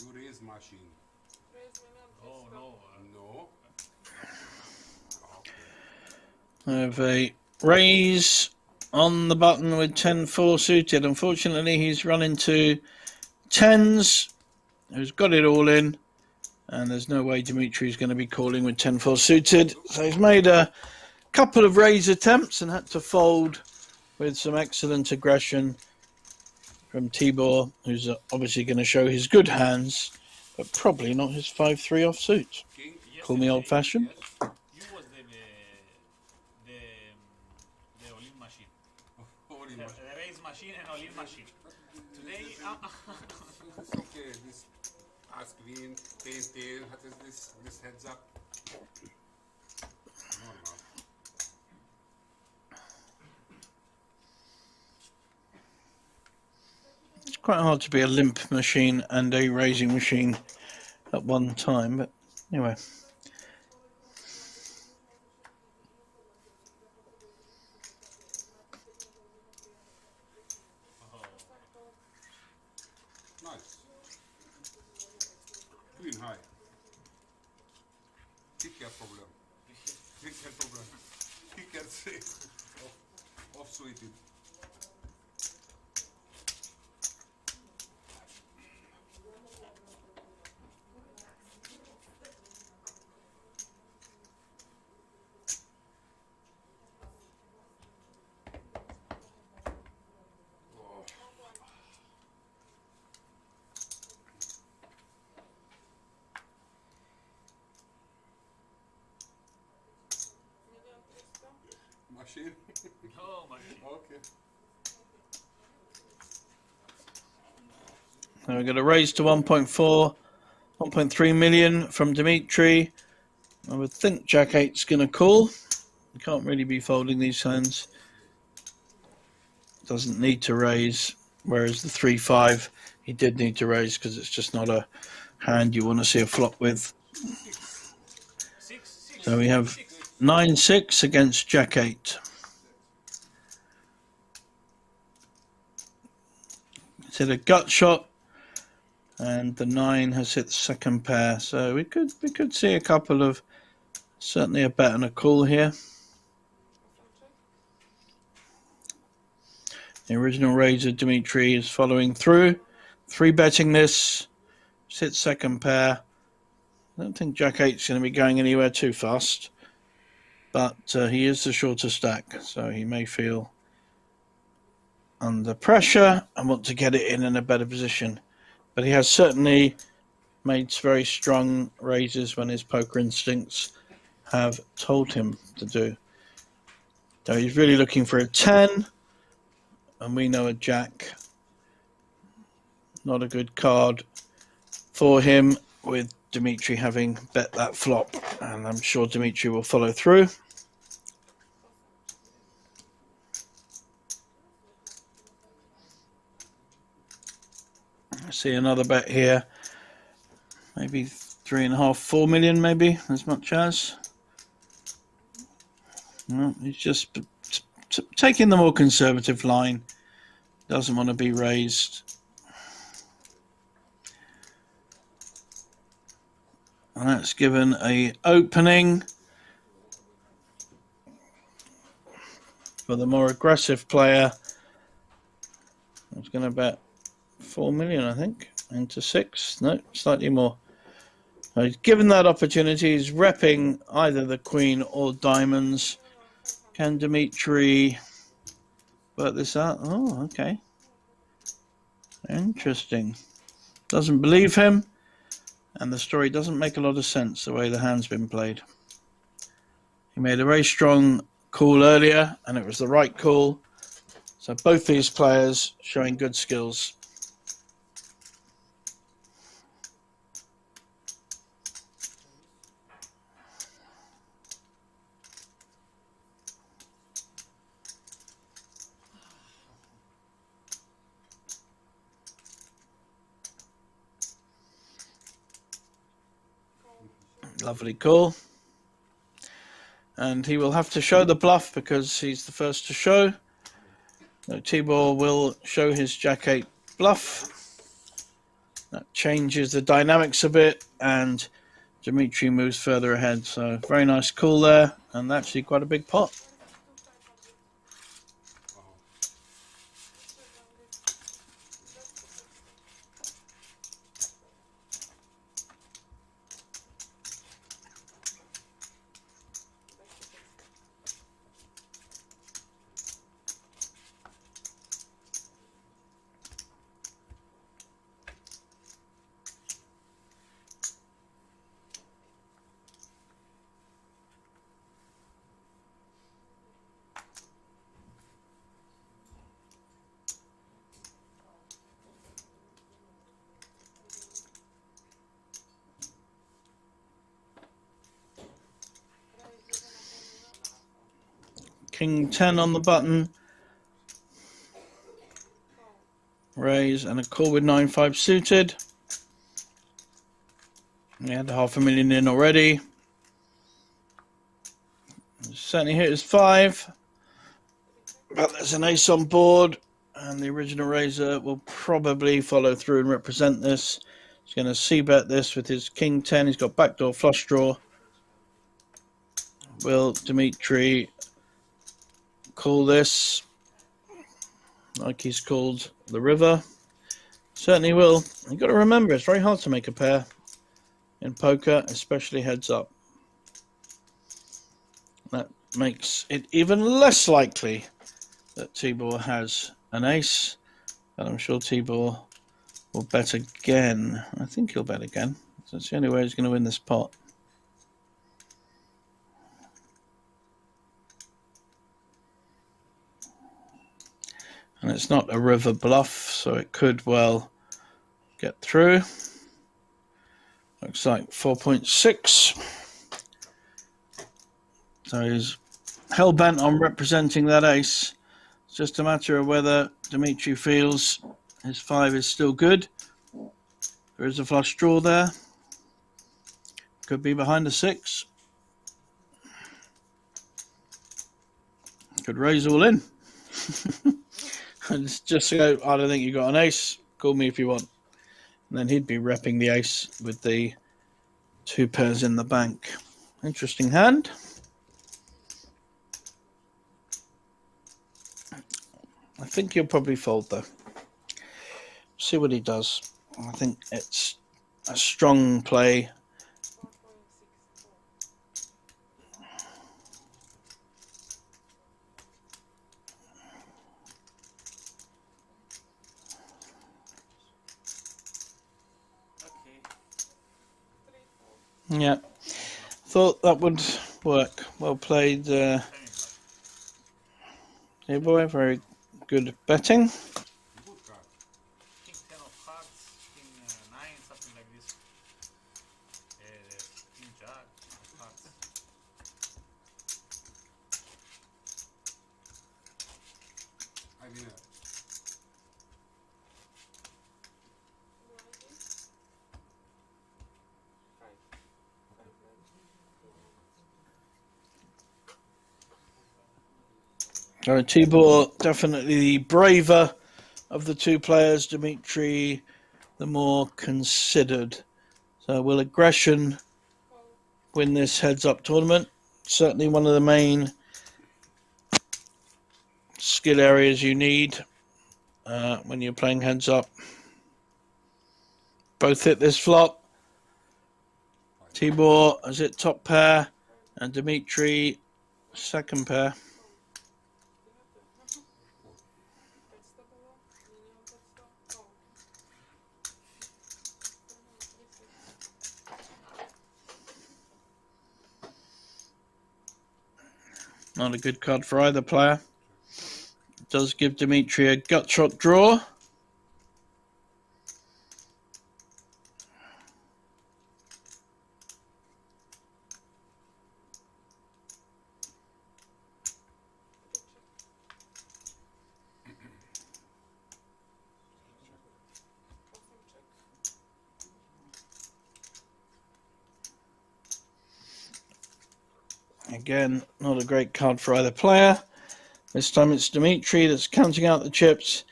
You raise machine. Oh no. No. I have a raise on the button with 10-4 suited. Unfortunately, he's run into tens, who's got it all in, and there's no way Dimitri's going to be calling with 10-4 suited. So he's made a couple of raise attempts and had to fold with some excellent aggression from Tibor, who's obviously going to show his good hands, but probably not his 5-3 offsuit. King. Call me old-fashioned. You was the Olin machine. Holy The machine. raise machine and Olin machine. Today, It's okay. This ask queen, 10-10. What is this heads up? Normal. It's quite hard to be a limp machine and a raising machine at one time, but anyway. Nice. Queen high. Kicker problem. Kicker problem. Kicker safe. Off suited. Machine. oh machine. Okay. So we're going to raise to 1.4, 1.3 million from Dimitri. I would think Jack 8's going to call. You can't really be folding these hands. Doesn't need to raise, whereas the 3-5 he did need to raise because it's just not a hand you want to see a flop with. Six. So we have 9-6 against Jack 8. It's hit a gut shot, and the 9 has hit the second pair. So we could see a couple of, certainly a bet and a call here. The original raiser Dimitri is following through, 3-betting this. It's hit second pair. I don't think Jack 8's going to be going anywhere too fast, but he is the shorter stack, so he may feel under pressure and want to get it in a better position. But he has certainly made very strong raises when his poker instincts have told him to do. So he's really looking for a 10, and we know a Jack. Not a good card for him, with Dimitri having bet that flop, and I'm sure Dimitri will follow through. I see another bet here, maybe 3.5, 4 million, maybe as much as. No, he's just taking the more conservative line. Doesn't want to be raised. And that's given a opening for the more aggressive player. I was going to bet 4 million, I think, into 6. No, slightly more. So he's given that opportunity. He's repping either the queen or diamonds. Can Dimitri work this out? Oh, okay. Interesting. Doesn't believe him, and the story doesn't make a lot of sense the way the hand's been played. He made a very strong call earlier, and it was the right call. So both these players showing good skills. Lovely call. And he will have to show the bluff because he's the first to show. So Tibor will show his Jack-8 bluff. That changes the dynamics a bit, and Dimitri moves further ahead. So very nice call there, and actually quite a big pot. King 10 on the button. Raise and a call with 9-5 suited. He had $500,000 in already. Certainly hit his 5. But there's an ace on board, and the original raiser will probably follow through and represent this. He's going to c-bet this with his King 10. He's got backdoor flush draw. Will Dimitri call this like he's called the river? Certainly will. You've got to remember, it's very hard to make a pair in poker, especially heads up. That makes it even less likely that Tibor has an ace, but I'm sure Tibor will bet again. I think he'll bet again. That's the only way he's going to win this pot. And it's not a river bluff, so it could well get through. Looks like 4.6. So he's hell-bent on representing that ace. It's just a matter of whether Dimitri feels his 5 is still good. There is a flush draw there. Could be behind the 6. Could raise all in. And just go, I don't think you got an ace. Call me if you want. And then he'd be repping the ace with the 2 pairs in the bank. Interesting hand. I think he'll probably fold though. See what he does. I think it's a strong play. Yeah, thought that would work. Well played, hey boy, very good betting. King 10 of hearts, King 9, something like this. King Jack of hearts. I mean, Tibor definitely the braver of the 2 players. Dimitri the more considered. So will aggression win this heads-up tournament. Certainly one of the main skill areas you need when you're playing heads-up. Both hit this flop. Tibor has it top pair, and Dimitri second pair. Not a good card for either player. It does give Dimitri a gut shot draw. Again, not a great card for either player. This time it's Dimitri that's counting out the chips.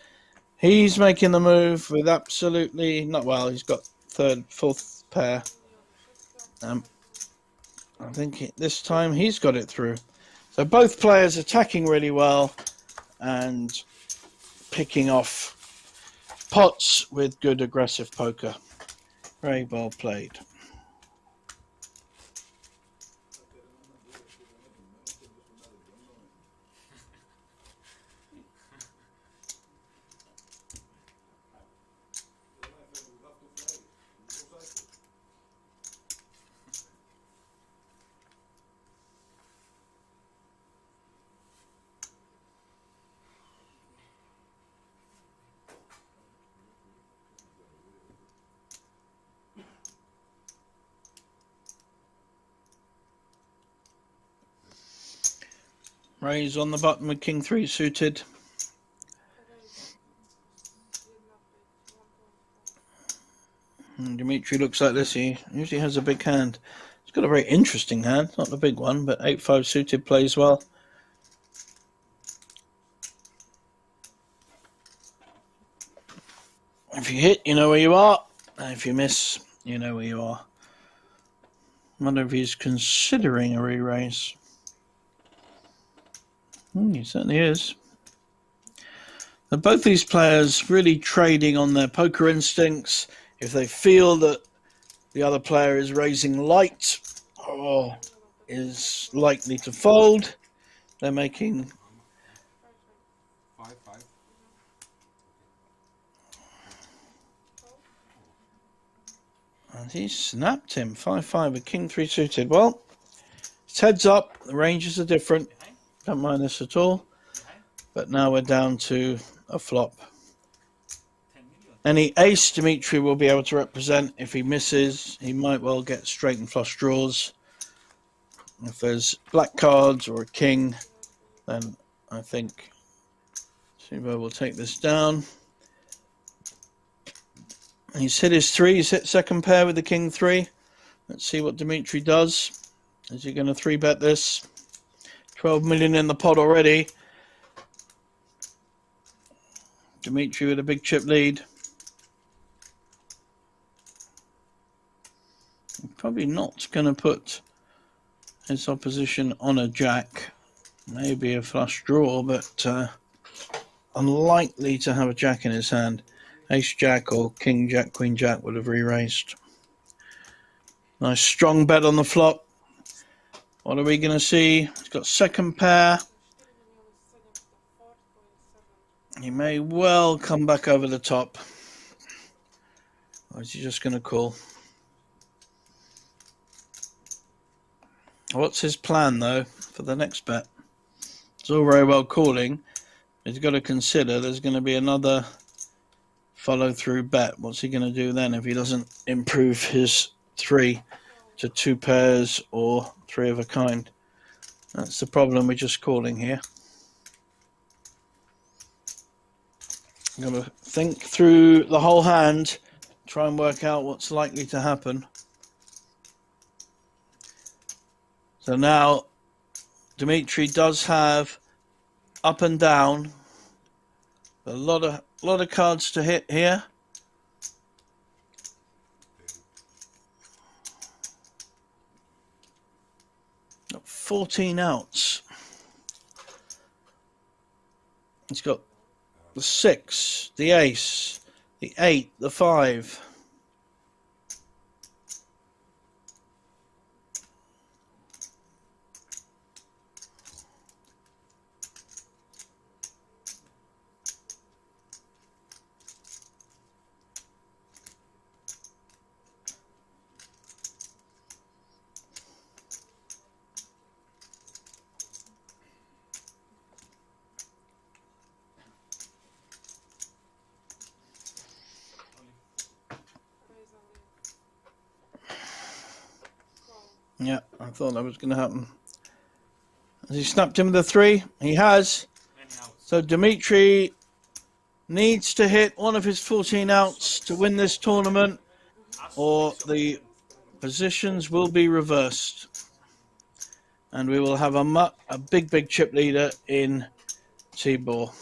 He's making the move with absolutely not well. He's got third, fourth pair. I think this time he's got it through. So both players attacking really well and picking off pots with good aggressive poker. Very well played. Raise on the button with King 3 suited. And Dimitri looks like this. He usually has a big hand. He's got a very interesting hand. Not a big one, but 8-5 suited plays well. If you hit, you know where you are. And if you miss, you know where you are. I wonder if he's considering a re-raise. He certainly is. Now, both these players really trading on their poker instincts. If they feel that the other player is raising light or is likely to fold, they're making 5-5. And he snapped him 5-5 with King 3 suited. Well, it's heads up. The ranges are different. Don't mind this at all. But now we're down to a flop. Any ace Dimitri will be able to represent. If he misses, he might well get straight and flush draws. If there's black cards or a king, then I think Sibo will take this down. He's hit his 3. He's hit second pair with the King 3. Let's see what Dimitri does. Is he going to 3-bet this? 12 million in the pot already. Dimitri with a big chip lead. Probably not going to put his opposition on a jack. Maybe a flush draw, but unlikely to have a jack in his hand. Ace jack or king jack, queen jack would have re-raised. Nice strong bet on the flop. What are we going to see? He's got second pair. He may well come back over the top. Or is he just going to call? What's his plan, though, for the next bet? It's all very well calling. He's got to consider there's going to be another follow-through bet. What's he going to do then if he doesn't improve his 3 to 2 pairs or 3 of a kind? That's the problem we're just calling here. I'm going to think through the whole hand, try and work out what's likely to happen. So now Dimitri does have up and down. A lot of cards to hit here. 14 outs. He's got the 6, the ace, the 8, the 5. Yeah, I thought that was going to happen. Has he snapped him with a 3? He has. So Dimitri needs to hit one of his 14 outs to win this tournament, or the positions will be reversed. And we will have a big chip leader in Tibor.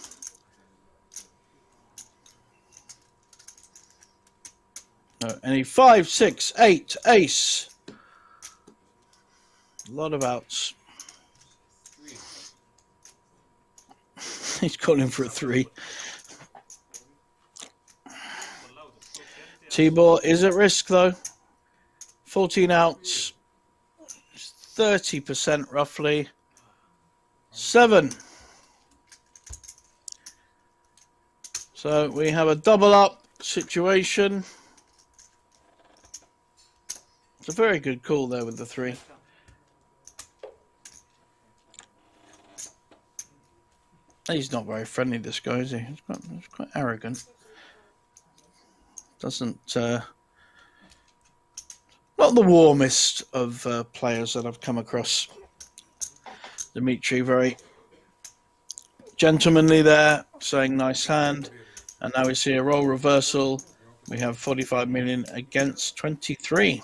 Any 5, 6, 8, ace. A lot of outs. He's calling for a 3. Tibor is at risk though. 14 outs. 30% roughly. 7. So we have a double up situation. It's a very good call there with the 3. He's not very friendly, this guy, is he? He's quite arrogant. Doesn't not the warmest of players that I've come across. Dimitri, very gentlemanly there, saying nice hand. And now we see a role reversal. We have 45 million against 23.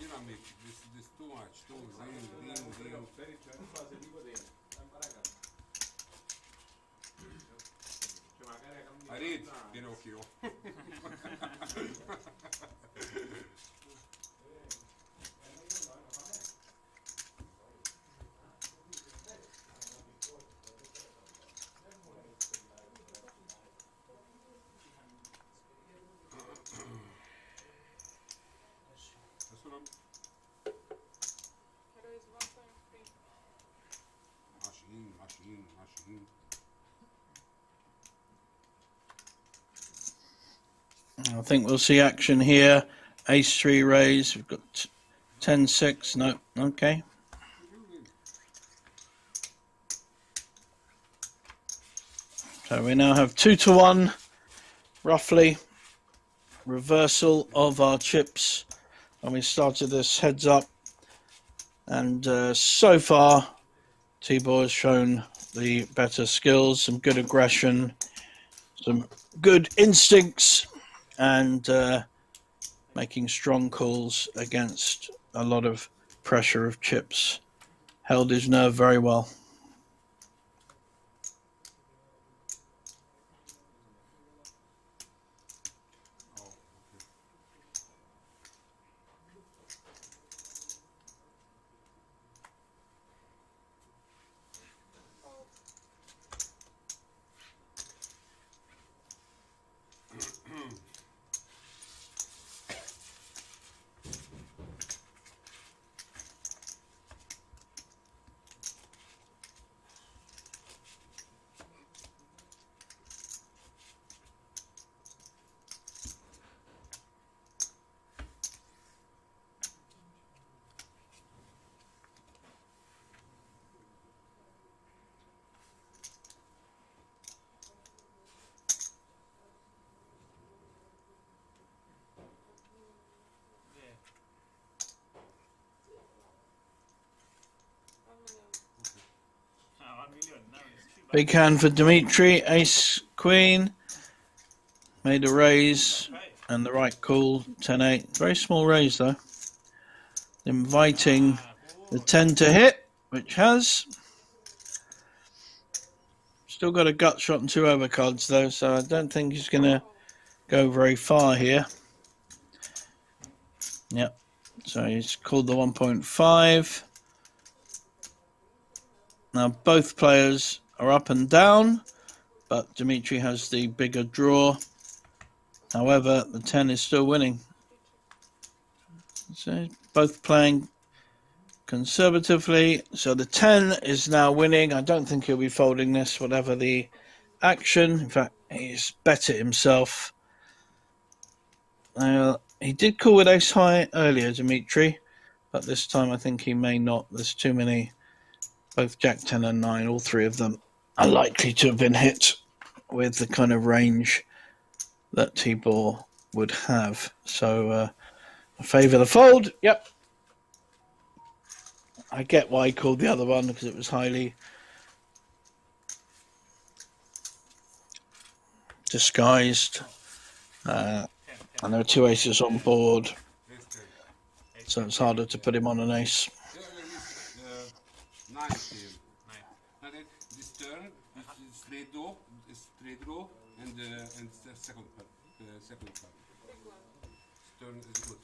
Dynamic, this too much, too zing. I read Pinocchio. I think we'll see action here. Ace 3 raise. We've got 10-6. No, okay. So we now have 2-1, roughly. Reversal of our chips when we started this heads up. And so far, Tibor has shown the better skills, some good aggression, some good instincts, and making strong calls against a lot of pressure of chips. Held his nerve very well. Big hand for Dimitri. Ace Queen. Made a raise And the right call, 10-8. Very small raise though. Inviting the 10 to hit, which has. Still got a gut shot and 2 overcards though, so I don't think he's going to go very far here. Yep. So he's called the 1.5. Now both players are up and down, but Dimitri has the bigger draw. However, the 10 is still winning. So both playing conservatively. So the 10 is now winning. I don't think he'll be folding this, whatever the action. In fact, he's bet it himself. He did call with ace high earlier, Dimitri, but this time I think he may not. There's too many. Both Jack 10 and 9, all three of them are likely to have been hit with the kind of range that Tibor would have. So I favour the fold. Yep. I get why he called the other one because it was highly disguised. And there are 2 aces on board, so it's harder to put him on an ace. This turn is straight draw, and the second card. Turn is good.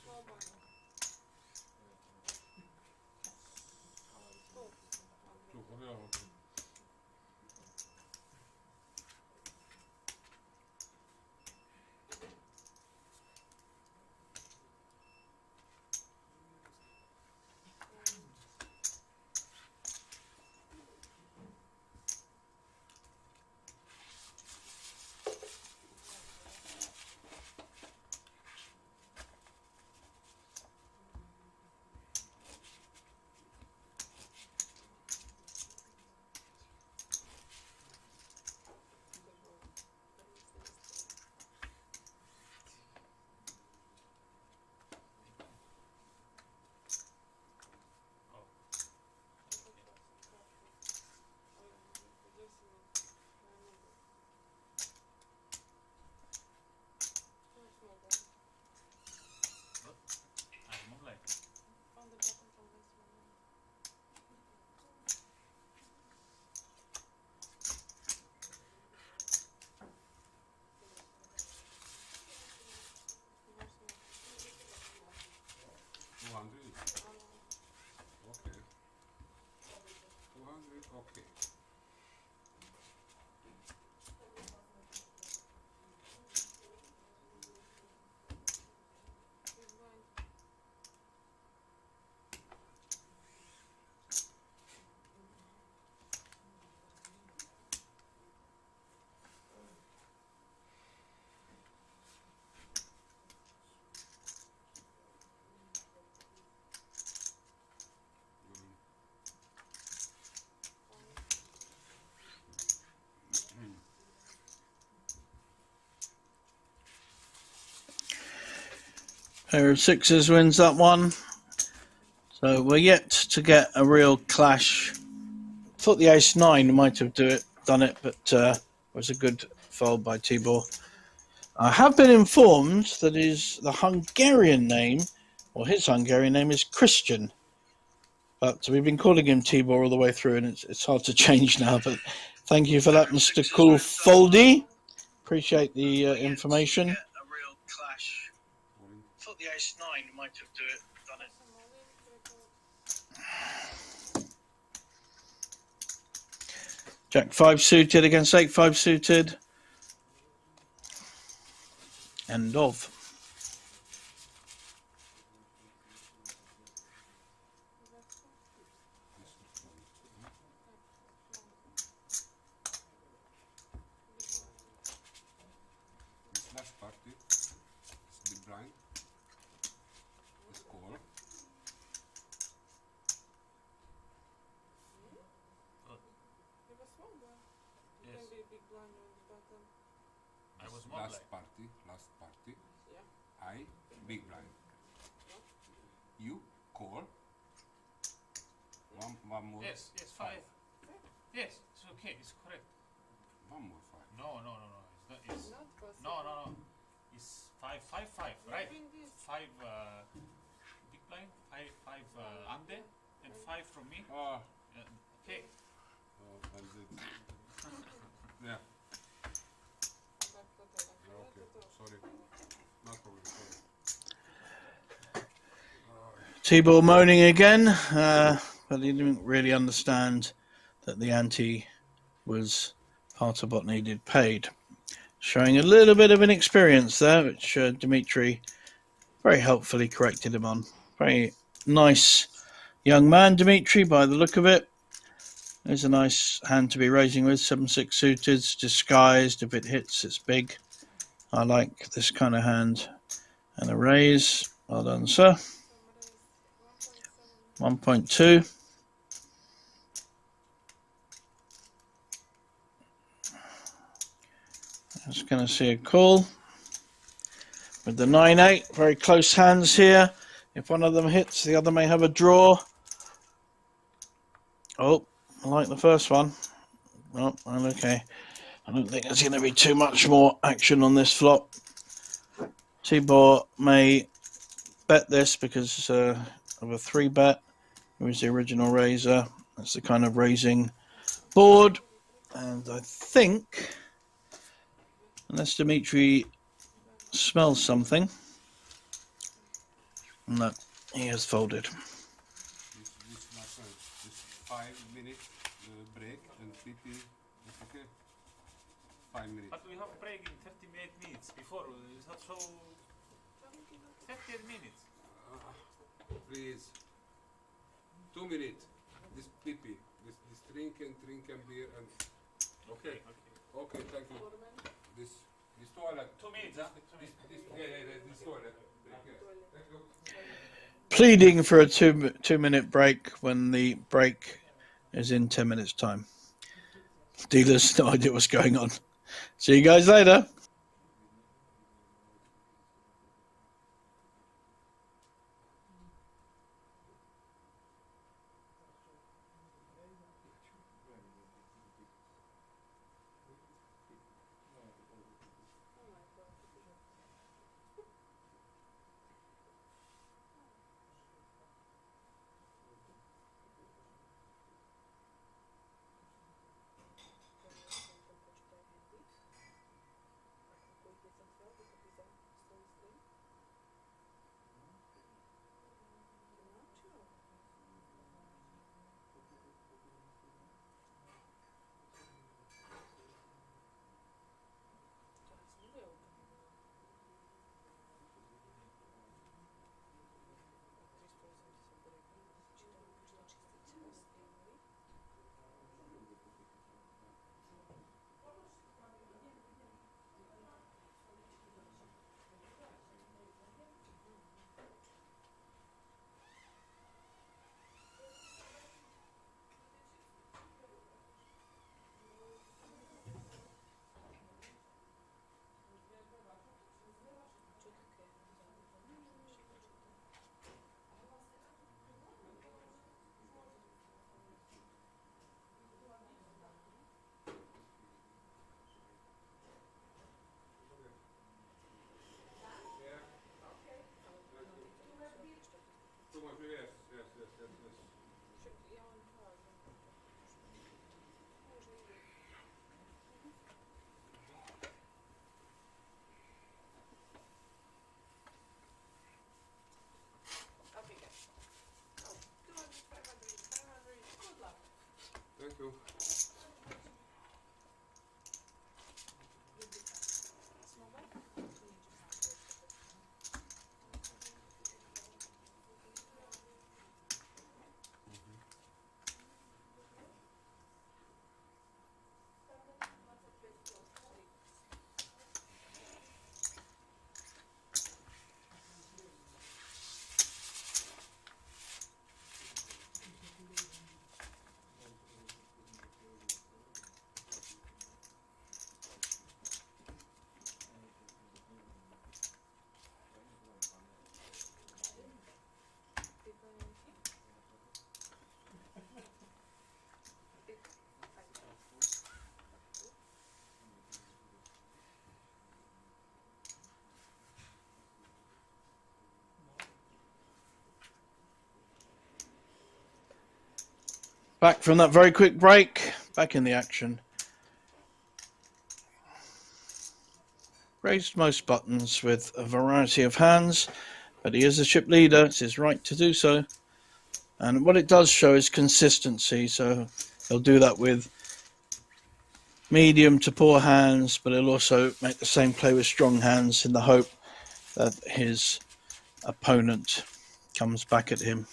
Okay. Pair of sixes wins that one. So we're yet to get a real clash. Thought the ace 9 might have done it, but was a good fold by Tibor. I have been informed that the Hungarian name, or his Hungarian name, is Christian. But we've been calling him Tibor all the way through, and it's hard to change now. But thank you for that, Mr. Cool Foldy. Appreciate the information. Thought the ace 9 might have done it. Jack 5 suited against 8-5 suited. End of. This last party is the blind. The score. Can be a big blind on the bottom. I was Last party. Yeah. I big blind. You call. One more. Yes, 5. Yes, it's okay, it's correct. One more 5. No. It's not. It's Not possible. no. It's 5. 5, 5, 5, right? 5 big blind, 5 ante, and 5 from me. Ah, Okay. and yeah. Okay, sorry. No problem, sorry. T-ball moaning again, but he didn't really understand that the ante was part of what needed paid. Showing a little bit of inexperience there, which Dimitri very helpfully corrected him on. Very nice young man, Dimitri, by the look of it. There's a nice hand to be raising with, 7-6 suited, disguised. If it hits, it's big. I like this kind of hand. And a raise. Well done, sir. 1.2. Just going to see a call. With the 9-8, very close hands here. If one of them hits, the other may have a draw. Oh, I like the first one. Oh, well, okay. I don't think there's going to be too much more action on this flop. Tibor may bet this because of a 3-bet. It was the original raiser. That's the kind of raising board. And I think, unless Dimitri smells something, no, he has folded. This my friend, this 5-minute break and PP is okay. 5 minutes. But we have break in 38 minutes before. It's not so. 38 minutes. Please. 2 minutes. This PP, this drink and beer and. Okay. Okay, thank you. This toilet. 2 minutes, huh? This toilet. Thank you. Pleading for a two-minute break when the break is in 10 minutes' time. Dealers, no idea what's going on. See you guys later. Back from that very quick break, back in the action. Raised most buttons with a variety of hands, but he is a chip leader. It's his right to do so. And what it does show is consistency. So he'll do that with medium to poor hands, but he'll also make the same play with strong hands in the hope that his opponent comes back at him.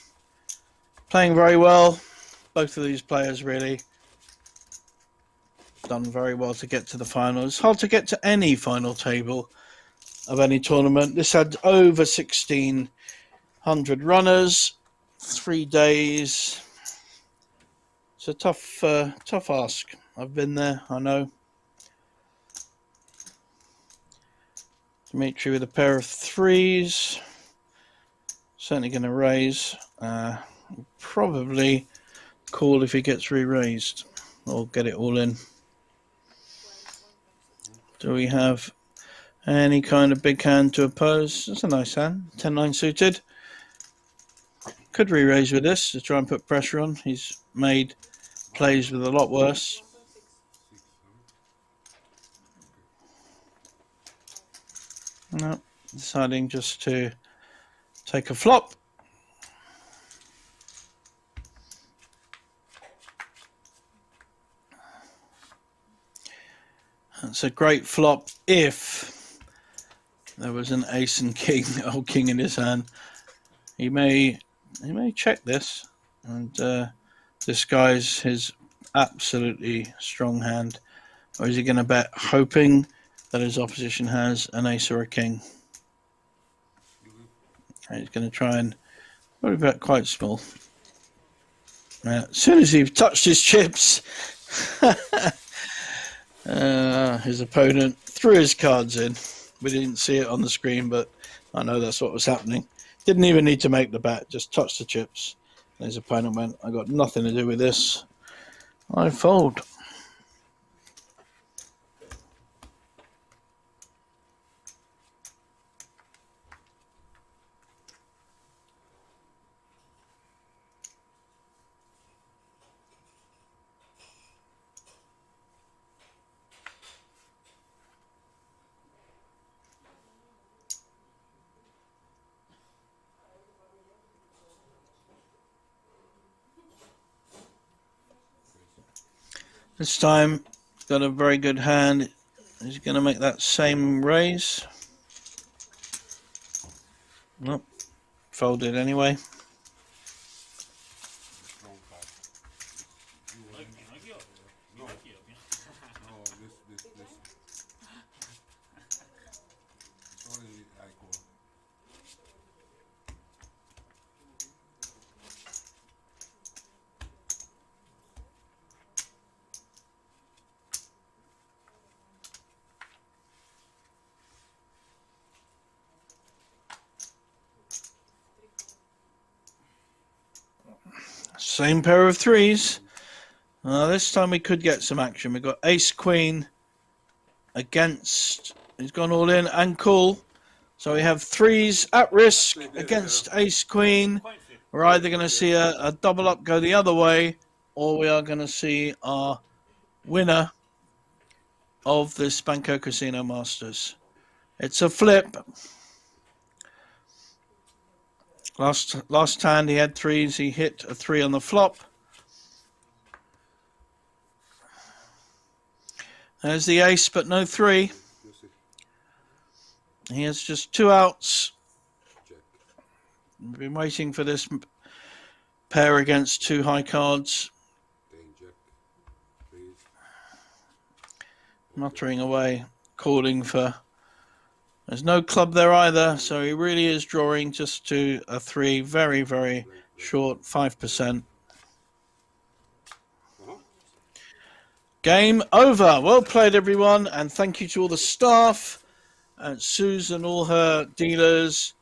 Playing very well. Both of these players really done very well to get to the final. It's hard to get to any final table of any tournament. This had over 1,600 runners, 3 days. It's a tough ask. I've been there, I know. Dimitri with a pair of threes. Certainly going to raise. Probably call if he gets re-raised. Or get it all in. Do we have any kind of big hand to oppose? That's a nice hand. 10-9 suited. Could re-raise with this to try and put pressure on. He's made plays with a lot worse. No, deciding just to take a flop. That's a great flop if there was an ace and king, or king in his hand. He may check this and disguise his absolutely strong hand, or is he going to bet hoping that his opposition has an ace or a king? And he's going to try and probably bet quite small. As soon as he touched his chips, his opponent threw his cards in. We didn't see it on the screen, but I know that's what was happening. Didn't even need to make the bet, just touched the chips. And his opponent went, I got nothing to do with this. I fold. This time, he's got a very good hand. He's going to make that same raise. Nope. Folded anyway. Same pair of threes. This time we could get some action. We've got ace queen against. He's gone all in and call. So we have threes at risk against ace queen. We're either going to see a double up go the other way, or we are going to see our winner of this Banco Casino Masters. It's a flip. Last hand he had threes. He hit a 3 on the flop. There's the ace, but no 3. He has just 2 outs. We've been waiting for this pair against 2 high cards. Muttering away, calling for. There's no club there either, so he really is drawing just to a 3, very, very short, 5%. Game over. Well played, everyone, and thank you to all the staff, and Susan, all her dealers.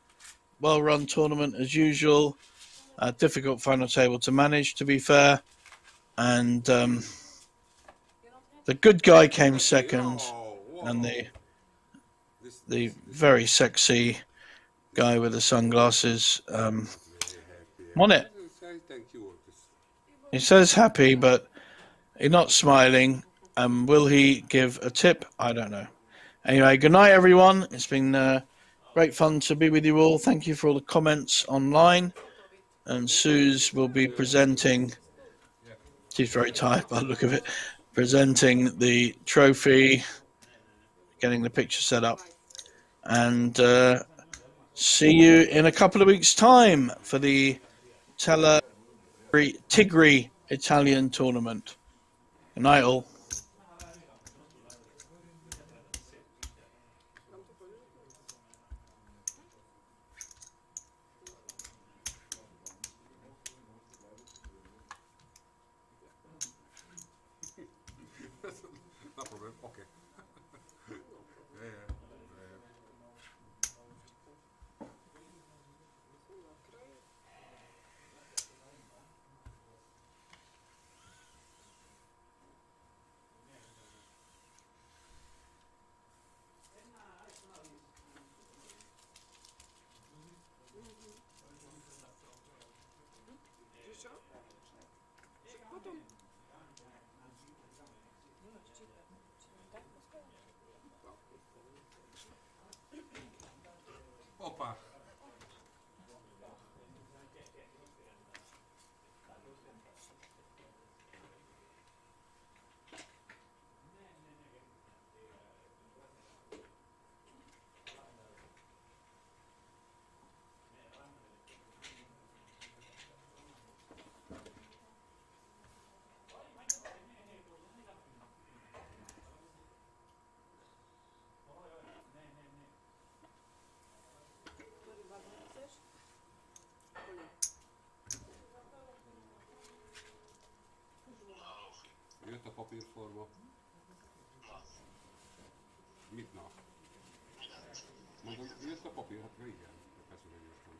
Well-run tournament as usual. A difficult final table to manage, to be fair, and the good guy came second, and the very sexy guy with the sunglasses won it. He says happy, but he's not smiling. Will he give a tip? I don't know. Anyway, good night, everyone. It's been great fun to be with you all. Thank you for all the comments online. And Suze will be presenting. She's very tired by the look of it. Presenting the trophy, getting the picture set up, and see you in a couple of weeks' time for the Tigri Italian tournament. Good night, all. No problem. Okay. Opa. Jött a papírforma. Mit na? Mondom, jött a papír, hát igen. Persze, hogy jöttem.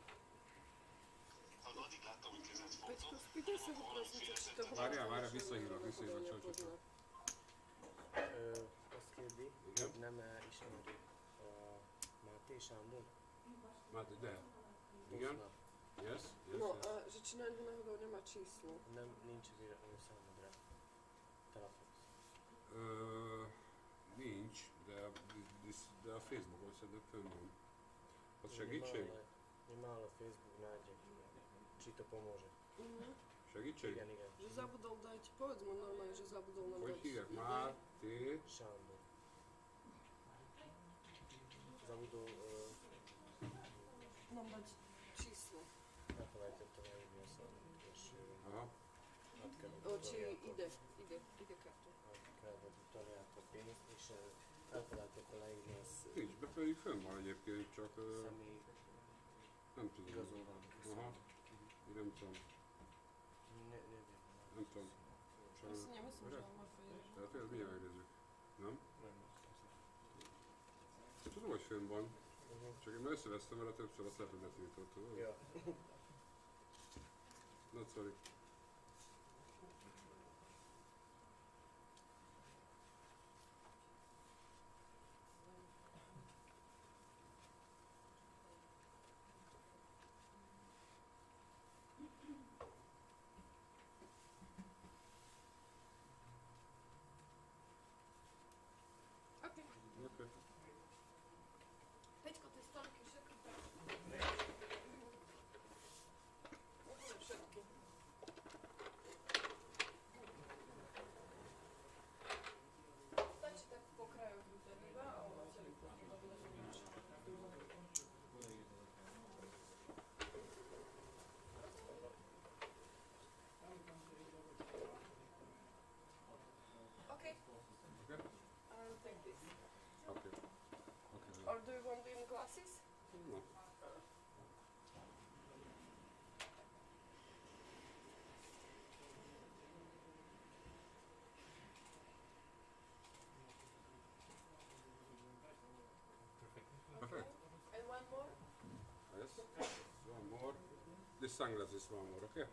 Várjál, visszahívlak, csajcsot. Azt kérdi, hogy nem ismeri a Máté Sándor? Máté, de. Igen? Yes? No, že či náhodou nemá číslo. Nem, nincs véletlenül számodra. Telefonsz. Nincs, de a Facebookon szerintem fönn van. Az segítség? Málo Facebook nájde, či to pomôže. Segítség? Igen. Že zabudol dať, povedz mu normálne, že zabudol nám Hogy dať. hívják? Máté? Sándor. Zabudol... Nám dať číslo. Elfelejtettem elírni a számot, és Aha. át kell Či ide kartu. át kell utalni át a pénzt, és elfelejtettem leírni a Nincs, be pedig fönn van egyébként, csak személy nem tudom. igazolványt. Aha. Én nem tudom. Nem tudom. Azt nemyslím, že on má fejl. Tehát ez milyen megnézzük? Nem? Nem. Én tudom, hogy fönn van. Csak én már összevesztem vele többször, azt lehet, hogy letiltott. Ja. Not sorry. Okay. Peťko, ty stolky všetko. Úplne všetky. Stačí tak po krajoch vyzerýva a ona celý pustí do vylezenia. Okay. I'll take this. Okay. Or do you want in glasses? No. Perfect. And one more? Yes. One more. This sunglasses one more, okay?